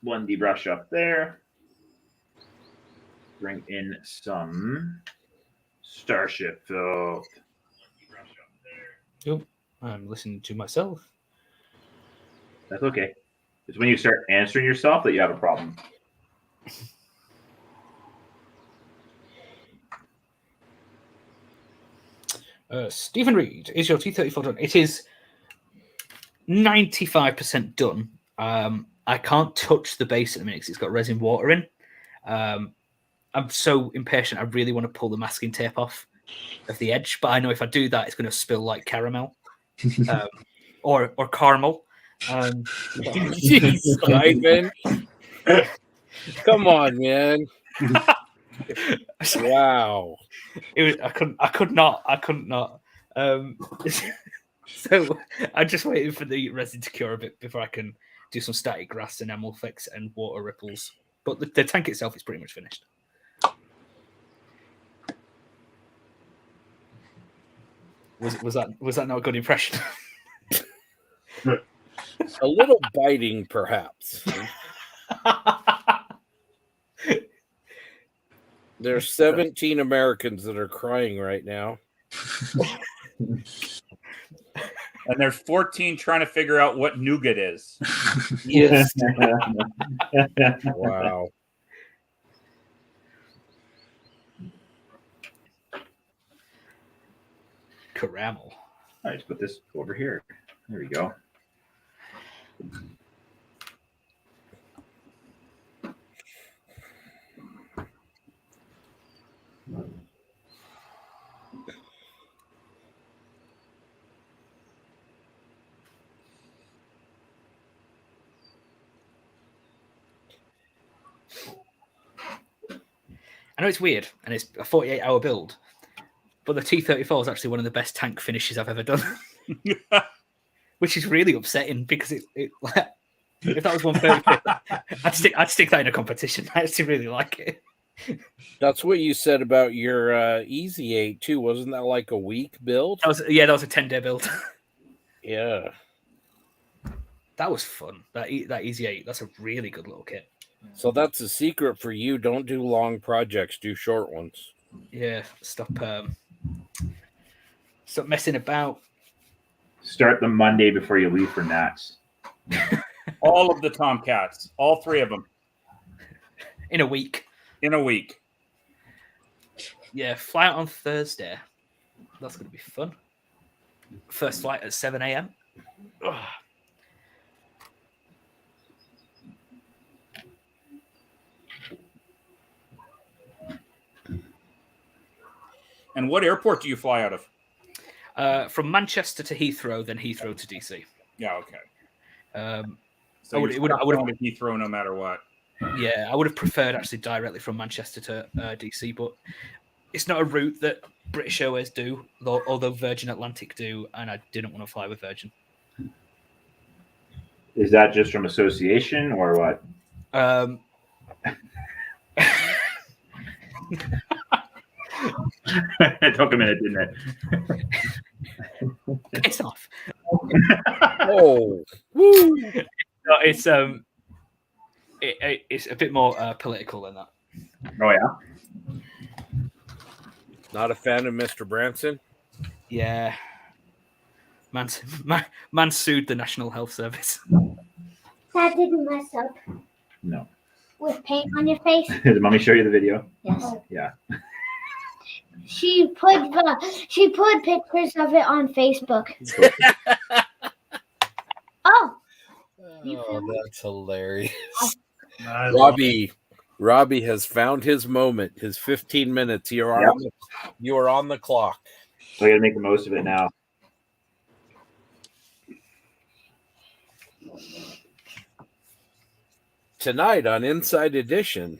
One debrush up there. Bring in some Starship filth. Yep, I'm listening to myself. That's okay. It's when you start answering yourself that you have a problem. Stephen Reed, is your T-34 done? It is 95% done. I can't touch the base at the minute because it's got resin water in. I'm so impatient. I really want to pull the masking tape off of the edge, but I know if I do that, it's going to spill like caramel or caramel. Jeez, Ivan. Come on, man. Wow. It was. I could not. So I'm just waiting for the resin to cure a bit before I can do some static grass and enamel fix and water ripples. But the tank itself is pretty much finished. Was that not a good impression? A little biting, perhaps. There's 17 Americans that are crying right now. And there's 14 trying to figure out what nougat is. Yes. Wow. Caramel. I just put this over here. There we go. I know it's weird, and it's a 48-hour build, but the T-34 is actually one of the best tank finishes I've ever done. Which is really upsetting because if that was 130, I'd stick that in a competition. I actually really like it. That's what you said about your Easy 8 too. Wasn't that like a week build? That was a 10-day build. Yeah. That was fun. That Easy 8, that's a really good little kit. So that's a secret for you. Don't do long projects. Do short ones. Yeah. Stop messing about. Start the Monday before you leave for Nats. All of the Tomcats. All 3 of them. In a week. Yeah, fly out on Thursday. That's going to be fun. First flight at 7 a.m. And what airport do you fly out of? From Manchester to Heathrow, then Heathrow to DC. Yeah, okay. So I would have to Heathrow no matter what. Yeah, I would have preferred actually directly from Manchester to DC, but it's not a route that British Airways do, although Virgin Atlantic do, and I didn't want to fly with Virgin. Is that just from association or what? It took a minute, didn't it? It's off. Oh, woo! No, it's a bit more political than that. Oh yeah. Not a fan of Mr. Branson? Yeah. Man sued the National Health Service. That didn't mess up. No. With paint on your face? Did Mommy show you the video? Yes. Yeah. She put pictures of it on Facebook. Oh. That's hilarious. Nice. Robbie has found his moment, his 15 minutes. You are on the clock. So I got to make the most of it now. Tonight on Inside Edition,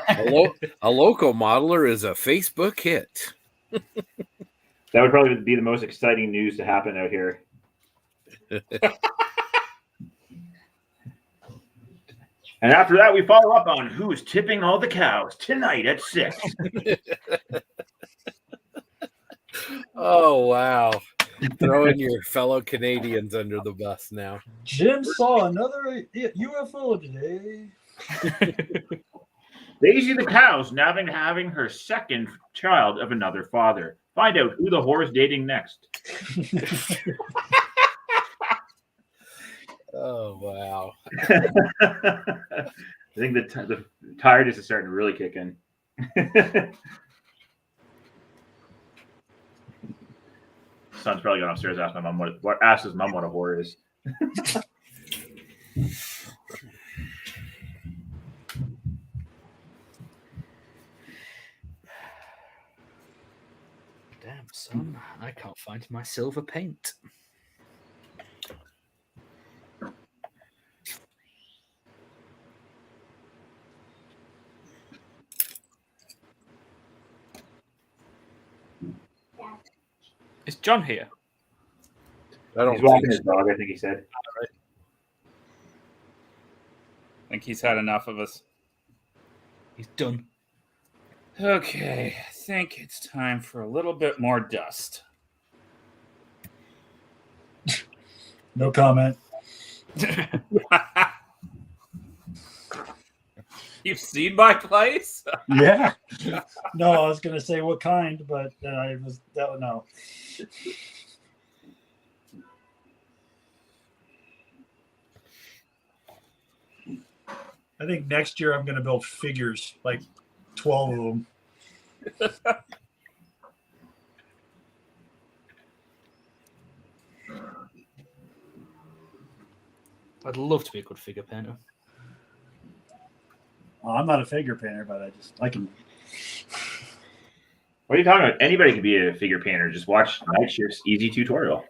a local modeler is a Facebook hit. That would probably be the most exciting news to happen out here. And after that, we follow up on who's tipping all the cows tonight at 6. Oh, wow. Throwing your fellow Canadians under the bus now. Jim saw another UFO today. Daisy the cow's now having her second child of another father. Find out who the whore's dating next. Oh, wow. I think the tiredness is starting to really kick in. Son's probably going upstairs. Ask his mom what a whore is. Damn, son, I can't find my silver paint. Is John here? He's walking his dog, I think he said. I think he's had enough of us. He's done. Okay, I think it's time for a little bit more dust. No comment. You've seen my place? Yeah. No, I was gonna say what kind, but no. I think next year I'm gonna build figures, like 12 of them. I'd love to be a good figure painter. Well, I'm not a figure painter, but I can. What are you talking about? Anybody can be a figure painter. Just watch Night Shift's easy tutorial.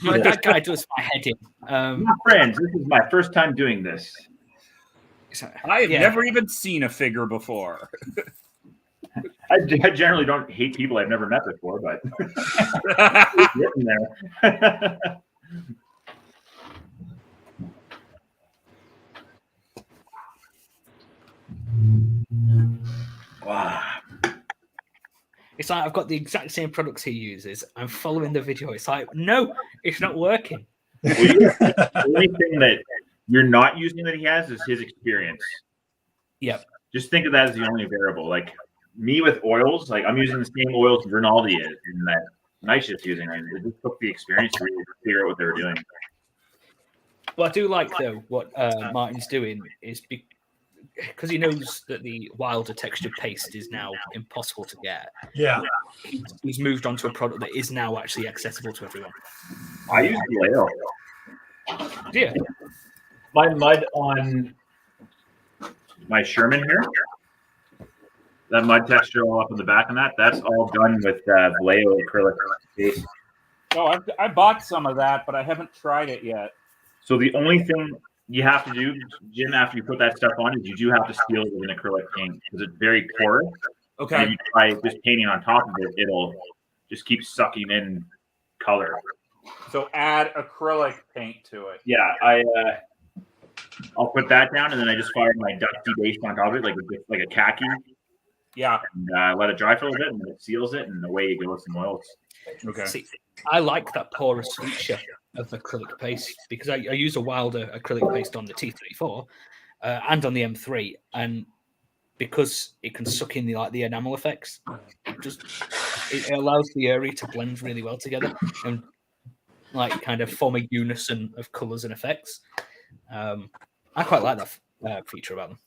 Like, that guy does my head in. My friends, this is my first time doing this. I have never even seen a figure before. I generally don't hate people I've never met before, but it's written there. Wow. It's like I've got the exact same products he uses. I'm following the video. It's like, no, it's not working. The only thing that you're not using that he has is his experience. Yep. Just think of that as the only variable. Like me with oils, like I'm using the same oils Rinaldi is and that Night Shift's using. Right? It just took the experience to really figure out what they were doing. What I do like, though, what Martin's doing is because he knows that the wilder textured paste is now impossible to get. Yeah. He's moved on to a product that is now actually accessible to everyone. I use Vallejo. Yeah. My mud on my Sherman here, that mud texture all up in the back on that's all done with Vallejo acrylic paste. Oh, I bought some of that, but I haven't tried it yet. So the only thing you have to do, Jim, after you put that stuff on, is you do have to seal it with an acrylic paint because it's very porous. Okay. And if you try just painting on top of it, it'll just keep sucking in color. So add acrylic paint to it. Yeah, I'll put that down, and then I just fire my dusty base on top of it, like a khaki. Yeah. And let it dry for a little bit, and it seals it, and away you go with some oils. Okay. See, I like that porous feature of acrylic paste because I use a wilder acrylic paste on the T34 and on the M3, and because it can suck in the enamel effects, it allows the area to blend really well together and like kind of form a unison of colors and effects. I quite like that feature about them.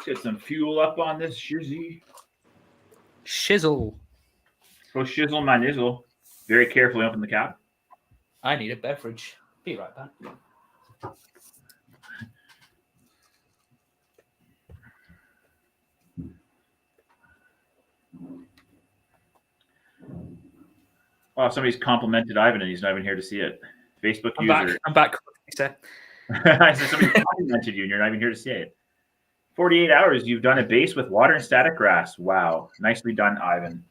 Get some fuel up on this shizzy. Shizzle. Go shizzle my nizzle. Very carefully open the cap. I need a beverage. Be right back. Oh, somebody's complimented Ivan and he's not even here to see it. Facebook user. I'm back. I said somebody complimented you and you're not even here to see it. 48 hours, you've done a base with water and static grass. Wow. Nicely done, Ivan.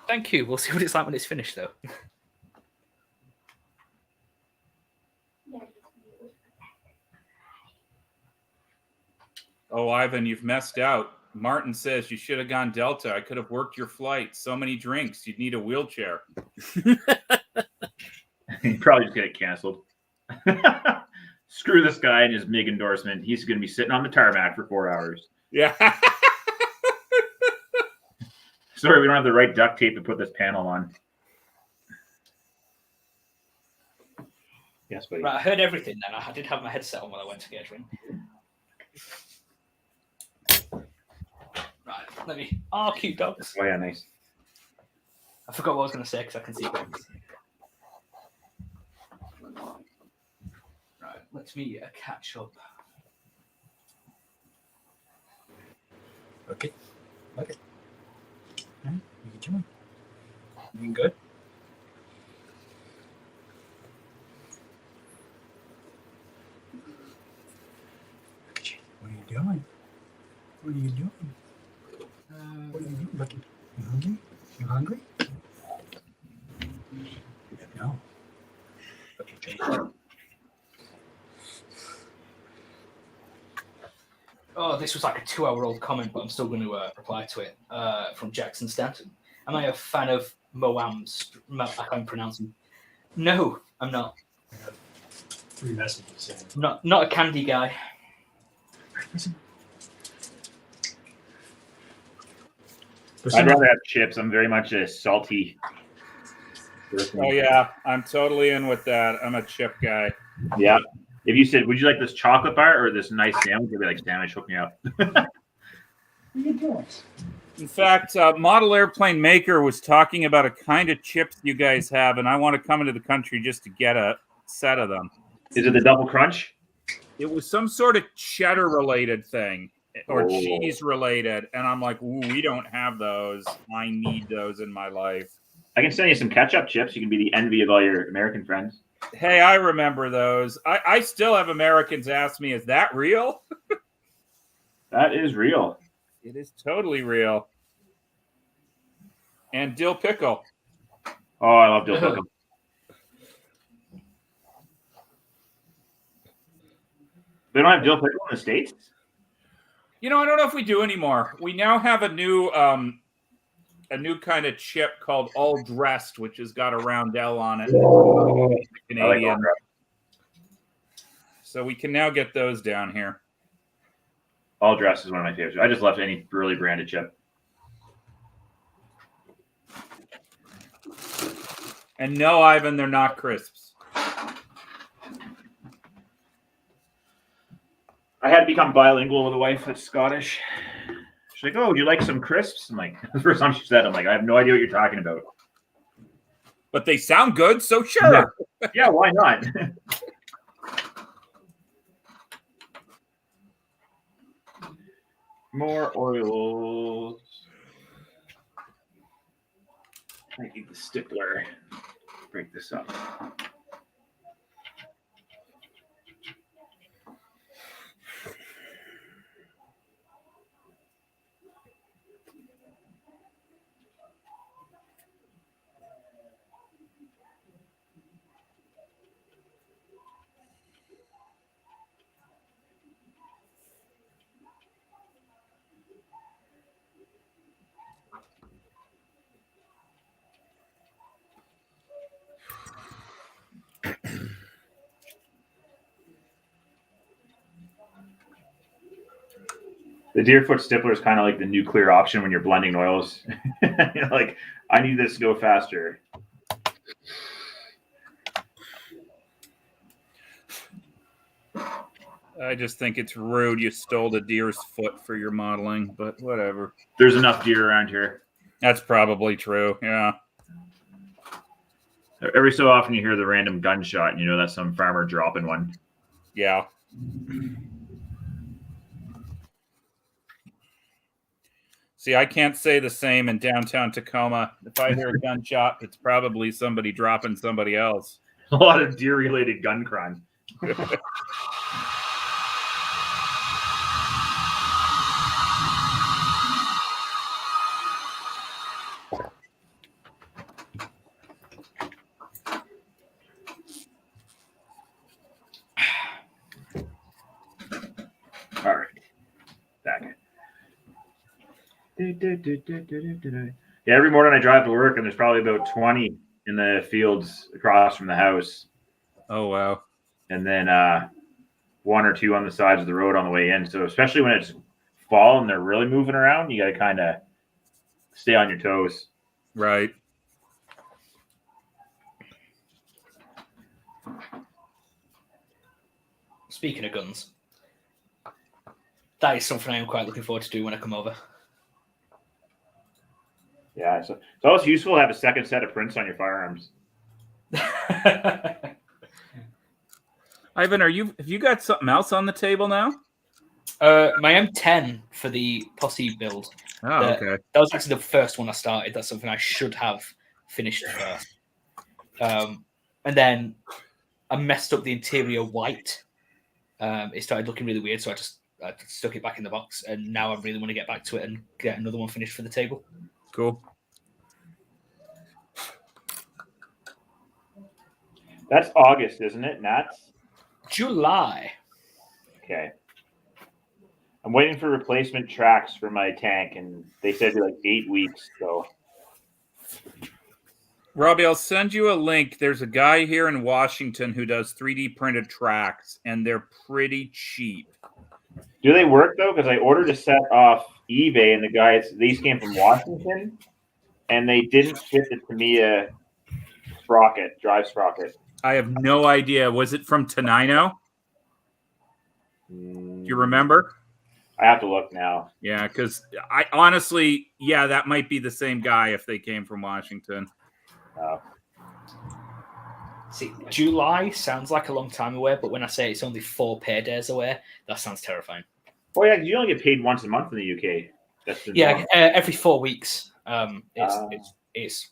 Thank you. We'll see what it's like when it's finished, though. Oh, Ivan, you've messed out. Martin says you should have gone Delta. I could have worked your flight. So many drinks. You'd need a wheelchair. He'd probably just get it canceled. Screw this guy and his MiG endorsement. He's going to be sitting on the tarmac for 4 hours. Yeah. Sorry, we don't have the right duct tape to put this panel on. Yes, buddy. Right, I heard everything then. I did have my headset on when I went to catering. Right, let me... Oh, cute dogs. Oh, yeah, nice. I forgot what I was going to say because I can see dogs. Right, let me catch up. Okay. Okay. All right. You get your one. You good? Look at you. What are you doing? What are you doing? What are you doing? Looking. You hungry? You hungry? No. Okay, Oh, this was like a 2-hour-old comment, but I'm still going to reply to it from Jackson Stanton. Am I a fan of Moam's? I can't pronounce them. No, I'm not. I got 3 messages saying. Not a candy guy. I'd rather have chips. I'm very much a salty person. Oh yeah, I'm totally in with that. I'm a chip guy. Yeah. If you said, would you like this chocolate bar or this nice sandwich? I'd be like, sandwich, hook me up. In fact, Model Airplane Maker was talking about a kind of chips you guys have, and I want to come into the country just to get a set of them. Is it the double crunch? It was some sort of cheddar-related thing or cheese-related, and I'm like, ooh, we don't have those. I need those in my life. I can send you some ketchup chips. You can be the envy of all your American friends. Hey, I remember those. I still have Americans ask me, is that real? That is real. It is totally real. And dill pickle. Oh, I love dill pickle. They don't have dill pickle in the States? You know, I don't know if we do anymore. We now have a new kind of chip called All Dressed, which has got a roundel on it. Canadian. Like so we can now get those down here. All Dressed is one of my favorites. I just love any Burley branded chip. And no, Ivan, they're not crisps. I had to become bilingual with a wife that's Scottish. She's like, "Oh, would you like some crisps?" I'm like, the first time she said, I'm like, I have no idea what you're talking about. But they sound good, so sure. Yeah, why not? More oils. I need the stippler. Break this up. The Deerfoot stippler is kind of like the nuclear option when you're blending oils. You're like, I need this to go faster. I just think it's rude you stole the deer's foot for your modeling, but whatever. There's enough deer around here. That's probably true, yeah. Every so often you hear the random gunshot, and you know that's some farmer dropping one. Yeah. See, I can't say the same in downtown Tacoma. If I hear a gunshot, it's probably somebody dropping somebody else. A lot of deer-related gun crime. All right. Back. Yeah, every morning I drive to work, and there's probably about 20 in the fields across from the house. Oh, wow. And then one or two on the sides of the road on the way in. So especially when it's fall and they're really moving around, you got to kind of stay on your toes. Right. Speaking of guns, that is something I am quite looking forward to do when I come over. Yeah, so it's always useful to have a second set of prints on your firearms. Ivan, have you got something else on the table now? My M10 for the Posse build. Oh, okay. That was actually the first one I started. That's something I should have finished first. And then I messed up the interior white. It started looking really weird, so I just stuck it back in the box, and now I really want to get back to it and get another one finished for the table. Cool. That's August, isn't it, Nats? July. Okay. I'm waiting for replacement tracks for my tank, and they said like 8 weeks. So, Robbie, I'll send you a link. There's a guy here in Washington who does 3D printed tracks, and they're pretty cheap. Do they work though? Because I ordered a set off eBay, and these came from Washington, and they didn't fit the Tamiya drive sprocket. I have no idea. Was it from Tenino? Do you remember? I have to look now. Yeah, because I honestly, that might be the same guy if they came from Washington. See, July sounds like a long time away, but when I say it's only 4 pay days away, that sounds terrifying. Oh yeah, you only get paid once a month in the UK. Every 4 weeks. It's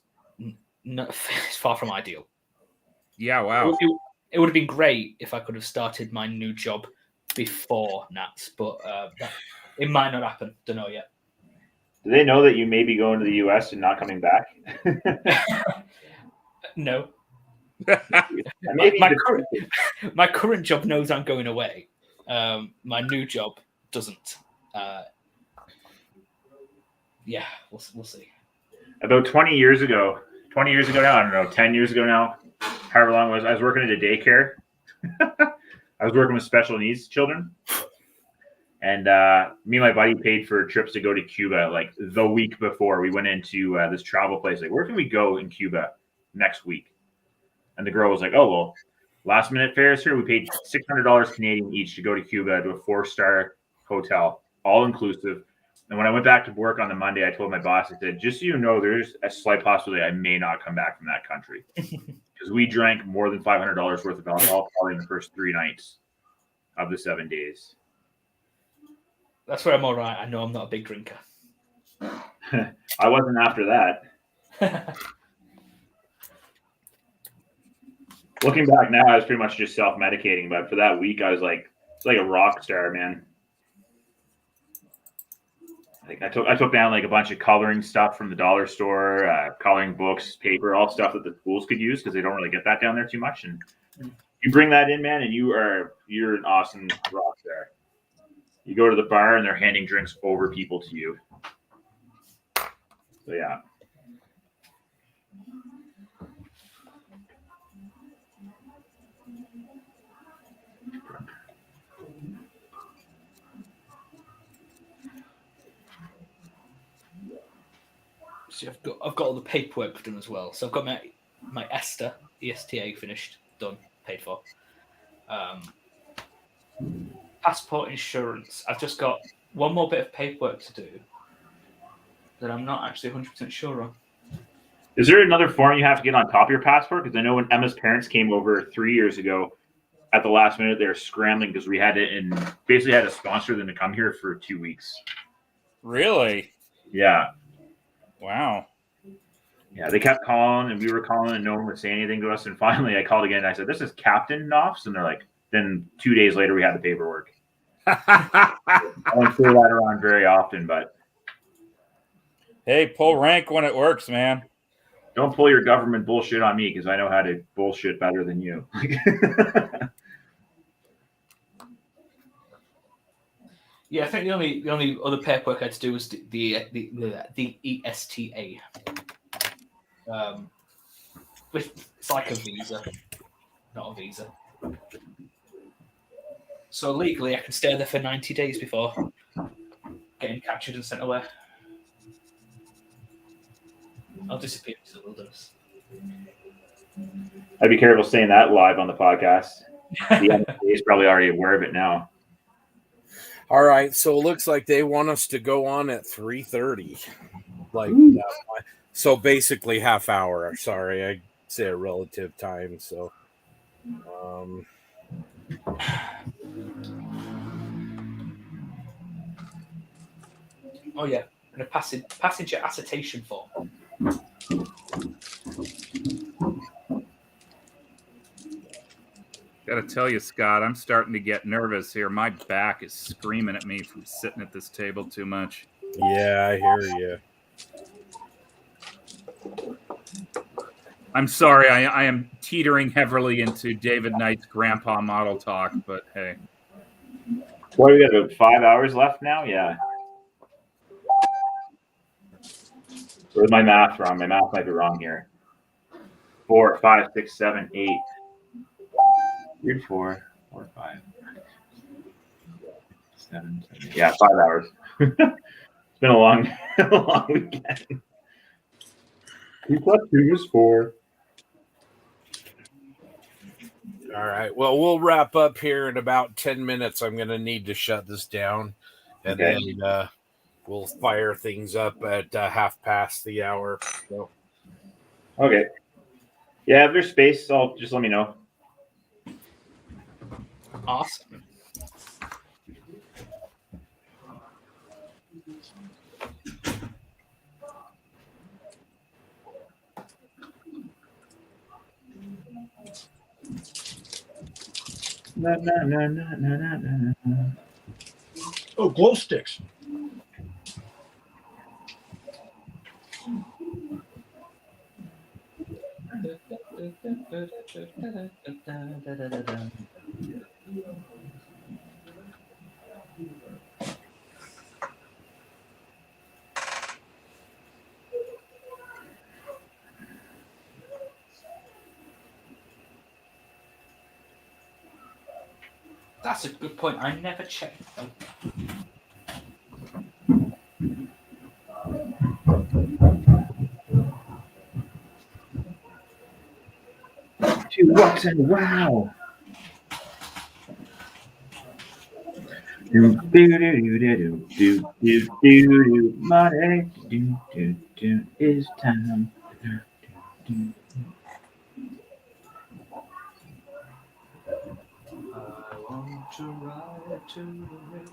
far from ideal. Yeah, wow. It would have been great if I could have started my new job before Nats, but it might not happen. Don't know yet. Do they know that you may be going to the US and not coming back? No. Maybe my current job knows I'm going away. My new job doesn't. We'll see. About 20 years ago now, I don't know, 10 years ago now, however long it was, I was working at a daycare. I was working with special needs children. And me and my buddy paid for trips to go to Cuba like the week before. We went into this travel place. Like, where can we go in Cuba next week? And the girl was like, oh, well, last minute fares here. We paid $600 Canadian each to go to Cuba to a 4-star hotel, all inclusive. And when I went back to work on the Monday, I told my boss, I said, just so you know, there's a slight possibility I may not come back from that country. Because we drank more than $500 worth of alcohol probably in the first 3 nights of the 7 days. That's where I'm all right. I know I'm not a big drinker. I wasn't after that. Looking back now, I was pretty much just self-medicating, but for that week, I was like, it's like a rock star, man. Like I took down like a bunch of coloring stuff from the dollar store, coloring books, paper, all stuff that the schools could use because they don't really get that down there too much. And you bring that in, man, and you're an awesome rock star. You go to the bar and they're handing drinks over people to you. So yeah. See, I've got all the paperwork done as well. So I've got my ESTA, ESTA finished, done, paid for. Passport insurance. I've just got one more bit of paperwork to do that I'm not actually 100% sure on. Is there another form you have to get on top of your passport? Because I know when Emma's parents came over 3 years ago, at the last minute, they were scrambling because we had basically had to sponsor them to come here for 2 weeks. Really? Yeah. Wow. Yeah, they kept calling and we were calling and no one would say anything to us. And finally I called again and I said, this is Captain Knopf's. And they're like, then 2 days later we had the paperwork. I don't say that around very often, but hey, pull rank when it works, man. Don't pull your government bullshit on me because I know how to bullshit better than you. Yeah, I think the only other paperwork I had to do was the ESTA, which it's like a visa, not a visa. So legally, I can stay there for 90 days before getting captured and sent away. I'll disappear into the wilderness. I'd be careful saying that live on the podcast. The NSA is probably already aware of it now. All right, so it looks like they want us to go on at 3:30. Like, so basically half hour. Sorry, I say a relative time. So, oh yeah, and a passenger attestation form. Gotta tell you, Scott, I'm starting to get nervous here. My back is screaming at me from sitting at this table too much. yeah, I hear you. I'm sorry, I am teetering heavily into David Knight's grandpa model talk, but hey. What, we got about 5 hours left now? Yeah. Or is my math wrong? My math might be wrong here. 4, 5, 6, 7, 8. 3, 4, 4, 5. Yeah, 5 hours. It's been a long, long weekend. 2 plus 2 is 4. All right. Well, we'll wrap up here in about 10 minutes. I'm going to need to shut this down, and Okay. then we'll fire things up at half past the hour. So. Okay. Yeah, if there's space, just let me know. Awesome. Na, na, na, na, na, na, na, na. Oh, glow sticks. That's a good point. I never checked. $2 and wow. Money is time. I want to ride to the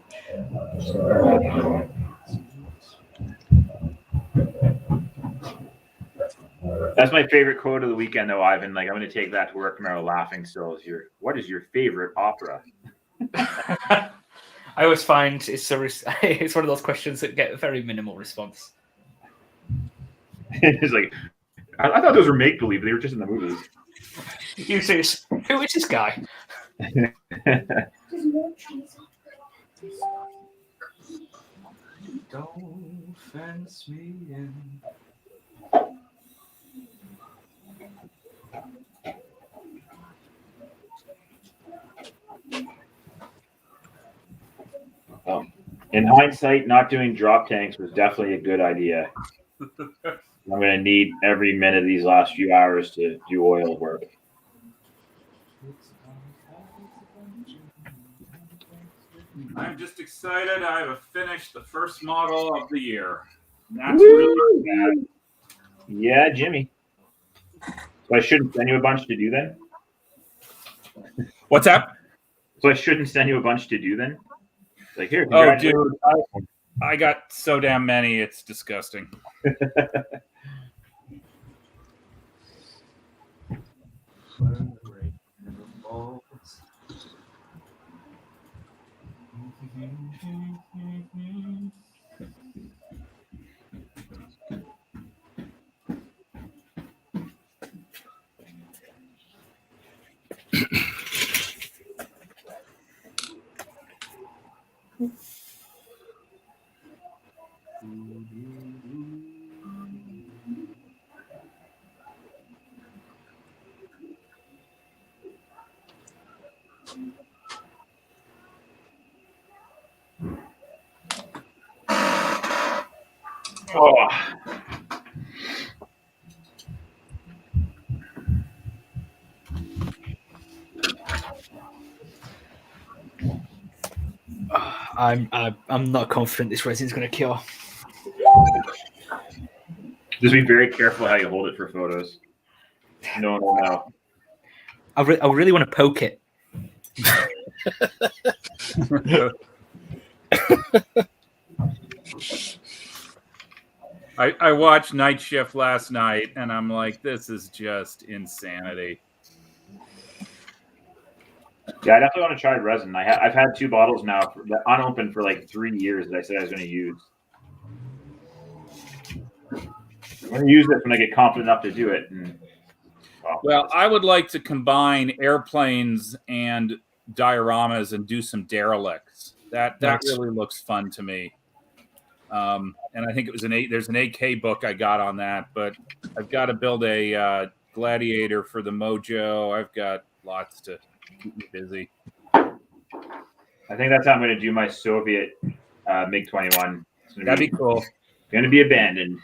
That's my favorite quote of the weekend, though, Ivan. Like, I'm going to take that to work tomorrow laughing still. What is your favorite opera? I always find it's one of those questions that get very minimal response. It's like, I thought those were make-believe. They were just in the movies. You serious? Who is this guy? Don't fence me in. In hindsight, not doing drop tanks was definitely a good idea. I'm going to need every minute of these last few hours to do oil work. I'm just excited. I have finished the first model of the year. That's really bad. Yeah, Jimmy. So I shouldn't send you a bunch to do then? What's that? So I shouldn't send you a bunch to do then? Like, here, Oh, congratulations. dude, I got so damn many. It's disgusting. Oh. I'm not confident this resin's going to cure. Just be very careful how you hold it for photos. No. I really want to poke it. I watched Night Shift last night, and I'm like, this is just insanity. Yeah, I definitely want to try resin. I've had 2 bottles now unopened for like 3 years that I said I was going to use. I'm going to use this when I get confident enough to do it. Well, I would like to combine airplanes and dioramas and do some derelicts. That really looks fun to me. And I think it was there's an 8K book I got on that, but I've got to build a gladiator for the Mojo. I've got lots to keep me busy. I think that's how I'm going to do my Soviet MiG-21. That'd be cool. Going to be abandoned.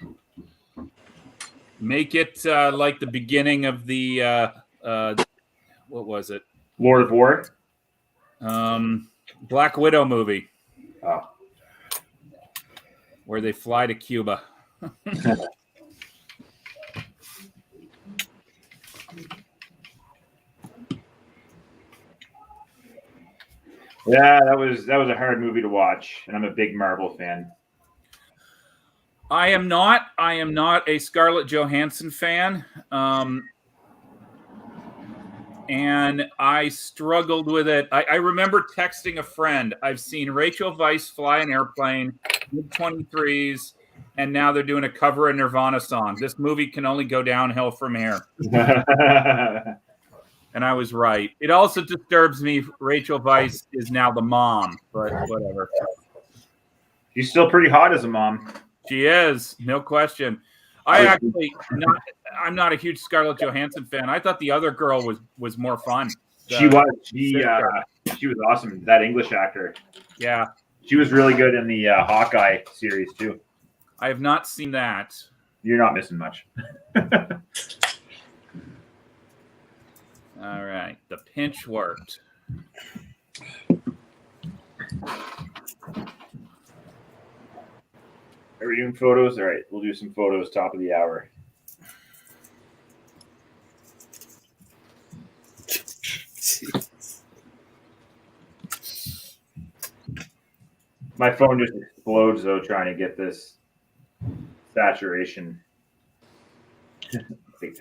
Make it like the beginning of the what was it? Lord of War. Black Widow movie. Oh. Where they fly to Cuba. Yeah, that was a hard movie to watch, and I'm a big Marvel fan. I am not a Scarlett Johansson fan. And I struggled with it. I remember texting a friend. I've seen Rachel Weisz fly an airplane, mid-23s, and now they're doing a cover of Nirvana song. This movie can only go downhill from here. And I was right. It also disturbs me. Rachel Weisz is now the mom, but whatever. She's still pretty hot as a mom. She is, no question. I'm not a huge Scarlett Johansson fan. I thought the other girl was more fun. She was awesome. That English actor. Yeah, she was really good in the Hawkeye series too. I have not seen that. You're not missing much. All right, the pinch worked. Are we doing photos? All right, we'll do some photos top of the hour. My phone just explodes though trying to get this saturation. Okay,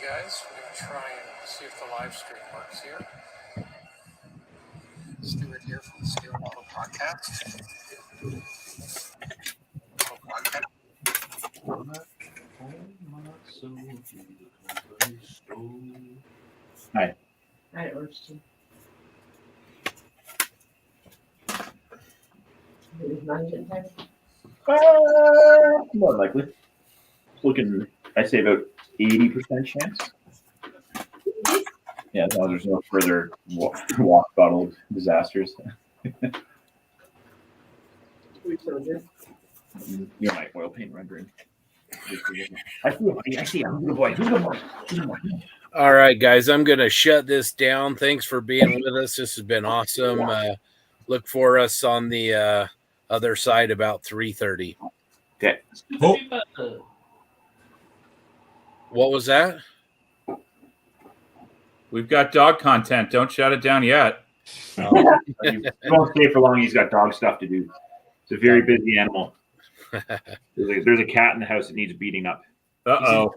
guys, we're going to try and see if the live stream works here. Stuart here from the Steel Model Podcast. Hi. Hi, Orson. More likely. Looking, I say about 80% chance. Yeah, as long as there's no further walk bottle disasters. You're my oil paint rendering. I see. I'm a good boy. All right, guys, I'm going to shut this down. Thanks for being with us. This has been awesome. Look for us on the other side about 3:30. Okay. Oh. What was that? We've got dog content. Don't shut it down yet. He won't stay for long. He's got dog stuff to do. It's a very busy animal. There's a cat in the house that needs beating up. Uh-oh.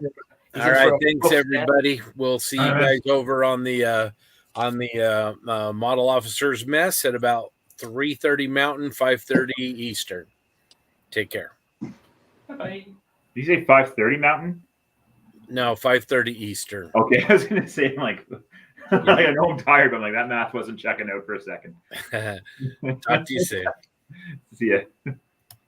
All right, thanks everybody. We'll see you guys over on the model officers mess at about 3:30 Mountain, 5:30 Eastern. Take care. Bye-bye. Did you say 5:30 Mountain? No, 5:30 Eastern. Okay, I was gonna say like I know I'm tired, but like that math wasn't checking out for a second. Talk to you soon. See ya.